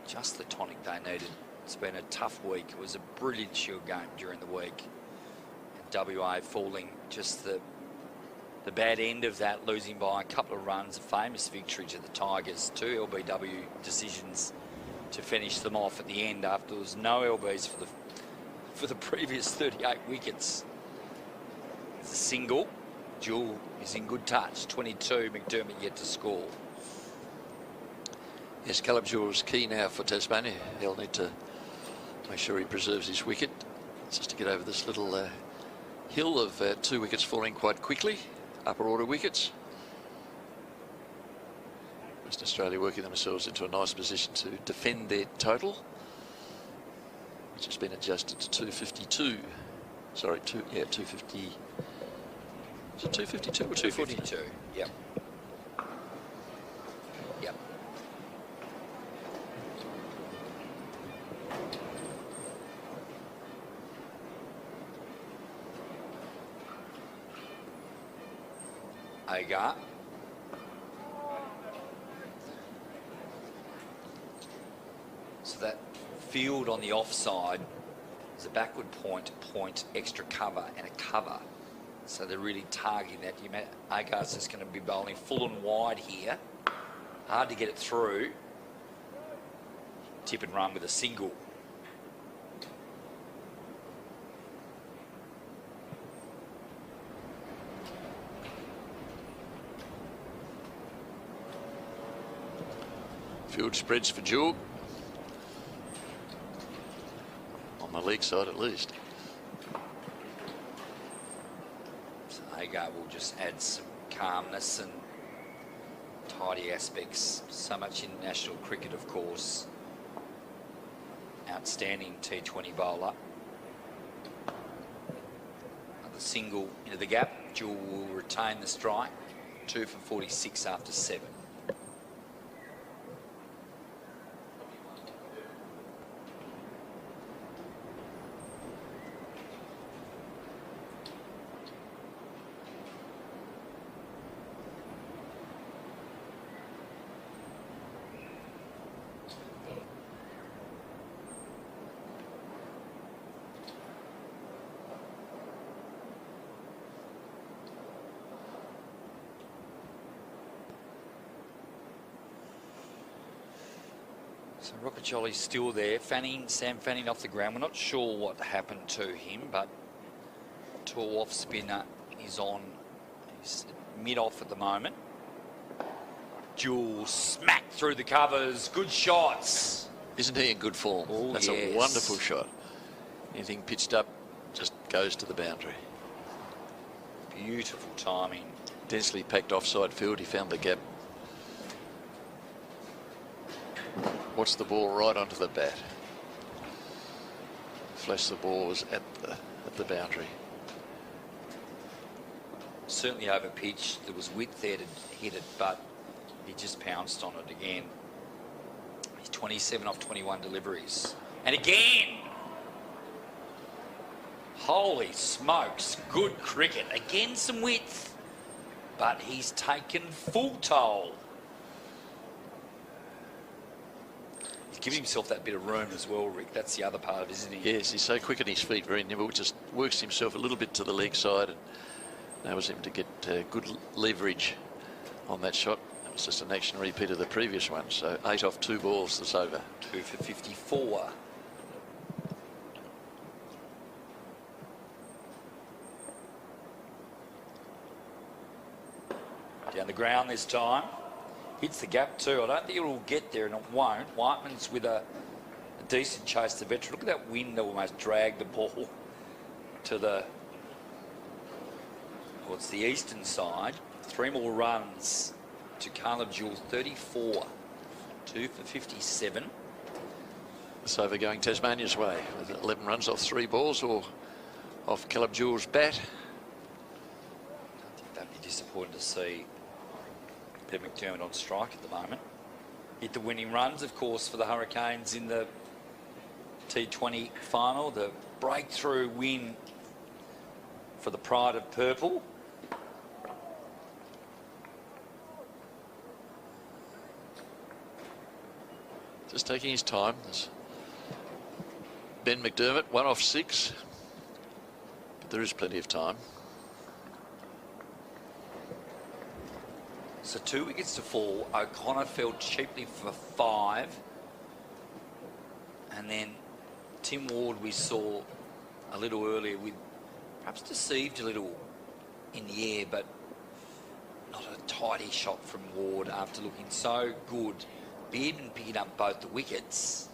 Speaker 4: just the tonic they needed. It's been a tough week. It was a brilliant Shield game during the week. And WA falling just the bad end of that, losing by a couple of runs, a famous victory to the Tigers. 2 LBW decisions to finish them off at the end after there was no LBs for the previous 38 wickets. It's a single. Jewell is in good touch. 22, McDermott yet to score.
Speaker 3: Yes, Caleb Jewell's key now for Tasmania. He'll need to make sure he preserves his wicket. Just to get over this little hill of 2 wickets falling quite quickly. Upper order wickets. Western Australia working themselves into a nice position to defend their total, which has been adjusted to 252. Sorry, 250. Is it 252 or 242?
Speaker 4: Yep. Yep. Agar. So that field on the offside is a backward point, extra cover, and a cover. So they're really targeting that. Agar's just going to be bowling full and wide here. Hard to get it through. Tip and run with a single.
Speaker 3: Field spreads for Jewell. On the leg side at least.
Speaker 4: So Agar will just add some calmness and tidy aspects. So much in national cricket, of course. Outstanding T20 bowler. Another single into the gap. Jewell will retain the strike. 2 for 46 after 7. So Rockacholi's still there. Sam Fanning off the ground. We're not sure what happened to him, but tall off spinner is on. He's mid-off at the moment. Jewell smacked through the covers. Good shots.
Speaker 3: Isn't he in good form?
Speaker 4: Oh,
Speaker 3: That's
Speaker 4: yes.
Speaker 3: a wonderful shot. Anything pitched up just goes to the boundary.
Speaker 4: Beautiful timing.
Speaker 3: Densely packed offside field. He found the gap. Watch the ball right onto the bat. Flash the ball was at the boundary.
Speaker 4: Certainly over pitch. There was width there to hit it, but he just pounced on it again. He's 27 off 21 deliveries. And again! Holy smokes, good cricket. Again, some width. But he's taken full toll. He's giving himself that bit of room as well, Rick. That's the other part of it, isn't he?
Speaker 3: Yes, he's so quick on his feet, very nimble. Just works himself a little bit to the leg side and enables him to get good leverage on that shot. That was just an action repeat of the previous one. So 8 off 2 balls this over.
Speaker 4: 2 for 54. Down the ground this time. Hits the gap too. I don't think it will get there, and it won't. Whiteman's with a decent chase to veteran. Look at that wind that almost dragged the ball to the... Well, it's the eastern side. 3 more runs to Caleb Jewell, 34. 2 for 57.
Speaker 3: This over going Tasmania's way. 11 runs off 3 balls or off Caleb Jewell's bat.
Speaker 4: I think that'd be disappointing to see Ben McDermott on strike at the moment. Hit the winning runs, of course, for the Hurricanes in the T20 final. The breakthrough win for the Pride of Purple.
Speaker 3: Just taking his time. There's Ben McDermott, 1 off 6. But there is plenty of time.
Speaker 4: So 2 wickets to fall. O'Connor fell cheaply for 5. And then Tim Ward we saw a little earlier with perhaps deceived a little in the air, but not a tidy shot from Ward after looking so good. Beardman picking up both the wickets.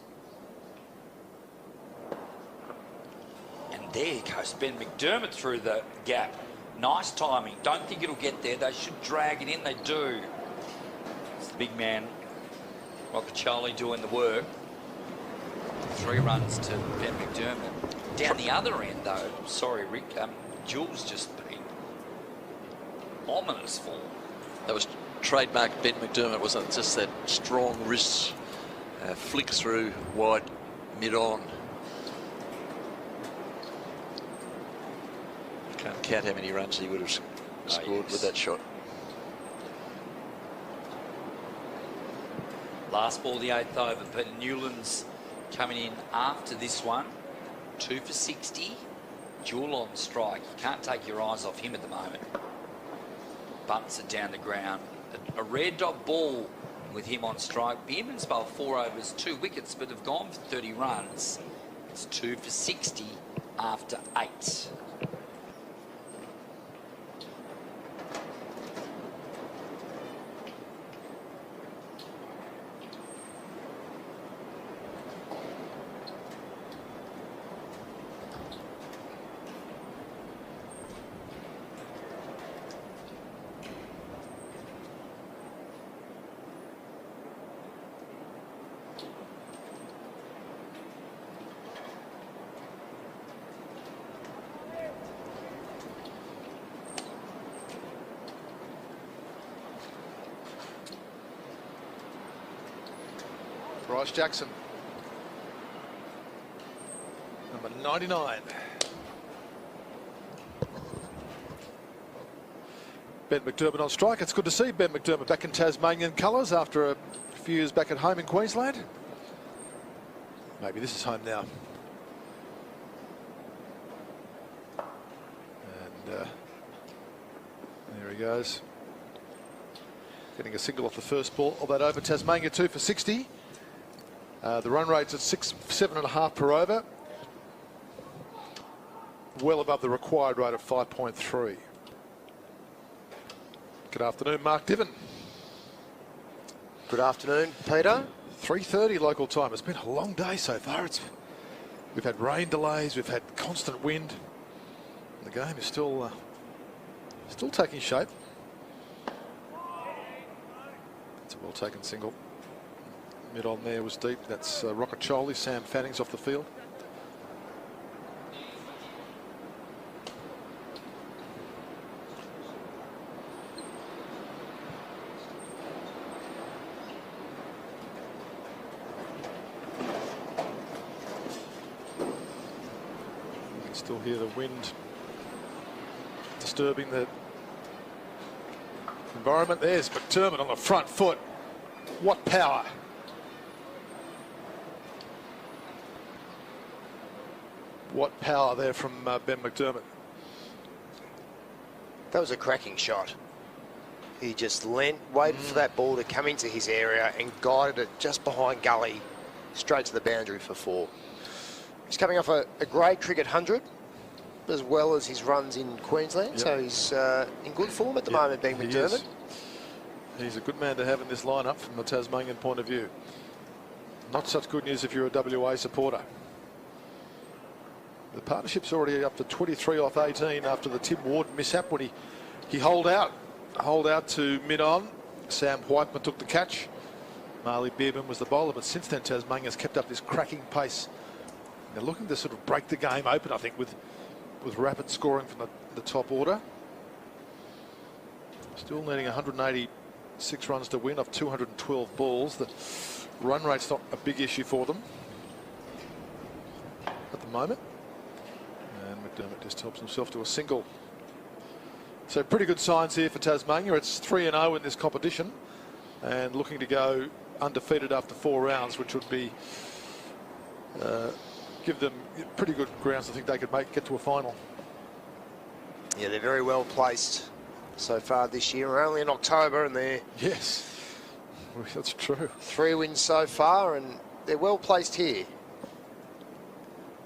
Speaker 4: And there goes Ben McDermott through the gap. Nice timing. Don't think it'll get there. They should drag it in. They do. It's the big man, Rockacholi, doing the work. 3 runs to Ben McDermott. Down the other end, though, sorry, Rick, Jewell's just been ominous form.
Speaker 3: That was trademark Ben McDermott, wasn't it? Just that strong wrist flick through wide mid-on. Can't count how many runs he would have scored with that shot.
Speaker 4: Last ball, the 8th over. Peter Newland's coming in after this one. 2 for 60. Jewell on strike. You can't take your eyes off him at the moment. Bunts it down the ground. A red dot ball with him on strike. Beardman's bowled 4 overs, 2 wickets, but have gone for 30 runs. It's 2 for 60 after 8.
Speaker 2: Bryce Jackson, number 99. Ben McDermott on strike. It's good to see Ben McDermott back in Tasmanian colours after a few years back at home in Queensland. Maybe this is home now. And there he goes. Getting a single off the first ball of that over. Tasmania 2 for 60. The run rate's at 7.5 per over. Well above the required rate of 5.3. Good afternoon, Mark Diven.
Speaker 5: Good afternoon, Peter.
Speaker 2: 3:30 local time. It's been a long day so far. We've had rain delays. We've had constant wind. The game is still taking shape. It's a well-taken single. Mid on there was deep. That's Rockacholi. Sam Fanning's off the field. You can still hear the wind disturbing the environment. There's McDermott on the front foot. What power. What power there from Ben McDermott.
Speaker 5: That was a cracking shot. He just leant, waited for that ball to come into his area and guided it just behind gully, straight to the boundary for 4. He's coming off a grade cricket 100, as well as his runs in Queensland, so he's in good form at the moment, being McDermott.
Speaker 2: He's a good man to have in this lineup from the Tasmanian point of view. Not such good news if you're a WA supporter. The partnership's already up to 23 off 18 after the Tim Ward mishap when he holed out to mid-on. Sam Whiteman took the catch. Marley Beerman was the bowler, but since then Tasmania's kept up this cracking pace. They're looking to sort of break the game open, I think, with rapid scoring from the top order. Still needing 186 runs to win off 212 balls. The run rate's not a big issue for them at the moment. And McDermott just helps himself to a single. So pretty good signs here for Tasmania. It's 3-0 in this competition and looking to go undefeated after 4 rounds, which would be give them pretty good grounds. I think they could get to a final.
Speaker 5: Yeah, they're very well placed so far this year. We're only in October and they're...
Speaker 2: Yes, that's true.
Speaker 5: 3 wins so far and they're well placed here.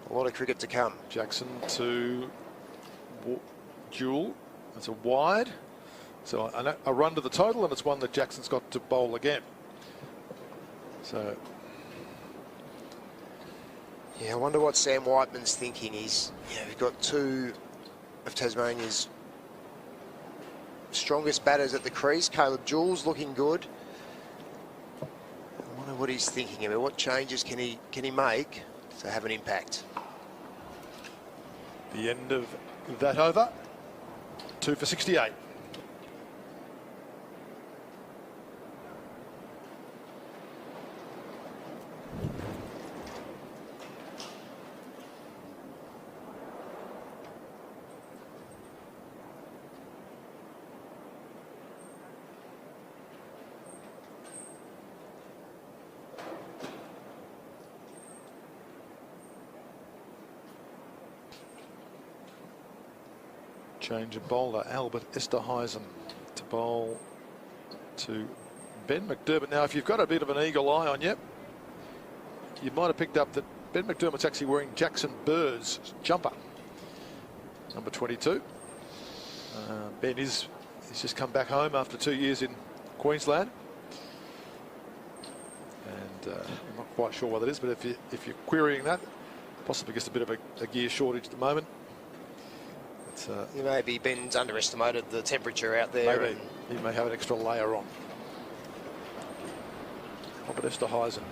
Speaker 5: A lot of cricket to come.
Speaker 2: Jackson to Jewell. That's a wide. So a run to the total, and it's one that Jackson's got to bowl again. So...
Speaker 5: yeah, I wonder what Sam Whiteman's thinking. We've got 2 of Tasmania's strongest batters at the crease. Caleb Jewell's looking good. I wonder what he's thinking about. What changes can he make to have an impact?
Speaker 2: The end of that over. 2 for 68. Change of bowler, Albert Esterhuizen to bowl to Ben McDermott. Now, if you've got a bit of an eagle eye on you, you might have picked up that Ben McDermott's actually wearing Jackson Bird's jumper, number 22. He's just come back home after 2 years in Queensland. And I'm not quite sure what it is, but if you're querying that, possibly just a bit of a gear shortage at the moment.
Speaker 5: Maybe Ben's underestimated the temperature out there.
Speaker 2: Maybe he may have an extra layer on. Albert Esterhuizen.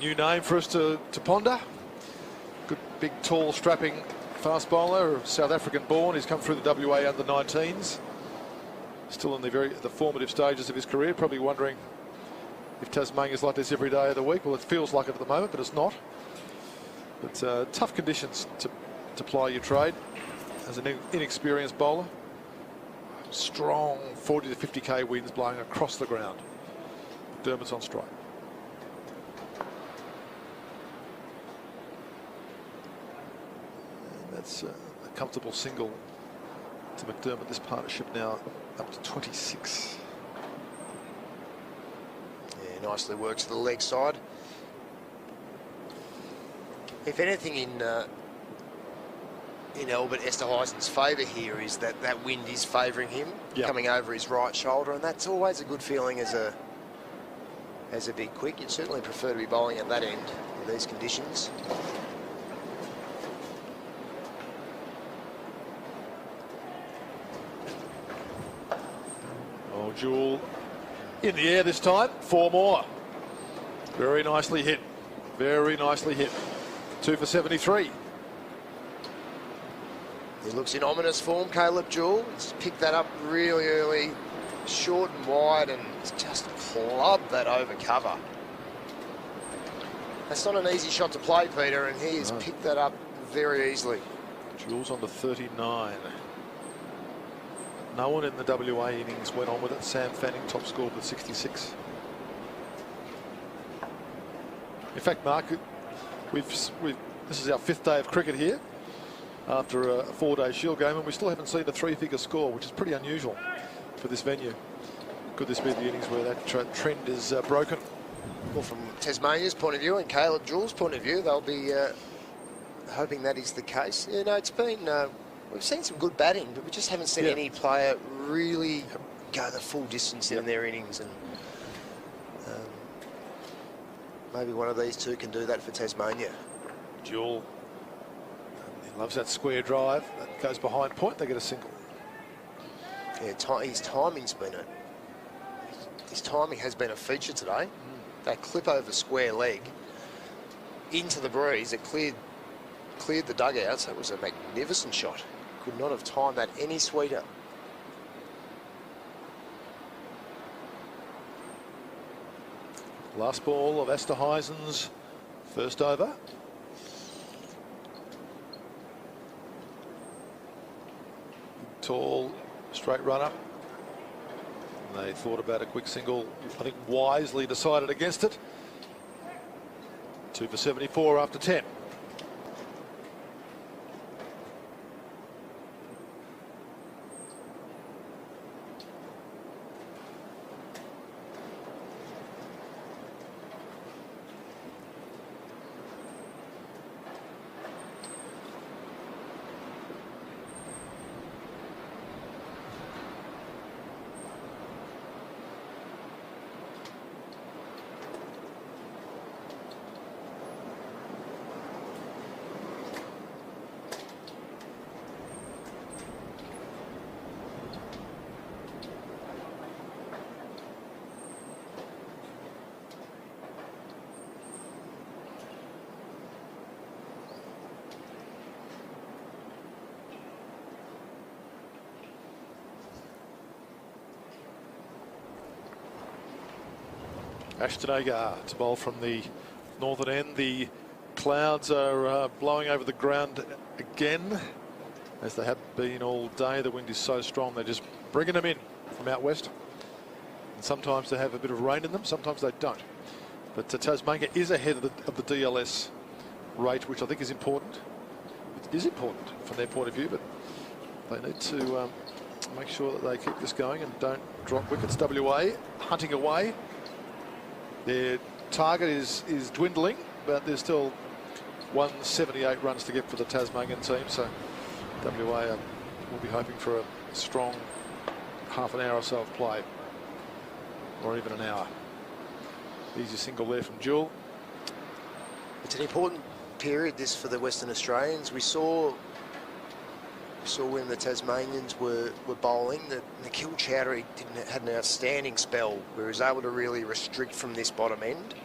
Speaker 2: New name for us to ponder. Good, big, tall, strapping fast bowler, South African born. He's come through the WA under-19s. Still in the formative stages of his career. Probably wondering if Tasmania's like this every day of the week. Well, it feels like it at the moment, but it's not. But tough conditions to ply your trade as an inexperienced bowler. Strong 40 to 50k winds blowing across the ground. McDermott's on strike. And that's a comfortable single to McDermott. This partnership now up to 26.
Speaker 5: Yeah, nicely works to the leg side. If anything in Albert Esterhuizen's favour here is that that wind is favouring him, coming over his right shoulder, and that's always a good feeling as a big quick. You'd certainly prefer to be bowling at that end in these conditions.
Speaker 2: Oh, Jewell in the air this time. 4 more. Very nicely hit. Very nicely hit. 2 for 73.
Speaker 5: He looks in ominous form, Caleb Jewell. He's picked that up really early, short and wide, and just clubbed that over cover. That's not an easy shot to play, Peter, and he has picked that up very easily.
Speaker 2: Jewell's on to 39. No one in the WA innings went on with it. Sam Fanning top scored with 66. In fact, Mark, this is our 5th day of cricket here after a 4-day Shield game, and we still haven't seen a 3-figure score, which is pretty unusual for this venue. Could this be the innings where that trend is broken?
Speaker 5: Well, from Tasmania's point of view and Caleb Jewell's point of view, they'll be hoping that is the case. You know, it's been we've seen some good batting, but we just haven't seen any player really go the full distance in their innings, and maybe one of these two can do that for Tasmania.
Speaker 2: Jewell, he loves that square drive. That goes behind point, they get a single.
Speaker 5: Yeah, his timing's been his timing has been a feature today. That clip over square leg into the breeze, it cleared the dugouts. That was a magnificent shot. Could not have timed that any sweeter.
Speaker 2: Last ball of Esterhuizen's first over. Tall, straight runner. They thought about a quick single. I think wisely decided against it. 2 for 74 after 10. Ashton Agar to bowl from the northern end. The clouds are blowing over the ground again, as they have been all day. The wind is so strong, they're just bringing them in from out west. And sometimes they have a bit of rain in them, sometimes they don't. But Tasmania is ahead of the DLS rate, which I think is important. It is important from their point of view, but they need to make sure that they keep this going and don't drop wickets. WA hunting away. Their target is dwindling, but there's still 178 runs to get for the Tasmanian team, so WA will be hoping for a strong half an hour or so of play, or even an hour. Easy single there from Jewell.
Speaker 5: It's an important period, this, for the Western Australians. We saw when the Tasmanians were bowling that Nikhil Chowdhury had an outstanding spell where he was able to really restrict from this bottom end.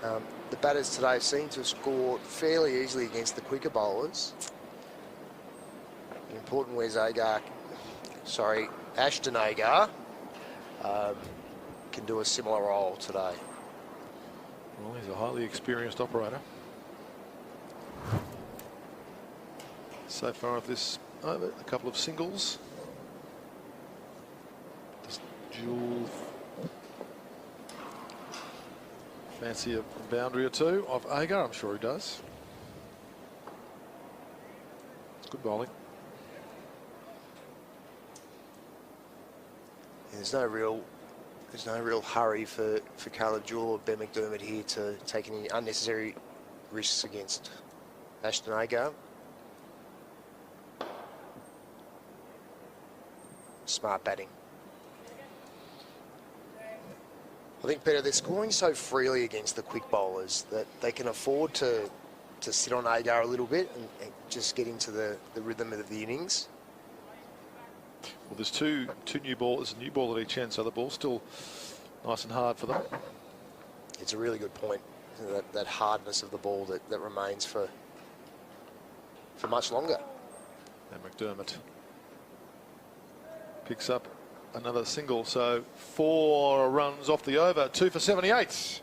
Speaker 5: The batters today seem to have scored fairly easily against the quicker bowlers. Important where Ashton Agar can do a similar role today.
Speaker 2: Well, he's a highly experienced operator. So far of this over, a couple of singles. Does Jewell fancy a boundary or two of Agar? I'm sure he does. It's good bowling.
Speaker 5: There's no real hurry for Caleb Jewell or Ben McDermott here to take any unnecessary risks against Ashton Agar. Smart batting. I think, Peter, they're scoring so freely against the quick bowlers that they can afford to sit on Agar a little bit and just get into the rhythm of the innings.
Speaker 2: Well, there's two new ballers, a new ball at each end, so the ball's still nice and hard for them.
Speaker 5: It's a really good point. That hardness of the ball that remains for much longer.
Speaker 2: And McDermott picks up another single, so 4 runs off the over, 2 for 78.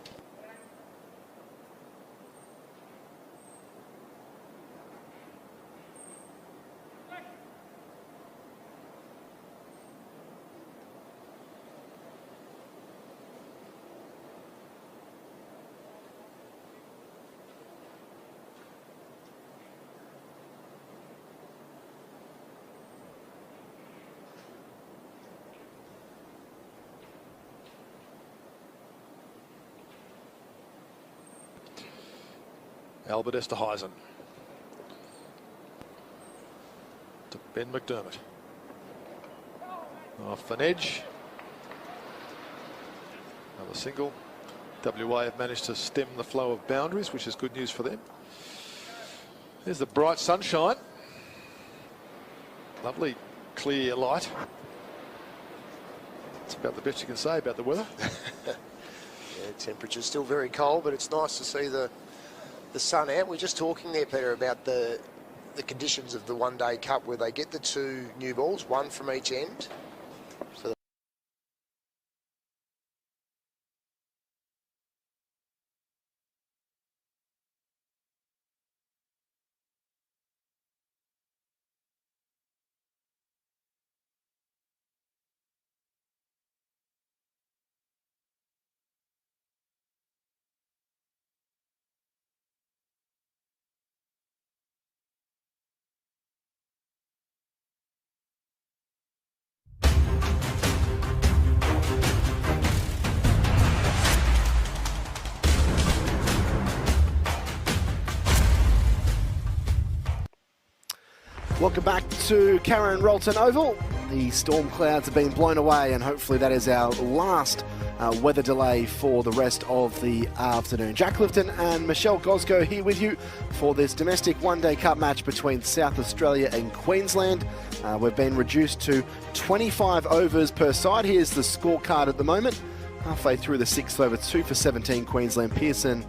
Speaker 2: Albert Esterhuizen to Ben McDermott. Off an edge. Another single. WA have managed to stem the flow of boundaries, which is good news for them. There's the bright sunshine. Lovely clear light. That's about the best you can say about the weather.
Speaker 5: Yeah, temperature's still very cold, but it's nice to see the sun out. We're just talking there, Peter, about the conditions of the one-day cup where they get the 2 new balls, 1 from each end. So
Speaker 12: Welcome back to Karen Rolton Oval. The storm clouds have been blown away, and hopefully that is our last weather delay for the rest of the afternoon. Jack Clifton and Michelle Gosgo here with you for this domestic one-day cup match between South Australia and Queensland. We've been reduced to 25 overs per side. Here's the scorecard at the moment. Halfway through the 6th over, 2 for 17 Queensland. Pearson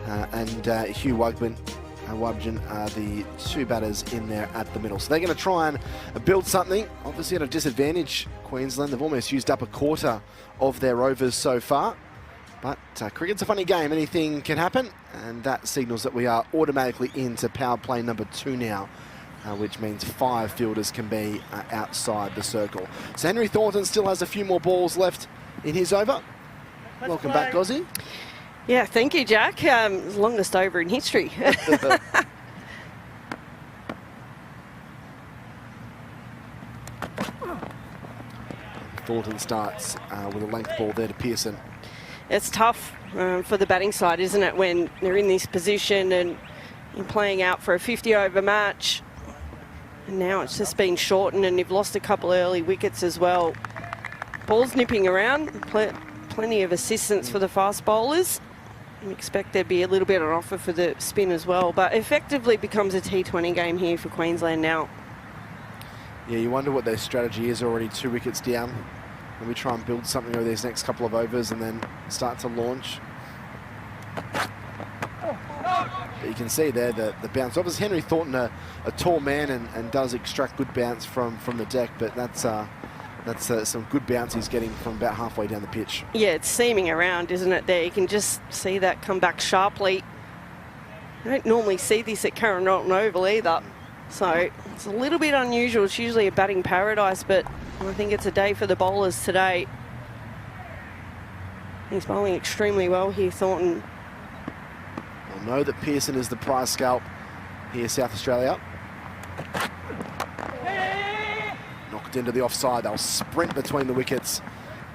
Speaker 12: and Hugh Wubgen are the 2 batters in there at the middle. So they're going to try and build something. Obviously at a disadvantage, Queensland. They've almost used up a quarter of their overs so far. But cricket's a funny game. Anything can happen. And that signals that we are automatically into power play number 2 now, which means 5 fielders can be outside the circle. So Henry Thornton still has a few more balls left in his over. Welcome back, Gozzy.
Speaker 13: Yeah, thank you, Jack. Longest over in history.
Speaker 12: Thornton starts with a length ball there to Pearson.
Speaker 13: It's tough for the batting side, isn't it, when they're in this position and you're playing out for a 50-over match. And now it's just been shortened and you've lost a couple early wickets as well. Ball's nipping around. Plenty of assistance for the fast bowlers. I expect there'd be a little bit of an offer for the spin as well, but effectively becomes a T20 game here for Queensland now.
Speaker 12: Yeah, you wonder what their strategy is. Already 2 wickets down. Let me try and build something over these next couple of overs and then start to launch. But you can see there the bounce. Obviously, Henry Thornton, a tall man and does extract good bounce from the deck, but that's some good bounce he's getting from about halfway down the pitch.
Speaker 13: Yeah, it's seaming around, isn't it, there? You can just see that come back sharply. I don't normally see this at Karen Rolton Oval either. So it's a little bit unusual. It's usually a batting paradise, but I think it's a day for the bowlers today. He's bowling extremely well here, Thornton.
Speaker 12: We'll know that Pearson is the prize scalp here, South Australia. Knocked into the offside. They'll sprint between the wickets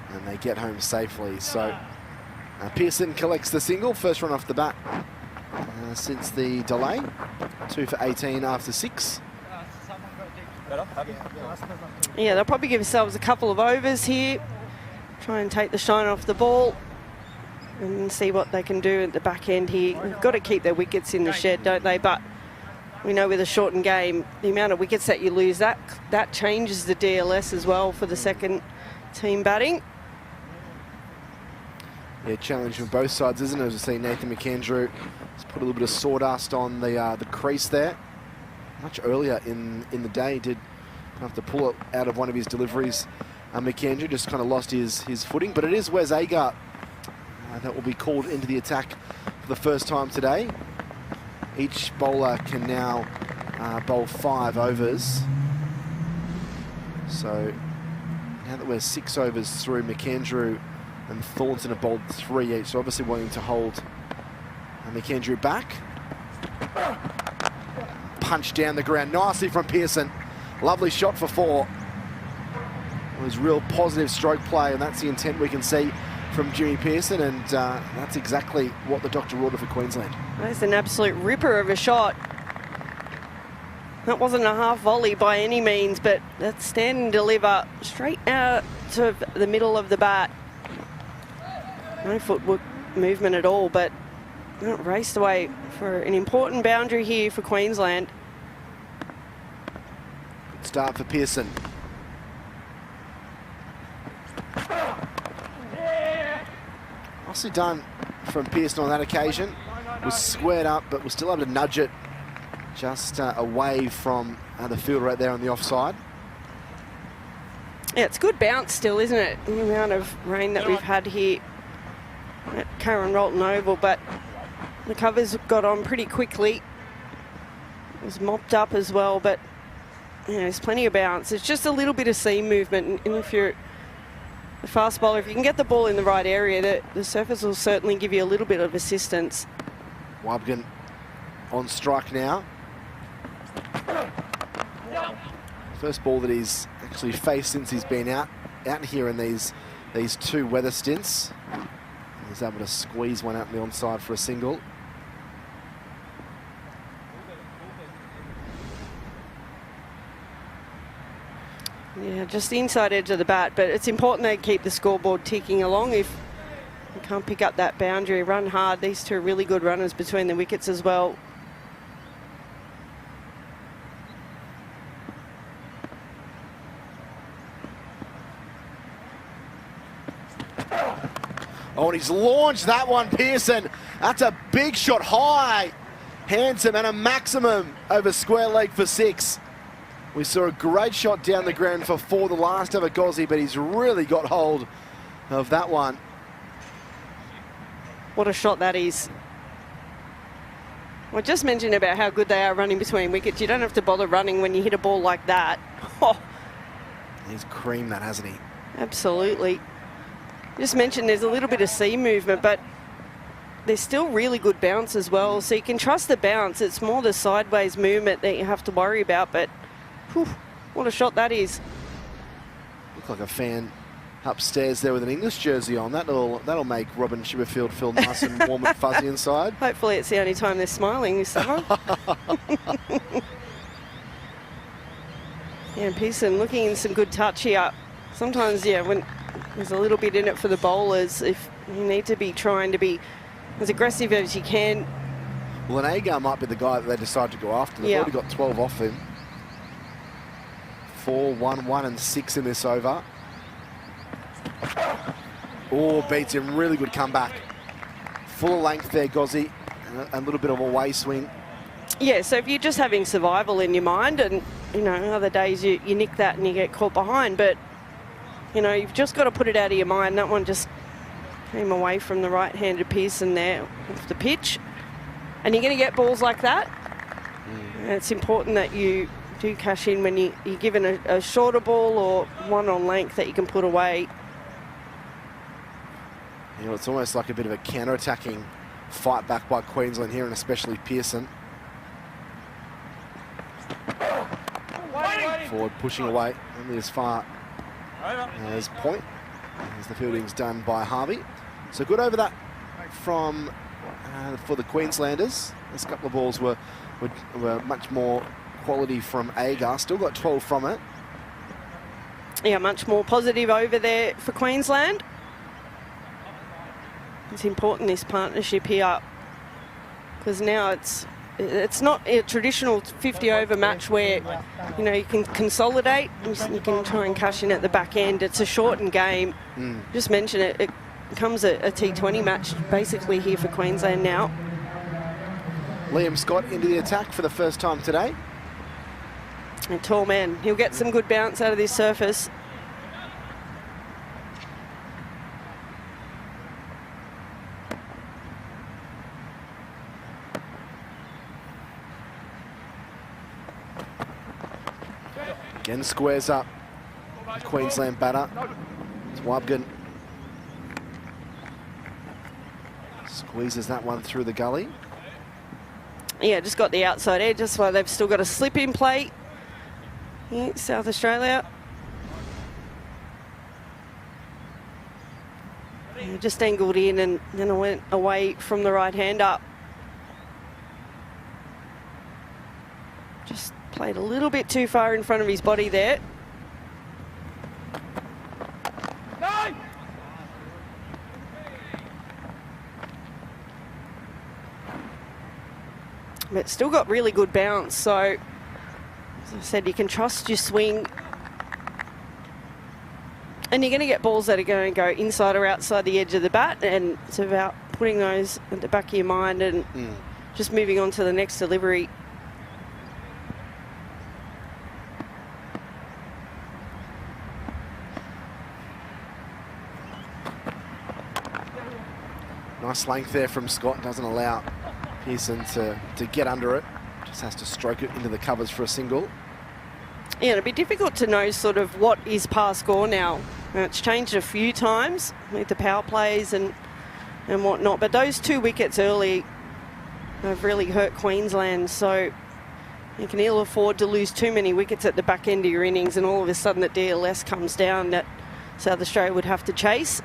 Speaker 12: and they get home safely. So Pearson collects the single, first run off the bat since the delay. 2 for 18 after 6.
Speaker 13: Yeah, they'll probably give themselves a couple of overs here. Try and take the shine off the ball and see what they can do at the back end here. They've got to keep their wickets in the shed, don't they? But we know with a shortened game, the amount of wickets that you lose, that changes the DLS as well for the second team batting.
Speaker 12: Yeah, challenge from both sides, isn't it? As we see Nathan McAndrew has put a little bit of sawdust on the crease there. Much earlier in the day, he did have to pull it out of one of his deliveries. McAndrew just kind of lost his footing, but it is Wes Agar that will be called into the attack for the first time today. Each bowler can now bowl 5 overs. So now that we're 6 overs through, McAndrew and Thornton have bowled 3 each, so obviously wanting to hold McAndrew back. Punch down the ground nicely from Pearson. Lovely shot for 4. It was real positive stroke play, and that's the intent we can see from Jimmy Pearson, and that's exactly what the doctor ordered for Queensland.
Speaker 13: That's an absolute ripper of a shot. That wasn't a half volley by any means, but that's stand and deliver straight out to the middle of the bat. No footwork movement at all, but raced away for an important boundary here for Queensland.
Speaker 12: Good start for Pearson. Nicely done from Pearson on that occasion. Was squared up, but was still able to nudge it just away from the field right there on the offside.
Speaker 13: Yeah, it's good bounce still, isn't it? The amount of rain that we've had here at Karen Rolton Oval, but the covers got on pretty quickly. It was mopped up as well, but there's plenty of bounce. It's just a little bit of seam movement, and if you're a fast bowler, if you can get the ball in the right area, the surface will certainly give you a little bit of assistance.
Speaker 12: Wabgan on strike now. First ball that he's actually faced since he's been out here in these 2 weather stints. He's able to squeeze one out in the onside for a single.
Speaker 13: Yeah, just the inside edge of the bat, but it's important they keep the scoreboard ticking along. If you can't pick up that boundary, run hard. These 2 are really good runners between the wickets as well.
Speaker 12: Oh, and he's launched that one, Pearson. That's a big shot, high, handsome, and a maximum over square leg for 6. We saw a great shot down the ground for 4, the last ever Gozzie, but he's really got hold of that one.
Speaker 13: What a shot that is. I just mentioned about how good they are running between wickets. You don't have to bother running when you hit a ball like that. Oh.
Speaker 12: He's creamed that, hasn't he?
Speaker 13: Absolutely. Just mentioned there's a little bit of seam movement, but there's still really good bounce as well. So you can trust the bounce. It's more the sideways movement that you have to worry about, but whew, what a shot that is.
Speaker 12: Look like a fan upstairs there with an English jersey on. That'll make Robin Shiverfield feel nice and warm and fuzzy inside.
Speaker 13: Hopefully it's the only time they're smiling this summer. Yeah, Pearson looking in some good touch here. Sometimes, yeah, when there's a little bit in it for the bowlers, if you need to be trying to be as aggressive as you can.
Speaker 12: Well, an Agar might be the guy that they decide to go after. They've already got 12 off him. 4, 1, 1 and 6 in this over. Oh, beats him. Really good comeback. Full length there, Gozzie. A little bit of a way swing.
Speaker 13: Yeah, so if you're just having survival in your mind, and, you know, other days you nick that and you get caught behind, but, you know, you've just got to put it out of your mind. That one just came away from the right-handed Pearson there off the pitch. And you're going to get balls like that. And it's important that you do cash in when you're given a shorter ball or one on length that you can put away.
Speaker 12: You know, it's almost like a bit of a counter-attacking fight back by Queensland here, and especially Pearson. Forward pushing away, only as far as point, as the fielding's done by Harvey. So good over that from for the Queenslanders. This couple of balls were were much more quality from Agar. Still got 12 from it.
Speaker 13: Yeah, much more positive over there for Queensland. It's important, this partnership here, because now it's not a traditional 50-over match where, you know, you can consolidate, you can try and cash in at the back end. It's a shortened game. Just mention it. It becomes a T20 match basically here for Queensland now.
Speaker 12: Liam Scott into the attack for the first time today.
Speaker 13: A tall man. He'll get some good bounce out of this surface.
Speaker 12: Again squares up. Queensland batter. It's Wabgan. Squeezes that one through the gully.
Speaker 13: Yeah, just got the outside edge. That's why they've still got a slip in play. Yeah, South Australia. Yeah, just angled in and then I went away from the right-hander. Just played a little bit too far in front of his body there. But still got really good bounce, so as I said, you can trust your swing. And you're going to get balls that are going to go inside or outside the edge of the bat, and it's about putting those at the back of your mind and just moving on to the next delivery.
Speaker 12: Nice length there from Scott. Doesn't allow Pearson to get under it. Just has to stroke it into the covers for a single.
Speaker 13: Yeah, it'll be difficult to know sort of what is par score now. It's changed a few times with the power plays and whatnot, but those 2 wickets early have really hurt Queensland, so you can ill afford to lose too many wickets at the back end of your innings, and all of a sudden that DLS comes down that South Australia would have to chase.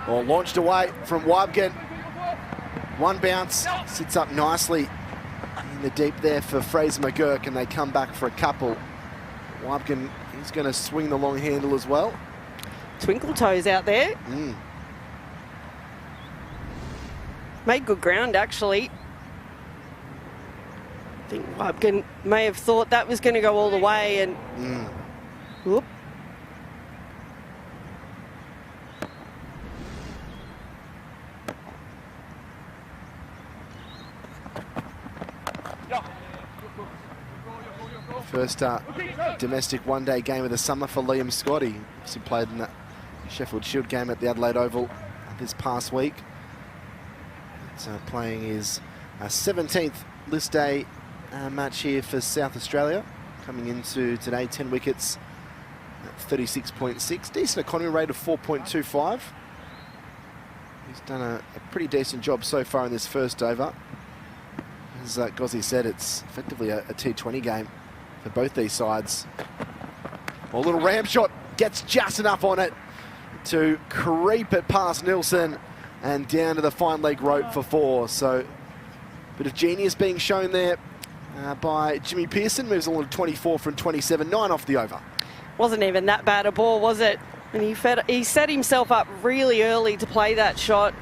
Speaker 12: Well, launched away from Wabgan. One bounce, sits up nicely in the deep there for Fraser McGurk, and they come back for a couple. Wabgan, he's going to swing the long handle as well.
Speaker 13: Twinkle toes out there. Made good ground, actually. I think Wabgan may have thought that was going to go all the way, and whoop.
Speaker 12: First domestic one-day game of the summer for Liam Scott. He played in that Sheffield Shield game at the Adelaide Oval this past week. It's playing his 17th list day match here for South Australia. Coming into today, 10 wickets at 36.6. Decent economy rate of 4.25. He's done a pretty decent job so far in this first over. As Gozzy said, it's effectively a T20 game for both these sides. Well, a little ram shot gets just enough on it to creep it past Nilsson and down to the fine leg rope for 4. So a bit of genius being shown there by Jimmy Pearson. Moves on to 24 from 27, 9 off the over.
Speaker 13: Wasn't even that bad a ball, was it? And he set himself up really early to play that shot.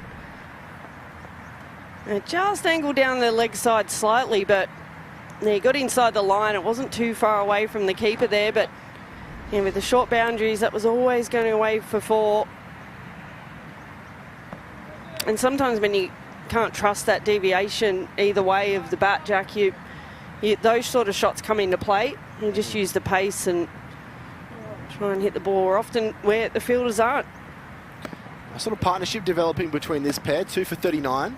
Speaker 13: And it just angled down the leg side slightly, but he got inside the line. It wasn't too far away from the keeper there, but with the short boundaries, that was always going away for 4. And sometimes when you can't trust that deviation either way of the bat, Jack, those sort of shots come into play. You just use the pace and try and hit the ball often where the fielders aren't.
Speaker 12: A sort of partnership developing between this pair, 2 for 39.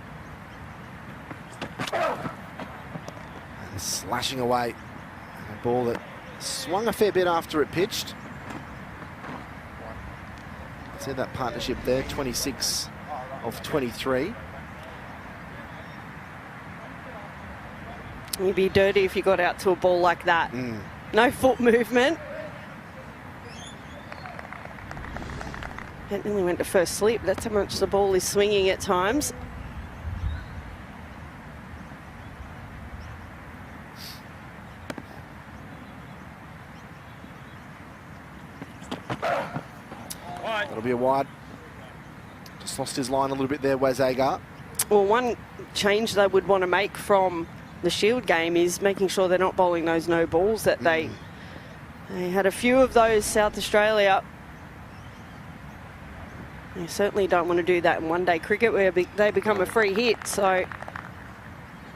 Speaker 12: And slashing away. A ball that swung a fair bit after it pitched. See that partnership there, 26 of 23.
Speaker 13: You'd be dirty if you got out to a ball like that. No foot movement. That nearly went to first slip. That's how much the ball is swinging at times.
Speaker 12: That'll be a wide. Just lost his line a little bit there, Wes Agar.
Speaker 13: Well, one change they would want to make from the Shield game is making sure they're not bowling those no balls that they had a few of those, South Australia. You certainly don't want to do that in one-day cricket where they become a free hit. So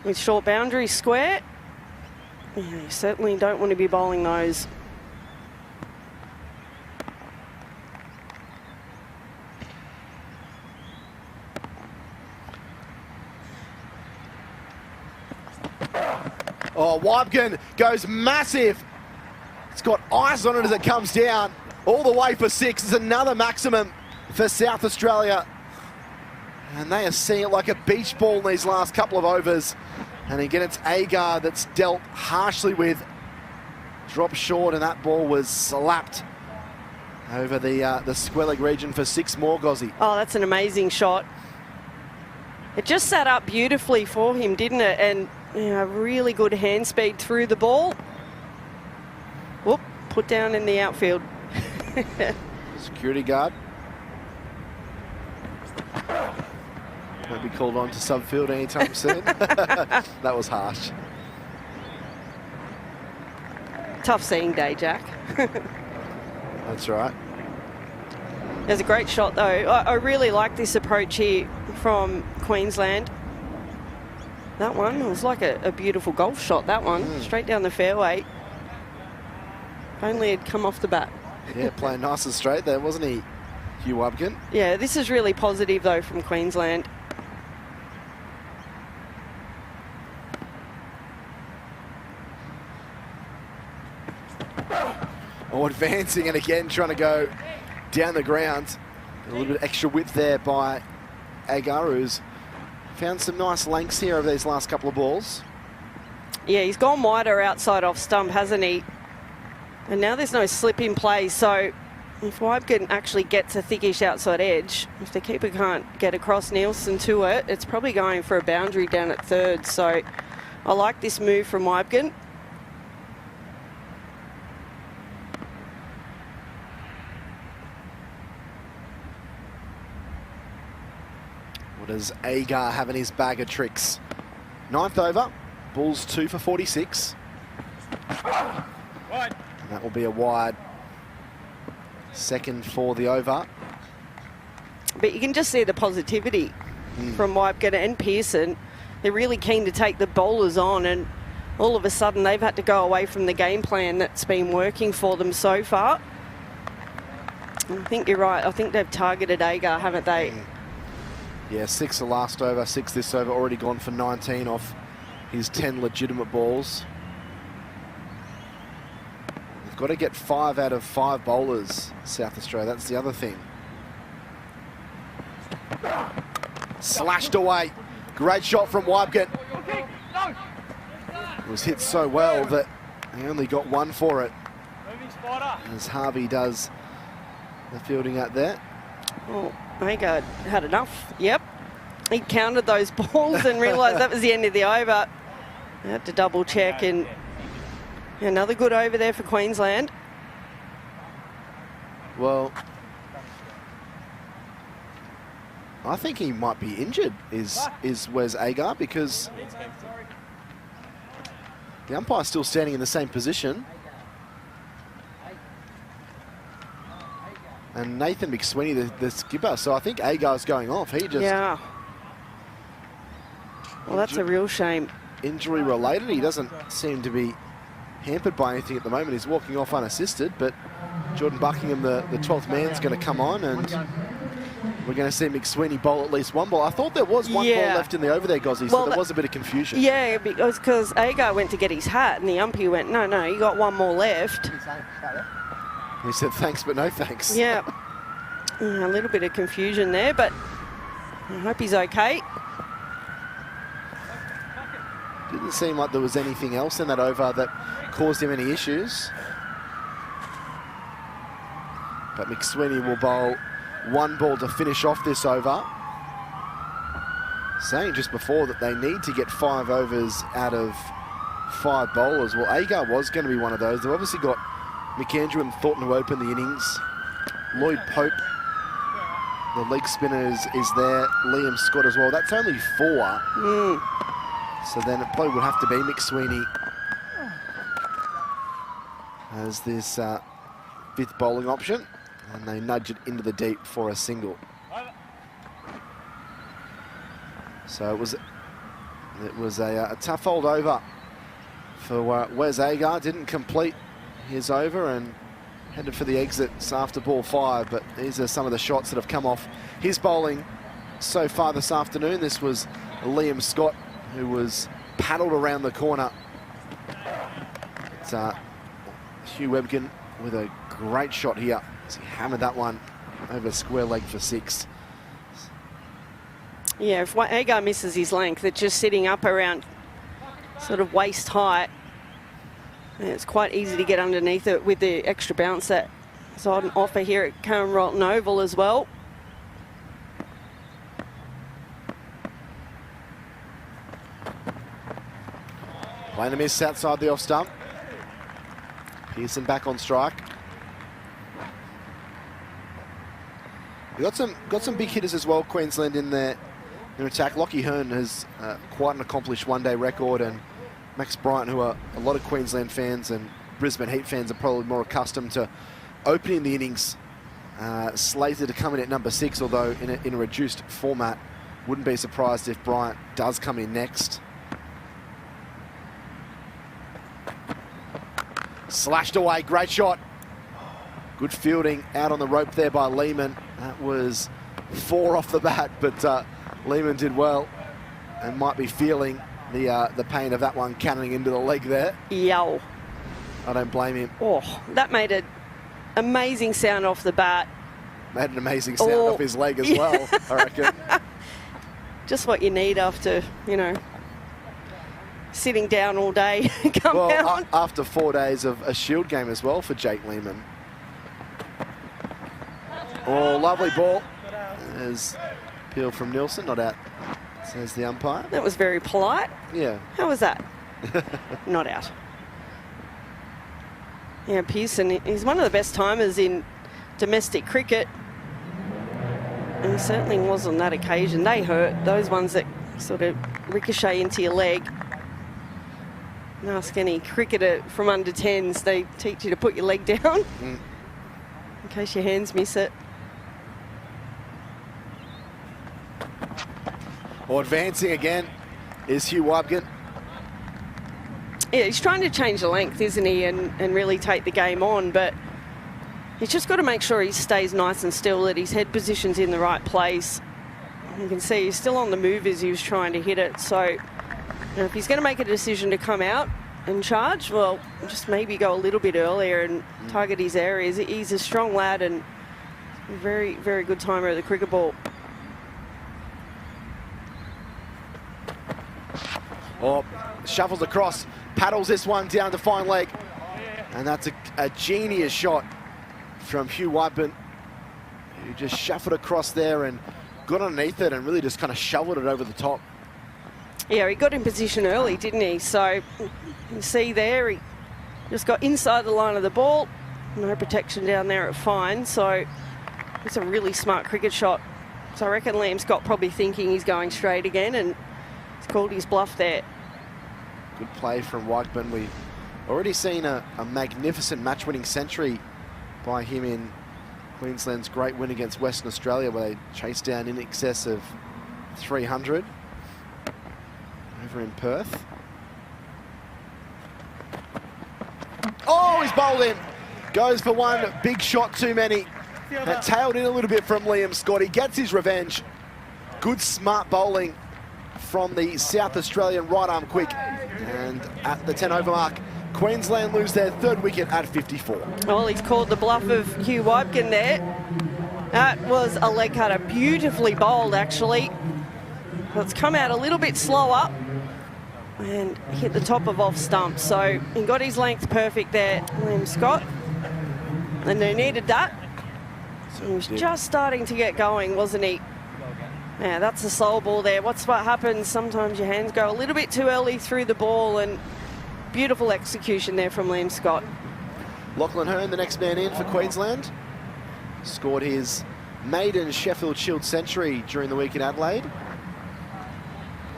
Speaker 13: with short boundary square, you certainly don't want to be bowling those.
Speaker 12: Oh, Weibgen goes massive. It's got ice on it as it comes down. All the way for 6. It's another maximum for South Australia. And they are seeing it like a beach ball in these last couple of overs. And again, it's Agar that's dealt harshly with. Dropped short, and that ball was slapped over the square leg region for 6 more, Gozzy.
Speaker 13: Oh, that's an amazing shot. It just sat up beautifully for him, didn't it? And really good hand speed through the ball. Whoop, put down in the outfield.
Speaker 12: Security guard. Won't be called on to subfield anytime soon. That was harsh.
Speaker 13: Tough seeing day, Jack.
Speaker 12: That's right.
Speaker 13: There's a great shot, though. I really like this approach here from Queensland. That one was like a beautiful golf shot, that one. Straight down the fairway. If only it'd come off the bat.
Speaker 12: Yeah, playing nice and straight there, wasn't he, Hugh Wubkin?
Speaker 13: Yeah, this is really positive, though, from Queensland.
Speaker 12: Oh, advancing and again trying to go down the ground. A little bit of extra width there by Agar, who's found some nice lengths here over these last couple of balls.
Speaker 13: Yeah, he's gone wider outside off stump, hasn't he? And now there's no slip in play, so if Weibgen actually gets a thickish outside edge, if the keeper can't get across Nielsen to it, it's probably going for a boundary down at third. So I like this move from Weibgen.
Speaker 12: What does Agar have in his bag of tricks? 9th over, Bulls 2 for 46. And that will be a wide. Second for the over.
Speaker 13: But you can just see the positivity from Weibgen and Pearson. They're really keen to take the bowlers on, and all of a sudden they've had to go away from the game plan that's been working for them so far. I think you're right. I think they've targeted Agar, haven't they?
Speaker 12: Yeah, 6 the last over, 6 this over, already gone for 19 off his 10 legitimate balls. They've got to get 5 out of 5 bowlers, South Australia. That's the other thing. Slashed away. Great shot from Weibgen. It was hit so well that he only got 1 for it. As Harvey does the fielding out there.
Speaker 13: Oh, Agar had enough. Yep. He counted those balls and realised that was the end of the over. I had to double check, and another good over there for Queensland.
Speaker 12: Well, I think he might be injured, is Wes Agar, because the umpire's still standing in the same position. And Nathan McSweeney, the skipper, so I think Agar's going off. He just...
Speaker 13: Yeah. Well, that's a real shame.
Speaker 12: Injury related. He doesn't seem to be hampered by anything at the moment. He's walking off unassisted, but Jordan Buckingham, the 12th man's going to come on, and we're going to see McSweeney bowl at least 1 ball. I thought there was 1 ball left in the over there, Gozzy, so there was a bit of confusion.
Speaker 13: Yeah, because Agar went to get his hat, and the umpire went, no, you got 1 more left.
Speaker 12: He said thanks, but no thanks.
Speaker 13: Yeah. A little bit of confusion there, but I hope he's okay.
Speaker 12: Didn't seem like there was anything else in that over that caused him any issues. But McSweeney will bowl 1 ball to finish off this over. Saying just before that they need to get 5 overs out of 5 bowlers. Well, Agar was going to be one of those. They've obviously got McAndrew and Thornton to open the innings. Lloyd Pope, the leg spinner, is there. Liam Scott as well. That's only 4. So then it probably would have to be McSweeney as this 5th bowling option. And they nudge it into the deep for a single. So it was a tough old over for Wes Agar. Didn't complete his over and headed for the exits after ball 5. But these are some of the shots that have come off his bowling so far this afternoon. This was Liam Scott, who was paddled around the corner. It's Hugh Webkin with a great shot here as he hammered that one over square leg for 6.
Speaker 13: Yeah, if Agar misses his length, it's just sitting up around sort of waist height. And it's quite easy to get underneath it with the extra bounce that's on offer here at Carlton Oval as well.
Speaker 12: Playing a miss outside the off stump. Pearson back on strike. We got some big hitters as well, Queensland, in their attack. Lockie Hearn has quite an accomplished one-day record, and Max Bryant, who are a lot of Queensland fans and Brisbane Heat fans are probably more accustomed to opening the innings, slated to come in at number 6, although in a reduced format. Wouldn't be surprised if Bryant does come in next. Slashed away, great shot. Good fielding out on the rope there by Lehman. That was 4 off the bat, but Lehman did well and might be feeling the pain of that one cannoning into the leg there.
Speaker 13: Yow.
Speaker 12: I don't blame him.
Speaker 13: Oh, that made an amazing sound off the bat.
Speaker 12: Made an amazing sound off his leg as well, I reckon.
Speaker 13: Just what you need after, sitting down all day. Come out.
Speaker 12: After 4 days of a Shield game as well for Jake Lehman. Oh, lovely ball. There's appeal from Nielsen, not out, says the umpire.
Speaker 13: That was very polite.
Speaker 12: Yeah.
Speaker 13: How was that? Not out. Yeah, Pearson, he's one of the best timers in domestic cricket. And he certainly was on that occasion. They hurt, those ones that sort of ricochet into your leg. And ask any cricketer from under 10s, they teach you to put your leg down in case your hands miss it.
Speaker 12: Well, advancing again is Hugh Wybkin.
Speaker 13: Yeah, he's trying to change the length, isn't he, and really take the game on, but he's just got to make sure he stays nice and still, that his head position's in the right place. You can see he's still on the move as he was trying to hit it, so if he's going to make a decision to come out and charge, well, just maybe go a little bit earlier and target his areas. He's a strong lad and a very, very good timer of the cricket ball.
Speaker 12: Oh, shuffles across, paddles this one down to fine leg. And that's a genius shot from Hugh Wybkin, who just shuffled across there and got underneath it and really just kind of shoveled it over the top.
Speaker 13: Yeah, he got in position early, didn't he? So you can see there, he just got inside the line of the ball. No protection down there at fine, so it's a really smart cricket shot. So I reckon Liam Scott probably thinking he's going straight again, and he's called his bluff there.
Speaker 12: Good play from Wybkin. We've already seen a magnificent match-winning century by him in Queensland's great win against Western Australia, where they chased down in excess of 300 over in Perth. Oh, he's bowled in. Goes for one. Big shot too many. That tailed in a little bit from Liam Scott. He gets his revenge. Good, smart bowling from the South Australian right arm quick. And at the 10 over mark, Queensland lose their 3rd wicket at 54.
Speaker 13: Well, he's called the bluff of Hugh Wybkin there. That was a leg cutter, beautifully bowled actually. It's come out a little bit slower and hit the top of off stump. So he got his length perfect there, Liam Scott. And they needed that. He was just starting to get going, wasn't he? Yeah, that's a soul ball there. What happens? Sometimes your hands go a little bit too early through the ball, and beautiful execution there from Liam Scott.
Speaker 12: Lachlan Hearn, the next man in for Queensland, scored his maiden Sheffield Shield century during the week in Adelaide,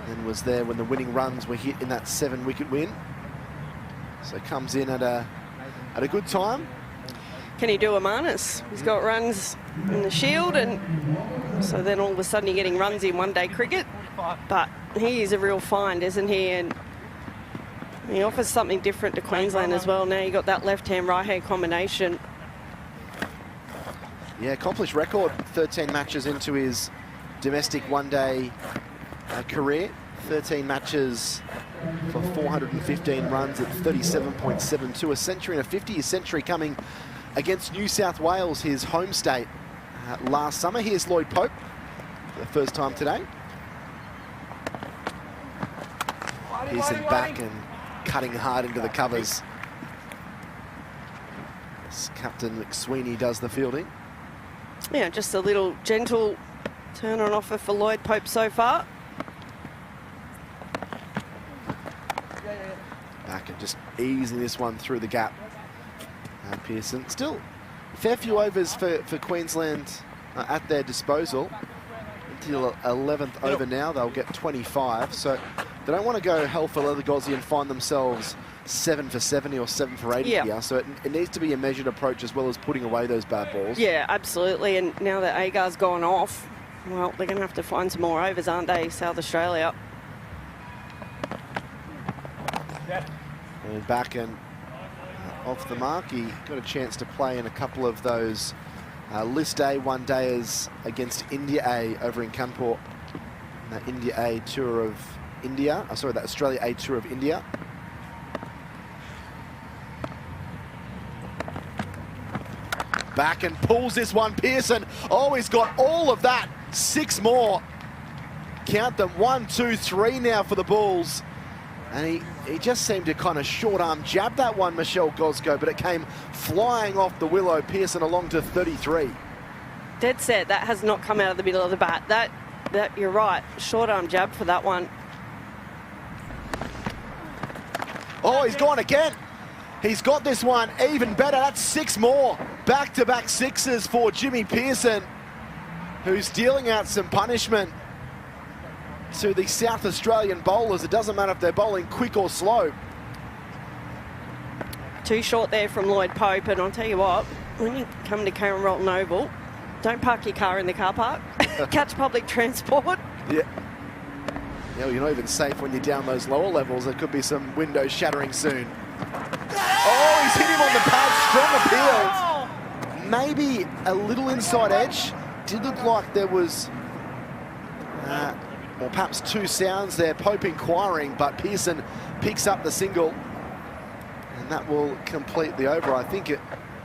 Speaker 12: and was there when the winning runs were hit in that 7-wicket win. So comes in at a good time.
Speaker 13: Can he do a Marnus? He's got runs in the Shield, and so then all of a sudden you're getting runs in one-day cricket. But he is a real find, isn't he? And he offers something different to Queensland as well. Now you got that left-hand, right-hand combination.
Speaker 12: Yeah, accomplished record, 13 matches into his domestic one-day career. 13 matches for 415 runs at 37.72. A century and a 50-year century coming against New South Wales, his home state, last summer. Here's Lloyd Pope for the first time today. Pearson back and cutting hard into the covers. As Captain McSweeney does the fielding.
Speaker 13: Yeah, just a little gentle turn on offer for Lloyd Pope so far.
Speaker 12: Back and just easing this one through the gap. Pearson. Still a fair few overs for Queensland at their disposal. Until 11th over now, they'll get 25. So they don't want to go hell for leather Gozzy and find themselves 7 for 70 or 7 for 80 here. So it needs to be a measured approach as well as putting away those bad balls.
Speaker 13: Yeah, absolutely. And now that Agar's gone off, well, they're going to have to find some more overs, aren't they, South Australia?
Speaker 12: And back and off the mark. He got a chance to play in a couple of those List A one-dayers against India A over in Kanpur. That India A tour of India. Sorry, that Australia A tour of India. Back and pulls this one, Pearson. Oh, he's got all of that. 6 more. Count them. 1, 2, 3 now for the Bulls. And he just seemed to kind of short-arm jab that one, Michelle Gosco, but it came flying off the willow. Pearson along to 33.
Speaker 13: Dead set. That has not come out of the middle of the bat. That you're right. Short-arm jab for that one.
Speaker 12: Oh, he's gone again. He's got this one even better. That's 6 more. Back-to-back sixes for Jimmy Pearson, who's dealing out some punishment to the South Australian bowlers. It doesn't matter if they're bowling quick or slow.
Speaker 13: Too short there from Lloyd Pope, and I'll tell you what, when you come to Karen Rolton Oval, don't park your car in the car park. Catch public transport.
Speaker 12: Yeah. Yeah, well, you're not even safe when you're down those lower levels. There could be some windows shattering soon. Oh, he's hit him on the pad. Strong appeal. Maybe a little inside edge. Did look like there was... or perhaps 2 sounds there, Pope inquiring, but Pearson picks up the single, and that will complete the over. I think it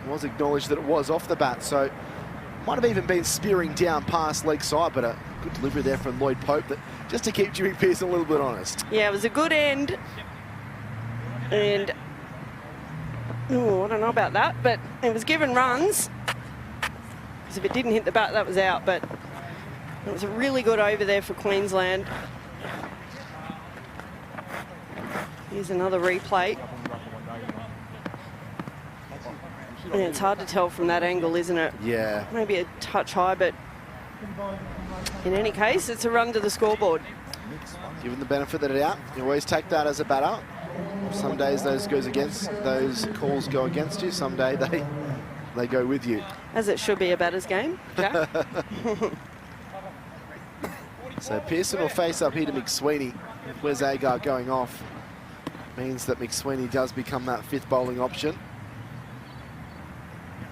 Speaker 12: was acknowledged that it was off the bat, so might have even been spearing down past leg side, but a good delivery there from Lloyd Pope, that just to keep Jimmy Pearson a little bit honest.
Speaker 13: Yeah, it was a good end, and I don't know about that, but it was given runs, because if it didn't hit the bat, that was out, but it was a really good over there for Queensland. Here's another replay. And it's hard to tell from that angle, isn't it?
Speaker 12: Yeah.
Speaker 13: Maybe a touch high, but in any case, it's a run to the scoreboard.
Speaker 12: Given the benefit of the doubt, you always take that as a batter. Some days those calls go against you. Some day they go with you.
Speaker 13: As it should be a batter's game, Jack.
Speaker 12: So Pearson will face up here to McSweeney. Where's Agar going off? Means that McSweeney does become that 5th bowling option.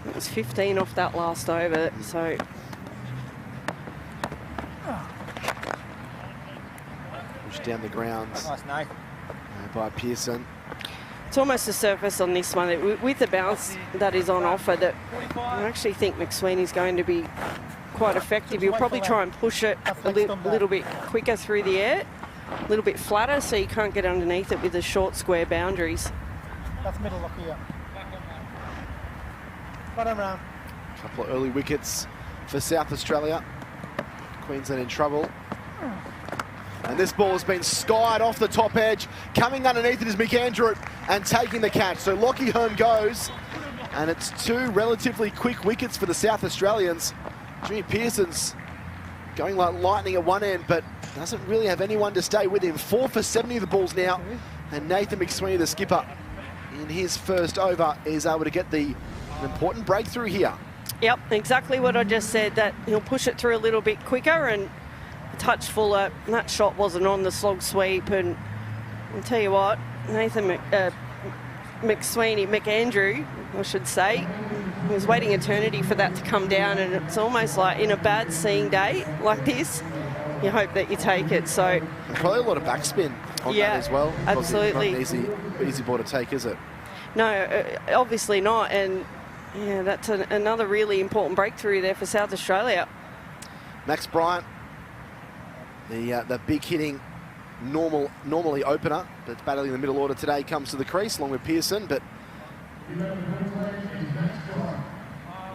Speaker 13: It was 15 off that last over, so...
Speaker 12: Pushed down the grounds by Pearson.
Speaker 13: It's almost a surface on this one. With the bounce that is on offer, that I actually think McSweeney's going to be quite effective. He'll probably try and push it a little bit quicker through the air, a little bit flatter, so you can't get underneath it with the short square boundaries.
Speaker 8: That's middle lock here. Bottom round.
Speaker 12: A couple of early wickets for South Australia. Queensland in trouble. And this ball has been skied off the top edge. Coming underneath it is McAndrew and taking the catch. So Lockie Hearn goes. And it's 2 relatively quick wickets for the South Australians. Jimmy Pearson's going like lightning at one end, but doesn't really have anyone to stay with him. 4 for 70 of the balls now. And Nathan McSweeney, the skipper, in his first over, is able to get an important breakthrough here.
Speaker 13: Yep, exactly what I just said, that he'll push it through a little bit quicker and a touch fuller. That shot wasn't on the slog sweep, and I'll tell you what, Nathan McAndrew, I should say, was waiting eternity for that to come down, and it's almost like in a bad seeing day like this, you hope that you take it. So
Speaker 12: and probably a lot of backspin on that as well.
Speaker 13: Absolutely.
Speaker 12: Not an easy ball to take, is it?
Speaker 13: No, obviously not, and yeah, that's another really important breakthrough there for South Australia.
Speaker 12: Max Bryant, the big hitting normally opener, but battling in the middle order today, comes to the crease along with Pearson. But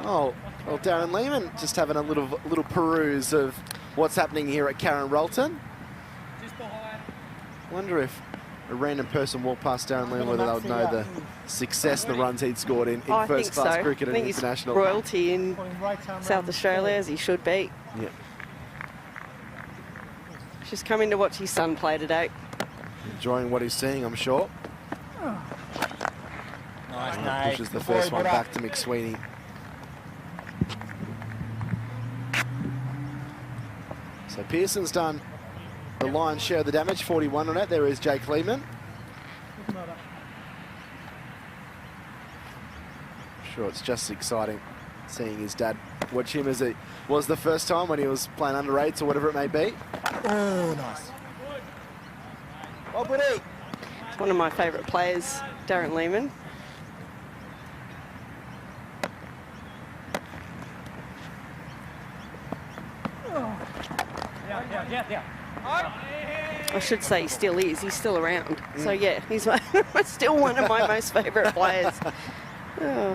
Speaker 12: well, Darren Lehman just having a little peruse of what's happening here at Karen Ralton. Wonder if a random person walked past Darren Lehman whether they would know the success and the runs he'd scored in first-class cricket and international.
Speaker 13: I think he's royalty in South Australia, as he should be.
Speaker 12: Yeah.
Speaker 13: Just coming to watch his son play today.
Speaker 12: Enjoying what he's seeing, I'm sure.
Speaker 8: Nice.
Speaker 12: Pushes the first one back to McSweeney. So Pearson's done the lion's share of the damage, 41 on it. There is Jake Lehman. Sure, it's just exciting seeing his dad watch him as it was the first time when he was playing under 8s or whatever it may be.
Speaker 8: Oh, nice.
Speaker 13: It's one of my favourite players, Darren Lehman.
Speaker 8: Yeah.
Speaker 13: I should say he still is. He's still around. So yeah, he's still one of my most favourite players. Oh.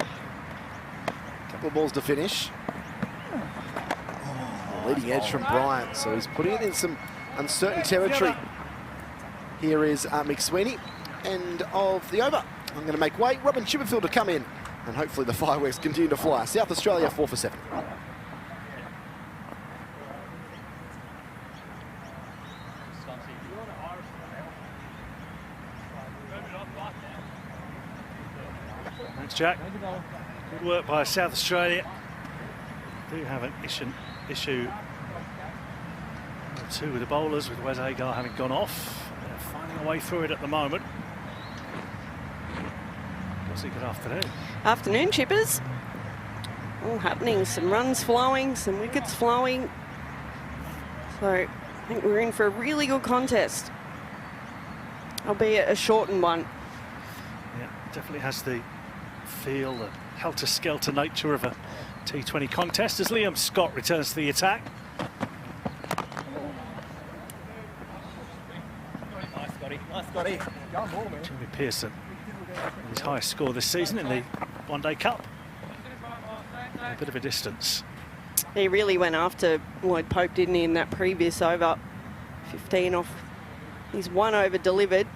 Speaker 12: Couple of balls to finish. Leading edge from Bryant, so he's putting it in some uncertain territory. Here is McSweeney, end of the over. I'm going to make way. Robin Chipperfield to come in, and hopefully the fireworks continue to fly. South Australia 4 for 7.
Speaker 6: Thanks, Jack. Good work by South Australia. Do have an issue or two with the bowlers, with Wes Agar having gone off. They're finding a way through it at the moment. Good afternoon.
Speaker 13: Afternoon, Chippers. All happening. Some runs flowing, some wickets flowing. So I think we're in for a really good contest. Albeit a shortened one.
Speaker 6: Yeah, definitely has the feel, the helter-skelter nature of a T20 contest as Liam Scott returns to the attack.
Speaker 8: Nice, Scotty.
Speaker 6: Jimmy Pearson, his highest score this season in the One Day Cup. A bit of a distance.
Speaker 13: He really went after Lloyd Pope, didn't he, in that previous over. 15 off. He's 1 over delivered.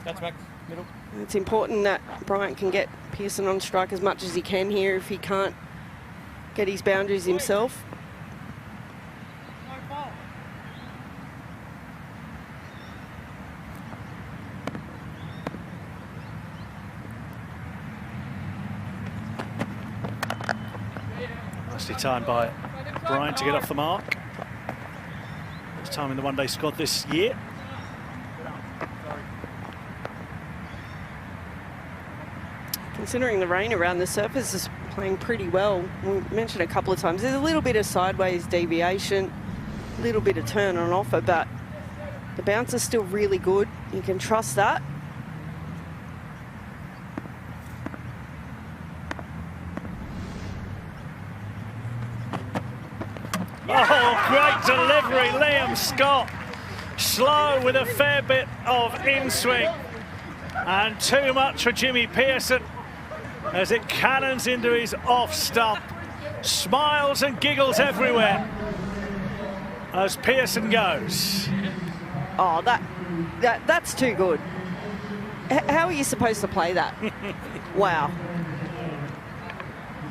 Speaker 8: That's back, middle.
Speaker 13: It's important that Bryant can get Pearson on strike as much as he can here if he can't get his boundaries himself.
Speaker 6: Nicely timed by Bryant to get off the mark. First time in the one-day squad this year.
Speaker 13: Considering the rain around, the surface is playing pretty well. We mentioned a couple of times, there's a little bit of sideways deviation, a little bit of turn on offer, but the bounce is still really good. You can trust that.
Speaker 6: Oh, great delivery, Liam Scott. Slow with a fair bit of in-swing. And too much for Jimmy Pearson. as it cannons into his off stump. Smiles and giggles everywhere as Pearson goes.
Speaker 13: Oh, that's too good. How are you supposed to play that? Wow.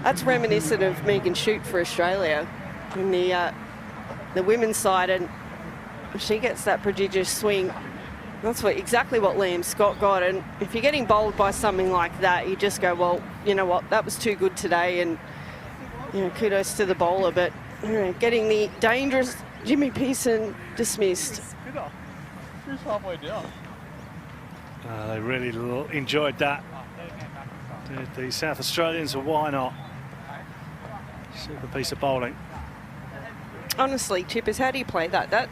Speaker 13: That's reminiscent of Megan Shute for Australia in the women's side, and she gets that prodigious swing. That's exactly what Liam Scott got, and if you're getting bowled by something like that, you just go, well, you know what, that was too good today, and kudos to the bowler, but getting the dangerous Jimmy Pearson dismissed.
Speaker 8: Who's halfway down?
Speaker 6: They really enjoyed that. The South Australians, why not? Super piece of bowling.
Speaker 13: Honestly, Chippers, how do you play that?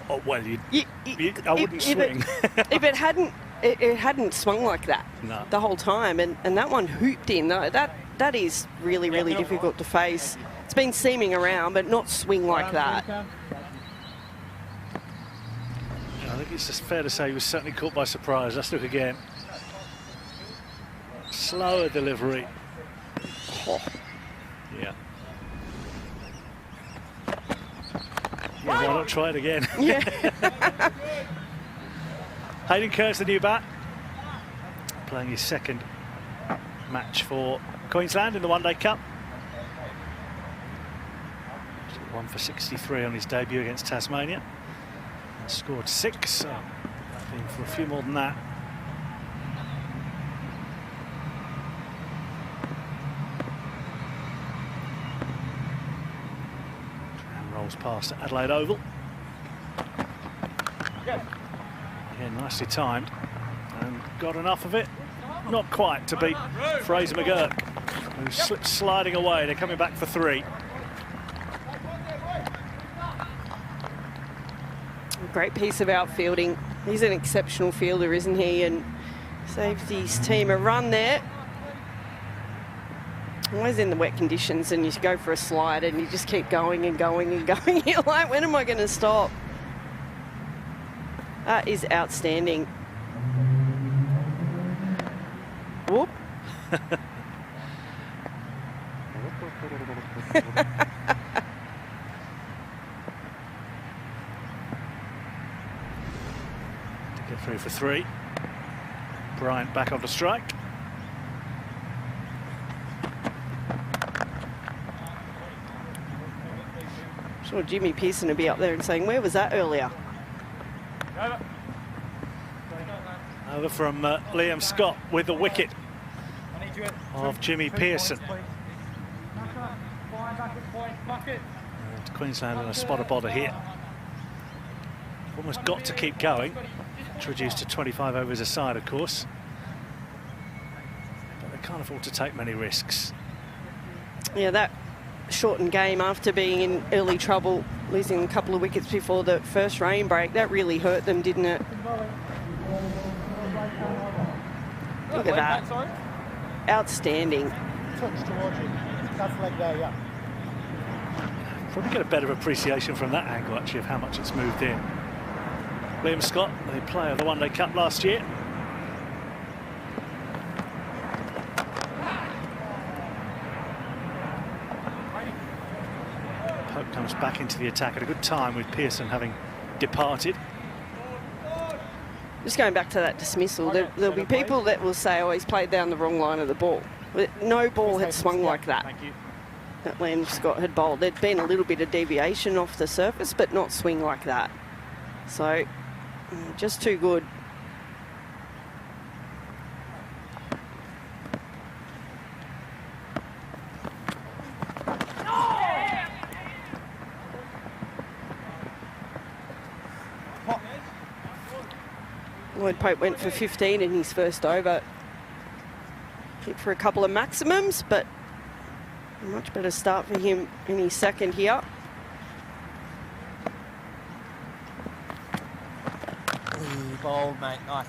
Speaker 6: Oh, well, I wouldn't swing.
Speaker 13: If it hadn't swung like that the whole time, and that one hooped in, that is really, really difficult to face. It's been seaming around, but not swing like that.
Speaker 6: I think it's just fair to say he was certainly caught by surprise. Let's look again. Slower delivery. Oh. Yeah. Why not try it again?
Speaker 13: Yeah.
Speaker 6: Hayden Kerr's the new bat, playing his second match for Queensland in the One Day Cup. 1 for 63 on his debut against Tasmania. And scored 6, so been for a few more than that. And rolls past Adelaide Oval. Again, nicely timed, and got enough of it. Not quite to beat Fraser McGurk, who slipped sliding away. They're coming back for 3.
Speaker 13: Great piece of outfielding. He's an exceptional fielder, isn't he? And saves his team a run there. Always in the wet conditions, and you go for a slide and you just keep going and going and going. You're like, when am I going to stop? That is outstanding. Whoop.
Speaker 6: Get through for 3. Bryant back on the strike.
Speaker 13: Sure, Jimmy Pearson would be up there and saying, where was that earlier?
Speaker 6: Over from Liam Scott with the wicket of Jimmy Pearson. And Queensland in a spot of bother here. Almost got to keep going. It's reduced to 25 overs a side, of course. But they can't afford to take many risks.
Speaker 13: Yeah, that shortened game after being in early trouble, losing a couple of wickets before the first rain break, that really hurt them, didn't it? Look at that. Outstanding.
Speaker 6: Probably get a better appreciation from that angle, actually, of how much it's moved in. Liam Scott, the player of the One Day Cup last year. Pope comes back into the attack at a good time with Pearson having departed.
Speaker 13: Just going back to that dismissal, there'll be people that will say, oh, he's played down the wrong line of the ball. But no ball had swung like that. That Liam Scott had bowled. There'd been a little bit of deviation off the surface, but not swing like that. So, just too good. Lloyd Pope went for 15 in his first over. Hit for a couple of maximums, but a much better start for him in his second here.
Speaker 8: Bold, mate. Nice.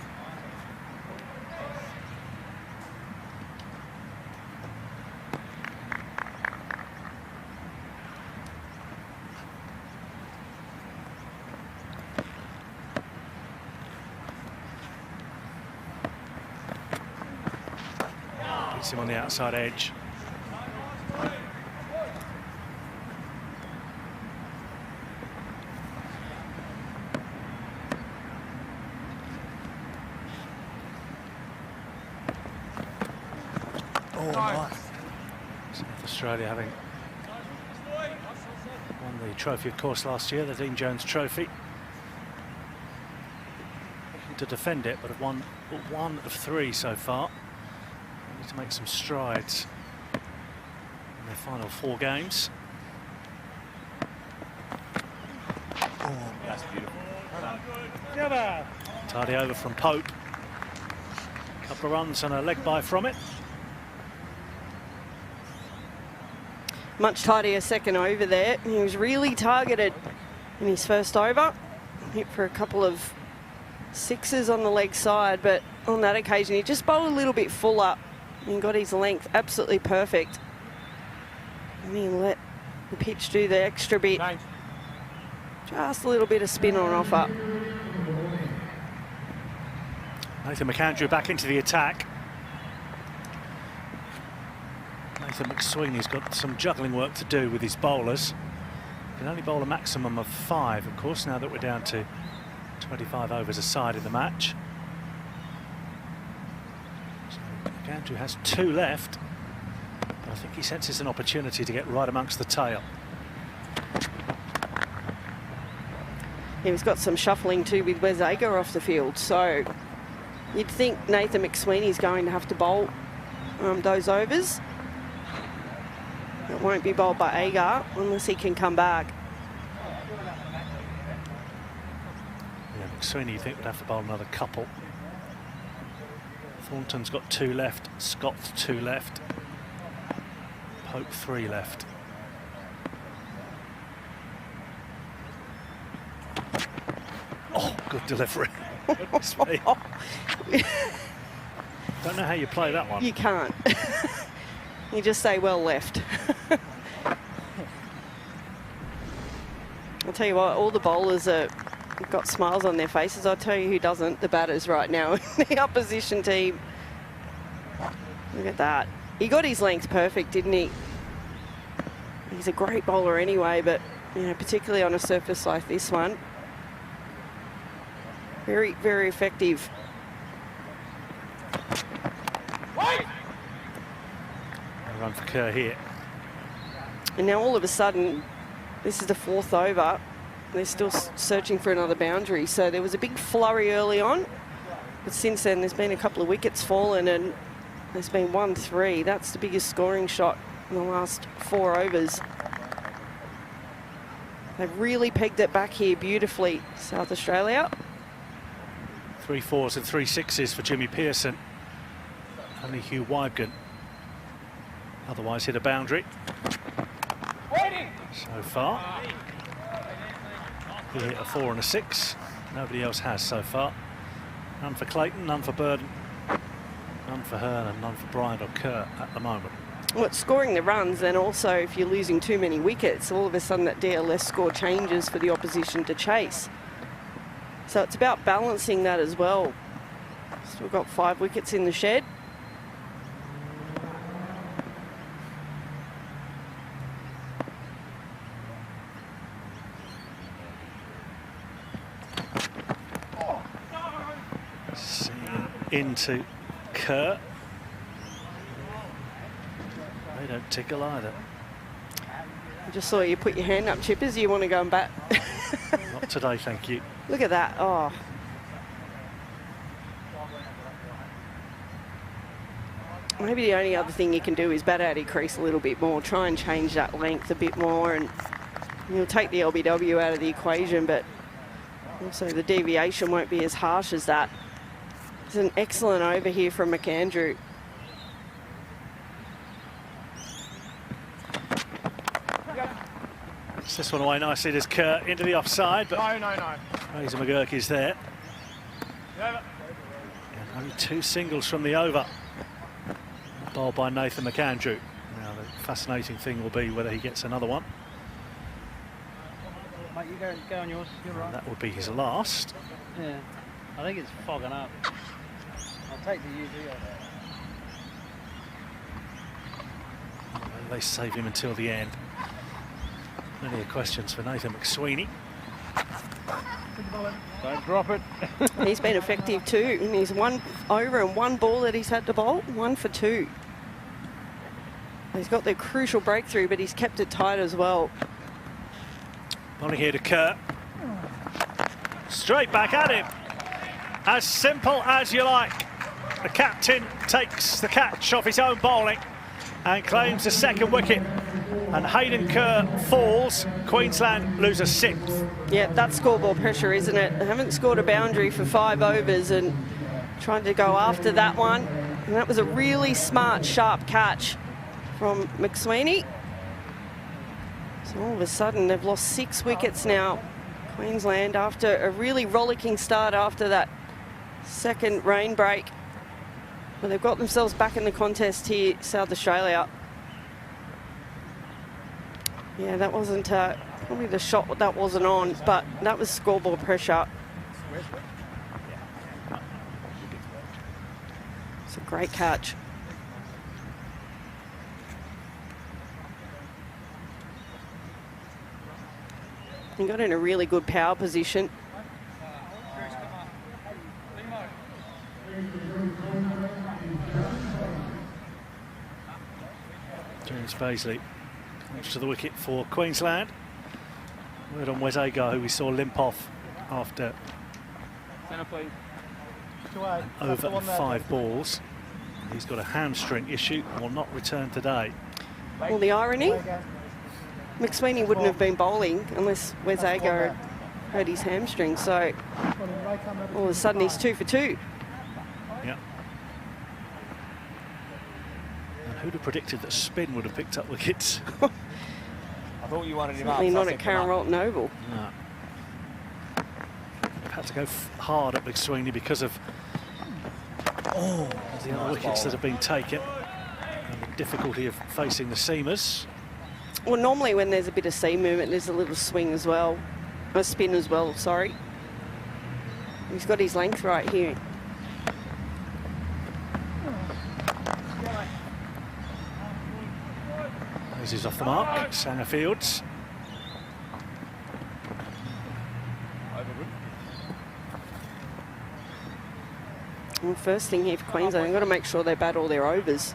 Speaker 6: Gets him on the outside edge.
Speaker 1: Oh, nice.
Speaker 6: South Australia having won the trophy, of course, last year, the Dean Jones Trophy. Looking to defend it, but have won one of 3 so far. They need to make some strides in their final 4 games.
Speaker 8: Oh, that's beautiful.
Speaker 6: Tidy over from Pope. Couple of runs and a leg bye from it.
Speaker 13: Much tidier second over there. He was really targeted in his first over. Hit for a couple of 6s on the leg side, but on that occasion he just bowled a little bit fuller and got his length absolutely perfect. And he let the pitch do the extra bit. Just a little bit of spin on offer.
Speaker 6: Nathan McAndrew back into the attack. Nathan McSweeney's got some juggling work to do with his bowlers. Can only bowl a maximum of 5, of course, now that we're down to 25 overs a side in the match. So McAndrew has 2 left, but I think he senses an opportunity to get right amongst the tail.
Speaker 13: He's got some shuffling too with Wes Agar off the field, so you'd think Nathan McSweeney's going to have to bowl those overs. It won't be bowled by Agar unless he can come back.
Speaker 6: Yeah, McSweeney, you think, would have to bowl another couple. Thornton's got 2 left, Scott's 2 left, Pope 3 left. Oh, good delivery. Goodness me. Don't know how you play that one.
Speaker 13: You can't. You just say, well left. I'll tell you what, all the bowlers have got smiles on their faces. I'll tell you who doesn't, the batters right now in the opposition team. Look at that. He got his length perfect, didn't he? He's a great bowler anyway, but you know, particularly on a surface like this one. Very, very effective.
Speaker 6: A run for Kerr here.
Speaker 13: And now all of a sudden, this is the 4th over. They're still searching for another boundary. So there was a big flurry early on, but since then there's been a couple of wickets fallen and there's been 1-3. That's the biggest scoring shot in the last 4 overs. They've really pegged it back here beautifully, South Australia.
Speaker 6: 3 4s and 3 6s for Jimmy Pearson. Only Hugh Wybgen otherwise hit a boundary so far. He hit a 4 and a 6. Nobody else has so far. None for Clayton, none for Burden, none for Hearn, and none for Bryant or Kerr at the moment.
Speaker 13: Well, it's scoring the runs, and also if you're losing too many wickets, all of a sudden that DLS score changes for the opposition to chase. So it's about balancing that as well. Still got 5 wickets in the shed.
Speaker 6: Into Kerr. They don't tickle either.
Speaker 13: I just saw you put your hand up, Chippers. You want to go and bat?
Speaker 6: Not today, thank you.
Speaker 13: Look at that. Oh. Maybe the only other thing you can do is bat out your crease a little bit more. Try and change that length a bit more, and you'll take the LBW out of the equation, but also the deviation won't be as harsh as that. It's an excellent over here from McAndrew.
Speaker 6: It's this one away nicely. There's Kerr into the offside, but
Speaker 8: No.
Speaker 6: Fraser McGurk there. And only 2 singles from the over. Bowled by Nathan McAndrew. Now the fascinating thing will be whether he gets another one.
Speaker 8: Mate, you go on yours. You're right.
Speaker 6: And that would be his last.
Speaker 8: Yeah. I think it's fogging up. I'll take the UV off.
Speaker 6: they save him until the end? Plenty of questions for Nathan McSweeney.
Speaker 8: Don't drop it.
Speaker 13: He's been effective too. And he's 1 over and 1 ball that he's had to bowl, 1 for 2. He's got the crucial breakthrough, but he's kept it tight as well.
Speaker 6: Bowling here to Kerr. Straight back at him. As simple as you like. The captain takes the catch off his own bowling and claims the 2nd wicket. And Hayden Kerr falls. Queensland lose a 6th.
Speaker 13: Yeah, that's scoreboard pressure, isn't it? They haven't scored a boundary for 5 overs and trying to go after that one. And that was a really smart, sharp catch from McSweeney. So all of a sudden, they've lost 6 wickets now, Queensland, after a really rollicking start after that 2nd rain break. But they've got themselves back in the contest here, South Australia. Yeah, that wasn't probably the shot that wasn't on, but that was scoreboard pressure. It's a great catch. He got in a really good power position.
Speaker 6: James Paisley comes to the wicket for Queensland. Word on Wes Agar, who we saw limp off after over 5 balls. He's got a hamstring issue and will not return today.
Speaker 13: Well, the irony, McSweeney wouldn't have been bowling unless Wes Agar had hurt his hamstring, so all of a sudden he's 2 for 2.
Speaker 6: Yeah. And who'd have predicted that spin would have picked up wickets?
Speaker 8: I thought you wanted him up.
Speaker 13: Certainly not at Carrolton Oval.
Speaker 6: No. They've had to go hard at McSweeney because of the other wickets that have been taken and the difficulty of facing the seamers.
Speaker 13: Well, normally when there's a bit of seam movement, there's a little swing as well, a spin as well, sorry. He's got his length right here.
Speaker 6: This is off the mark, Sanger Fields.
Speaker 13: Well, first thing here for Queensland, they've got to make sure they bat all their overs.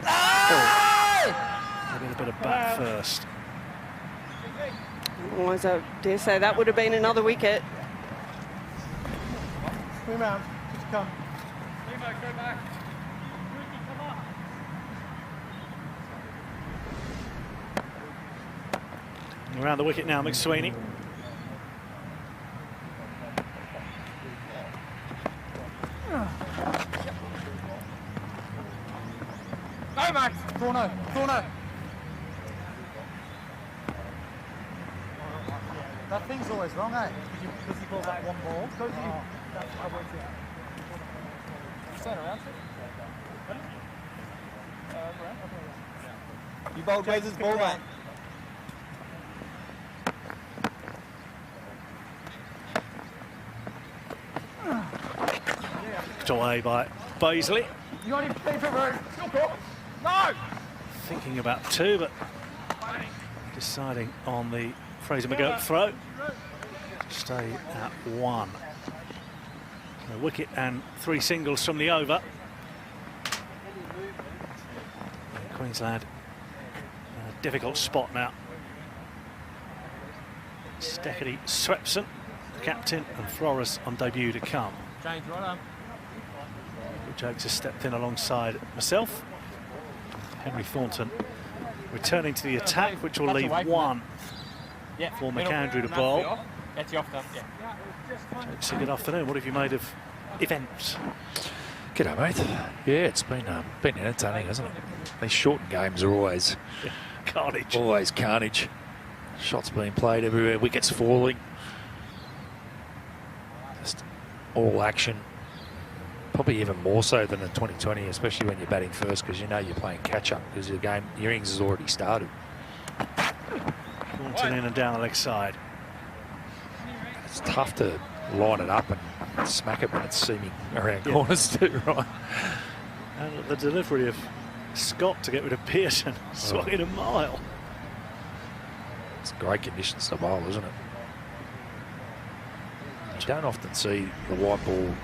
Speaker 6: A little bit of bat first.
Speaker 13: Otherwise, I dare say that would have been another wicket.
Speaker 8: Swim out. Just come.
Speaker 14: Go back.
Speaker 6: Around the wicket now, McSweeney.
Speaker 8: Go, Max. Corner. That thing's always wrong, eh? Because he balls that 1 ball. Go to you. I won't see it. Turn around. You bowled Wes's ball, mate.
Speaker 6: Knocked away by Paisley.
Speaker 8: You got him, keep it, Root. No!
Speaker 6: Thinking about 2, but deciding on the Fraser McGurk throw. Stay at 1. A wicket and 3 singles from the over. And Queensland in a difficult spot now. Steckity Swepson, captain, and Flores on debut to come.
Speaker 8: Change right arm.
Speaker 6: Jokes has stepped in alongside myself. Henry Thornton returning to the attack, which will leave 1 for McAndrew to bowl.
Speaker 8: That's the off done, yeah.
Speaker 6: Jokes, good afternoon. What have you made of events?
Speaker 7: G'day, mate. Yeah, it's been entertaining, hasn't it? These shortened games are always
Speaker 6: carnage.
Speaker 7: Always carnage. Shots being played everywhere, wickets falling. Just all action. Probably even more so than in 2020, especially when you're batting first, because you know you're playing catch-up because your innings has already started.
Speaker 6: Thornton in and down the leg side.
Speaker 7: It's tough to line it up and smack it when it's seaming around corners too, right?
Speaker 6: And the delivery of Scott to get rid of Pearson, swung it a mile.
Speaker 7: It's great conditions to bowl, isn't it? You don't often see the white ball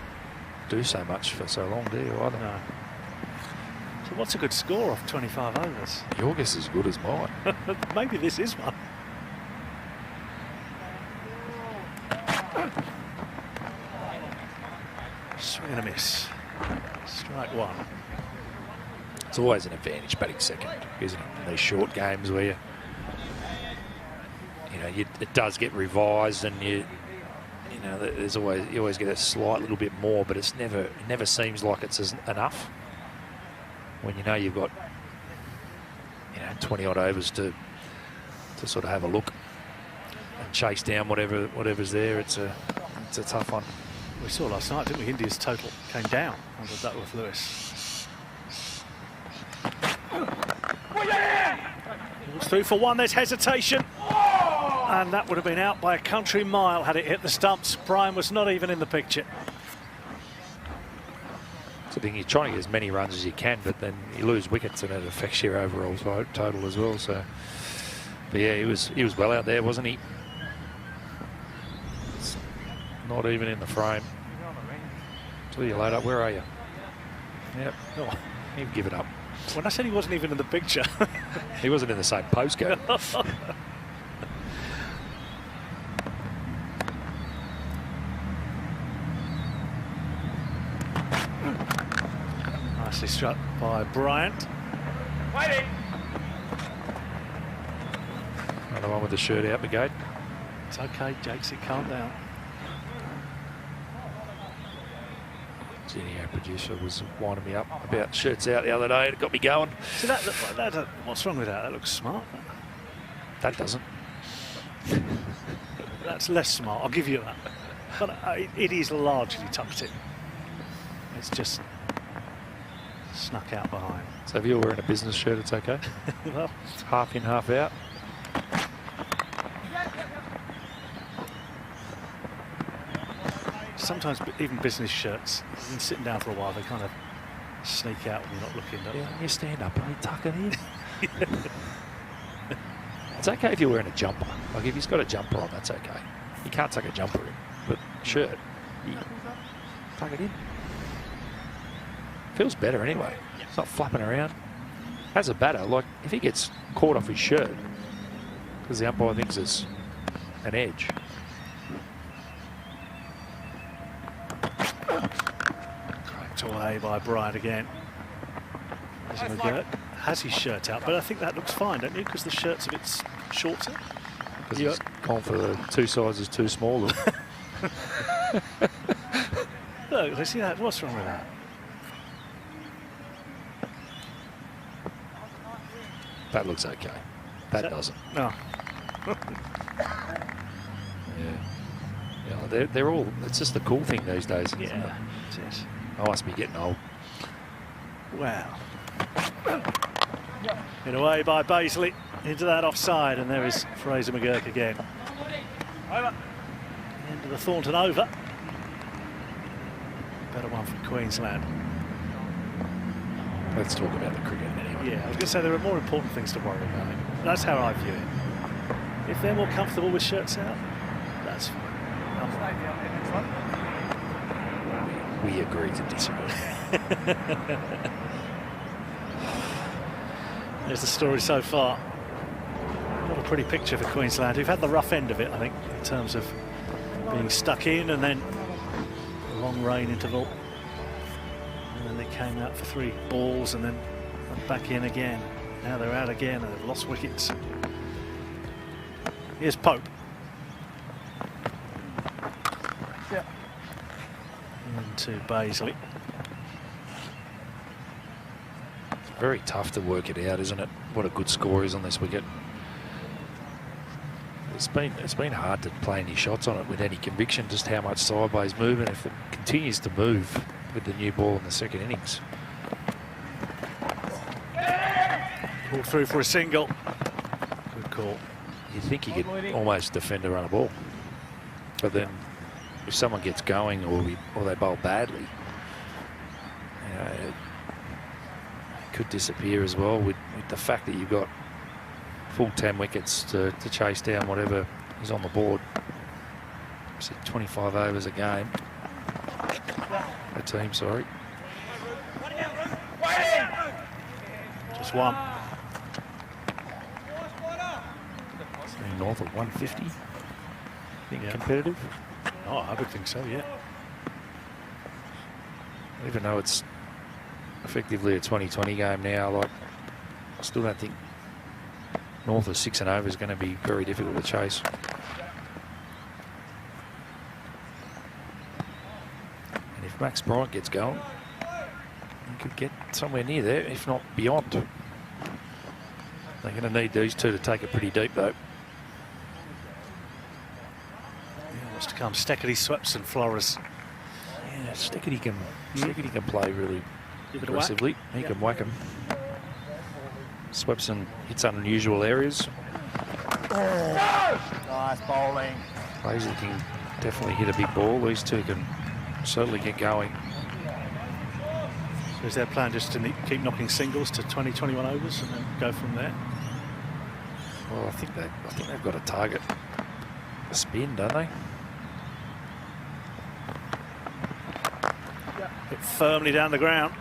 Speaker 7: do so much for so long, do you, either?
Speaker 6: No. So what's a good score off 25 overs?
Speaker 7: Your guess is as good as mine.
Speaker 6: Maybe this is one. Swing and a miss. Strike one.
Speaker 7: It's always an advantage batting second, isn't it? In these short games where it does get revised, and you always get a slight little bit more, but it never seems like it's enough when you know you've got 20 odd overs to sort of have a look and chase down whatever's there. It's a tough one.
Speaker 6: We saw last night, didn't we? India's total came down under Duckworth Lewis. It's through for one. There's hesitation. And that would have been out by a country mile had it hit the stumps. Brian was not even in the picture.
Speaker 7: So I think you're trying to get as many runs as you can, but then you lose wickets and it affects your overall total as well. So, but yeah, he was well out there, wasn't he? It's not even in the frame. See you later. Where are you? Yep. Oh, you give it up.
Speaker 6: When I said he wasn't even in the picture,
Speaker 7: he wasn't in the same postcode.
Speaker 6: Nicely struck by Bryant.
Speaker 14: Waiting.
Speaker 7: Another one with the shirt out the gate.
Speaker 6: It's okay, Jakes, calm down.
Speaker 7: Jenny, our producer, was winding me up about shirts out the other day. It got me going.
Speaker 6: See what's wrong with that? That looks smart.
Speaker 7: That doesn't.
Speaker 6: That's less smart, I'll give you that. But it is largely tucked in. It's just snuck out behind.
Speaker 7: So if you're wearing a business shirt, it's okay?
Speaker 6: Well,
Speaker 7: it's half in, half out.
Speaker 6: sometimes even business shirts, you've been sitting down for a while, they kind of sneak out when you're not looking, don't they?
Speaker 7: You stand up and you tuck it in. It's okay if you're wearing a jumper. Like if he's got a jumper on, that's okay. You can't tuck a jumper in, but shirt, you tuck it in. Feels better anyway. It's not flapping around. As a batter, like if he gets caught off his shirt because the umpire thinks it's an edge.
Speaker 6: Cracked away by Bryant again. McDermott has his shirt out, but I think that looks fine, don't you? Because the shirt's a bit shorter.
Speaker 7: Because he's gone for the 2 sizes too small.
Speaker 6: Look, they see that. What's wrong with that?
Speaker 7: That looks okay. That doesn't.
Speaker 6: No.
Speaker 7: Yeah, they're all. It's just the cool thing these days.
Speaker 6: Yeah, it is.
Speaker 7: I must be getting old.
Speaker 6: Wow. Hit away by Bazley into that offside, and there is Fraser McGurk again.
Speaker 14: Over.
Speaker 6: End of the Thornton over. Better one for Queensland.
Speaker 7: Let's talk about the cricket anyway.
Speaker 6: Yeah, I was going to say there are more important things to worry about. That's how I view it. If they're more comfortable with shirts out, that's fine.
Speaker 7: We agree to disagree.
Speaker 6: There's the story so far. Not a pretty picture for Queensland, who've had the rough end of it, I think, in terms of being stuck in and then a long rain interval. And then they came out for 3 balls and then went back in again. Now they're out again and they've lost wickets. Here's Pope.
Speaker 14: Yeah.
Speaker 6: Into Bazley.
Speaker 7: It's very tough to work it out, isn't it? What a good score is on this wicket. It's been hard to play any shots on it with any conviction, just how much sideways movement if it continues to move with the new ball in the second innings.
Speaker 6: Pulled through for a single. Good call.
Speaker 7: You'd think you could almost defend a run a ball, but then if someone gets going or they bowl badly, it could disappear as well with the fact that you've got full 10 wickets to chase down whatever is on the board. So 25 overs a game. A team, sorry.
Speaker 6: Just one.
Speaker 7: North of 150. Think competitive?
Speaker 6: Oh, I would think so, yeah.
Speaker 7: Even though it's effectively a 20-20 game now, like, I still don't think north of 6 and over is going to be very difficult to chase. And if Max Bryant gets going, he could get somewhere near there, if not beyond. They're going to need these two to take it pretty deep, though.
Speaker 6: What's to come? Steckity, Swepson, Flores.
Speaker 7: Yeah, Steckity can play really aggressively. He can whack him. Swepson hits unusual areas.
Speaker 8: Nice bowling.
Speaker 7: Paisley can definitely hit a big ball. These two can certainly get going.
Speaker 6: So is their plan just to keep knocking singles to 20, 21 overs and then go from there?
Speaker 7: Well, I think they've got to target a spin, don't they?
Speaker 6: Hit firmly down the ground.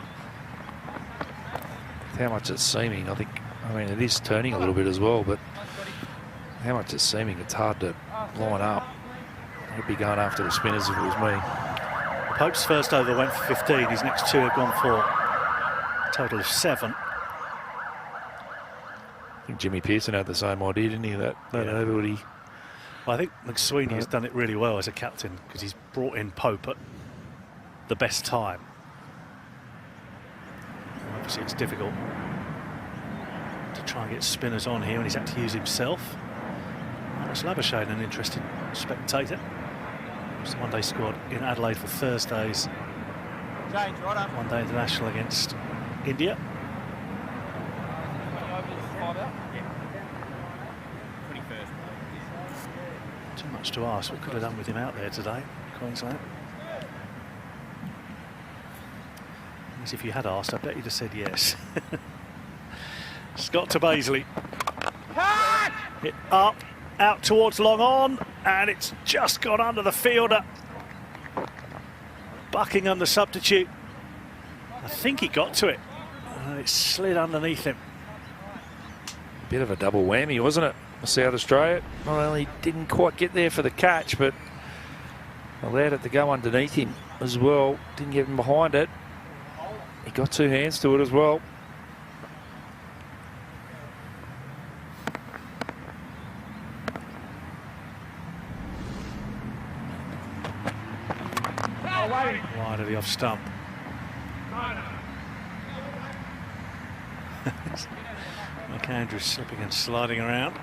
Speaker 7: How much it's seeming, I mean, it is turning a little bit as well, but how much it's seeming, it's hard to line up. I'd be going after the spinners if it was me.
Speaker 6: Pope's first over went for 15. His next two have gone for a total of 7.
Speaker 7: I think Jimmy Pearson had the same idea, didn't he? That over what he...
Speaker 6: Well, I think McSweeney has done it really well as a captain because he's brought in Pope at the best time. Obviously, it's difficult to try and get spinners on here, and he's had to use himself. It's Labuschagne, an interested spectator. It's the one-day squad in Adelaide for Thursday's one-day international against India. Too much to ask. What could have done with him out there today, Queensland? As if you had asked, I bet you'd have said yes. Scott to Paisley. Hit up, out towards long on, and it's just gone under the fielder. Buckingham, the substitute. I think he got to it. It slid underneath him.
Speaker 7: Bit of a double whammy, wasn't it? South Australia not only didn't quite get there for the catch, but allowed it to go underneath him as well. Didn't get him behind it. He got 2 hands to it as well.
Speaker 6: Wide of the off stump. McAndrews slipping and sliding around.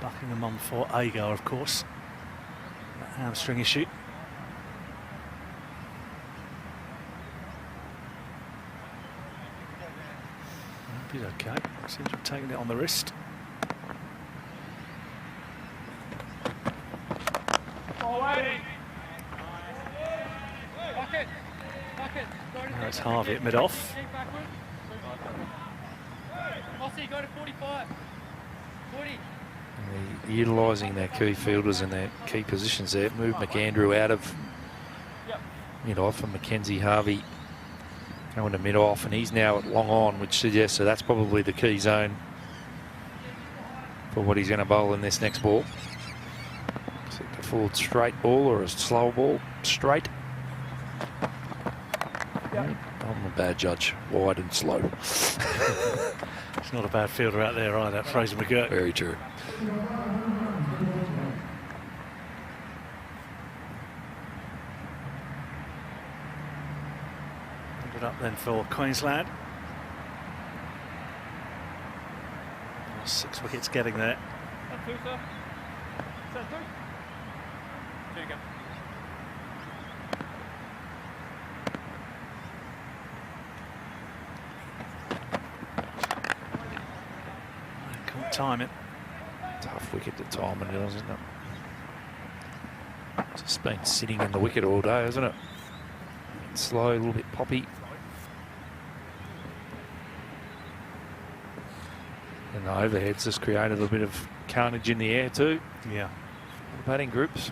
Speaker 6: Buckingham on for Agar, of course. That hamstring issue. He's okay. Seems to have taken it on the wrist. Now it's Harvey at mid-off.
Speaker 7: Utilising their key fielders and their key positions there. Move McAndrew out of mid-off and Mackenzie Harvey going to mid-off, and he's now at long on, which suggests that that's probably the key zone for what he's going to bowl in this next ball. Is it a forward straight ball or a slow ball? Straight. I'm a bad judge. Wide and slow.
Speaker 6: It's not a bad fielder out there either, Fraser McGirt.
Speaker 7: Very true.
Speaker 6: Up then for Queensland. 6 wickets getting there. Can't time it.
Speaker 7: It's off wicket to time and isn't it? Just been sitting in the wicket all day, hasn't it? Slow, a little bit poppy. And the overheads just created a bit of carnage in the air too.
Speaker 6: Yeah.
Speaker 7: The batting groups.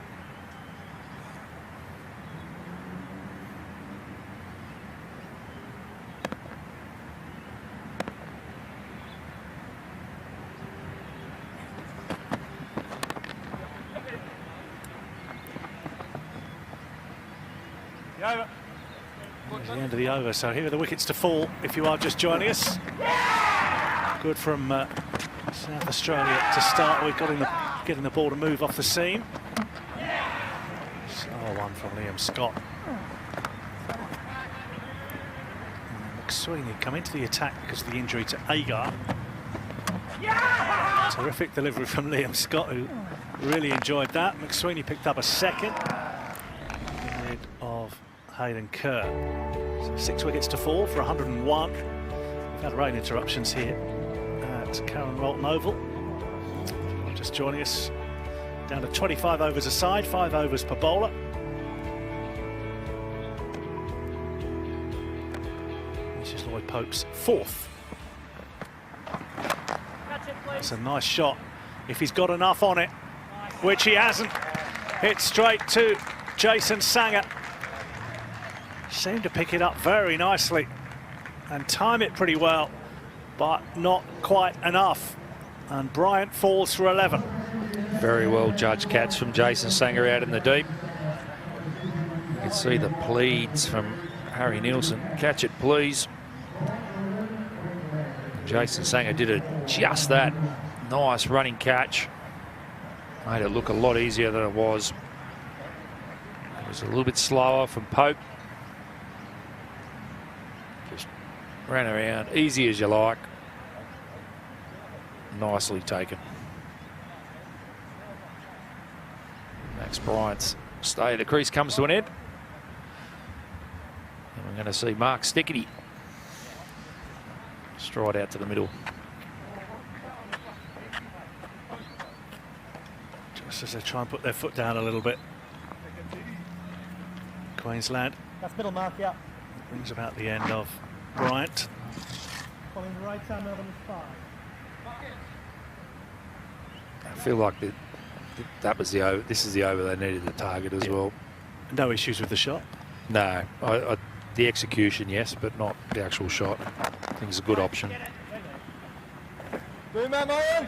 Speaker 6: There's the end of the over, so here are the wickets to fall if you are just joining us. Good from South Australia to start. We're getting the ball to move off the seam. So one from Liam Scott. And McSweeney come into the attack because of the injury to Agar. Terrific delivery from Liam Scott, who really enjoyed that. McSweeney picked up a second. Getting rid of Hayden Kerr. So 6 wickets to fall for 101. We've had rain interruptions here at Karen Rolton Oval. If you're just joining us, down to 25 overs a side, 5 overs per bowler. This is Lloyd Pope's 4th. That's a nice shot. If he's got enough on it, which he hasn't, hit straight to Jason Sangha. Seemed to pick it up very nicely and time it pretty well, but not quite enough. And Bryant falls for 11.
Speaker 7: Very well judged catch from Jason Sangha out in the deep. You can see the pleads from Harry Nielsen. Catch it, please. Jason Sangha did just that. Nice running catch. Made it look a lot easier than it was. It was a little bit slower from Pope. Just ran around, easy as you like. Nicely taken. Max Bryant's stay at the crease comes to an end. And we're going to see Mark Stickety stride out to the middle.
Speaker 6: Just as they try and put their foot down a little bit. Queensland.
Speaker 8: That's middle mark, yeah.
Speaker 6: Brings about the end of Bryant.
Speaker 8: Following the right hand over the 5.
Speaker 7: I feel like that was the over. This is the over they needed to target as well.
Speaker 6: No issues with the shot?
Speaker 7: No. The execution, yes, but not the actual shot. I think it's a good option.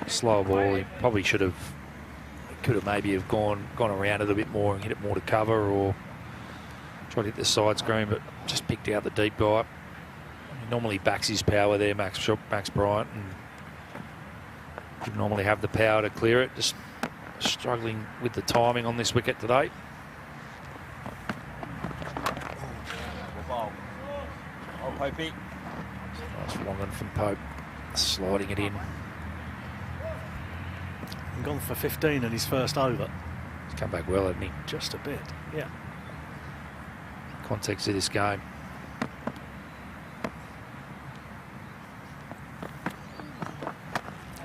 Speaker 7: Slow ball. He probably could have maybe have gone around it a bit more and hit it more to cover, or tried to hit the side screen, but just picked out the deep guy. He normally backs his power there, Max Bryant, and didn't normally have the power to clear it. Just struggling with the timing on this wicket today.
Speaker 4: Popey.
Speaker 7: Nice long one from Pope, sliding it in.
Speaker 6: And gone for 15 in his first over.
Speaker 7: He's come back well, hasn't he?
Speaker 6: Just a bit, yeah.
Speaker 7: Context of this game.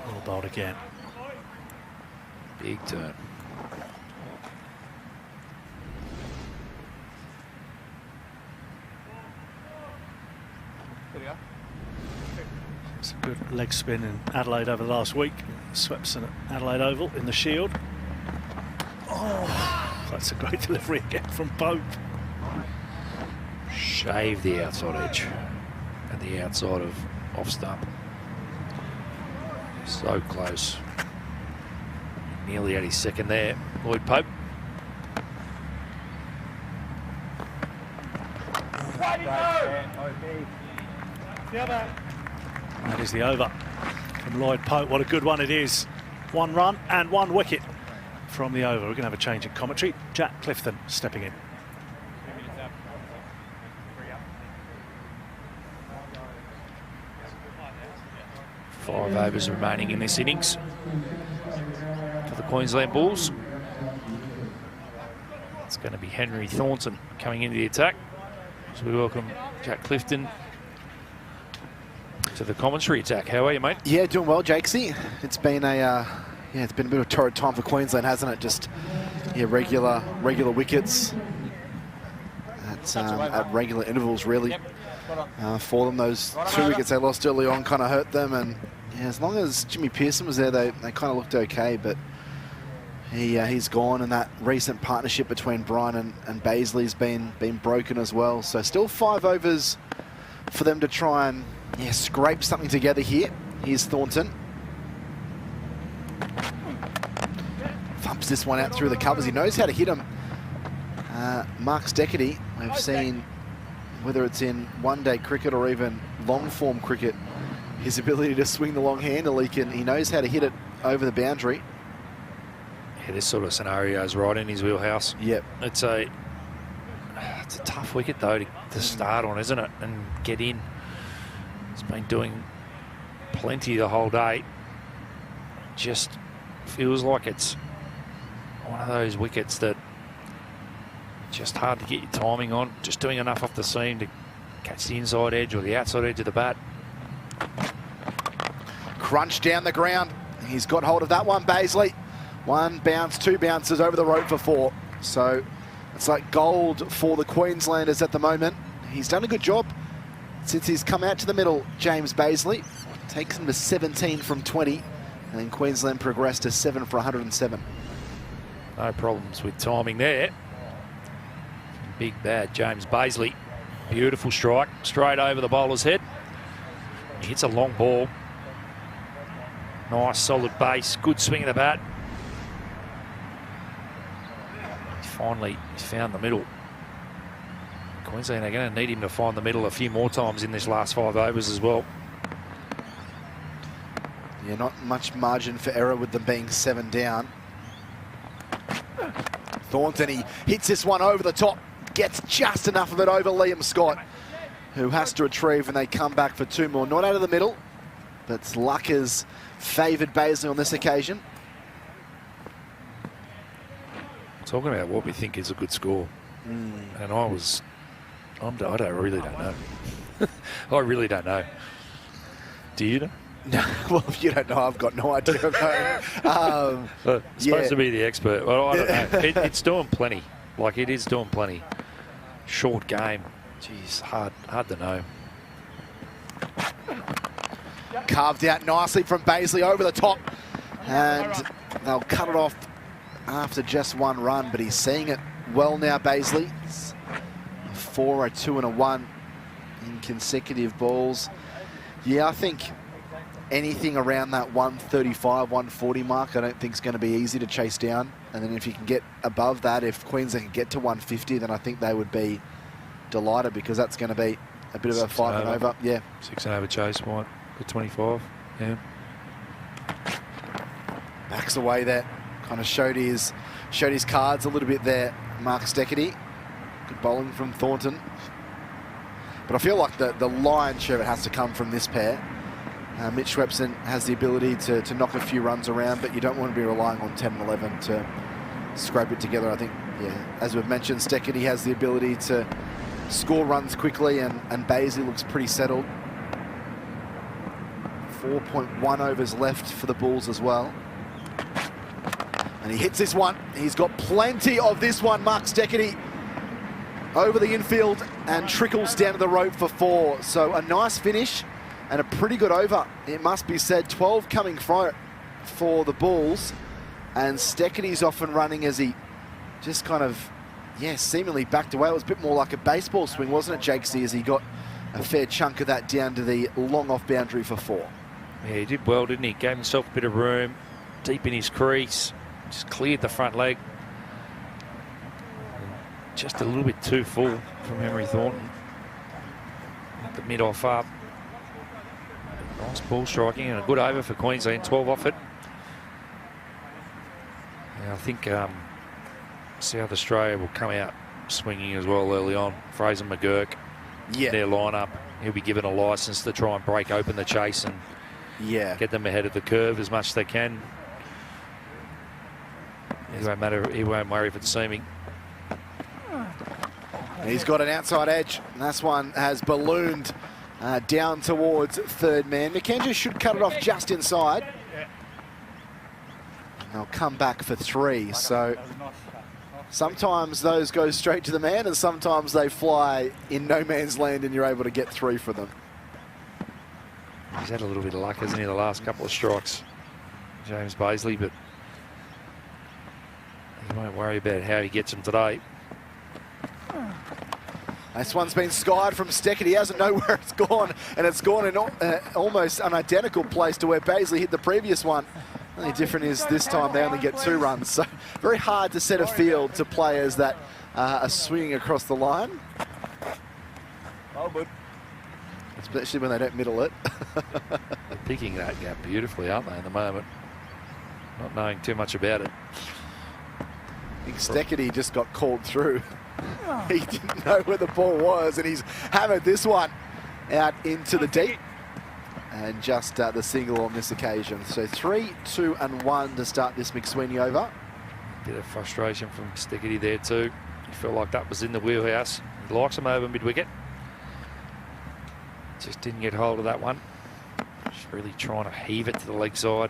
Speaker 6: Well bowled again.
Speaker 7: Big turn.
Speaker 6: It's a good leg spin in Adelaide over the last week. Swept at Adelaide Oval in the Shield. Oh, that's a great delivery again from Pope.
Speaker 7: Shave the outside edge and the outside of off stump. So close. Nearly at his second there, Lloyd Pope.
Speaker 6: That is the over from Lloyd Pope. What a good one it is. 1 run and 1 wicket from the over. We're going to have a change in commentary. Jack Clifton stepping in.
Speaker 7: Five overs remaining in this innings for the Queensland Bulls. It's going to be Henry Thornton coming into the attack. So we welcome Jack Clifton to the commentary attack. How are you, mate?
Speaker 12: Yeah, doing well, Jakesy. It's been a Yeah, it's been a bit of a torrid time for Queensland, hasn't it? Just regular wickets at regular intervals, really. For them, those 2 wickets they lost early on kind of hurt them, and yeah, as long as Jimmy Pearson was there, they kind of looked okay, but he's gone, and that recent partnership between Bryan and Bazley's been broken as well. So still 5 overs for them to try and scrape something together here. Here's Thornton. Thumps this one out through the covers. He knows how to hit him. Mark Steckety, we've seen, whether it's in one-day cricket or even long-form cricket, his ability to swing the long handle, he knows how to hit it over the boundary.
Speaker 7: Yeah, this sort of scenario is right in his wheelhouse.
Speaker 12: Yep.
Speaker 7: It's a tough wicket, though, to start on, isn't it? And get in. He's been doing plenty the whole day. Just feels like it's one of those wickets that just hard to get your timing on. Just doing enough off the seam to catch the inside edge or the outside edge of the bat.
Speaker 12: Crunch down the ground. He's got hold of that one, Bazley. 1 bounce, 2 bounces over the rope for 4. So it's like gold for the Queenslanders at the moment. He's done a good job since he's come out to the middle, James Bazley. Takes him to 17 from 20. And then Queensland progressed to 7 for 107.
Speaker 7: No problems with timing there. Big bad James Bazley. Beautiful strike, straight over the bowler's head. He hits a long ball. Nice solid base, good swing of the bat. Finally, he's found the middle. Queensland are going to need him to find the middle a few more times in this last 5 overs as well.
Speaker 12: Yeah, not much margin for error with them being 7 down. Thornton, he hits this one over the top. Gets just enough of it over Liam Scott, who has to retrieve, and they come back for 2 more. Not out of the middle, but luck has favoured Bazley on this occasion.
Speaker 7: Talking about what we think is a good score. And I really don't know. I really don't know. Do you know?
Speaker 12: No, well, if you don't know, I've got no idea.
Speaker 7: Supposed to be the expert. Well, I don't know. It's doing plenty. Like, it is doing plenty. Short game. Jeez, hard to know.
Speaker 12: Carved out nicely from Bazley over the top. And they'll cut it off after just 1 run, but he's seeing it well now, Bazley. It's a 4, a 2 and a 1 in consecutive balls. Yeah, I think anything around that 135, 140 mark, I don't think is going to be easy to chase down. And then if you can get above that, if Queensland can get to 150, then I think they would be delighted, because that's going to be a bit of a 5 and over. Yeah.
Speaker 7: 6 and over chase, might for 25. Yeah.
Speaker 12: Backs away there. Kind of showed his cards a little bit there, Mark Steckety. Good bowling from Thornton. But I feel like the lion's share of it has to come from this pair. Mitch Swepson has the ability to knock a few runs around, but you don't want to be relying on 10 and 11 to scrape it together. I think, yeah, as we've mentioned, Steckety has the ability to score runs quickly, and Bazley looks pretty settled. 4.1 overs left for the Bulls as well. And he hits this one. He's got plenty of this one, Mark Steckety. Over the infield and trickles down to the rope for 4. So a nice finish and a pretty good over, it must be said. 12 coming for the Bulls. And Steckety's off and running as he just kind of, seemingly backed away. It was a bit more like a baseball swing, wasn't it, Jake C, as he got a fair chunk of that down to the long off boundary for 4.
Speaker 7: Yeah, he did well, didn't he? Gave himself a bit of room, deep in his crease. Just cleared the front leg. Just a little bit too full from Henry Thornton. The mid-off up. Nice ball striking and a good over for Queensland. 12 off it. Yeah, I think South Australia will come out swinging as well early on. Fraser McGurk, their lineup. He'll be given a licence to try and break open the chase and get them ahead of the curve as much as they can. He won't worry if it's seaming.
Speaker 12: He's got an outside edge, and this one has ballooned down towards third man. McKenzie should cut it off just inside. they'll come back for 3. So sometimes those go straight to the man, and sometimes they fly in no man's land and you're able to get 3 for them.
Speaker 7: He's had a little bit of luck, hasn't he, the last couple of strikes, James Bazley, but he won't worry about how he gets them today.
Speaker 12: This one's been skied from Steckett. He doesn't know where it's gone, and it's gone in almost an identical place to where Bazley hit the previous one. The only difference is this time they only get 2 runs. So very hard to set a field to players that are swinging across the line.
Speaker 14: Oh, but
Speaker 12: Especially when they don't middle it.
Speaker 7: They're picking that gap beautifully, aren't they, at the moment? Not knowing too much about it.
Speaker 12: I think Steckett just got called through. He didn't know where the ball was, and he's hammered this one out into the deep. And just the single on this occasion. So 3, 2 and 1 to start this McSweeney over.
Speaker 7: Bit of frustration from Steckett there too. He felt like that was in the wheelhouse. He likes him over mid-wicket. Just didn't get hold of that one. Just really trying to heave it to the leg side.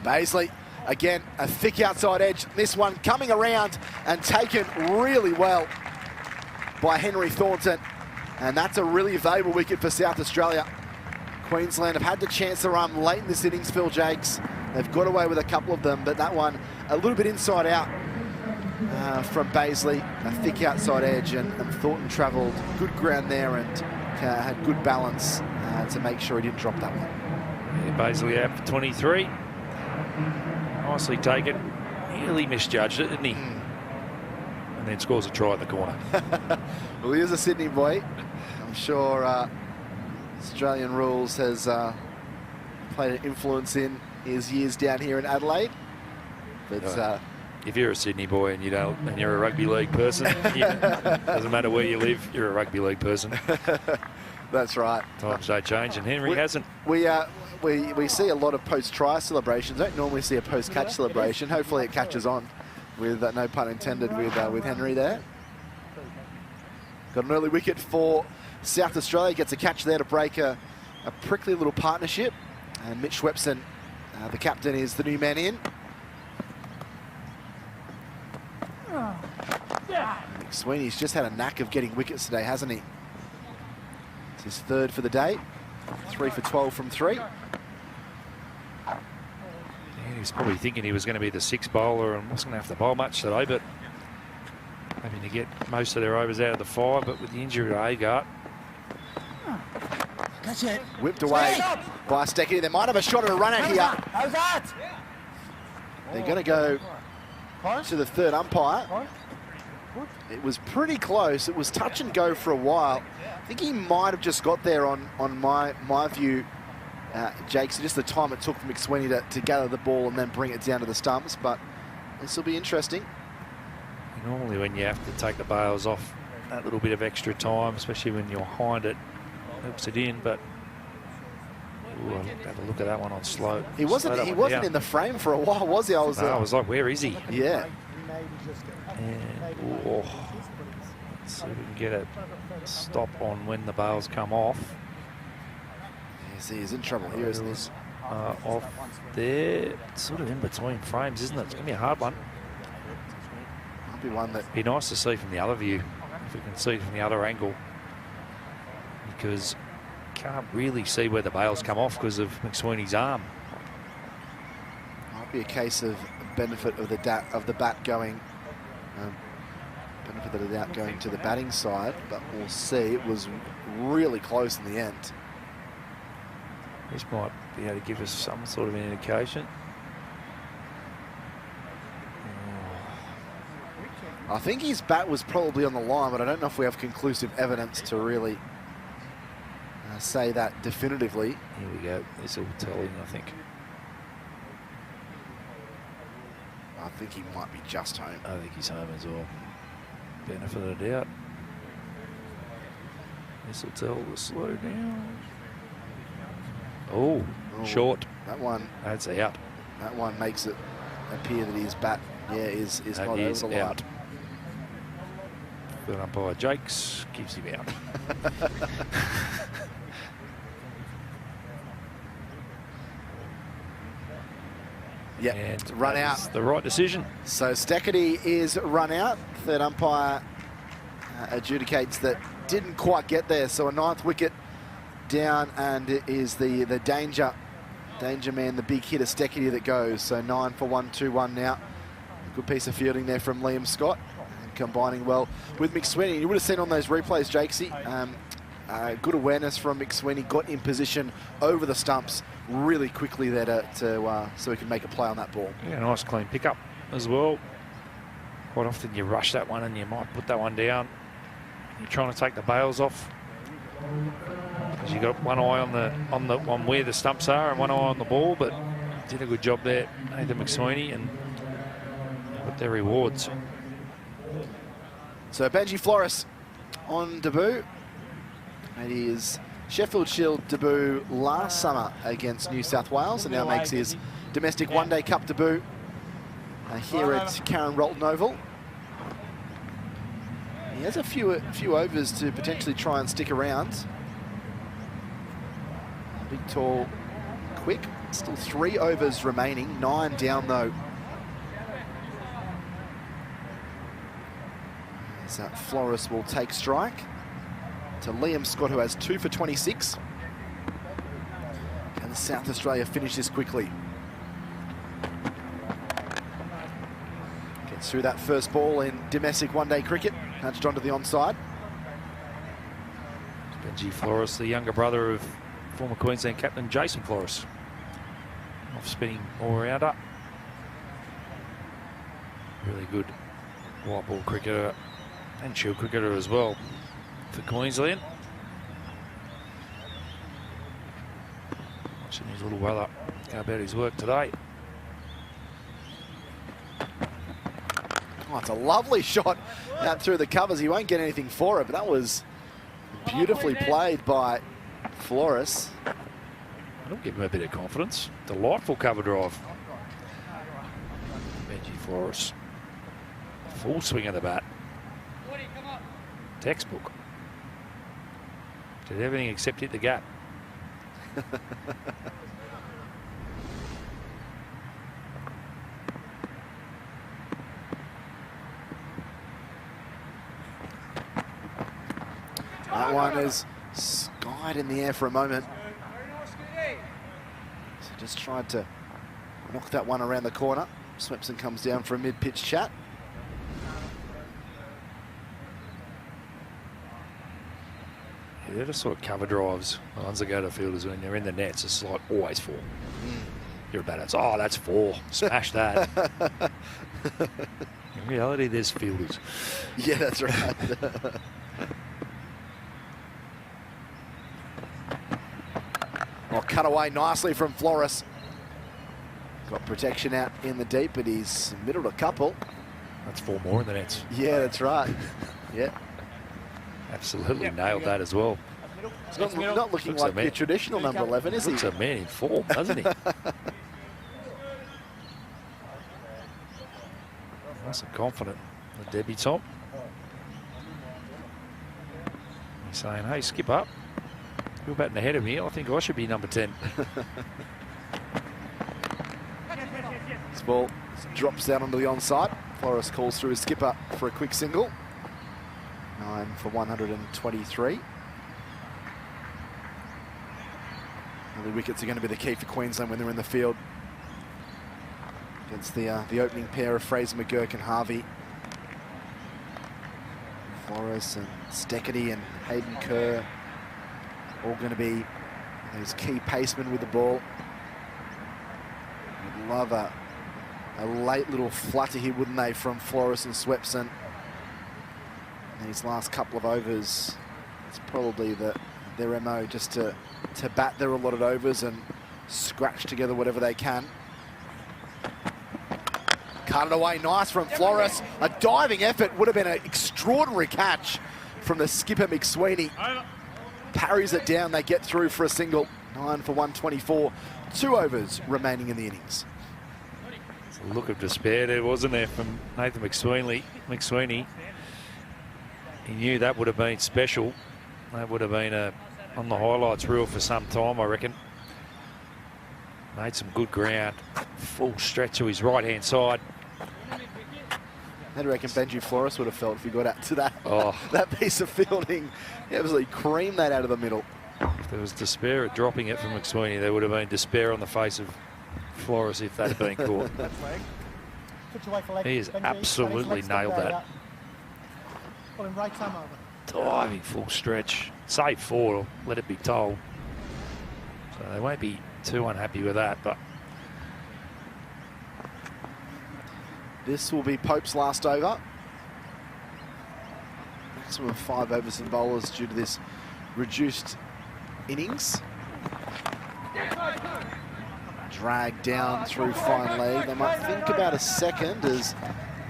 Speaker 12: Bazley, again, a thick outside edge. This one coming around and taken really well by Henry Thornton. And that's a really valuable wicket for South Australia. Queensland have had the chance to run late in this innings, Phil Jakes. They've got away with a couple of them, but that one a little bit inside out from Bazley, a thick outside edge, and Thornton travelled good ground there and had good balance to make sure he didn't drop that one.
Speaker 7: Yeah, Bazley out for 23. Nicely taken. Nearly misjudged it, didn't he? And then scores a try in the corner.
Speaker 12: Well, he is a Sydney boy. I'm sure Australian rules has played an influence in his years down here in Adelaide. But
Speaker 7: if you're a Sydney boy and you're a rugby league person, doesn't matter where you live, you're a rugby league person.
Speaker 12: That's right.
Speaker 7: Times don't change, and Henry hasn't.
Speaker 12: We see a lot of post-try celebrations. Don't normally see a post-catch celebration. Hopefully it catches on with no pun intended with Henry there. Got an early wicket for South Australia. Gets a catch there to break a prickly little partnership. And Mitch Schwepson, the captain, is the new man in. McSweeney's just had a knack of getting wickets today, hasn't he? It's his 3rd for the day. 3 for 12 from 3.
Speaker 7: Yeah, he was probably thinking he was going to be the 6th bowler and wasn't going to have to bowl much today, but having to get most of their overs out of the 5, but with the injury to Agart.
Speaker 10: That's it.
Speaker 12: Whipped away by Steckett. They might have a shot at a run out here.
Speaker 10: How's that?
Speaker 12: They're going to go to the 3rd umpire. It was pretty close. It was touch and go for a while. I think he might have just got there on my view, Jake. So just the time it took for McSweeney to gather the ball and then bring it down to the stumps. But this will be interesting.
Speaker 7: Normally when you have to take the bails off, that little bit of extra time, especially when you're behind it, hooks it in. But ooh, have a look at that one on slow.
Speaker 12: He wasn't in the frame for a while, was he? I was
Speaker 7: like, where is he?
Speaker 12: Yeah.
Speaker 7: And, let's see if we can get a stop on when the bails come off.
Speaker 12: Yes, he is in trouble here, isn't he?
Speaker 7: Off there, sort of in between frames, isn't it? It's going to be a hard one.
Speaker 12: Might be one that...
Speaker 7: Be nice to see from the other view, if we can see from the other angle. Because can't really see where the bails come off because of McSweeney's arm.
Speaker 12: Might be a case of benefit of the bat going... benefit of the doubt going to the batting side, but we'll see. It was really close in the end.
Speaker 7: This might be able to give us some sort of an indication.
Speaker 12: I think his bat was probably on the line, but I don't know if we have conclusive evidence to really say that definitively.
Speaker 7: Here we go. This will tell him, I think.
Speaker 12: I think he might be just home.
Speaker 7: I think he's home as well. Benefit of the doubt. This will tell the slow down. Oh, short.
Speaker 12: That one.
Speaker 7: That's out.
Speaker 12: That one makes it appear that his bat, is not over the line.
Speaker 7: Out. Good umpire Jakes gives him out.
Speaker 12: Yeah,
Speaker 7: and
Speaker 12: run out.
Speaker 7: The right decision.
Speaker 12: So Steckity is run out. Third umpire adjudicates that didn't quite get there. So a 9th wicket down, and it is the danger man, the big hitter Steckity that goes. So 9 for 1-2-1 now. Good piece of fielding there from Liam Scott, and combining well with McSweeney. You would have seen on those replays, Jakesy, good awareness from McSweeney, got in position over the stumps really quickly there so he can make a play on that ball.
Speaker 7: Yeah, nice clean pickup as well. Quite often you rush that one and you might put that one down. You're trying to take the bails off, because you got one eye on where the stumps are and one eye on the ball, but did a good job there, Nathan McSweeney, and got their rewards.
Speaker 12: So Benji Flores on debut. Made his Sheffield Shield debut last summer against New South Wales, and now makes his domestic one-day cup debut here at Karen Rolton Oval. He has a few overs to potentially try and stick around. Big, tall, quick. Still 3 overs remaining. 9 down though. As Flores will take strike to Liam Scott, who has 2 for 26. Can South Australia finish this quickly? Gets through that first ball in domestic one-day cricket. Nudged onto the onside.
Speaker 7: Benji Flores, the younger brother of former Queensland captain Jason Flores. Off-spinning all-rounder. Really good white ball cricketer and shield cricketer as well for Queensland. Watching his little brother go about his work today.
Speaker 12: Oh, it's a lovely shot out through the covers. He won't get anything for it, but that was beautifully played by Flores.
Speaker 7: That'll give him a bit of confidence. Delightful cover drive. Benji Flores. Full swing of the bat. Textbook. Did everything except hit the gap.
Speaker 12: That one is skied in the air for a moment. So just tried to knock that one around the corner. Swepson comes down for a mid-pitch chat.
Speaker 7: Yeah, they're the sort of cover drives, the ones that go to fielders when they're in the nets. It's like always 4. You're a batter. Oh, that's 4. Smash that. In reality, there's fielders.
Speaker 12: Yeah, that's right. Oh, cut away nicely from Flores. Got protection out in the deep, but he's middled a couple.
Speaker 7: That's 4 more in the nets.
Speaker 12: Yeah, that's right. Yeah.
Speaker 7: Absolutely nailed that as well.
Speaker 12: It's not looking like your traditional number 11, is he?
Speaker 7: Looks a man in form, doesn't he? Nice and confident, the debutant. He's saying, hey, skip up. You're batting ahead of me. I think I should be number 10.
Speaker 12: This ball drops down onto the onside. Flores calls through his skipper for a quick single. 9 for 123. The wickets are going to be the key for Queensland when they're in the field against the opening pair of Fraser McGurk and Harvey. Flores and Steckity and Hayden Kerr all going to be those key pacemen with the ball. I'd love a late little flutter here, wouldn't they, from Flores and Swepson. These last couple of overs, it's probably their MO, just to bat their allotted overs and scratch together whatever they can. Cut it away nice from Flores. A diving effort would have been an extraordinary catch from the skipper McSweeney. Parries it down, they get through for a single. 9 for 124. 2 overs remaining in the innings.
Speaker 7: It's a look of despair there, wasn't there, from Nathan McSweeney. He knew that would have been special. That would have been on the highlights reel for some time, I reckon. Made some good ground. Full stretch to his right-hand side.
Speaker 12: How do you reckon Benji Flores would have felt if he got out to that,
Speaker 7: Oh.
Speaker 12: that piece of fielding? He absolutely creamed that out of the middle.
Speaker 7: If there was despair at dropping it from McSweeney, there would have been despair on the face of Flores if that had been caught. He has absolutely nailed that.
Speaker 8: Pull him right arm over.
Speaker 7: Diving full stretch. Save 4, let it be told. So they won't be too unhappy with that, but
Speaker 12: This will be Pope's last over. Maximum of 5 overs and bowlers due to this reduced innings. Drag down through fine leg. They might think about a second as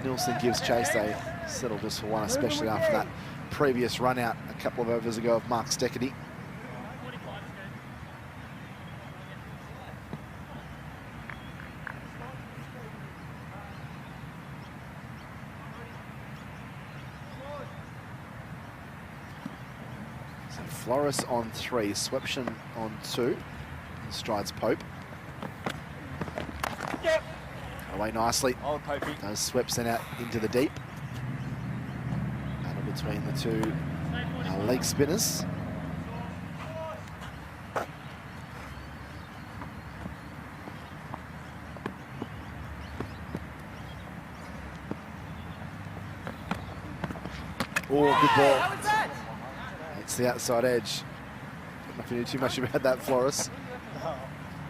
Speaker 12: Nielsen gives chase. They settle just for one, especially after that previous run out a couple of overs ago of Mark Steckety. So Flores on 3, Sweption on 2. And strides Pope. Away nicely. Those sweeps then out into the deep. Battle between the two leg spinners. Oh, good ball. It's the outside edge. Don't know if you knew too much about that, Flores.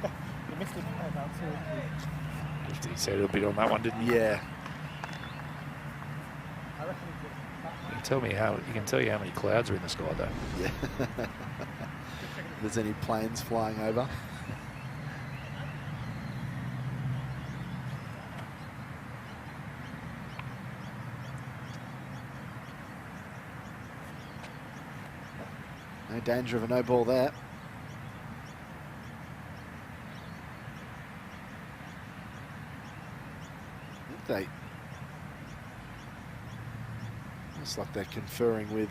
Speaker 8: You missed it about 2.
Speaker 7: he said a little bit on that one, didn't he?
Speaker 12: Yeah.
Speaker 8: I reckon
Speaker 7: You can tell you how many clouds are in the sky though.
Speaker 12: Yeah. If there's any planes flying over. No danger of a no ball there. They looks like they're conferring with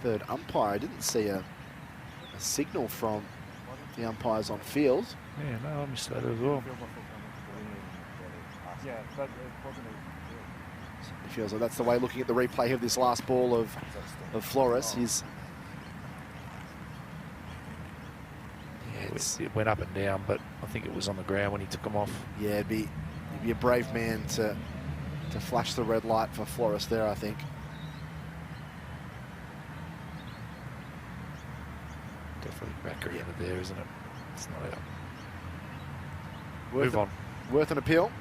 Speaker 12: the third umpire. I didn't see a signal from the umpires on field.
Speaker 7: Yeah, no, I missed that as well.
Speaker 8: Yeah, but it wasn't.
Speaker 12: It feels like that's the way, looking at the replay of this last ball of Flores.
Speaker 7: It went up and down, but I think it was on the ground when he took him off.
Speaker 12: Yeah, he'd be a brave man to flash the red light for Flores there, I think.
Speaker 7: Definitely back around it there, isn't it? It's not out.
Speaker 12: Move on. Worth an appeal.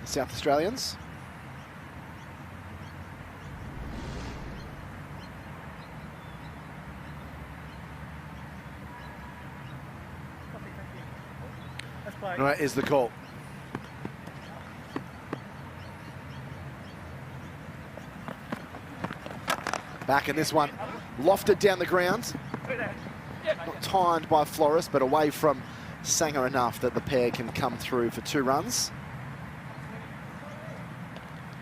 Speaker 12: The South Australians. Right, is the call. Back in this one, lofted down the ground. Not timed by Flores, but away from Sanger enough that the pair can come through for 2 runs.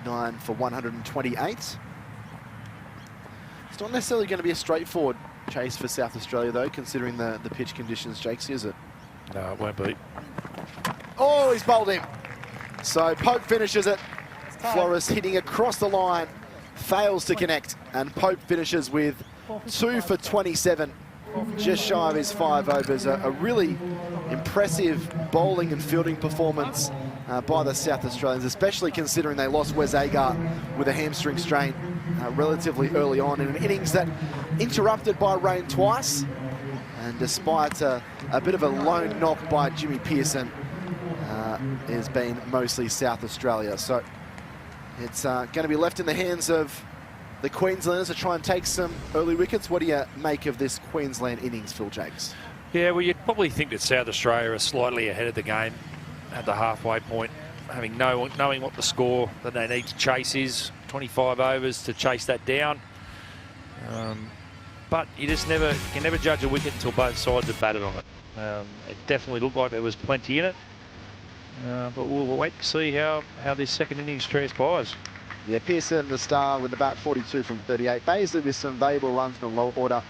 Speaker 12: 9 for 128. It's not necessarily going to be a straightforward chase for South Australia, though, considering the pitch conditions, Jakes, is it?
Speaker 7: No, it won't be.
Speaker 12: Oh, he's bowled him. So Pope finishes it. Flores hitting across the line, fails to connect, and Pope finishes with 2 for 27, just shy of his 5 overs. A really impressive bowling and fielding performance by the South Australians, especially considering they lost Wes Agar with a hamstring strain relatively early on in an innings that interrupted by rain twice. And despite a bit of a lone knock by Jimmy Pearson, it has been mostly South Australia. So it's going to be left in the hands of the Queenslanders to try and take some early wickets. What do you make of this Queensland innings, Phil Jakes?
Speaker 7: Yeah, well, you'd probably think that South Australia are slightly ahead of the game at the halfway point, knowing what the score that they need to chase is. 25 overs to chase that down. But you can never judge a wicket until both sides have batted on it. It definitely looked like there was plenty in it. But we'll wait to see how this second innings transpires.
Speaker 12: Yeah, Pearson, the star, with about 42 from 38. Baisley with some valuable runs in the low order.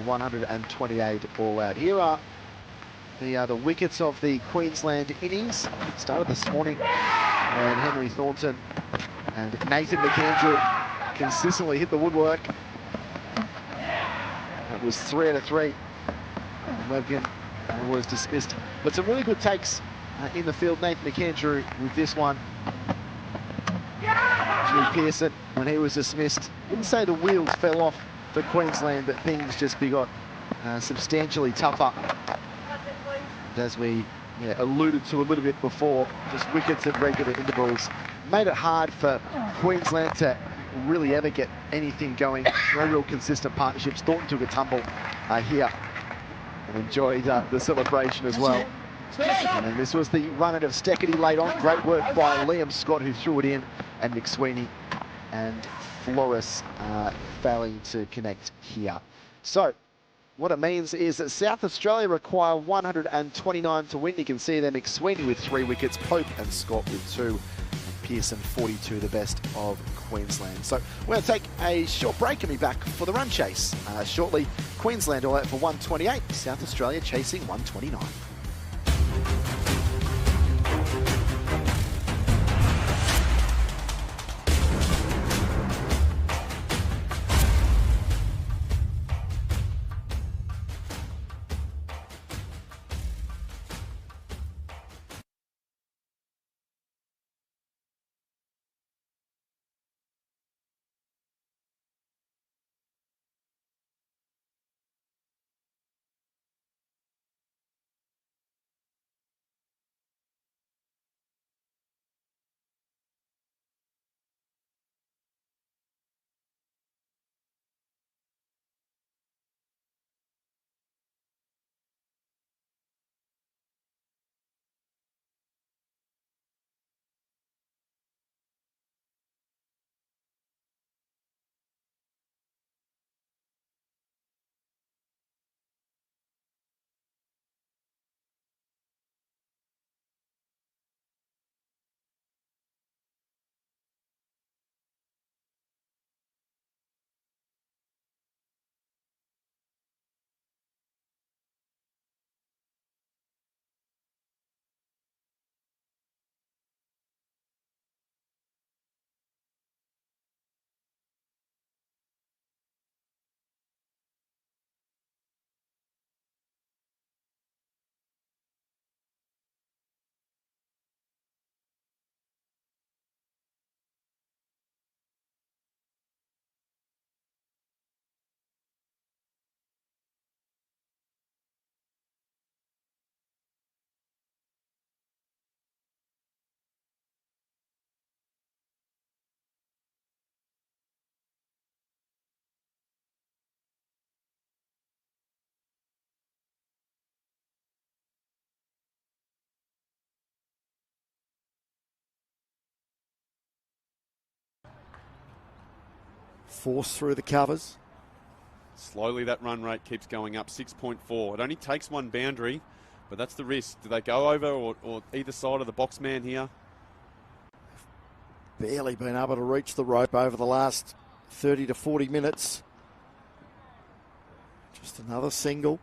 Speaker 12: 128 all out. Here are the wickets of the Queensland innings. It started this morning, and Henry Thornton and Nathan McAndrew consistently hit the woodwork. It was 3 out of 3. Webkin was dismissed. But some really good takes in the field. Nathan McAndrew with this one. Jimmy Pearson, when he was dismissed, wouldn't say the wheels fell off for Queensland, but things just got substantially tougher. And as we alluded to a little bit before, just wickets at regular intervals made it hard for Queensland to really ever get anything going. No real consistent partnerships. Thornton took a tumble here and enjoyed the celebration as well. And this was the run out of Steckety late on. Great work by Liam Scott, who threw it in, and McSweeney and Flores failing to connect here. So what it means is that South Australia require 129 to win. You can see there McSweeney with 3 wickets, Pope and Scott with 2, and Pearson 42, the best of Queensland. So we're going to take a short break and be back for the run chase shortly. Queensland all out for 128, South Australia chasing 129.
Speaker 10: Force through the covers.
Speaker 11: Slowly that run rate keeps going up, 6.4. It only takes one boundary, but that's the risk. Do they go over or either side of the box man here?
Speaker 10: Barely been able to reach the rope over the last 30 to 40 minutes. Just another single.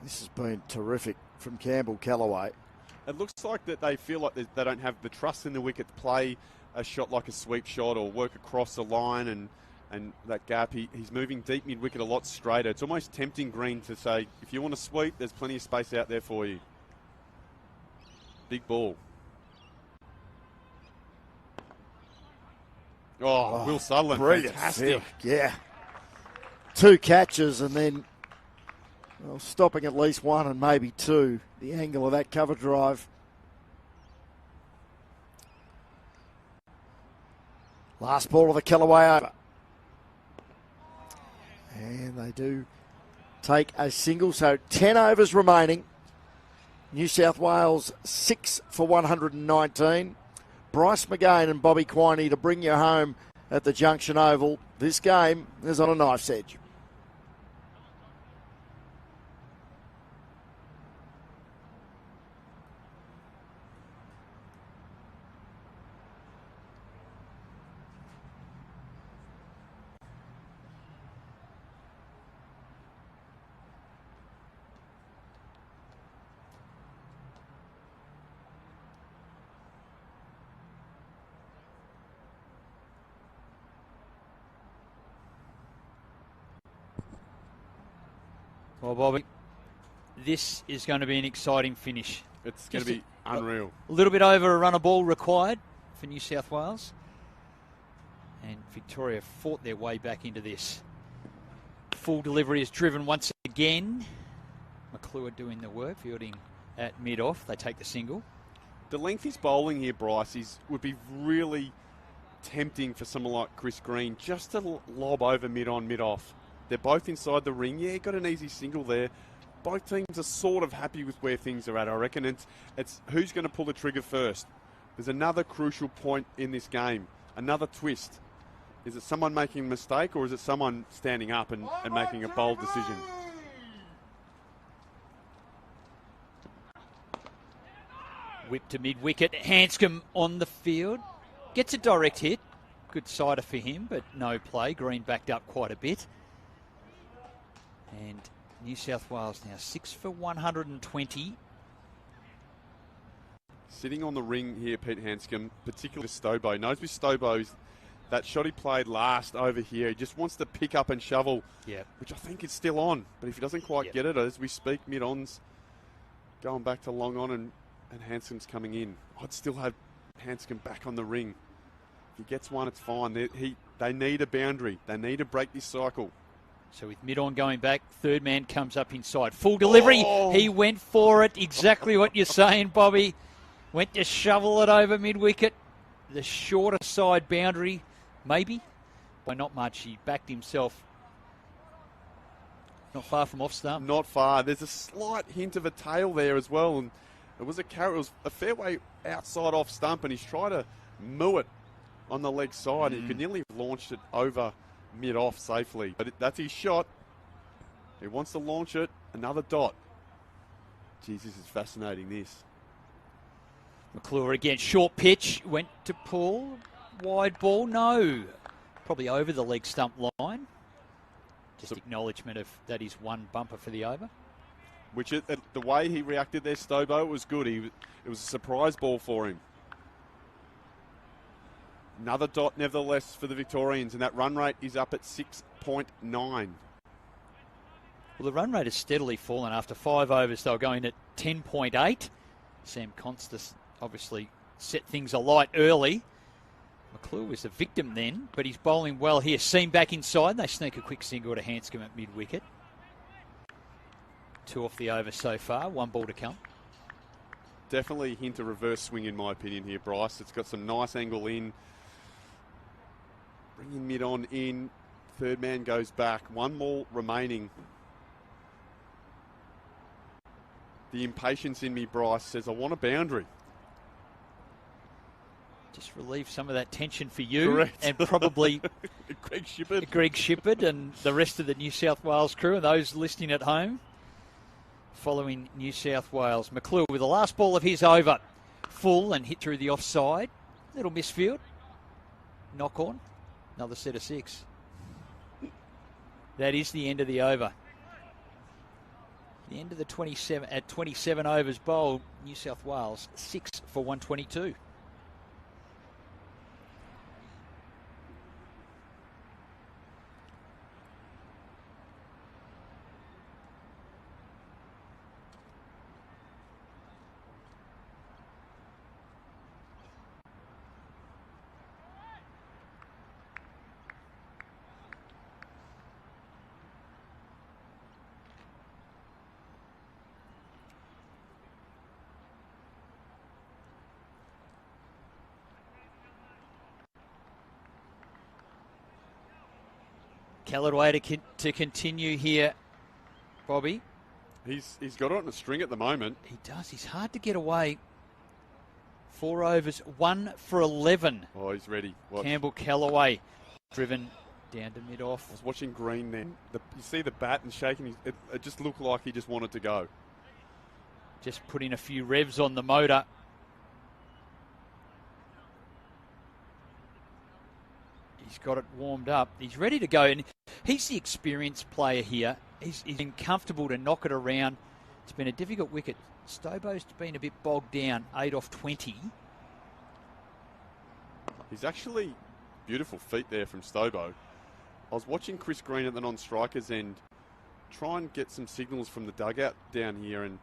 Speaker 10: This has been terrific from Campbell Callaway.
Speaker 11: It looks like that they feel like they don't have the trust in the wicket to play a shot like a sweep shot or work across the line and that gap. He's moving deep mid-wicket a lot straighter. It's almost tempting Green to say, if you want to sweep, there's plenty of space out there for you. Big ball. Oh, Will Sutherland,
Speaker 10: brilliant.
Speaker 11: fantastic.
Speaker 10: Yeah. 2 catches and then stopping at least 1 and maybe 2. The angle of that cover drive. Last ball of the Callaway over. And they do take a single, so 10 overs remaining. New South Wales 6 for 119. Bryce McGain and Bobby Quiney to bring you home at the Junction Oval. This game is on a knife's edge.
Speaker 9: Well, Bobby, this is going to be an exciting finish.
Speaker 11: It's going to be unreal.
Speaker 9: A little bit over a run of ball required for New South Wales. And Victoria fought their way back into this. Full delivery is driven once again. McClure doing the work, fielding at mid-off. They take the single.
Speaker 11: The length he's bowling here, Bryce, would be really tempting for someone like Chris Green just to lob over mid-on, mid-off. They're both inside the ring. Yeah, got an easy single there. Both teams are sort of happy with where things are at, I reckon. It's who's going to pull the trigger first. There's another crucial point in this game, another twist. Is it someone making a mistake, or is it someone standing up and making a bold decision?
Speaker 9: Whip to mid-wicket. Hanscom on the field. Gets a direct hit. Good sider for him, but no play. Green backed up quite a bit. And New South Wales now 6 for 120.
Speaker 11: Sitting on the ring here, Pete Hanscom, particularly Stobo. Knows with Stobo, that shot he played last over here, he just wants to pick up and shovel, which I think is still on. But if he doesn't quite get it, as we speak, mid-on's going back to long on and Hanscom's coming in. I'd still have Hanscom back on the ring. If he gets one, it's fine. They need a boundary. They need to break this cycle.
Speaker 9: So with mid-on going back, third man comes up inside. Full delivery. Oh. He went for it. Exactly what you're saying, Bobby. Went to shovel it over mid-wicket. The shorter side boundary, maybe. By not much. He backed himself. Not far from off stump.
Speaker 11: Not far. There's a slight hint of a tail there as well. And it was a fair way outside off stump, and he's tried to moo it on the leg side. He could nearly have launched it over mid-off safely. But that's his shot. He wants to launch it. Another dot. Jeez, this is fascinating, this.
Speaker 9: McClure again, short pitch, went to pull, wide ball, no. Probably over the leg stump line. Just acknowledgement of that is one bumper for the over.
Speaker 11: Which, the way he reacted there, Stobo, was good. It was a surprise ball for him. Another dot, nevertheless, for the Victorians, and that run rate is up at 6.9.
Speaker 9: Well, the run rate has steadily fallen. After 5 overs, they were going at 10.8. Sam Constas obviously set things alight early. McClure was the victim then, but he's bowling well here. Seam back inside. They sneak a quick single to Hanscom at mid-wicket. 2 off the over so far. 1 ball to come.
Speaker 11: Definitely a hint of reverse swing in my opinion here, Bryce. It's got some nice angle in. Bringing mid-on in. Third man goes back. 1 more remaining. The impatience in me, Bryce, says I want a boundary.
Speaker 9: Just relieve some of that tension for you.
Speaker 11: Correct.
Speaker 9: And probably
Speaker 11: Greg
Speaker 9: Shippard and the rest of the New South Wales crew and those listening at home. Following New South Wales. McClure with the last ball of his over. Full and hit through the offside. Little misfield. Knock on. Another set of 6. That is the end of the over. The end of the 27 at 27 overs bowled. New South Wales 6 for 122. Callaway to continue here, Bobby.
Speaker 11: He's got it on a string at the moment.
Speaker 9: He does. He's hard to get away. 4 overs, 1 for 11.
Speaker 11: Oh, he's ready. Watch.
Speaker 9: Campbell Callaway driven down to mid-off.
Speaker 11: I was watching Green then. You see the bat and shaking. It just looked like he just wanted to go.
Speaker 9: Just put in a few revs on the motor. He's got it warmed up. He's ready to go. And he's the experienced player here. He's been comfortable to knock it around. It's been a difficult wicket. Stobo's been a bit bogged down. 8 off 20.
Speaker 11: He's actually beautiful feet there from Stobo. I was watching Chris Green at the non-strikers end try and get some signals from the dugout down here. And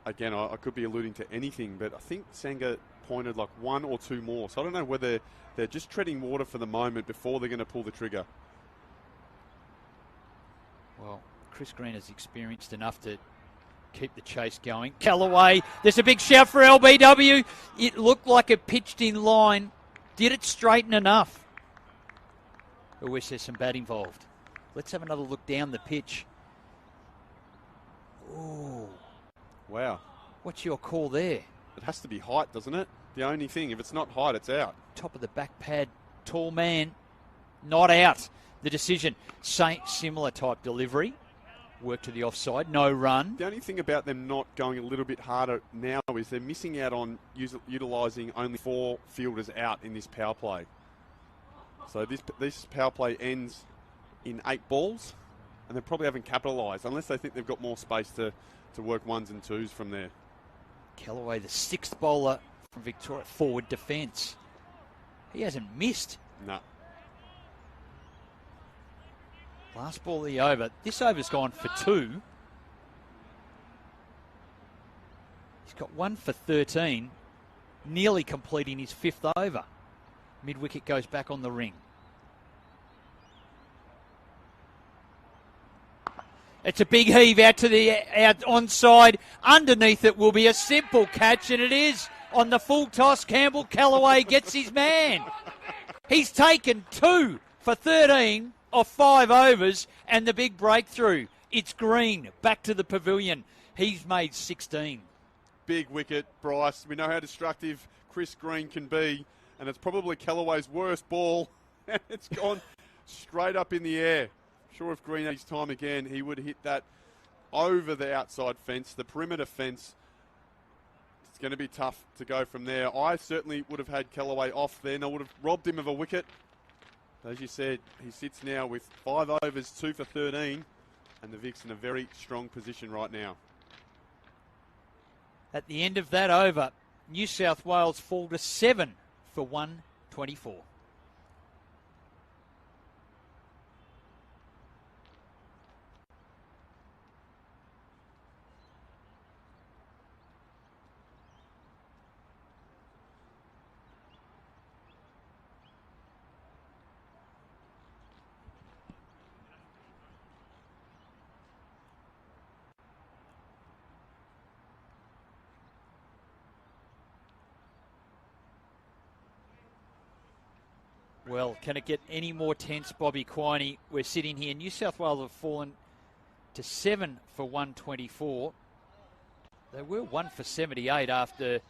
Speaker 11: again, I could be alluding to anything, but I think Sanger pointed like 1 or 2 more. So I don't know whether they're just treading water for the moment before they're going to pull the trigger.
Speaker 9: Well, Chris Green is experienced enough to keep the chase going. Callaway, there's a big shout for LBW. It looked like it pitched in line. Did it straighten enough? I wish there's some bat involved. Let's have another look down the pitch. Ooh.
Speaker 11: Wow.
Speaker 9: What's your call there?
Speaker 11: It has to be height, doesn't it? The only thing, if it's not height, it's out.
Speaker 9: Top of the back pad, tall man, not out. The decision, similar type delivery. Work to the offside, no run.
Speaker 11: The only thing about them not going a little bit harder now is they're missing out on utilising only 4 fielders out in this power play. So this power play ends in 8 balls, and they probably haven't capitalised, unless they think they've got more space to work 1s and 2s from there.
Speaker 9: Callaway, the 6th bowler from Victoria, forward defence. He hasn't missed.
Speaker 11: No.
Speaker 9: Last ball of the over. This over's gone for 2. He's got 1 for 13, nearly completing his 5th over. Mid-wicket goes back on the ring. It's a big heave out to the onside. Underneath it will be a simple catch, and it is. On the full toss, Campbell Callaway gets his man. He's taken 2 for 13 off 5 overs, and the big breakthrough. It's Green back to the pavilion. He's made 16.
Speaker 11: Big wicket, Bryce. We know how destructive Chris Green can be, and it's probably Callaway's worst ball. It's gone straight up in the air. Sure, if Green had his time again, he would hit that over the outside fence, the perimeter fence. It's going to be tough to go from there. I certainly would have had Callaway off then. I would have robbed him of a wicket. As you said, he sits now with 5 overs, 2 for 13, and the Vic's in a very strong position right now.
Speaker 9: At the end of that over, New South Wales fall to 7 for 124. Well, can it get any more tense, Bobby Quiney? We're sitting here. New South Wales have fallen to 7 for 124. They were 1 for 78 after,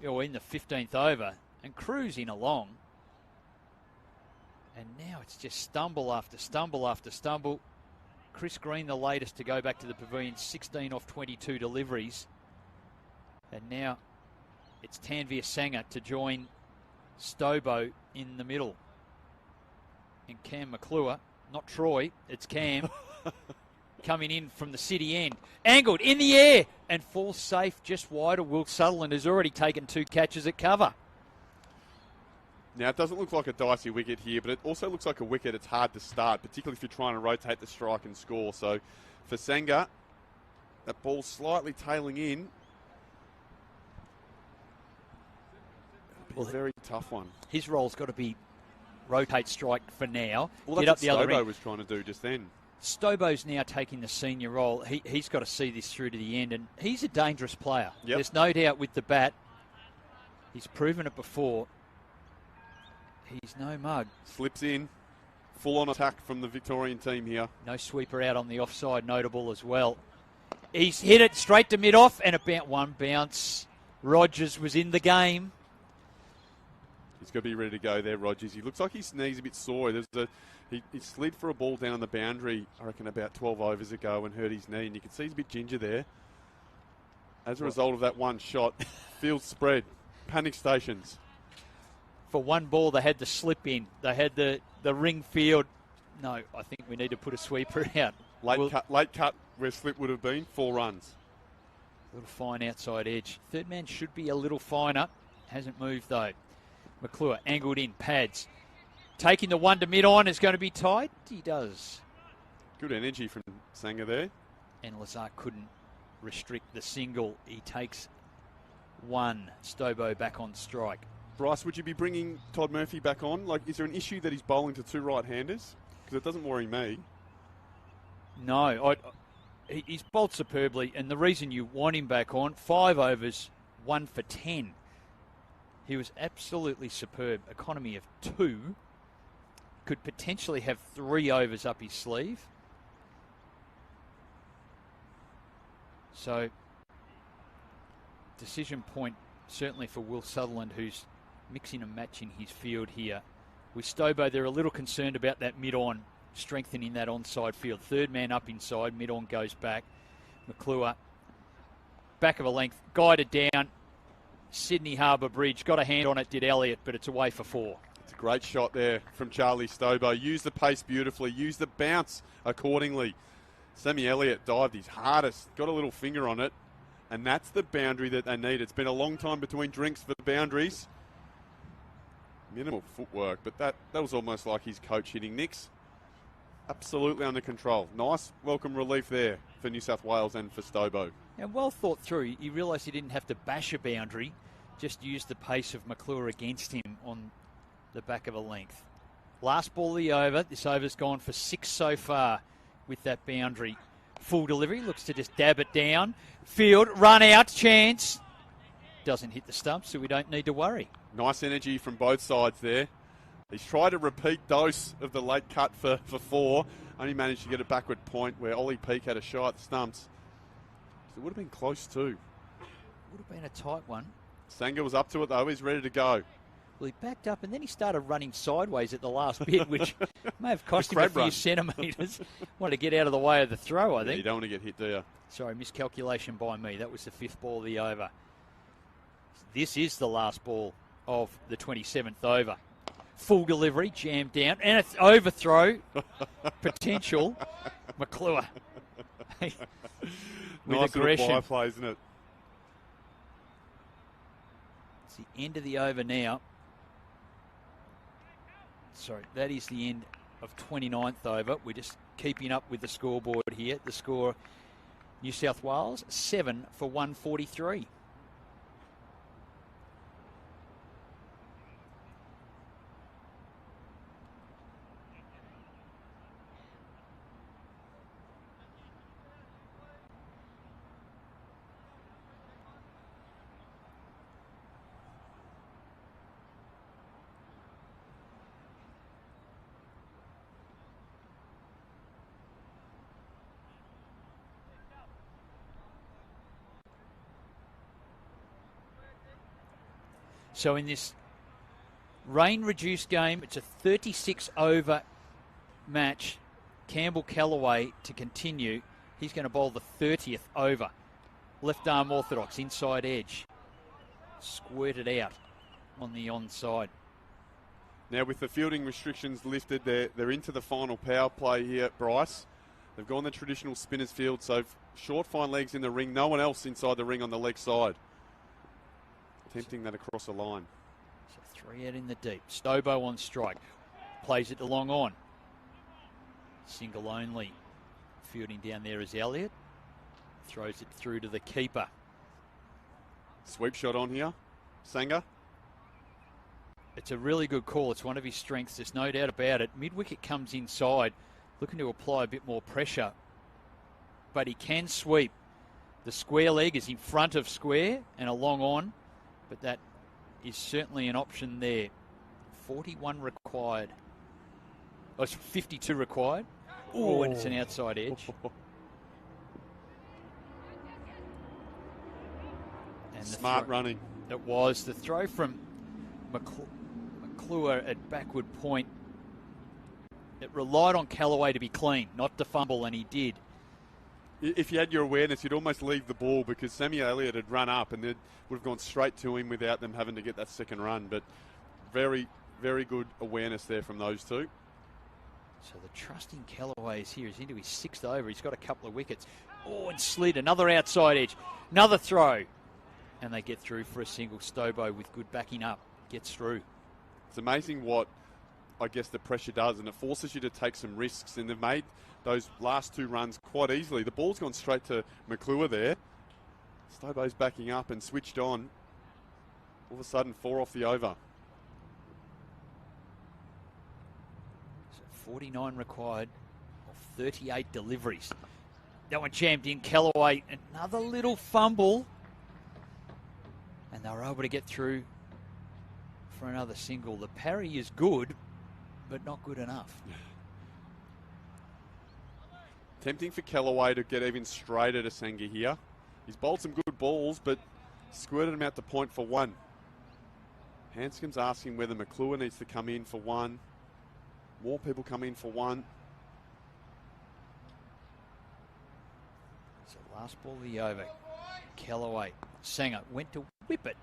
Speaker 9: in the 15th over, and cruising along. And now it's just stumble after stumble after stumble. Chris Green, the latest to go back to the pavilion, 16 off 22 deliveries. And now it's Tanveer Sanger to join Stobo in the middle. And Cam McClure, not Troy, it's Cam, coming in from the city end. Angled in the air and falls safe just wide of Will Sutherland, who's already taken 2 catches at cover.
Speaker 11: Now, it doesn't look like a dicey wicket here, but it also looks like a wicket it's hard to start, particularly if you're trying to rotate the strike and score. So for Sanger, that ball's slightly tailing in. Well, a very tough one.
Speaker 9: His role's got to be rotate strike for now.
Speaker 11: Well,
Speaker 9: get
Speaker 11: that's
Speaker 9: up the
Speaker 11: what
Speaker 9: other
Speaker 11: Stobo
Speaker 9: end.
Speaker 11: was trying to do just then.
Speaker 9: Stobo's now taking the senior role. He's got to see this through to the end, and he's a dangerous player.
Speaker 11: Yep.
Speaker 9: There's no doubt with the bat. He's proven it before. He's no mug.
Speaker 11: Slips in. Full-on attack from the Victorian team here.
Speaker 9: No sweeper out on the offside, notable as well. He's hit it straight to mid-off, and about 1 bounce. Rogers was in the game.
Speaker 11: He's got to be ready to go there, Rogers. He looks like his knee's a bit sore. He slid for a ball down the boundary, I reckon, about 12 overs ago and hurt his knee. And you can see he's a bit ginger there. As a result of that one shot, field spread, panic stations.
Speaker 9: For 1 ball, they had the slip in. They had the ring field. No, I think we need to put a sweeper out.
Speaker 11: Late cut where slip would have been, 4 runs.
Speaker 9: A little fine outside edge. Third man should be a little finer. Hasn't moved, though. McClure angled in, pads. Taking the 1 to mid-on is going to be tight. He does.
Speaker 11: Good energy from Sanger there.
Speaker 9: And Lazar couldn't restrict the single. He takes one. Stobo back on strike.
Speaker 11: Bryce, would you be bringing Todd Murphy back on? Like, is there an issue that he's bowling to two right-handers? Because it doesn't worry me.
Speaker 9: No, he's bowled superbly, and the reason you want him back on, 5 overs, 1 for 10. He was absolutely superb. Economy of 2. Could potentially have 3 overs up his sleeve. So, decision point certainly for Will Sutherland, who's mixing and matching his field here. With Stobo, they're a little concerned about that mid-on, strengthening that onside field. Third man up inside, mid-on goes back. McClure, back of a length, guided down. Sydney Harbour Bridge, got a hand on it, did Elliott, but it's away for 4.
Speaker 11: It's a great shot there from Charlie Stobo. Used the pace beautifully, used the bounce accordingly. Sammy Elliott dived his hardest, got a little finger on it, and that's the boundary that they need. It's been a long time between drinks for boundaries. Minimal footwork, but that was almost like his coach hitting Nicks. Absolutely under control. Nice welcome relief there for New South Wales and for Stobo.
Speaker 9: And well thought through. He realised he didn't have to bash a boundary, just use the pace of McClure against him on the back of a length. Last ball of the over. This over's gone for 6 so far with that boundary. Full delivery, looks to just dab it down. Field, run out, chance. Doesn't hit the stump, so we don't need to worry.
Speaker 11: Nice energy from both sides there. He's tried a repeat dose of the late cut for 4. Only managed to get a backward point where Ollie Peake had a shot at the stumps. So it would have been close too.
Speaker 9: Would have been a tight one.
Speaker 11: Sanger was up to it though. He's ready to go.
Speaker 9: Well, he backed up and then he started running sideways at the last bit, which may have cost him a few centimetres. Wanted to get out of the way of the throw, I think.
Speaker 11: You don't want to get hit, do you?
Speaker 9: Sorry, miscalculation by me. That was the 5th ball of the over. This is the last ball of the 27th over. Full delivery, jammed down, and it's overthrow potential. McClure with
Speaker 11: nice
Speaker 9: aggression.
Speaker 11: Little play, isn't it?
Speaker 9: It's the end of the over now. Sorry, that is the end of 29th over. We're just keeping up with the scoreboard here. The score, New South Wales, 7 for 143. So in this rain-reduced game, it's a 36-over match. Campbell Callaway to continue. He's going to bowl the 30th over. Left arm orthodox, inside edge. Squirted out on the onside.
Speaker 11: Now with the fielding restrictions lifted, they're into the final power play here at Bryce. They've gone the traditional spinner's field, so short fine legs in the ring. No one else inside the ring on the leg side. Attempting that across the line.
Speaker 9: So 3 out in the deep. Stobo on strike. Plays it to long on. Single only. Fielding down there is Elliott. Throws it through to the keeper.
Speaker 11: Sweep shot on here. Sanger.
Speaker 9: It's a really good call. It's one of his strengths. There's no doubt about it. Mid-wicket comes inside. Looking to apply a bit more pressure. But he can sweep. The square leg is in front of square and a long on. But that is certainly an option there. 41 required. Oh, it's 52 required. Oh, and it's an outside edge. And
Speaker 11: smart running.
Speaker 9: It was. The throw from McClure at backward point. It relied on Callaway to be clean, not to fumble, and he did.
Speaker 11: If you had your awareness, you'd almost leave the ball because Sammy Elliott had run up and they would have gone straight to him without them having to get that second run. But very, very good awareness there from those two.
Speaker 9: So the trusting Callaway is here. He's into his 6th over. He's got a couple of wickets. Oh, and slid. Another outside edge. Another throw. And they get through for a single. Stobo with good backing up. Gets through.
Speaker 11: It's amazing what I guess the pressure does, and it forces you to take some risks, and they've made those last 2 runs quite easily. The ball's gone straight to McClure there. Stobo's backing up and switched on. All of a sudden, 4 off the over.
Speaker 9: So 49 required of 38 deliveries. That one jammed in. Callaway, another little fumble. And they were able to get through for another single. The parry is good, but not good enough.
Speaker 11: Tempting for Callaway to get even straighter to Sanger here. He's bowled some good balls, but squirted him out to point for 1. Hanscom's asking whether McClure needs to come in for 1. More people come in for 1.
Speaker 9: So last ball of the over. Callaway. Sanger went to whip it.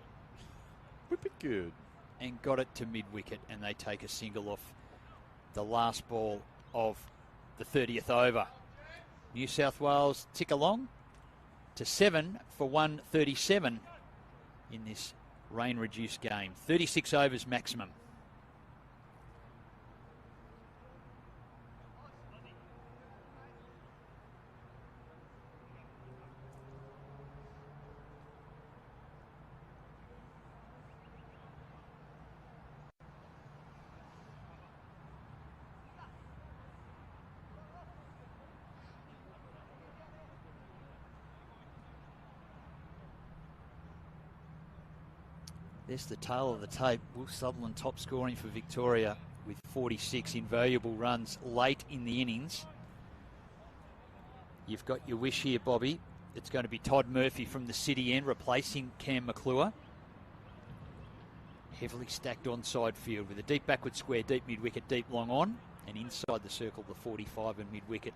Speaker 11: Whip it good.
Speaker 9: And got it to mid-wicket, and they take a single off the last ball of the 30th over. New South Wales tick along to 7 for 137 in this rain-reduced game. 36 overs maximum. There's the tail of the tape. Will Sutherland top scoring for Victoria with 46 invaluable runs late in the innings. You've got your wish here, Bobby. It's going to be Todd Murphy from the City end replacing Cam McClure. Heavily stacked onside field with a deep backward square, deep mid-wicket, deep long on, and inside the circle, the 45 and mid-wicket.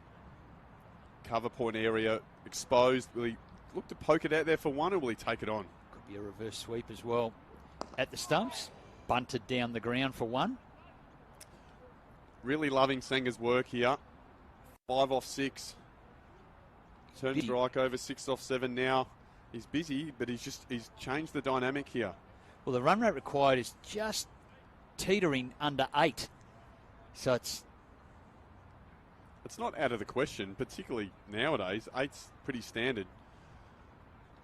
Speaker 11: Cover point area exposed. Will he look to poke it out there for 1, or will he take it on?
Speaker 9: Could be a reverse sweep as well. At the stumps, bunted down the ground for 1.
Speaker 11: Really loving Sanger's work here. 5 off 6. Turn strike over 6 off 7 now. He's busy, but he's changed the dynamic here.
Speaker 9: Well, the run rate required is just teetering under 8. So it's
Speaker 11: not out of the question, particularly nowadays. 8's pretty standard.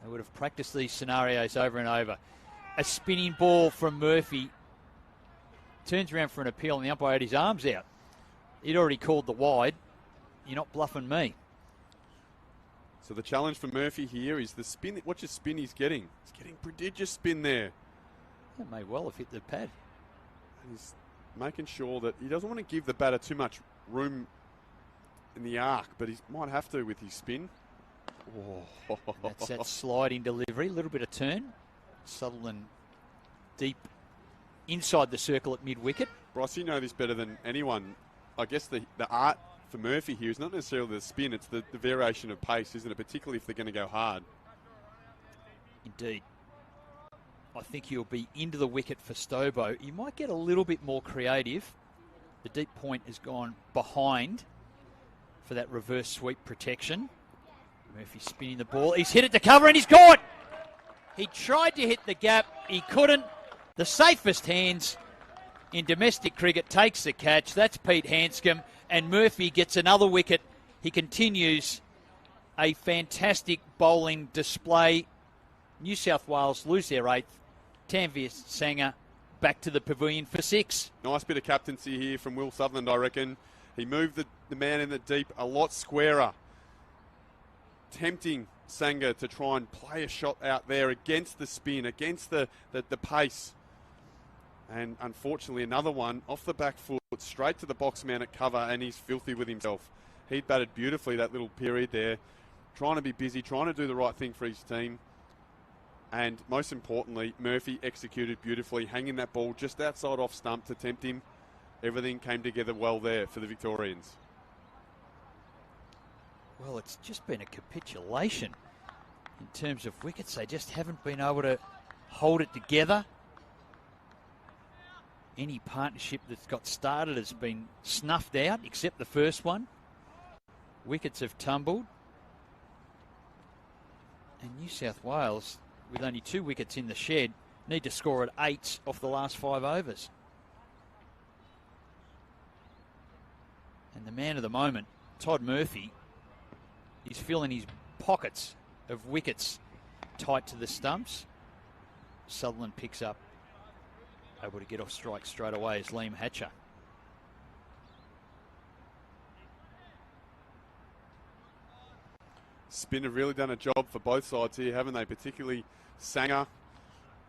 Speaker 9: They would have practiced these scenarios over and over. A spinning ball from Murphy. Turns around for an appeal and the umpire had his arms out. He'd already called the wide. You're not bluffing me.
Speaker 11: So the challenge for Murphy here is the spin. Watch the spin he's getting. He's getting prodigious spin there.
Speaker 9: That may well have hit the pad.
Speaker 11: He's making sure that he doesn't want to give the batter too much room in the arc, but he might have to with his spin.
Speaker 9: Oh. That's that sliding delivery. A little bit of turn. Sutherland deep inside the circle at mid-wicket.
Speaker 11: Bryce, you know this better than anyone. I guess the art for Murphy here is not necessarily the spin, it's the variation of pace, isn't it? Particularly if they're going to go hard.
Speaker 9: Indeed. I think he'll be into the wicket for Stobo. You might get a little bit more creative. The deep point has gone behind for that reverse sweep protection. Murphy spinning the ball. He's hit it to cover and he's caught. He tried to hit the gap. He couldn't. The safest hands in domestic cricket takes the catch. That's Pete Hanscom. And Murphy gets another wicket. He continues a fantastic bowling display. New South Wales lose their 8th. Tanveer Sanger back to the pavilion for 6.
Speaker 11: Nice bit of captaincy here from Will Sutherland, I reckon. He moved the man in the deep a lot squarer. Tempting Sanger to try and play a shot out there against the spin, against the pace. And unfortunately, another one off the back foot, straight to the box man at cover, and he's filthy with himself. He'd batted beautifully that little period there, trying to be busy, trying to do the right thing for his team. And most importantly, Murphy executed beautifully, hanging that ball just outside off stump to tempt him. Everything came together well there for the Victorians.
Speaker 9: Well, it's just been a capitulation in terms of wickets. They just haven't been able to hold it together. Any partnership that's got started has been snuffed out, except the first one. Wickets have tumbled. And New South Wales, with only 2 wickets in the shed, need to score at 8 off the last 5 overs. And the man of the moment, Todd Murphy, is filling his pockets of wickets tight to the stumps. Sutherland picks up, able to get off strike straight away as Liam Hatcher.
Speaker 11: Spin have really done a job for both sides here, haven't they? Particularly Sanger.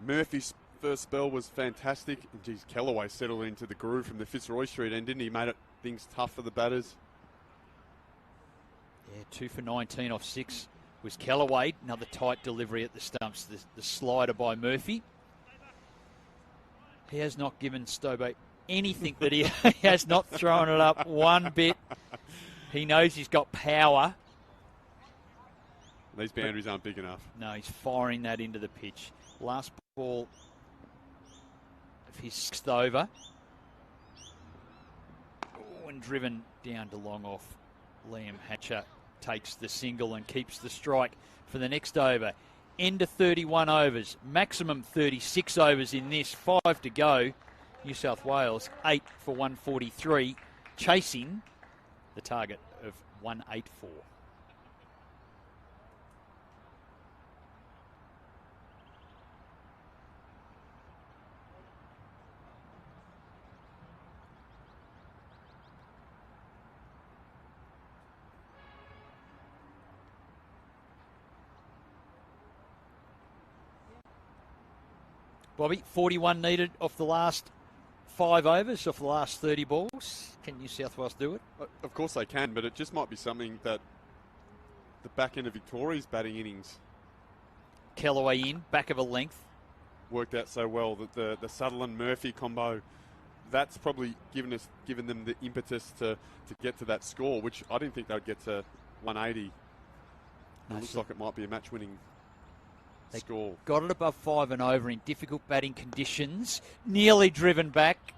Speaker 11: Murphy's first spell was fantastic. And geez, Kellaway settled into the groove from the Fitzroy Street end, didn't he? Made things tough for the batters.
Speaker 9: Yeah, 2 for 19 off 6 was Kellaway. Another tight delivery at the stumps. The slider by Murphy. He has not given Stobo anything that he has not thrown it up one bit. He knows he's got power.
Speaker 11: These boundaries aren't big enough.
Speaker 9: No, he's firing that into the pitch. Last ball of his 6th over. Oh, and driven down to long off. Liam Hatcher takes the single and keeps the strike for the next over. End of 31 overs. Maximum 36 overs in this. 5 to go. New South Wales 8 for 143. Chasing the target of 184. Bobby, 41 needed off the last 5 overs, off the last 30 balls. Can New South Wales do it?
Speaker 11: Of course they can, but it just might be something that the back end of Victoria's batting innings
Speaker 9: Kellaway in, back of a length.
Speaker 11: Worked out so well that the Sutherland-Murphy combo, that's probably given them the impetus to get to that score, which I didn't think they'd get to 180. It looks like it might be a match-winning score.
Speaker 9: Got it above 5 and over in difficult batting conditions. Nearly driven back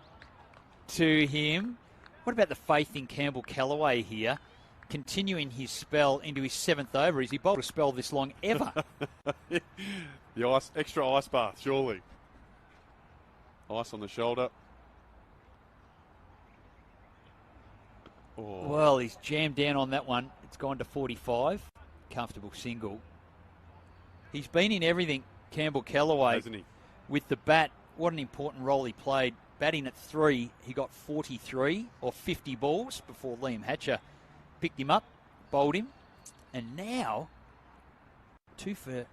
Speaker 9: to him. What about the faith in Campbell Kellaway here? Continuing his spell into his 7th over. Is he bowled a spell this long ever?
Speaker 11: The extra ice bath, surely. Ice on the shoulder. Oh.
Speaker 9: Well, he's jammed down on that one. It's gone to 45. Comfortable single. He's been in everything, Campbell Kellaway,
Speaker 11: hasn't he?
Speaker 9: With the bat. What an important role he played. Batting at 3, he got 43 or 50 balls before Liam Hatcher picked him up, bowled him, and now 2 for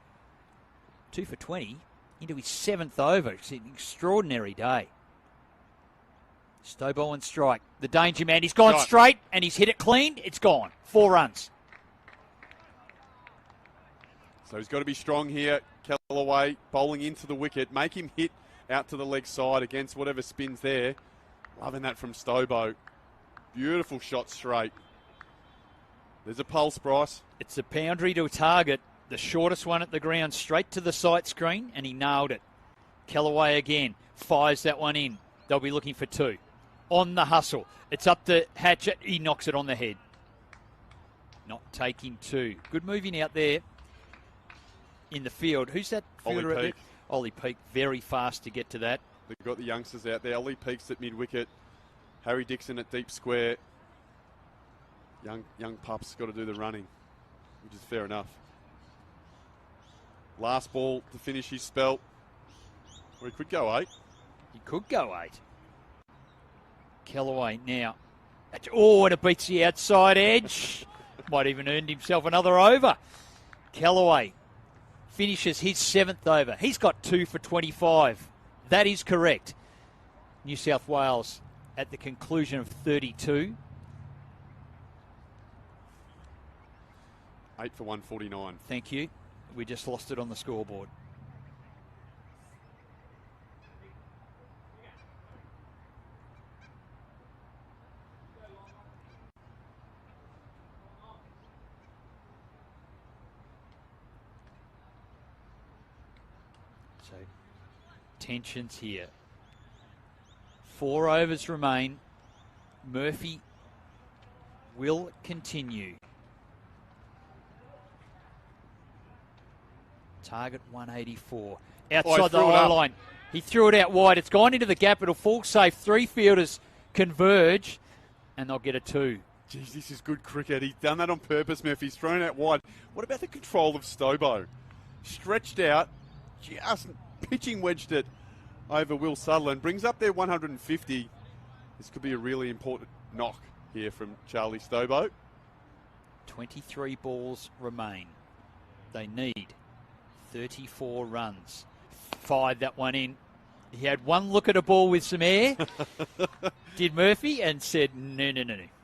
Speaker 9: 20 into his 7th over. It's an extraordinary day. Stobo and strike. The danger man, he's gone straight and he's hit it clean. It's gone. 4 runs.
Speaker 11: So he's got to be strong here. Kellaway bowling into the wicket. Make him hit out to the leg side against whatever spins there. Loving that from Stobo. Beautiful shot straight. There's a pulse, Bryce.
Speaker 9: It's a boundary to a target. The shortest one at the ground, straight to the sight screen, and he nailed it. Kellaway again fires that one in. They'll be looking for 2. On the hustle. It's up to Hatcher. He knocks it on the head. Not taking 2. Good moving out there in the field. Who's that fielder?
Speaker 11: Ollie Peak.
Speaker 9: Ollie Peak, very fast to get to that.
Speaker 11: They've got the youngsters out there. Ollie Peak's at mid-wicket. Harry Dixon at deep square. Young pup's got to do the running, which is fair enough. Last ball to finish his spell. Or he could go 8.
Speaker 9: He could go 8. Kellaway now. Oh, and it beats the outside edge. Might even earned himself another over. Kellaway finishes his 7th over. He's got 2 for 25. That is correct. New South Wales at the conclusion of 32.
Speaker 11: 8 for 149.
Speaker 9: Thank you. We just lost it on the scoreboard. So, tensions here. 4 overs remain. Murphy will continue. Target 184. Outside the high line. He threw it out wide. It's gone into the gap. It'll fall safe. 3 fielders converge, and they'll get a 2.
Speaker 11: Geez, this is good cricket. He's done that on purpose, Murphy. He's thrown out wide. What about the control of Stobo? Stretched out, just pitching wedged it over Will Sutherland. Brings up their 150. This could be a really important knock here from Charlie Stobo.
Speaker 9: 23 balls remain. They need 34 runs. Fired that one in. He had one look at a ball with some air, did Murphy, and said, no.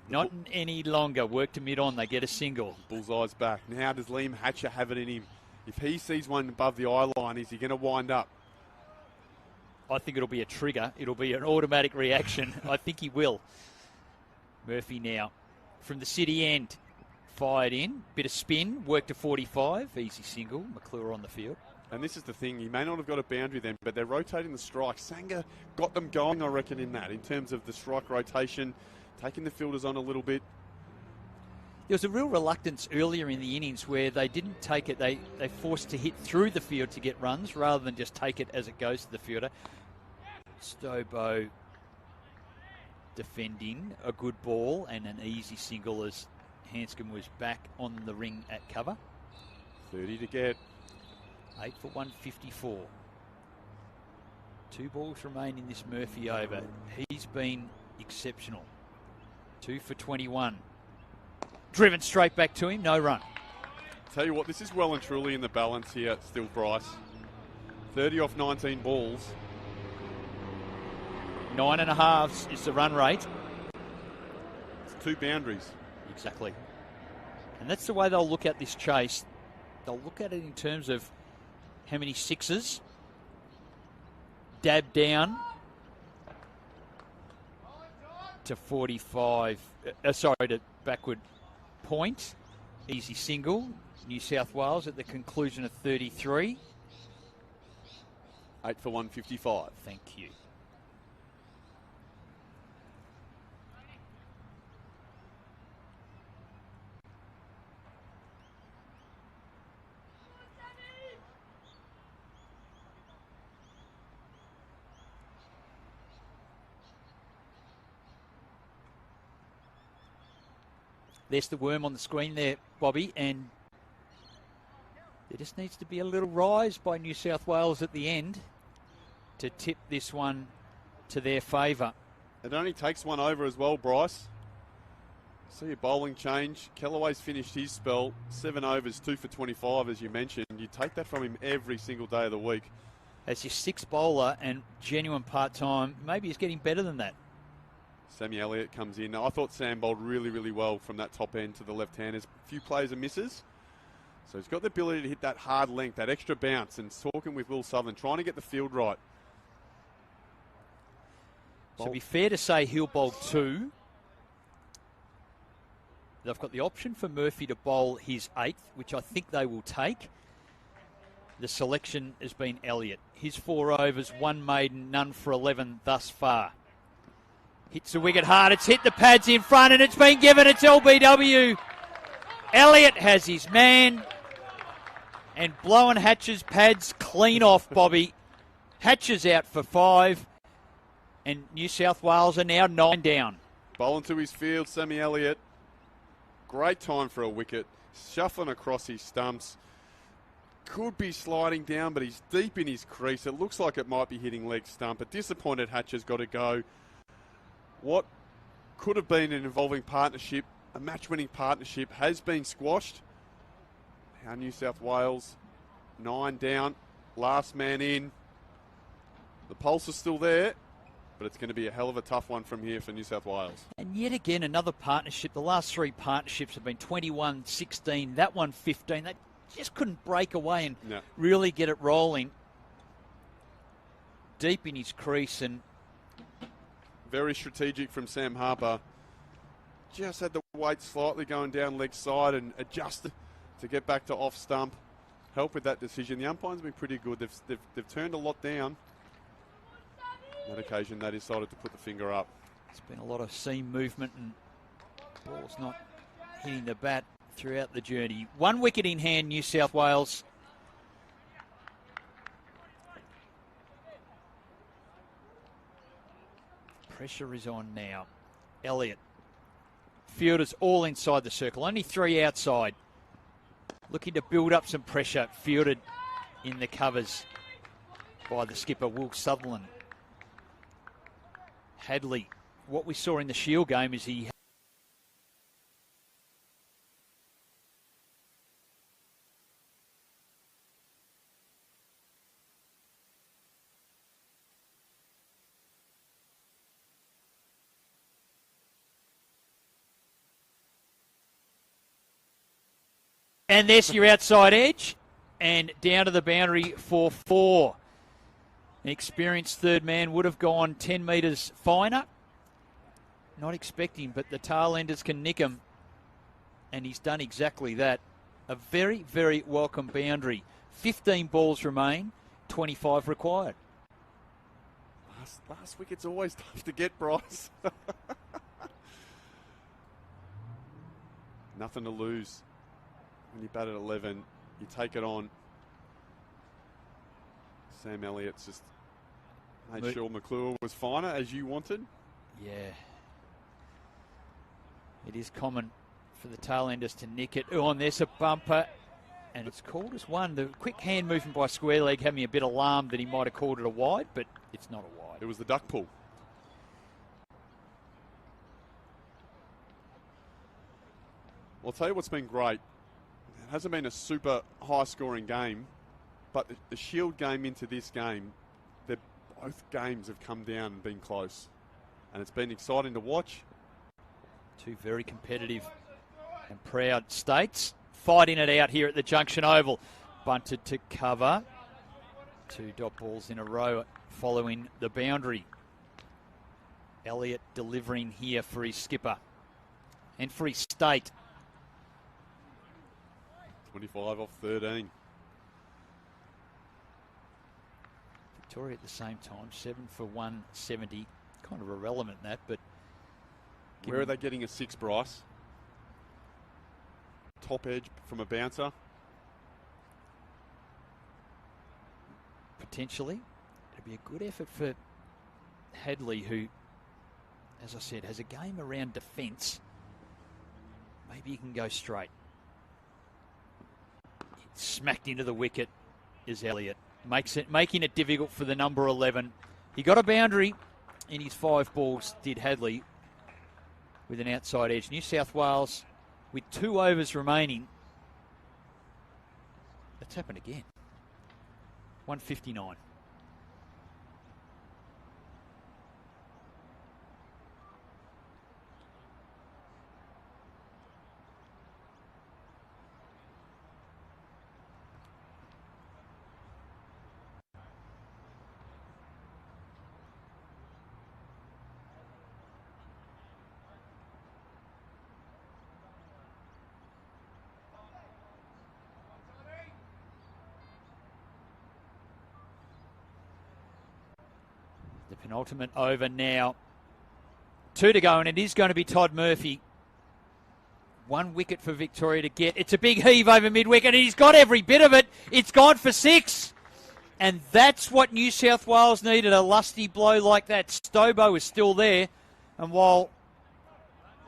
Speaker 9: Not any longer. Work to mid-on. They get a single.
Speaker 11: Bullseye's back. Now does Liam Hatcher have it in him? If he sees one above the eye line, is he going to wind up?
Speaker 9: I think it'll be a trigger. It'll be an automatic reaction. I think he will. Murphy now from the city end. Fired in. Bit of spin. Work to 45. Easy single. McClure on the field.
Speaker 11: And this is the thing. He may not have got a boundary then, but they're rotating the strike. Sanger got them going, I reckon, in terms of the strike rotation. Taking the fielders on a little bit.
Speaker 9: There was a real reluctance earlier in the innings where they didn't take it. They forced to hit through the field to get runs rather than just take it as it goes to the fielder. Stobo defending a good ball and an easy single as Hanscom was back on the ring at cover.
Speaker 11: 30 to get.
Speaker 9: 8 for 154. 2 balls remain in this Murphy over. He's been exceptional. 2 for 21. Driven straight back to him, no run.
Speaker 11: Tell you what, this is well and truly in the balance here, still Bryce. 30 off 19 balls.
Speaker 9: 9.5 is the run rate.
Speaker 11: It's 2 boundaries.
Speaker 9: Exactly. And that's the way they'll look at this chase. They'll look at it in terms of how many sixes. Dab down to 45. To backward point. Easy single. New South Wales at the conclusion of 33.
Speaker 11: 8 for 155.
Speaker 9: Thank you. There's the worm on the screen there, Bobby, and there just needs to be a little rise by New South Wales at the end to tip this one to their favour.
Speaker 11: It only takes one over as well, Bryce. See a bowling change. Kellaway's finished his spell. 7 overs, 2 for 25, as you mentioned. You take that from him every single day of the week.
Speaker 9: As your 6th bowler and genuine part-time, maybe he's getting better than that.
Speaker 11: Sammy Elliott comes in. I thought Sam bowled really, really well from that top end to the left-handers. A few plays are misses. So he's got the ability to hit that hard length, that extra bounce, and talking with Will Sutherland, trying to get the field right.
Speaker 9: So it'd be fair to say he'll bowl 2. They've got the option for Murphy to bowl his 8th, which I think they will take. The selection has been Elliott. His 4 overs, 1 maiden, none for 11 thus far. Hits the wicket hard. It's hit the pads in front and it's been given. It's LBW. Elliott has his man and blowing Hatcher's pads clean off, Bobby. Hatcher's out for 5 and New South Wales are now 9 down.
Speaker 11: Bowling to his field, Sammy Elliott. Great time for a wicket. Shuffling across his stumps. Could be sliding down, but he's deep in his crease. It looks like it might be hitting leg stump. A disappointed Hatcher's got to go. What could have been an involving partnership, a match-winning partnership, has been squashed. Now New South Wales, 9 down, last man in. The pulse is still there, but it's going to be a hell of a tough one from here for New South Wales.
Speaker 9: And yet again, another partnership. The last 3 partnerships have been 21, 16, that one 15. They just couldn't break away and really get it rolling. Deep in his crease and
Speaker 11: very strategic from Sam Harper. Just had the weight slightly going down leg side and adjusted to get back to off stump. Help with that decision. The umpire's been pretty good. They've turned a lot down. On that occasion, they decided to put the finger up.
Speaker 9: It's been a lot of seam movement and balls not hitting the bat throughout the journey. 1 wicket in hand, New South Wales. Pressure is on now. Elliott fielders all inside the circle. Only 3 outside. Looking to build up some pressure. Fielded in the covers by the skipper, Will Sutherland. Hadley, what we saw in the Shield game is he and there's your outside edge and down to the boundary for 4. An experienced third man would have gone 10 metres finer. Not expecting, but the tail enders can nick him. And he's done exactly that. A very, very welcome boundary. 15 balls remain, 25 required.
Speaker 11: Last wicket's always tough to get, Bryce. Nothing to lose. When you bat at 11, you take it on. Sam Elliott's just made sure McClure was finer as you wanted.
Speaker 9: Yeah. It is common for the tail-enders to nick it. Oh, and there's a bumper, and it's called as one. The quick hand movement by Square Leg had me a bit alarmed that he might have called it a wide, but it's not a wide.
Speaker 11: It was the duck pull. Well, I'll tell you what's been great. It hasn't been a super high-scoring game, but the Shield game into this game, both games have come down and been close. And it's been exciting to watch.
Speaker 9: Two very competitive and proud states fighting it out here at the Junction Oval. Bunted to cover. 2 dot balls in a row following the boundary. Elliott delivering here for his skipper and for his state.
Speaker 11: 25 off 13.
Speaker 9: Victoria at the same time, 7 for 170. Kind of irrelevant that, but...
Speaker 11: Where are they getting a 6, Bryce? Top edge from a bouncer?
Speaker 9: Potentially. It'd be a good effort for Hadley, who, as I said, has a game around defence. Maybe he can go straight. Smacked into the wicket is Elliott. Making it difficult for the number 11. He got a boundary in his 5 balls, did Hadley, with an outside edge. New South Wales, with 2 overs remaining. That's happened again. 159. The penultimate over now. 2 to go, and it is going to be Todd Murphy. 1 wicket for Victoria to get. It's a big heave over mid-wicket, and he's got every bit of it. It's gone for 6. And that's what New South Wales needed, a lusty blow like that. Stobo is still there. And while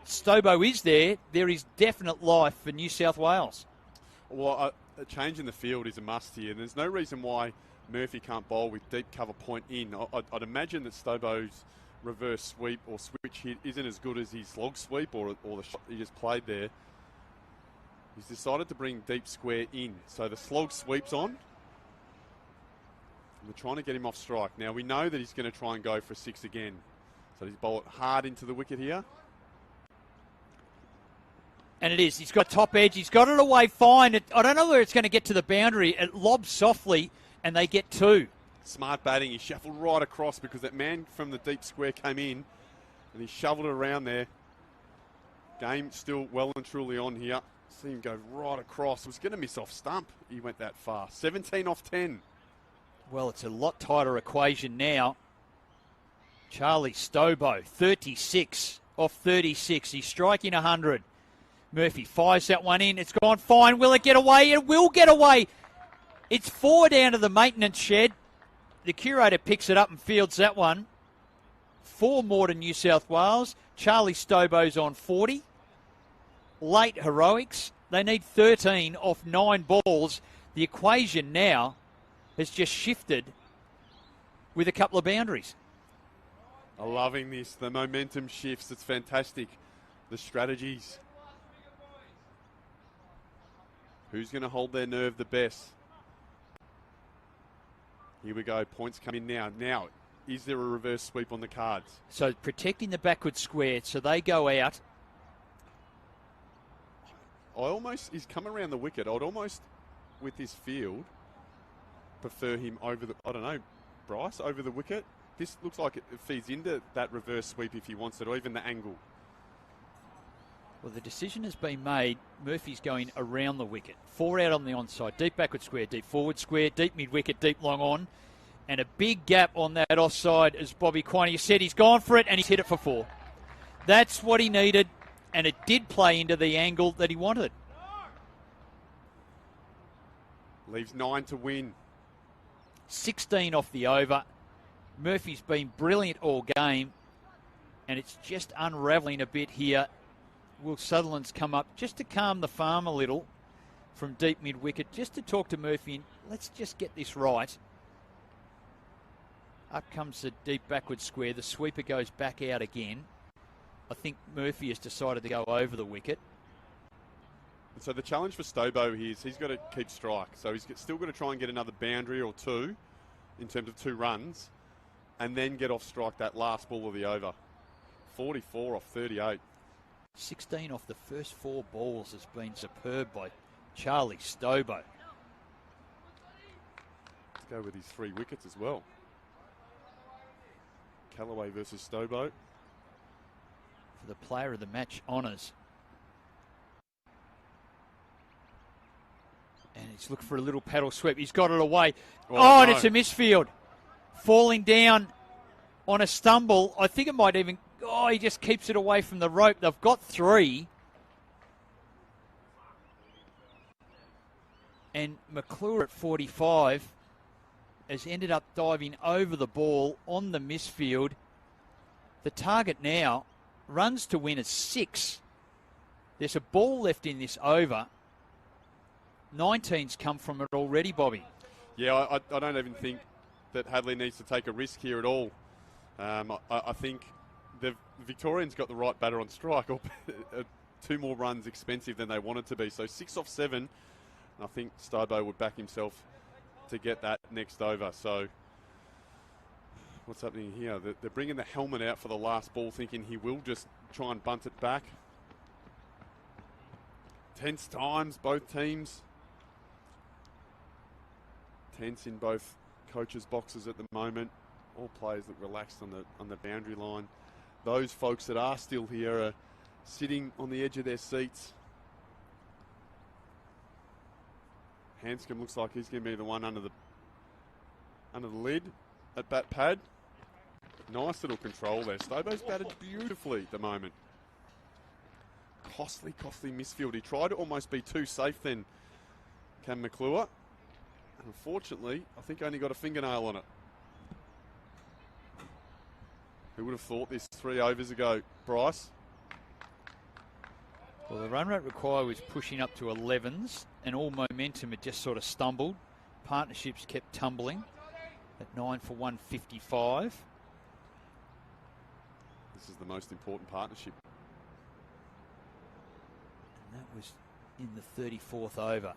Speaker 9: Stobo is there, there is definite life for New South Wales.
Speaker 11: Well, a change in the field is a must here. There's no reason why Murphy can't bowl with deep cover point in. I'd imagine that Stobo's reverse sweep or switch hit isn't as good as his slog sweep or the shot he just played there. He's decided to bring deep square in. So the slog sweeps on. We're trying to get him off strike. Now we know that he's going to try and go for a 6 again. So he's bowled hard into the wicket here.
Speaker 9: And it is. He's got top edge. He's got it away fine. I don't know where it's going to get to the boundary. It lobs softly, and they get 2.
Speaker 11: Smart batting. He shuffled right across because that man from the deep square came in, and he shoveled it around there. Game still well and truly on here. See him go right across. Was going to miss off stump. He went that far. 17 off 10.
Speaker 9: Well, it's a lot tighter equation now. Charlie Stobo, 36 off 36. He's striking 100. Murphy fires that one in. It's gone fine. Will it get away? It will get away. It's 4 down to the maintenance shed. The curator picks it up and fields that one. 4 more to New South Wales. Charlie Stobo's on 40. late heroics. They need 13 off 9 balls. The equation now has just shifted with a couple of boundaries.
Speaker 11: I'm loving this. The momentum shifts. It's fantastic. The strategies. Who's going to hold their nerve the best? Here we go. Points come in now. Now, is there a reverse sweep on the cards?
Speaker 9: So protecting the backward square, so they go out.
Speaker 11: He's come around the wicket. I'd almost, with this field, prefer him over the, I don't know, Bryce, over the wicket. This looks like it feeds into that reverse sweep if he wants it, or even the angle.
Speaker 9: Well, the decision has been made. Murphy's going around the wicket. 4 out on the onside. Deep backward square, deep forward square, deep mid-wicket, deep long on. And a big gap on that offside, as Bobby Quiney said. He's gone for it, and he's hit it for 4. That's what he needed, and it did play into the angle that he wanted.
Speaker 11: Leaves 9 to win.
Speaker 9: 16 off the over. Murphy's been brilliant all game, and it's just unravelling a bit here. Will Sutherland's come up just to calm the farm a little from deep mid-wicket, just to talk to Murphy, and let's just get this right. Up comes the deep backward square. The sweeper goes back out again. I think Murphy has decided to go over the wicket.
Speaker 11: And so the challenge for Stobo here is he's got to keep strike. So he's still got to try and get another boundary or 2 in terms of 2 runs, and then get off strike that last ball of the over. 44 off 38.
Speaker 9: 16 off the first 4 balls has been superb by Charlie Stobo.
Speaker 11: Let's go with his 3 wickets as well. Callaway versus Stobo.
Speaker 9: For the player of the match honours. And he's looking for a little paddle sweep. He's got it away. Oh, and it's a misfield. Falling down on a stumble. I think it might even... Oh, he just keeps it away from the rope. They've got 3. And McClure at 45 has ended up diving over the ball on the misfield. The target now runs to win is 6. There's a ball left in this over. 19's come from it already, Bobby.
Speaker 11: Yeah, I don't even think that Hadley needs to take a risk here at all. I think the Victorians got the right batter on strike, or 2 more runs expensive than they wanted to be. So 6 off 7. I think Stobo would back himself to get that next over. So what's happening here? They're bringing the helmet out for the last ball, thinking he will just try and bunt it back. Tense times, both teams. Tense in both coaches' boxes at the moment. All players look relaxed on the boundary line. Those folks that are still here are sitting on the edge of their seats. Hanscom looks like he's going to be the one under the lid at bat pad. Nice little control there. Stobo's batted beautifully at the moment. Costly misfield. He tried to almost be too safe then, Cam McClure. Unfortunately, I think only got a fingernail on it. Who would have thought this 3 overs ago, Bryce?
Speaker 9: Well, the run rate required was pushing up to 11s, and all momentum had just sort of stumbled. Partnerships kept tumbling at 9 for 155.
Speaker 11: This is the most important partnership.
Speaker 9: And that was in the 34th over.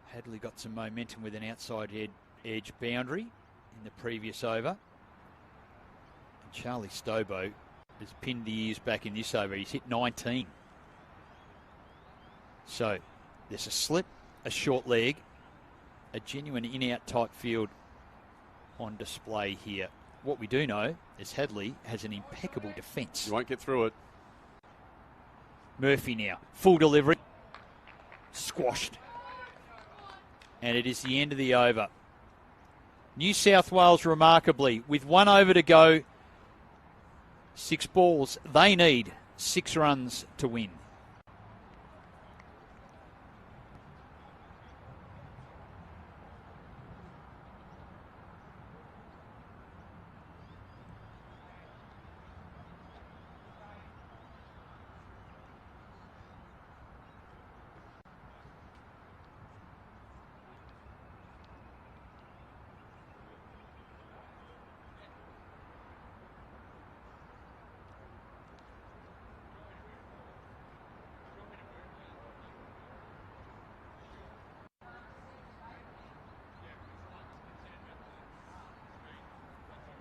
Speaker 9: Hadley got some momentum with an outside edge boundary in the previous over. And Charlie Stobo has pinned the ears back in this over. He's hit 19. So there's a slip, a short leg, a genuine in-out type field on display here. What we do know is Hadley has an impeccable defence.
Speaker 11: You won't get through it.
Speaker 9: Murphy now, full delivery, squashed. And it is the end of the over. New South Wales remarkably, with 1 over to go, 6 balls, they need 6 runs to win.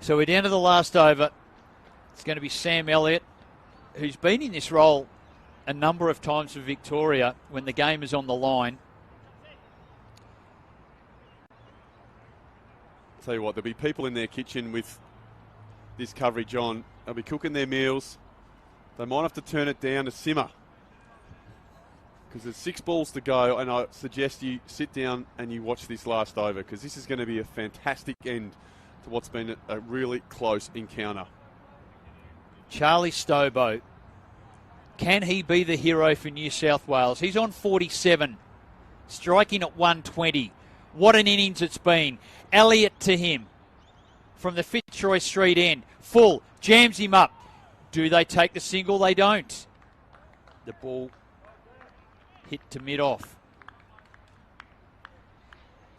Speaker 9: So we're down to the last over. It's going to be Sam Elliott, who's been in this role a number of times for Victoria when the game is on the line.
Speaker 11: Tell you what, there'll be people in their kitchen with this coverage on. They'll be cooking their meals. They might have to turn it down to simmer because there's 6 balls to go, and I suggest you sit down and you watch this last over because this is going to be a fantastic end to what's been a really close encounter.
Speaker 9: Charlie Stobo, can he be the hero for New South Wales? He's on 47, striking at 120. What an innings it's been. Elliott to him from the Fitzroy Street end. Full, jams him up. Do they take the single? They don't. The ball hit to mid-off.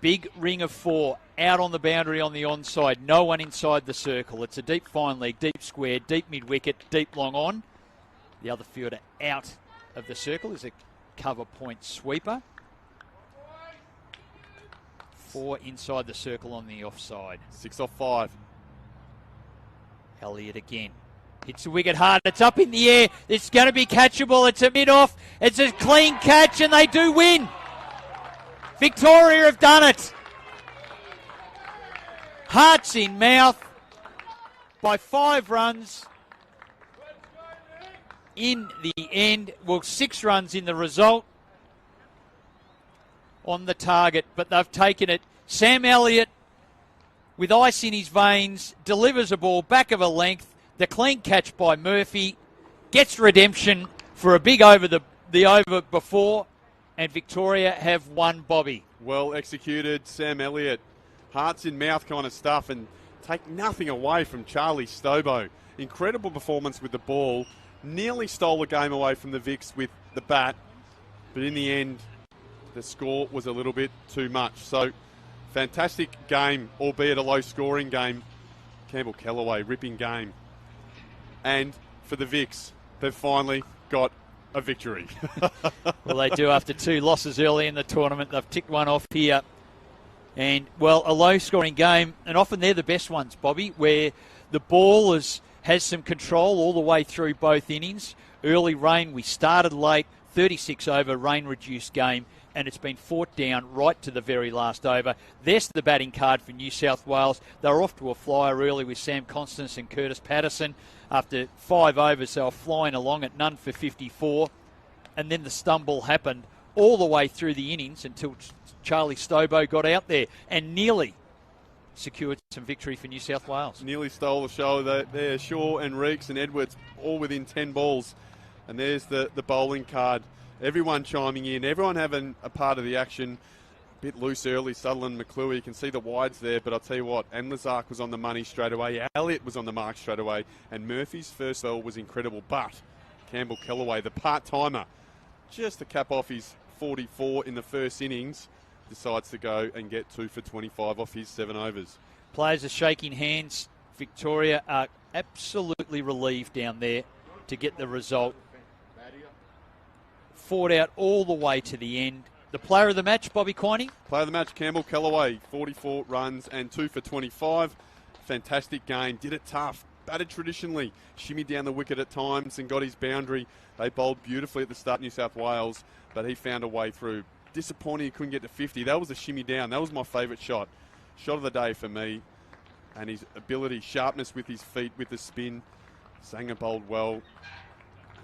Speaker 9: Big ring of 4 out on the boundary on the onside. No one inside the circle. It's a deep fine leg, deep square, deep mid-wicket, deep long on. The other fielder out of the circle is a cover point sweeper. 4 inside the circle on the offside.
Speaker 11: 6 off 5.
Speaker 9: Elliott again. Hits the wicket hard. It's up in the air. It's going to be catchable. It's a mid-off. It's a clean catch and they do win. Victoria have done it. Hearts in mouth by 5 runs in the end. Well, 6 runs in the result on the target, but they've taken it. Sam Elliott, with ice in his veins, delivers a ball back of a length. The clean catch by Murphy gets redemption for a big over the over before, and Victoria have won, Bobby.
Speaker 11: Well executed, Sam Elliott. Hearts in mouth kind of stuff, and take nothing away from Charlie Stobo. Incredible performance with the ball. Nearly stole the game away from the Vics with the bat, but in the end, the score was a little bit too much. So, fantastic game, albeit a low-scoring game. Campbell Kellaway, ripping game. And for the Vics, they've finally got a victory.
Speaker 9: Well, they do after 2 losses early in the tournament. They've ticked one off here. And, well, a low-scoring game, and often they're the best ones, Bobby, where the ball has some control all the way through both innings. Early rain, we started late, 36 over, rain-reduced game, and it's been fought down right to the very last over. There's the batting card for New South Wales. They're off to a flyer early with Sam Constance and Curtis Patterson. After 5 overs, they were flying along at none for 54. And then the stumble happened all the way through the innings until Charlie Stobo got out there and nearly secured some victory for New South Wales.
Speaker 11: Nearly stole the show there. Shaw and Reeks and Edwards all within 10 balls. And there's the bowling card. Everyone chiming in, everyone having a part of the action. A bit loose early, Sutherland, McClure, you can see the wides there, but I'll tell you what, Anlazark was on the money straight away, Elliott was on the mark straight away, and Murphy's first spell was incredible, but Campbell Kellaway, the part-timer, just to cap off his 44 in the first innings, decides to go and get 2 for 25 off his 7 overs.
Speaker 9: Players are shaking hands. Victoria are absolutely relieved down there to get the result. Fought out all the way to the end. The player of the match, Bobby Quiney?
Speaker 11: Player of the match, Campbell Kellaway, 44 runs and 2 for 25. Fantastic game, did it tough. Batted traditionally, shimmied down the wicket at times and got his boundary. They bowled beautifully at the start, New South Wales, but he found a way through. Disappointing he couldn't get to 50. That was a shimmy down. That was my favourite shot. Shot of the day for me. And his ability, sharpness with his feet, with the spin. Sanger bowled well.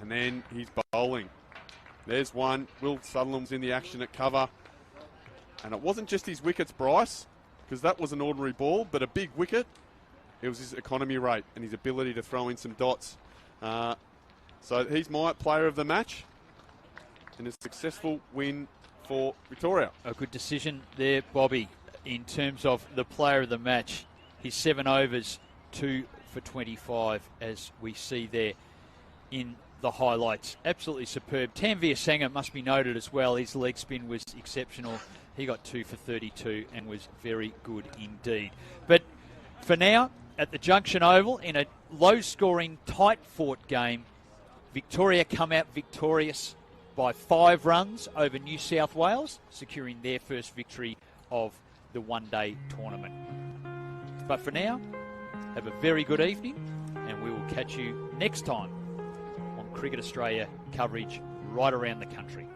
Speaker 11: And then he's bowling. There's one. Will Sutherland's in the action at cover. And it wasn't just his wickets, Bryce, because that was an ordinary ball, but a big wicket. It was his economy rate and his ability to throw in some dots. So he's my player of the match in a successful win for Victoria.
Speaker 9: A good decision there, Bobby, in terms of the player of the match. His 7 overs, 2 for 25, as we see there in the highlights. Absolutely superb. Tanveer Sanger must be noted as well. His leg spin was exceptional. He got 2 for 32 and was very good indeed. But for now, at the Junction Oval, in a low-scoring, tight-fought game, Victoria come out victorious by 5 runs over New South Wales, securing their first victory of the one-day tournament. But for now, Have a very good evening, and we will catch you next time on Cricket Australia coverage right around the country.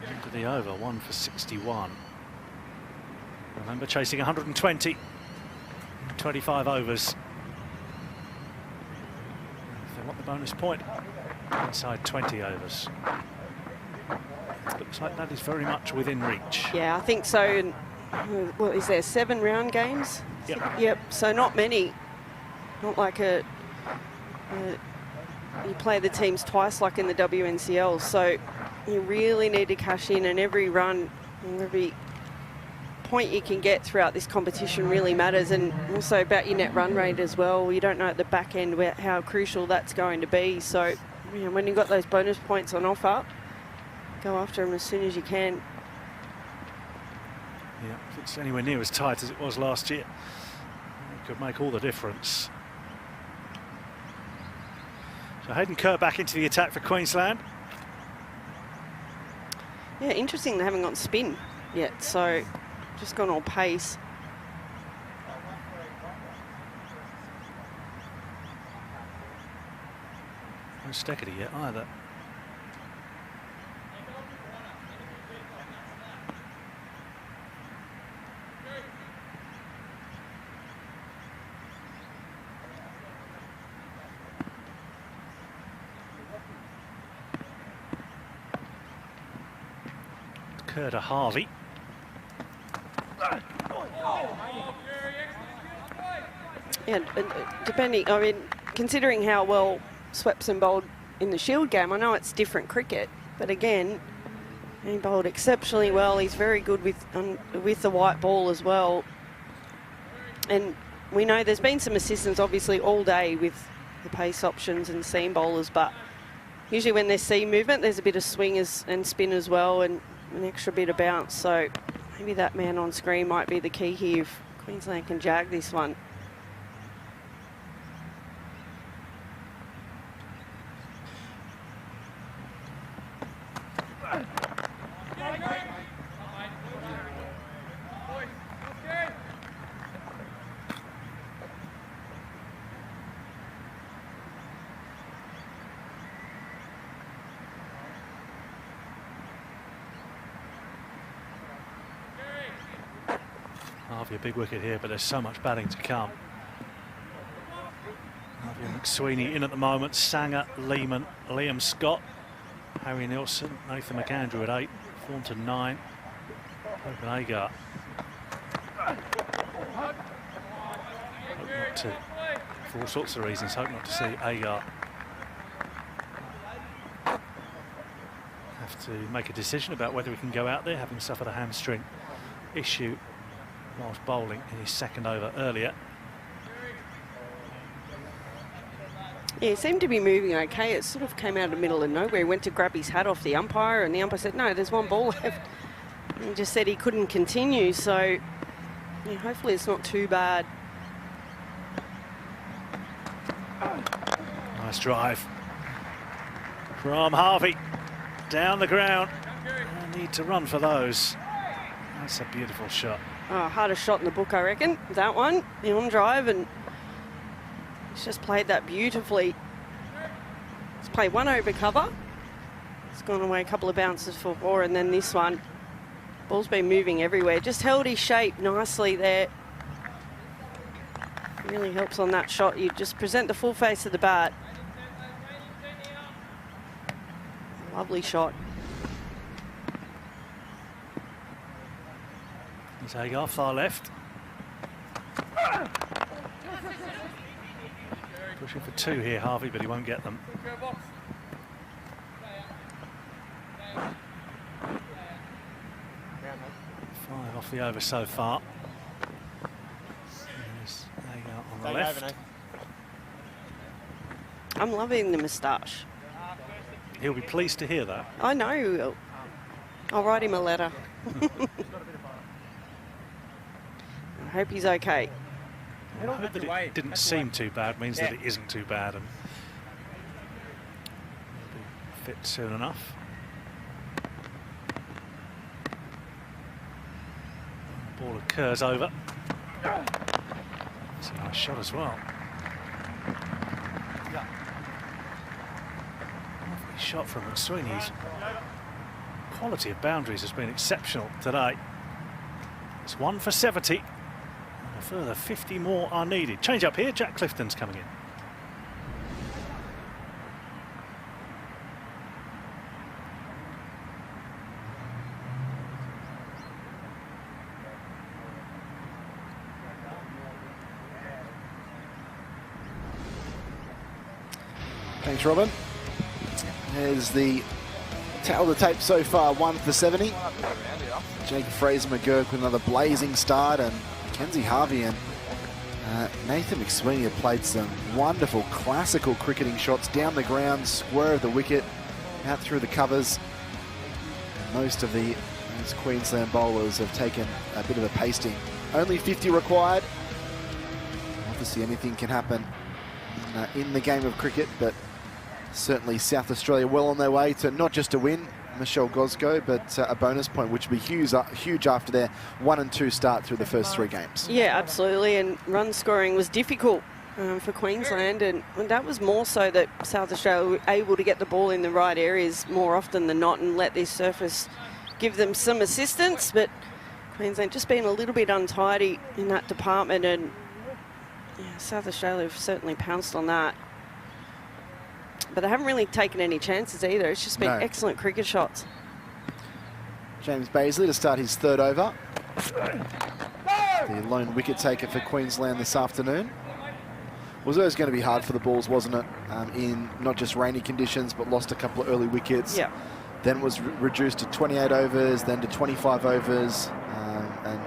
Speaker 6: Into the over, 1 for 61. Remember, chasing 120, 25 overs. If they want the bonus point, inside 20 overs. Looks like that is very much within reach.
Speaker 13: Yeah, I think so. And, what is there, 7 round games?
Speaker 6: Yep.
Speaker 13: Yep, so not many. Not like you play the teams twice like in the WNCL, so you really need to cash in, and every run, every point you can get throughout this competition really matters, and also about your net run rate as well. You don't know at the back end how crucial that's going to be, so when you've got those bonus points on offer, go after them as soon as you can.
Speaker 6: Yeah, if it's anywhere near as tight as it was last year, it could make all the difference. So Hayden Kerr back into the attack for Queensland.
Speaker 13: Yeah, interesting they haven't got spin yet, so just gone all pace.
Speaker 6: No Steckity yet either. Kerr to Harvey.
Speaker 13: Yeah, depending, I mean, considering how well Swepson bowled in the Shield game, I know it's different cricket, but again, he bowled exceptionally well. He's very good with the white ball as well. And we know there's been some assistance, obviously, all day with the pace options and seam bowlers, but usually when there's seam movement, there's a bit of swing and spin as well, and an extra bit of bounce. So maybe that man on screen might be the key here if Queensland can jag this one.
Speaker 6: Harvey a big wicket here, but there's so much batting to come. Harvey and McSweeney in at the moment. Sanger, Lehman, Liam Scott, Harry Nilsson, Nathan McAndrew at 8, Thornton 9, Hope and Agar. Hope not to, for all sorts of reasons, hope not to see Agar have to make a decision about whether he can go out there, having suffered a hamstring issue whilst bowling in his second over earlier.
Speaker 13: Yeah, he seemed to be moving okay. It sort of came out of the middle of nowhere. He went to grab his hat off the umpire, and the umpire said, no, there's one ball left. And he just said he couldn't continue, so yeah, hopefully it's not too bad.
Speaker 6: Nice drive from Harvey down the ground. I need to run for those. That's a beautiful shot.
Speaker 13: Oh, hardest shot in the book, I reckon. That one, the on drive, and he's just played that beautifully. He's played one over cover. It's gone away a couple of bounces for 4, and then this one. Ball's been moving everywhere. Just held his shape nicely there. Really helps on that shot. You just present the full face of the bat. Lovely shot.
Speaker 6: Here's Agar, far left. Pushing for 2 here, Harvey, but he won't get them. 5 off the over so far. There's Agar on the left.
Speaker 13: I'm loving the moustache.
Speaker 6: He'll be pleased to hear that.
Speaker 13: I know he will. I'll write him a letter. I hope he's okay.
Speaker 6: The fact that it didn't seem too bad means that it isn't too bad, and he'll be fit soon enough. Ball occurs over. It's a nice shot as well. Lovely shot from McSweeney's. Quality of boundaries has been exceptional today. It's 1 for 70. And a further 50 more are needed. Change up here. Jack Clifton's coming in.
Speaker 12: Thanks, Robin. There's the tale of the tape so far, 1 for 70. Jacob Fraser-McGurk with another blazing start, and Mackenzie Harvey and Nathan McSweeney have played some wonderful classical cricketing shots down the ground, square of the wicket, out through the covers. And most of these Queensland bowlers have taken a bit of a pasting. Only 50 required. Obviously anything can happen in the game of cricket, but certainly South Australia well on their way to not just a win, Michelle Gosgo, but a bonus point, which will be huge after their 1 and 2 start through the first 3 games.
Speaker 13: Yeah, absolutely, and run scoring was difficult for Queensland, and that was more so that South Australia were able to get the ball in the right areas more often than not and let this surface give them some assistance, but Queensland just being a little bit untidy in that department, and yeah, South Australia have certainly pounced on that. But they haven't really taken any chances either. It's just been excellent cricket shots.
Speaker 12: James Bazley to start his 3rd over. The lone wicket taker for Queensland this afternoon. Was always going to be hard for the Bulls, wasn't it? In not just rainy conditions, but lost a couple of early wickets.
Speaker 13: Yeah.
Speaker 12: Then was reduced to 28 overs, then to 25 overs. And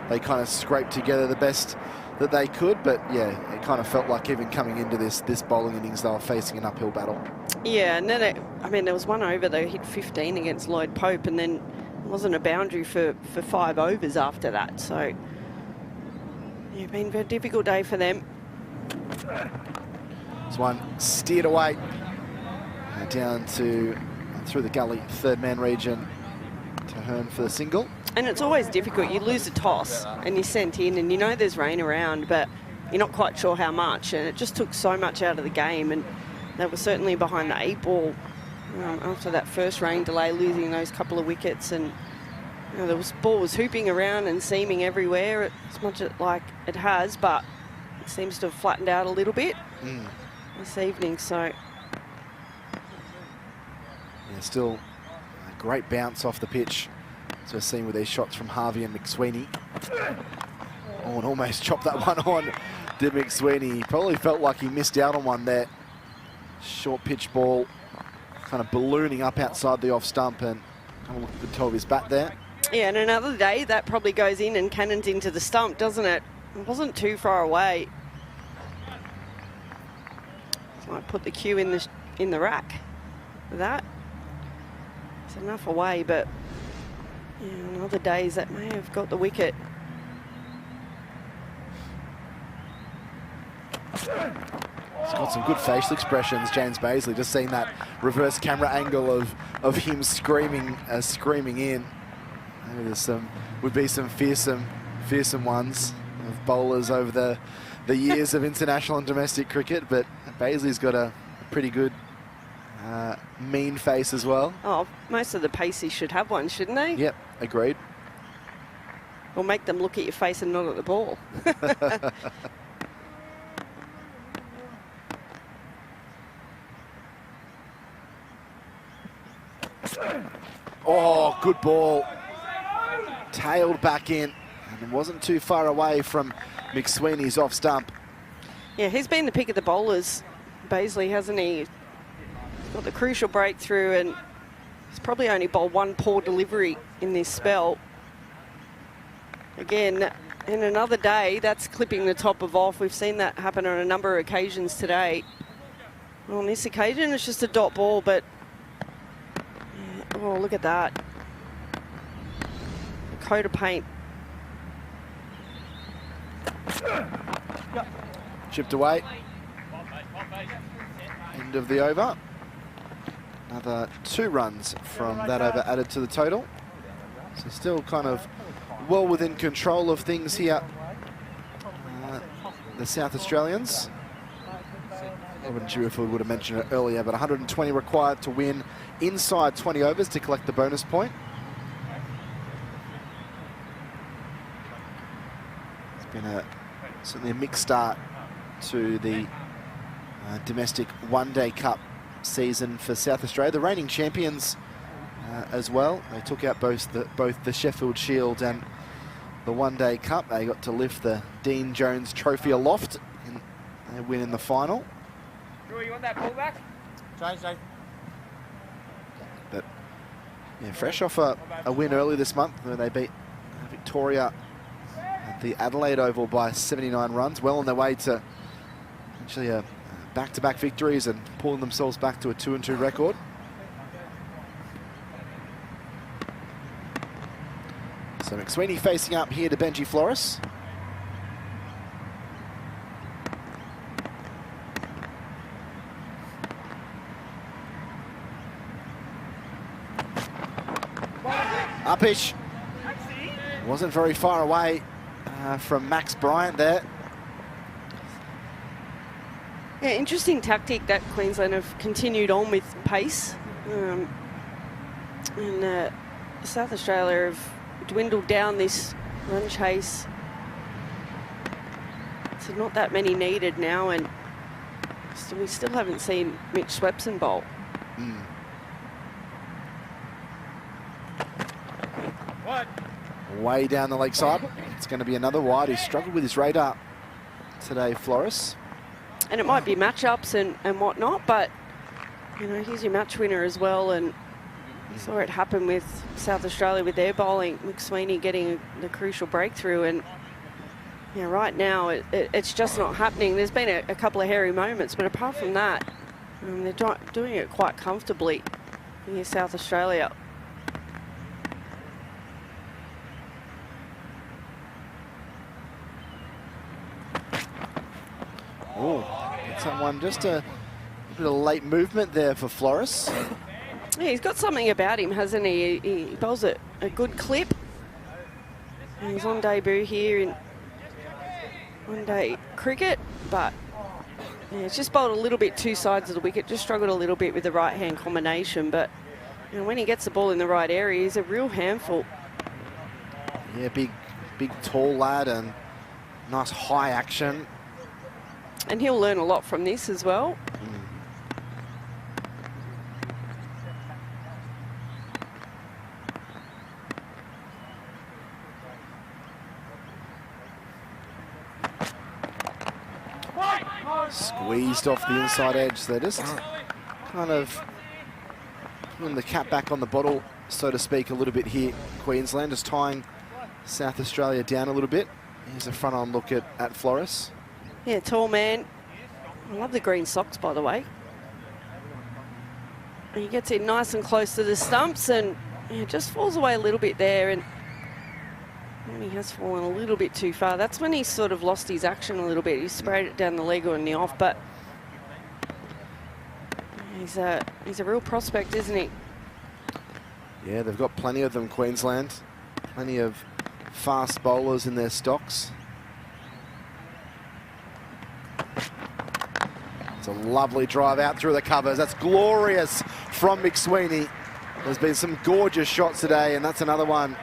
Speaker 12: they kind of scraped together the best that they could, but yeah, it kind of felt like even coming into this bowling innings, they were facing an uphill battle.
Speaker 13: Yeah, and then there was 1 over, they hit 15 against Lloyd Pope, and then it wasn't a boundary for 5 overs after that. So, yeah, been a very difficult day for them.
Speaker 12: This one steered away down to through the gully, 3rd man region to Hearn for the single.
Speaker 13: And it's always difficult. You lose a toss and you're sent in, and you know there's rain around, but you're not quite sure how much. And it just took so much out of the game, and they were certainly behind the 8 ball after that first rain delay, losing those couple of wickets. And the ball was hooping around and seaming everywhere as much like it has, but it seems to have flattened out a little bit this evening. So
Speaker 12: yeah, still a great bounce off the pitch. So we're seeing with these shots from Harvey and McSweeney. Oh, and almost chopped that one on, did McSweeney. He probably felt like he missed out on one there. Short pitch ball, kind of ballooning up outside the off stump, and kind of looked at the toe of his bat there.
Speaker 13: Yeah, and another day that probably goes in and cannons into the stump, doesn't it? It wasn't too far away. So I put the cue in the rack for that. It's enough away, but yeah, on other days that may have got the wicket.
Speaker 12: He's got some good facial expressions, James Bazley. Just seeing that reverse camera angle of him screaming in. Maybe would be some fearsome ones of bowlers over the years of international and domestic cricket, but Bazley's got a pretty good mean face as well.
Speaker 13: Oh, most of the paceys should have one, shouldn't they?
Speaker 12: Yep, agreed.
Speaker 13: Or make them look at your face and not at the ball.
Speaker 12: Oh, good ball. Tailed back in, and it wasn't too far away from McSweeney's off stump.
Speaker 13: Yeah, he's been the pick of the bowlers, Bazley, hasn't he? He's got the crucial breakthrough, and he's probably only bowled 1 poor delivery in this spell. Again, in another day, that's clipping the top of off. We've seen that happen on a number of occasions today. Well, on this occasion, it's just a dot ball, but Oh, look at that. A coat of paint.
Speaker 12: Chipped away. End of the over. Another 2 runs from that over added to the total. So still kind of well within control of things here. The South Australians. Robin Jewell would have mentioned it earlier, but 120 required to win inside 20 overs to collect the bonus point. It's been certainly a mixed start to the domestic one-day cup season for South Australia. The reigning champions as well. They took out both the Sheffield Shield and the one-day cup. They got to lift the Dean Jones Trophy aloft and they win in the final.
Speaker 14: You want that ball back? Change.
Speaker 12: But yeah, fresh off a win early this month where they beat Victoria at the Adelaide Oval by 79 runs. Well on their way to actually back-to-back victories and pulling themselves back to a 2-2 record. So McSweeney facing up here to Benji Flores. Upish. Wasn't very far away from Max Bryant there.
Speaker 13: Yeah, interesting tactic that Queensland have continued on with pace. And South Australia have dwindled down this run chase. So not that many needed now, and we still haven't seen Mitch Swepson bowl.
Speaker 12: Way down the leg side. It's going to be another wide. He struggled with his radar today, Flores.
Speaker 13: And it might be matchups and whatnot, but you know, he's your match winner as well. And you saw it happen with South Australia with their bowling. McSweeney getting the crucial breakthrough, and yeah, right now it's just not happening. There's been a couple of hairy moments, but apart from that, they're doing it quite comfortably in South Australia.
Speaker 12: Oh, someone just a bit of late movement there for Flores.
Speaker 13: Yeah, he's got something about him, hasn't he? He bowls a good clip. And he's on debut here in one-day cricket, but yeah, it's just bowled a little bit 2 sides of the wicket, just struggled a little bit with the right-hand combination, but you know, when he gets the ball in the right area, he's a real handful.
Speaker 12: Yeah, big tall lad and nice high action.
Speaker 13: And he'll learn a lot from this as well.
Speaker 12: Squeezed off the inside edge. They're just kind of putting the cap back on the bottle, so to speak, a little bit here. Queensland just tying South Australia down a little bit. Here's a front-on look at Flores.
Speaker 13: Yeah, tall man. I love the green socks, by the way. He gets in nice and close to the stumps and yeah, just falls away a little bit there, and he has fallen a little bit too far. That's when he sort of lost his action a little bit. He sprayed it down the leg or in the off, but he's a real prospect, isn't he?
Speaker 12: Yeah, they've got plenty of them, Queensland. Plenty of fast bowlers in their stocks. It's a lovely drive out through the covers. That's glorious from McSweeney. There's been some gorgeous shots today, and that's another one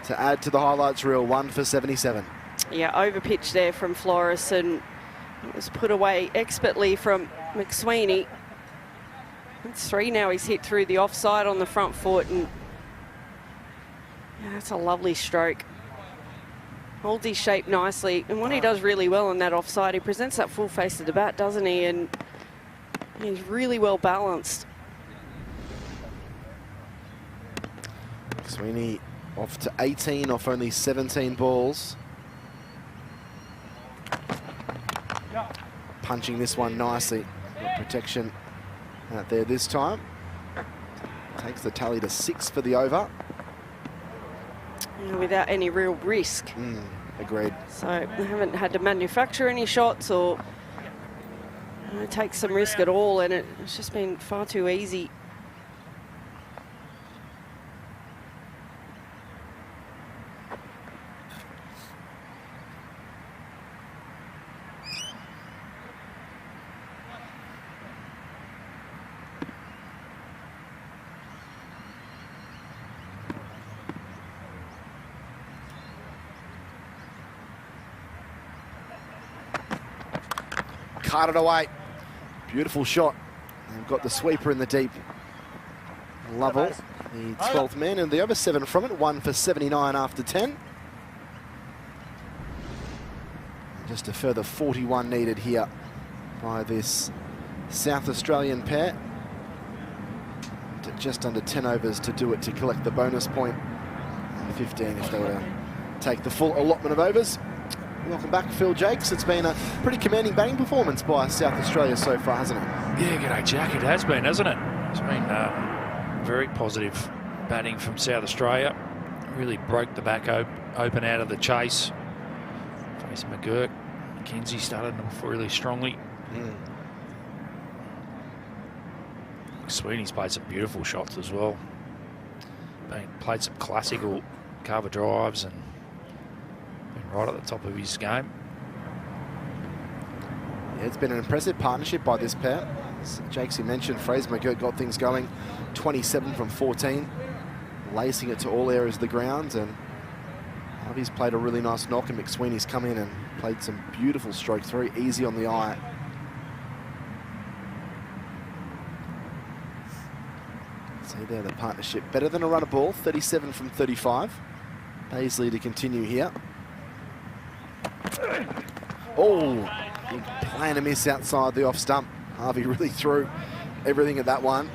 Speaker 12: to add to the highlights reel. 1 for 77.
Speaker 13: Yeah, over pitch there from Flores, and it was put away expertly from McSweeney. That's 3 now he's hit through the offside on the front foot, and yeah, that's a lovely stroke. Holds his shape nicely, and what he does really well on that offside, he presents that full face of the bat, doesn't he? And he's really well balanced.
Speaker 12: Sweeney off to 18 off only 17 balls. Punching this one nicely. Got protection out there this time. Takes the tally to 6 for the over.
Speaker 13: Without any real risk.
Speaker 12: Agreed.
Speaker 13: So they haven't had to manufacture any shots or take some risk at all, and it's just been far too easy.
Speaker 12: Carted away. Beautiful shot. They've got the sweeper in the deep. Lovell, the 12th man, and the over 7 from it. 1 for 79 after 10. Just a further 41 needed here by this South Australian pair. Just under 10 overs to do it to collect the bonus point. 15 if they were to take the full allotment of overs. Welcome back, Phil Jakes. It's been a pretty commanding batting performance by South Australia so far, hasn't it?
Speaker 7: Yeah, g'day, Jack. It has been, hasn't it? It's been very positive batting from South Australia. Really broke the back open out of the chase. Face McGurk. McKenzie started them really strongly. Sweeney's played some beautiful shots as well. Played some classical cover drives and been right at the top of his game.
Speaker 12: Yeah, it's been an impressive partnership by this pair. As Jakes, you mentioned, Fraser McGurk got things going. 27 from 14, lacing it to all areas of the ground, and Harvey's played a really nice knock, and McSweeney's come in and played some beautiful strokes, very easy on the eye. See there, the partnership better than a run of ball, 37 from 35. Paisley to continue here. Oh, big play and a miss outside the off stump. Harvey really threw everything at that one.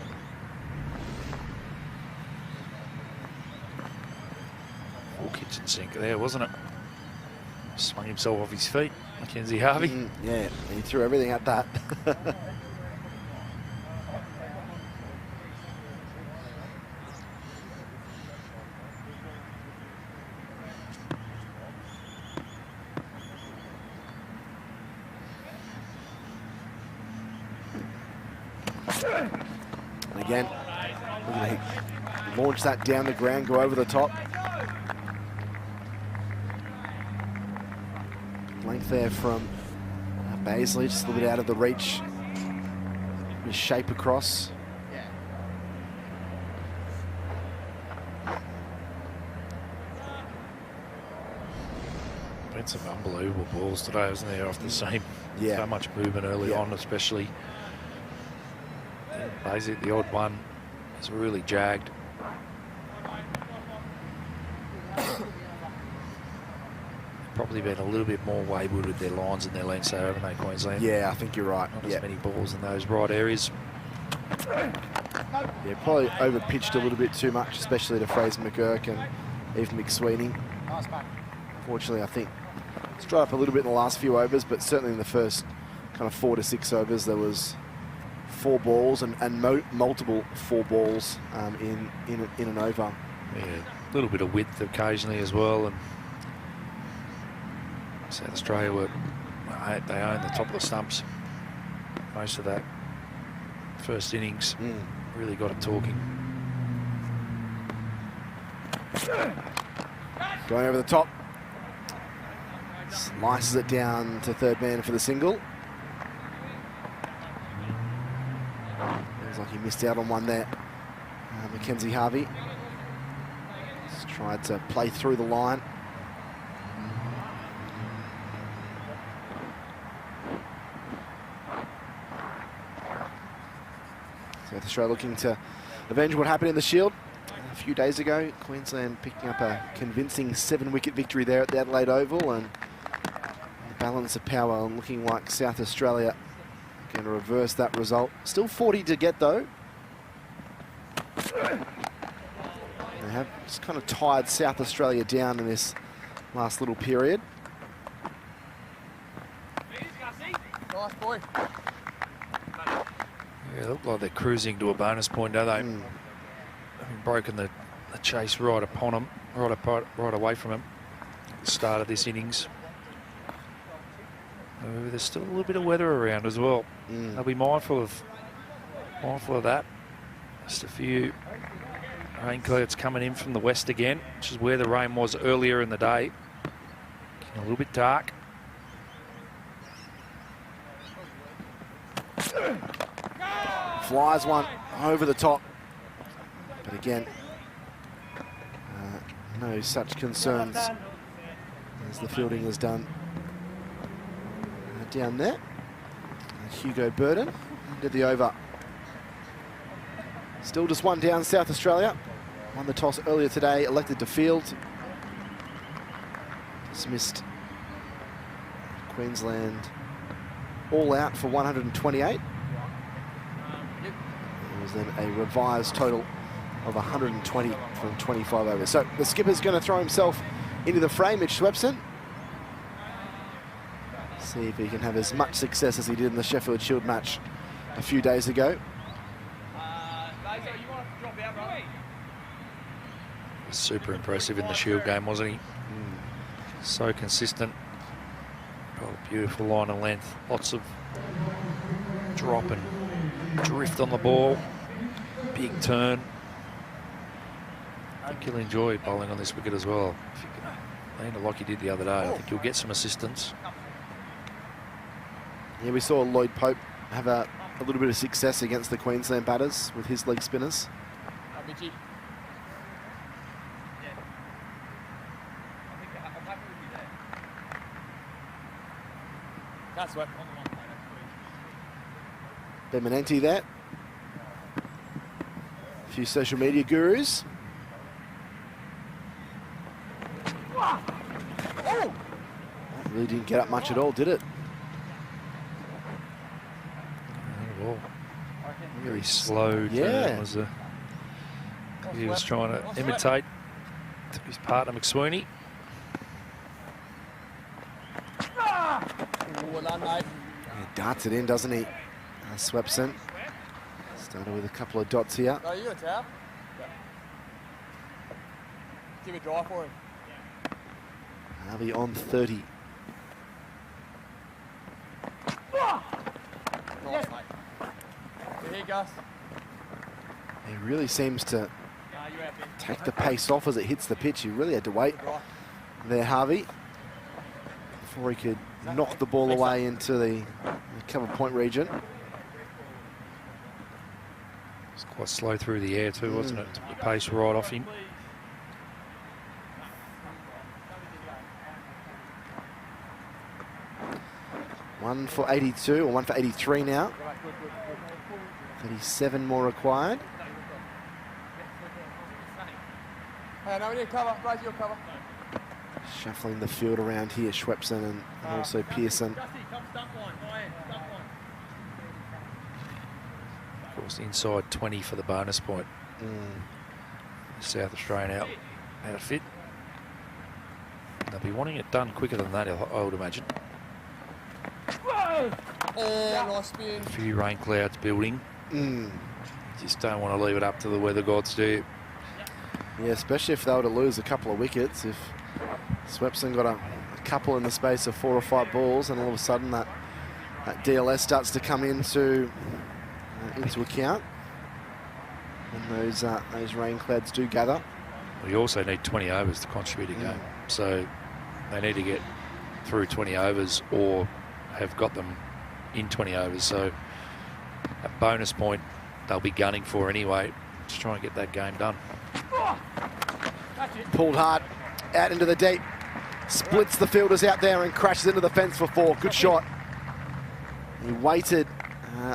Speaker 7: Full kitchen sink there, wasn't it? Swung himself off his feet, Mackenzie Harvey.
Speaker 12: Yeah, he threw everything at that. And again, we're going to launch that down the ground, go over the top. Length there from Paisley, just a little bit out of the reach. His shape across.
Speaker 7: Been some unbelievable balls today, hasn't there? Off the seam.
Speaker 12: Yeah.
Speaker 7: So much movement early on, especially. Basically, the odd one is really jagged. Probably been a little bit more wayward with their lines and their lengths, though, haven't they, Queensland?
Speaker 12: Yeah, I think you're right.
Speaker 7: Not as many balls in those right areas.
Speaker 12: Yeah, probably over-pitched a little bit too much, especially to Fraser McGurk and even McSweeney. Unfortunately, I think it's dried up a little bit in the last few overs, but certainly in the first kind of 4 to 6 overs, there was 4 balls and multiple 4 balls in an over.
Speaker 7: Yeah, a little bit of width occasionally as well, and South Australia they own the top of the stumps most of that first innings. Really got it talking.
Speaker 12: Going over the top, slices it down to third man for the single. Looks like he missed out on one there. Mackenzie Harvey just tried to play through the line. South Australia looking to avenge what happened in the Shield a few days ago. Queensland picking up a convincing 7-wicket victory there at the Adelaide Oval, and the balance of power looking like South Australia going to reverse that result. Still 40 to get though. They have just kind of tied South Australia down in this last little period.
Speaker 8: Nice boy.
Speaker 7: Yeah, they look like they're cruising to a bonus point, don't they? broken the chase right upon him, right away from him at the start of this innings. There's still a little bit of weather around as well. They'll be mindful of that. Just a few rain clouds coming in from the west again, which is where the rain was earlier in the day. Getting a little bit dark.
Speaker 12: Flies one over the top. But again, no such concerns as the fielding has done down there. Hugo Burden did the over. Still just one down, South Australia. Won the toss earlier today, elected to field. Dismissed Queensland all out for 128. It was then a revised total of 120 from 25 overs. So the skipper's going to throw himself into the frame, Mitch Swepson. See if he can have as much success as he did in the Sheffield Shield match a few days ago.
Speaker 7: Super impressive in the Shield game, wasn't he? So consistent. Got a beautiful line of length. Lots of drop and drift on the ball. Big turn. I think he'll enjoy bowling on this wicket as well. If you can land it like he did the other day, I think you'll get some assistance.
Speaker 12: Yeah, we saw Lloyd Pope have a little bit of success against the Queensland batters with his leg spinners. Bemanenti there. A few social media gurus. That really didn't get up much at all, did it?
Speaker 7: Very slow turn. He was trying to imitate his partner McSweeney.
Speaker 12: He darts it in, doesn't he? Swepson. Started with a couple of dots here.
Speaker 14: No, you got a towel? Yeah. Give it dry for him.
Speaker 12: Harvey on 30.
Speaker 14: Nice, mate. Here, Gus.
Speaker 12: He really seems to take the pace off as it hits the pitch. He really had to wait there, Harvey, before he could knock the ball away into the cover point region.
Speaker 7: It's quite slow through the air too, wasn't it? Took the pace right off him.
Speaker 12: One for 82, or one for 83 now. 37 more required.
Speaker 14: Hey, no, we need cover. Raise your cover.
Speaker 12: Shuffling the field around here, Swepson and also Pearson.
Speaker 7: Of course, inside 20 for the bonus point. South Australian outfit. They'll be wanting it done quicker than that, I would imagine.
Speaker 14: Nice spin.
Speaker 7: A few rain clouds building. Just don't want to leave it up to the weather gods, do you?
Speaker 12: Yeah, especially if they were to lose a couple of wickets. If Swepson got a couple in the space of 4 or 5 balls, and all of a sudden that DLS starts to come into account, and those rain clouds do gather.
Speaker 7: Well, you also need 20 overs to contribute a game, so they need to get through 20 overs or have got them in 20 overs. So a bonus point they'll be gunning for anyway to try and get that game done.
Speaker 12: Pulled hard out into the deep, splits the fielders out there and crashes into the fence for 4. Good shot. He waited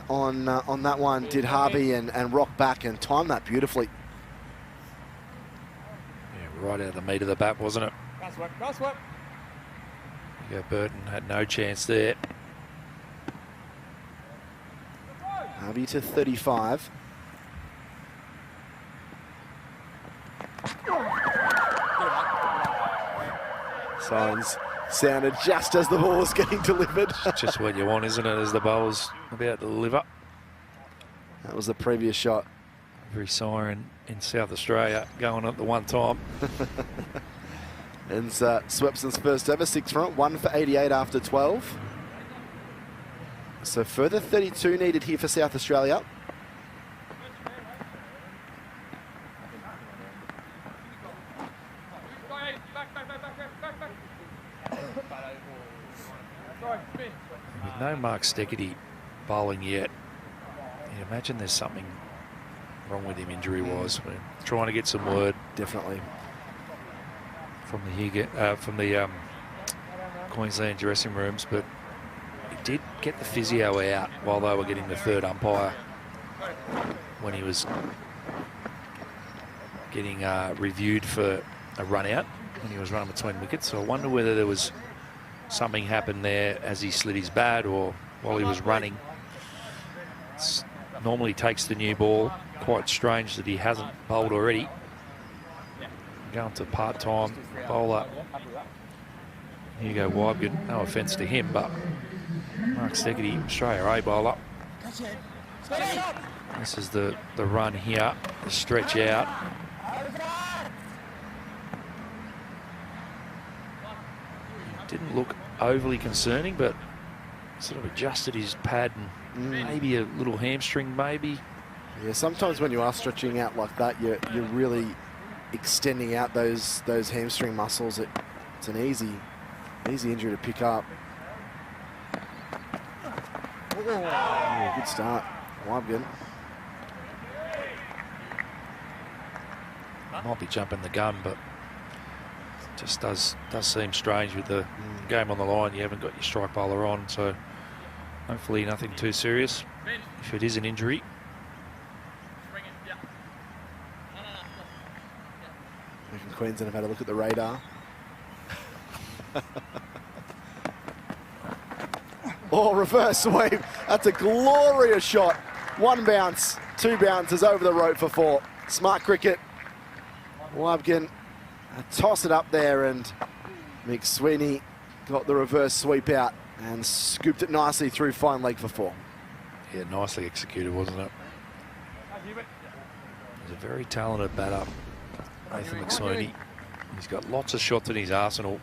Speaker 12: on that one, did Harvey, and rocked back and timed that beautifully.
Speaker 7: Yeah, right out of the meat of the bat, wasn't it?
Speaker 14: Nice work.
Speaker 7: Yeah, Burton had no chance there.
Speaker 12: Harvey to 35. Signs sounded just as the ball was getting delivered.
Speaker 7: Just what you want, isn't it, as the bowler's about to deliver.
Speaker 12: That was the previous shot.
Speaker 7: Every siren in South Australia going at the one time.
Speaker 12: And Swepson's first ever 6 front, 1 for 88 after 12. So further 32 needed here for South Australia.
Speaker 7: With no Mark Steckety bowling yet, you'd imagine there's something wrong with him injury-wise. We're trying to get some word.
Speaker 12: Definitely.
Speaker 7: From the Queensland dressing rooms, but he did get the physio out while they were getting the third umpire when he was getting reviewed for a run out when he was running between wickets. So I wonder whether there was something happened there as he slid his bat or while he was running. Normally takes the new ball. Quite strange that he hasn't bowled already. Going to part-time bowler Hugo Wybgen. No offence to him, but Mark Steckety, Australia A bowler. This is the run here, the stretch out. Didn't look overly concerning, but sort of adjusted his pad and maybe a little hamstring, maybe.
Speaker 12: Yeah, sometimes when you are stretching out like that, you're really extending out those hamstring muscles. It's an easy injury to pick up. Oh, good start, Wybgen.
Speaker 7: Might be jumping the gun, but just does seem strange with the game on the line. You haven't got your strike bowler on, so hopefully nothing too serious. If it is an injury.
Speaker 12: Queensland have had a look at the radar. Oh, reverse sweep. That's a glorious shot. 1 bounce, 2 bounces over the rope for 4. Smart cricket. Wybgen toss it up there, and McSweeney got the reverse sweep out and scooped it nicely through fine leg for 4.
Speaker 7: Yeah, nicely executed, wasn't it? He's a very talented batter, Nathan McSweeney. He's got lots of shots in his arsenal.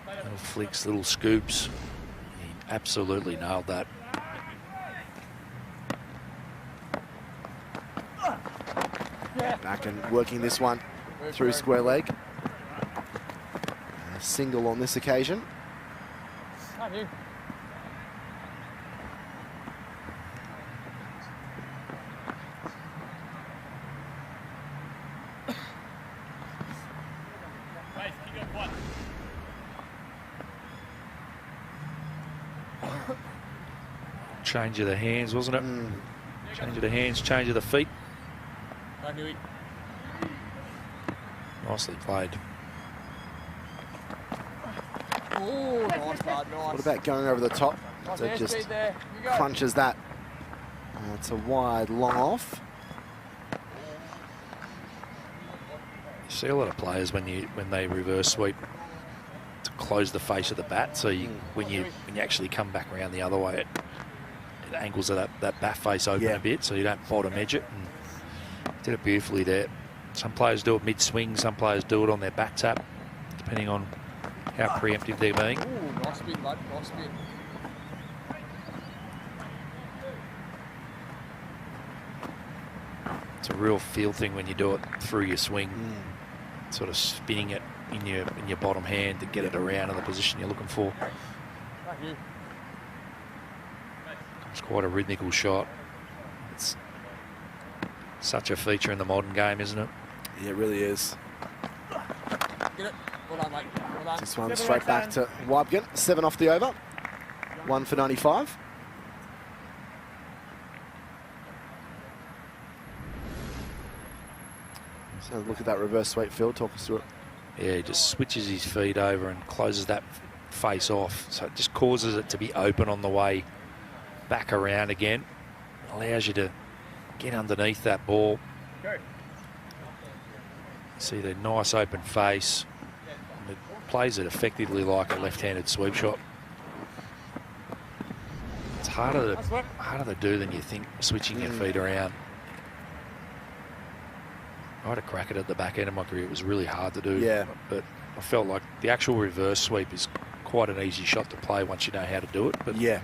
Speaker 7: Little flicks, little scoops. He absolutely nailed that.
Speaker 12: Back and working this one through square leg. A single on this occasion.
Speaker 7: Change of the hands, wasn't it? Change of the hands, change of the feet. Nicely played.
Speaker 14: Oh, nice, bud, nice.
Speaker 12: What about going over the top? So it just crunches that. It's a wide, long off.
Speaker 7: You see a lot of players when they reverse sweep to close the face of the bat. So when you actually come back around the other way, it angles that bat face open a bit, so you don't bottom edge it. And did it beautifully there. Some players do it mid-swing, some players do it on their back tap, depending on how preemptive they're being.
Speaker 14: Ooh, nice spin, bud, nice spin.
Speaker 7: It's a real feel thing when you do it through your swing, sort of spinning it in your bottom hand to get it around in the position you're looking for.
Speaker 14: Thank you.
Speaker 7: It's quite a rhythmical shot. It's such a feature in the modern game, isn't it?
Speaker 12: Yeah, it really is.
Speaker 14: Get it. Well done, mate. Well done.
Speaker 12: This one straight back to Wybgen. 7 off the over. 1 for 95. So look at that reverse sweep, Phil. Talk us through it.
Speaker 7: Yeah, he just switches his feet over and closes that face off. So it just causes it to be open on the way back around again. Allows you to get underneath that ball. See the nice open face. And it plays it effectively like a left-handed sweep shot. It's harder to do than you think, switching your feet around. I had a crack at the back end of my career. It was really hard to do.
Speaker 12: Yeah.
Speaker 7: But I felt like the actual reverse sweep is quite an easy shot to play once you know how to do it. But
Speaker 12: yeah,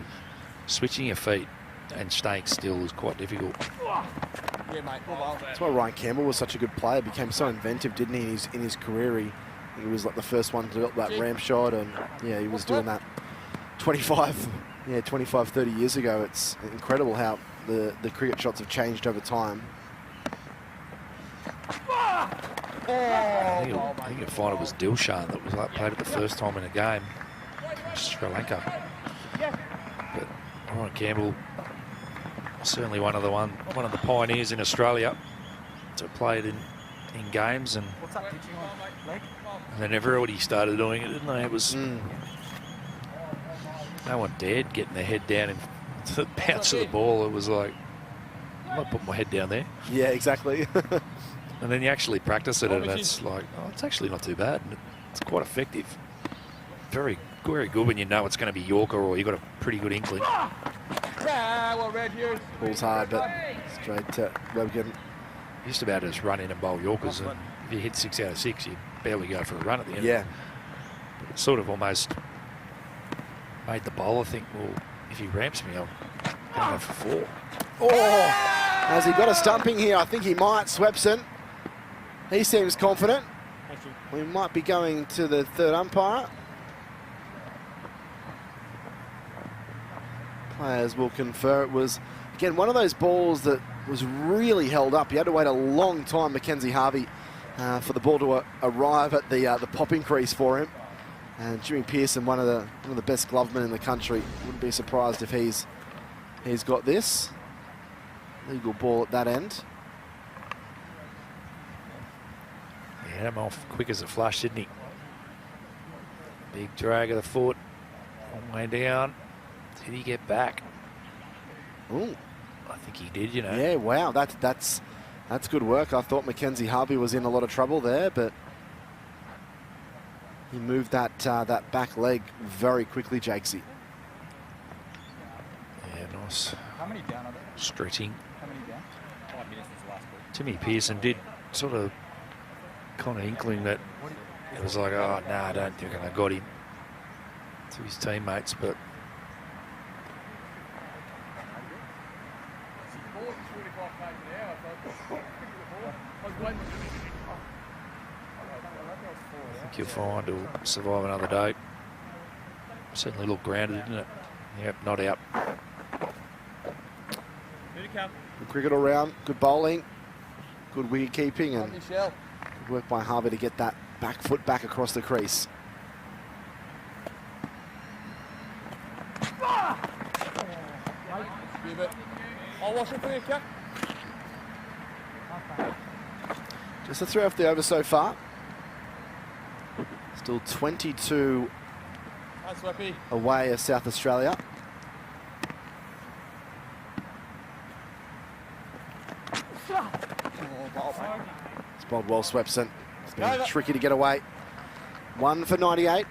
Speaker 7: switching your feet and staying still is quite difficult.
Speaker 14: Yeah, mate. Well,
Speaker 12: that's why Ryan Campbell was such a good player. Became so inventive, didn't he? In his career, he was like the first one to develop that ram shot, and yeah, he was doing that 25, 30 years ago. It's incredible how the cricket shots have changed over time.
Speaker 7: I think you'll find it was Dilshan that was played it the first time in a game, Sri Lanka. But Ryan Campbell, certainly one of the pioneers in Australia to play it in games, and
Speaker 8: What's that pitching on? Leg?
Speaker 7: then everybody started doing it, didn't they? It was no one dared getting their head down into the bounce of the ball. It was like, I'm not putting my head down there.
Speaker 12: Yeah, exactly.
Speaker 7: And then you actually practice it, and it's like, oh, it's actually not too bad. And it's quite effective. Very, very good when you know it's going to be Yorker or you've got a pretty good inkling.
Speaker 14: yeah, well, red here.
Speaker 12: Ball's hard, but straight to Rogan.
Speaker 7: Used to be able to just run in and bowl Yorkers, and if you hit 6 out of 6, you barely go for a run at the end.
Speaker 12: Yeah.
Speaker 7: But it sort of almost made the bowler think, well, if he ramps me, I'll go for 4.
Speaker 12: Oh! Has he got a stumping here? I think he might. Swepson. He seems confident. We might be going to the third umpire. Players will confer. It was, again, one of those balls that was really held up. You had to wait a long time, Mackenzie Harvey, for the ball to arrive at the popping crease for him. And Jimmy Pearson, one of the best glovemen in the country, wouldn't be surprised if he's got this. Legal ball at that end.
Speaker 7: He had him off quick as a flush, didn't he? Big drag of the foot. Long way down. Did he get back?
Speaker 12: Ooh.
Speaker 7: I think he did, you know.
Speaker 12: Yeah, wow. That's good work. I thought Mackenzie Harvey was in a lot of trouble there, but he moved that back leg very quickly, Jakesy.
Speaker 7: Yeah, nice.
Speaker 8: How many down are there?
Speaker 7: Stretching.
Speaker 8: How many down? 5 minutes since the last ball.
Speaker 7: Timmy Pearson did sort of kind of inkling that it was like, oh, no, I don't think I got him to his teammates, but I think you'll find he'll survive another day. Certainly looked grounded, didn't it? Yep, not out.
Speaker 12: Good cricket all round, good bowling, good wicket keeping, and good work by Harvey to get that back foot back across the crease.
Speaker 14: I'll wash it for you, Cap.
Speaker 12: Just a throw off the over so far. Still 22 away as South Australia. It's bowled well, Swepson. It's been tricky to get away. 1 for 98.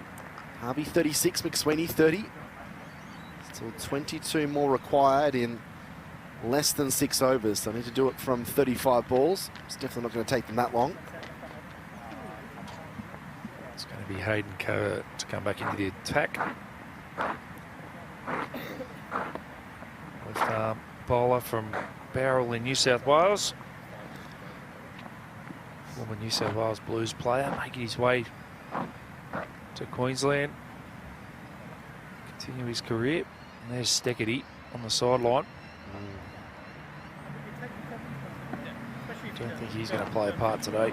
Speaker 12: Harvey 36, McSweeney 30. Still 22 more required in less than 6 overs. So I need to do it from 35 balls. It's definitely not going to take them that long.
Speaker 7: It's going to be Hayden Kerr to come back into the attack. Left bowler from Bowral in New South Wales. Former New South Wales Blues player making his way to Queensland. Continue his career. And there's Steckety on the sideline. Don't think he's going to play a part today.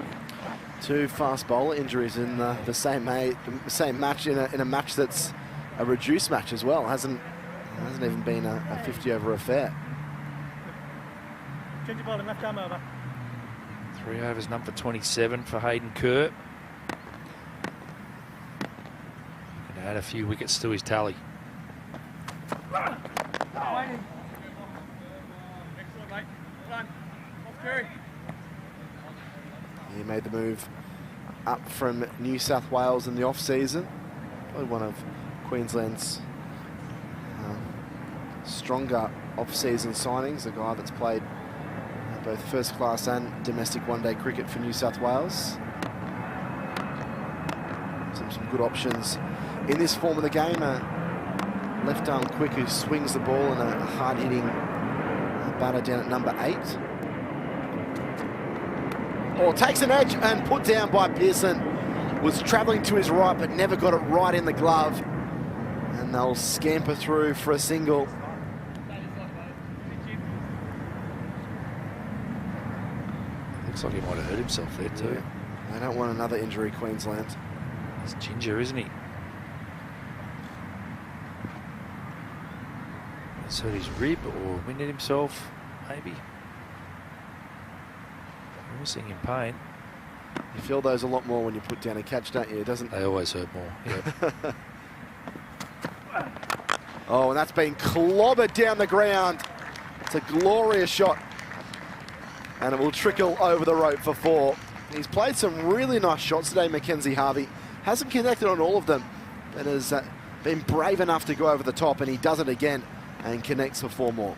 Speaker 12: 2 fast bowler injuries in the same match, in a match that's a reduced match as well. Hasn't even been a 50 over affair.
Speaker 8: Change your ball and left arm over.
Speaker 7: 3 overs, number 27 for Hayden Kerr. Going to add a few wickets to his tally.
Speaker 12: He made the move up from New South Wales in the off-season. Probably one of Queensland's stronger off-season signings, a guy that's played both first-class and domestic one-day cricket for New South Wales. Some good options in this form of the game. Left-arm quick who swings the ball, and a hard-hitting batter down at number 8. Oh, takes an edge and put down by Pearson. Was travelling to his right, but never got it right in the glove. And they'll scamper through for a single.
Speaker 7: Looks like he might have hurt himself there too.
Speaker 12: Yeah. They don't want another injury, Queensland.
Speaker 7: He's ginger, isn't he? He's hurt his rib or winded himself, maybe. We're seeing him pain.
Speaker 12: You feel those a lot more when you put down a catch, don't you? It doesn't.
Speaker 7: They always hurt more. Yep.
Speaker 12: Oh, and that's been clobbered down the ground. It's a glorious shot. And it will trickle over the rope for 4. He's played some really nice shots today, Mackenzie Harvey. Hasn't connected on all of them, but has been brave enough to go over the top, and he does it again and connects for 4 more.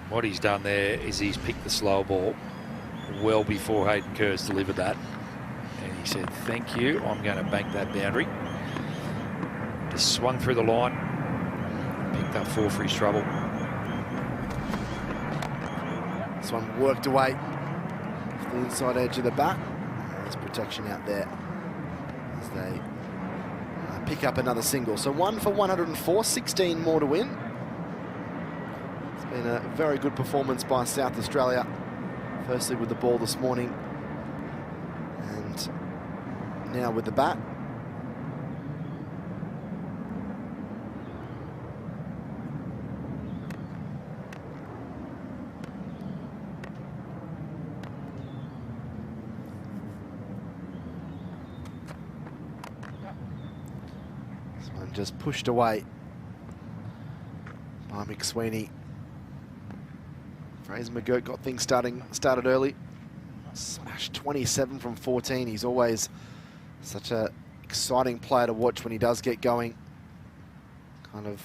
Speaker 7: What he's done there is he's picked the slow ball well before Hayden Kerr's delivered that. And he said, thank you, I'm going to bank that boundary. Just swung through the line, picked up 4 for his trouble.
Speaker 12: This one worked away to the inside edge of the bat. There's protection out there as they pick up another single. So 1 for 104, 16 more to win. It's been a very good performance by South Australia. Firstly with the ball this morning, and now with the bat. This one just pushed away by McSweeney. Fraser McGirt got things started early. Smashed 27 from 14. He's always such an exciting player to watch when he does get going. Kind of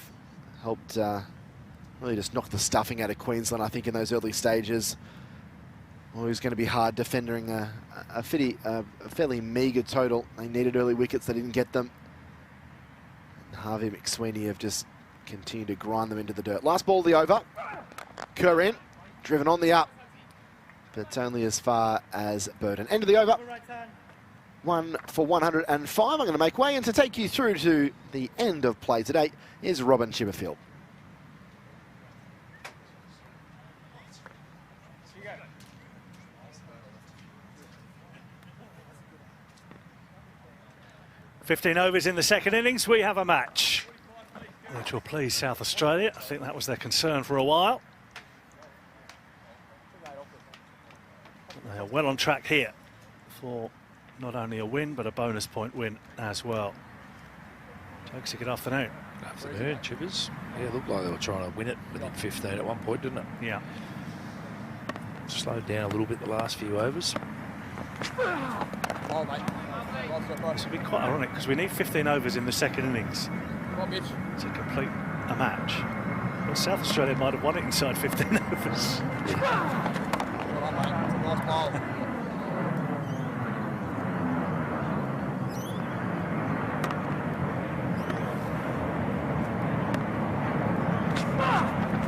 Speaker 12: helped really just knock the stuffing out of Queensland, I think, in those early stages. Well, he was going to be hard defending a fairly meagre total. They needed early wickets, they didn't get them. And Harvey McSweeney have just continued to grind them into the dirt. Last ball of the over. Kerr in. Driven on the up, but only as far as Burton. End of the over. 1 for 105. I'm going to make way, and to take you through to the end of play today is Robin Chipperfield.
Speaker 6: "15 overs in the second innings. We have a match, which will please South Australia. I think that was their concern for a while. They are well on track here for not only a win, but a bonus point win as well. Jokesy, good afternoon.
Speaker 7: Good afternoon, Chippers. Yeah, it looked like they were trying to win it within 15 at one point, didn't it?
Speaker 6: Yeah.
Speaker 7: Slowed down a little bit the last few overs.
Speaker 6: This will be quite ironic because we need 15 overs in the second innings to complete a match. But South Australia might have won it inside 15 overs.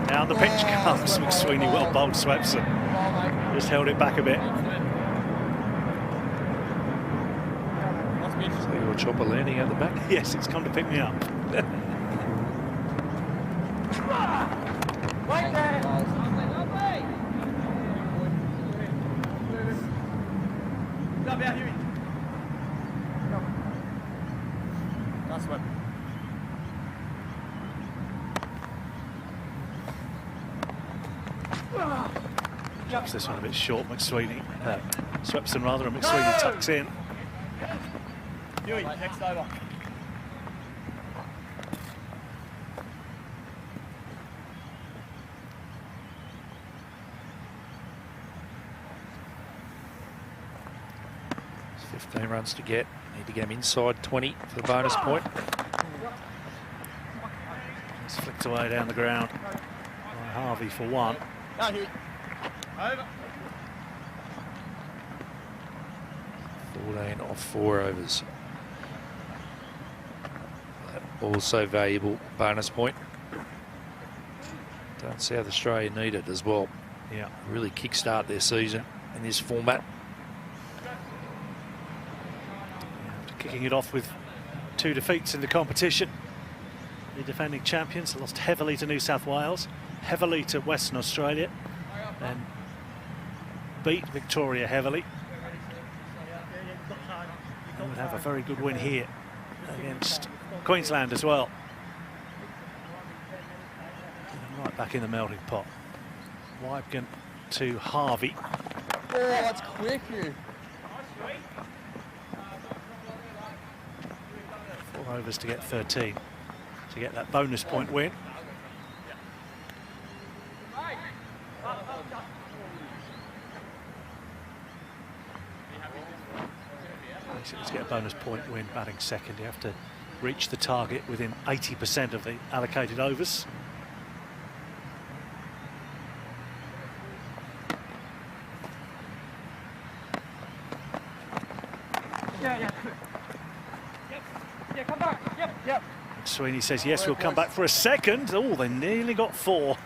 Speaker 6: Down the pitch comes McSweeney, well bowled Swepson. Just held it back a bit.
Speaker 7: So your chopper landing at the back?
Speaker 6: Yes, it's come to pick me up. Keeps this one a bit short, McSweeney. Swepson rather, and McSweeney tucks in.
Speaker 14: Next over.
Speaker 7: It's 15 runs to get. Need to get him inside 20 for the bonus point.
Speaker 6: Just flicked away down the ground. Harvey for one.
Speaker 7: 14 off 4 overs. Also valuable bonus point. Don't South Australia need it as well.
Speaker 6: Yeah.
Speaker 7: Really kickstart their season in this format.
Speaker 6: After kicking it off with 2 defeats in the competition, the defending champions lost heavily to New South Wales, heavily to Western Australia, then beat Victoria heavily. They would have a very good win here against Queensland as well. And right back in the melting pot. Weibgen to Harvey.
Speaker 14: Oh, that's quick, you.
Speaker 6: 4 overs to get 13 to get that bonus point win. Basically, to get a bonus point win batting second, you have to reach the target within 80% of the allocated overs.
Speaker 14: Yeah. Yeah, come back. Yep.
Speaker 6: Sweeney says, yes, we'll come back for a second. Oh, they nearly got 4.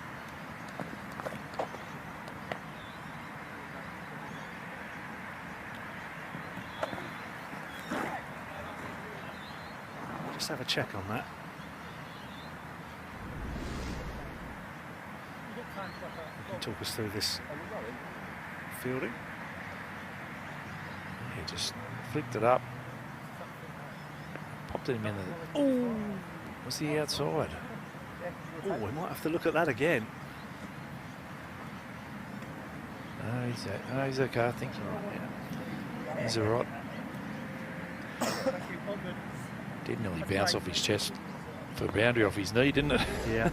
Speaker 6: Just have a check on that. You can talk us through this fielding.
Speaker 7: He just flicked it up. Popped him in the... Oh! Was he outside?
Speaker 6: Oh, we might have to look at that again.
Speaker 7: No, he's okay. I think he's all right. Did nearly bounce off his chest for a boundary off his knee, didn't it?
Speaker 6: Yeah.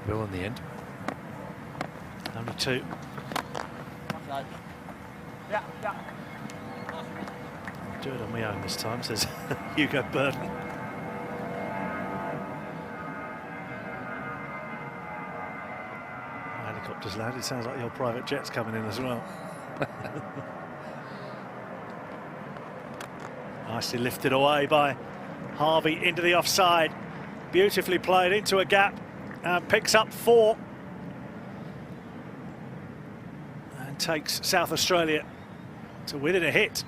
Speaker 7: Well, in the end.
Speaker 6: Only 2.
Speaker 14: Yeah.
Speaker 6: Do it on my own this time, says Hugo Burton. Helicopters landed. Sounds like your private jet's coming in as well. Nicely lifted away by Harvey into the offside. Beautifully played into a gap. And picks up 4. And takes South Australia to within a hit.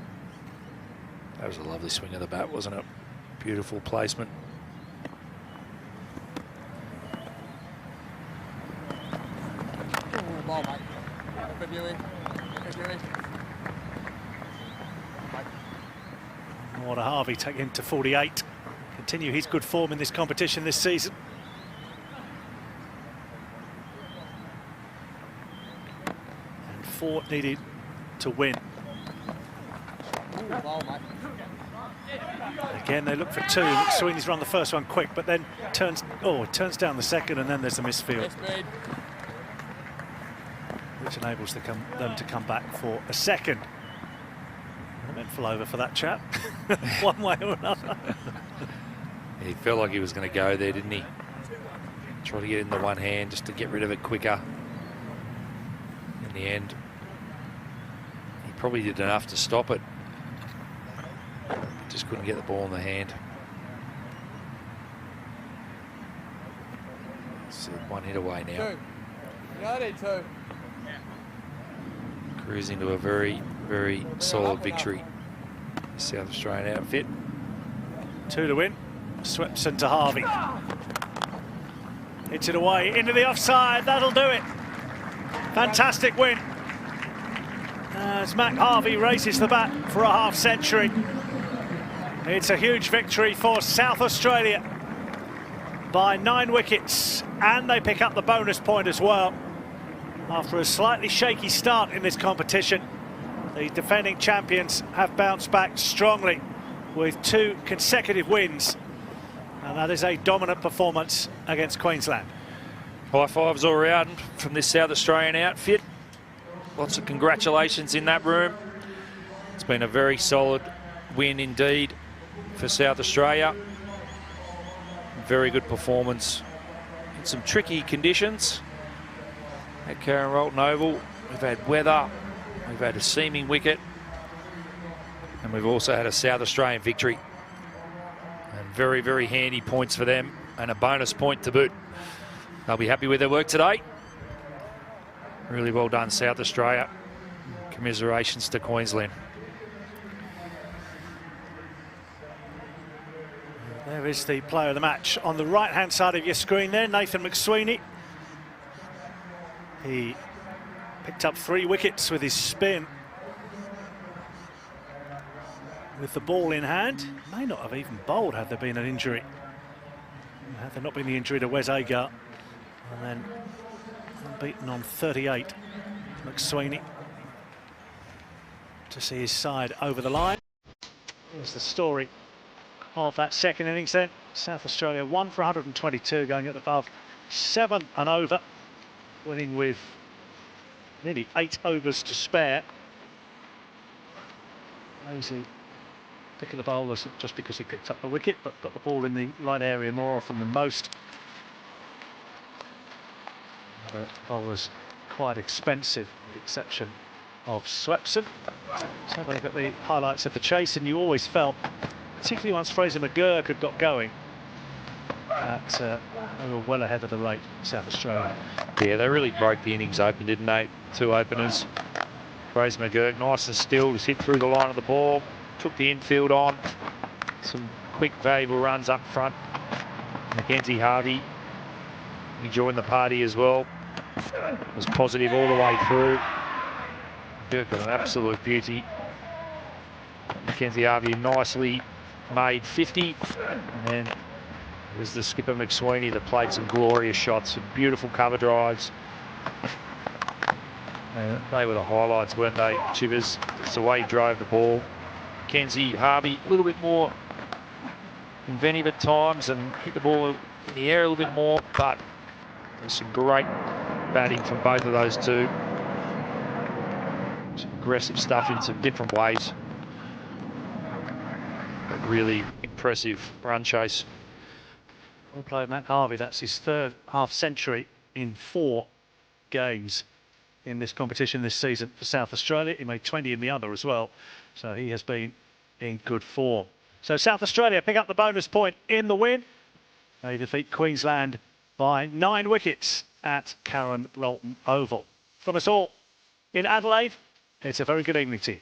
Speaker 7: That was a lovely swing of the bat, wasn't it? Beautiful placement.
Speaker 14: Oh, ball, mate. Good viewing.
Speaker 6: More to Harvey, take him to 48. Continue his good form in this competition this season. And 4 needed to win.
Speaker 14: Ooh, ball, mate.
Speaker 6: Again, they look for 2. McSweeney's run the first one quick, but then turns down the second, and then there's the misfield, which enables them to come back for a second. I meant full over for that chap, one way or another.
Speaker 7: He felt like he was going to go there, didn't he? Try to get in the one hand just to get rid of it quicker. In the end, he probably did enough to stop it. Just couldn't get the ball in the hand. It's 1 hit away now.
Speaker 14: 2. Yeah, I need 2.
Speaker 7: Cruising to a very, very solid victory. South Australian outfit.
Speaker 6: 2 to win. Swepson to Harvey. Hits it away into the offside. That'll do it. Fantastic win. As Mac Harvey raises the bat for a half century. It's a huge victory for South Australia by 9 wickets, and they pick up the bonus point as well. After a slightly shaky start in this competition, the defending champions have bounced back strongly with 2 consecutive wins, and that is a dominant performance against Queensland.
Speaker 7: High fives all around from this South Australian outfit. Lots of congratulations in that room. It's been a very solid win indeed for South Australia. Very good performance some tricky conditions at Karen Rolton Oval. We've had weather, we've had a seaming wicket, and we've also had a South Australian victory. And very, very handy points for them, and a bonus point to boot. They'll be happy with their work today. Really well done, South Australia. Commiserations to Queensland.
Speaker 6: There is the player of the match on the right-hand side of your screen there, Nathan McSweeney. He picked up 3 wickets with his spin. With the ball in hand, may not have even bowled had there been an injury. Had there not been the injury to Wes Agar. And then unbeaten on 38, McSweeney, to see his side over the line. Here's the story of that second innings then. South Australia 1 for 122, going at above 7 and over, winning with nearly 8 overs to spare. Lazy pick of the bowlers just because he picked up the wicket, but got the ball in the right area more often than most. The bowlers quite expensive, with the exception of Swepson. Let's have a look at the highlights of the chase, and you always felt, particularly once Fraser McGurk had got going, that they were well ahead of the rate, South Australia.
Speaker 7: Yeah, they really broke the innings open, didn't they? 2 openers. Fraser McGurk, nice and still, just hit through the line of the ball, took the infield on. Some quick, valuable runs up front. Mackenzie Harvey, he joined the party as well. Was positive all the way through. McGurk got an absolute beauty. Mackenzie Harvey nicely made 50, and then it was the skipper McSweeney that played some glorious shots, some beautiful cover drives. They were the highlights, weren't they, Chivers? It's the way he drove the ball. Mackenzie Harvey a little bit more inventive at times and hit the ball in the air a little bit more, but there's some great batting from both of those two. Some aggressive stuff in some different ways. But really impressive run chase.
Speaker 6: Well played, Matt Harvey. That's his 3rd half-century in 4 games in this competition this season for South Australia. He made 20 in the other as well, so he has been in good form. So South Australia pick up the bonus point in the win. They defeat Queensland by 9 wickets at Karen Rolton Oval. From us all in Adelaide, it's a very good evening to you.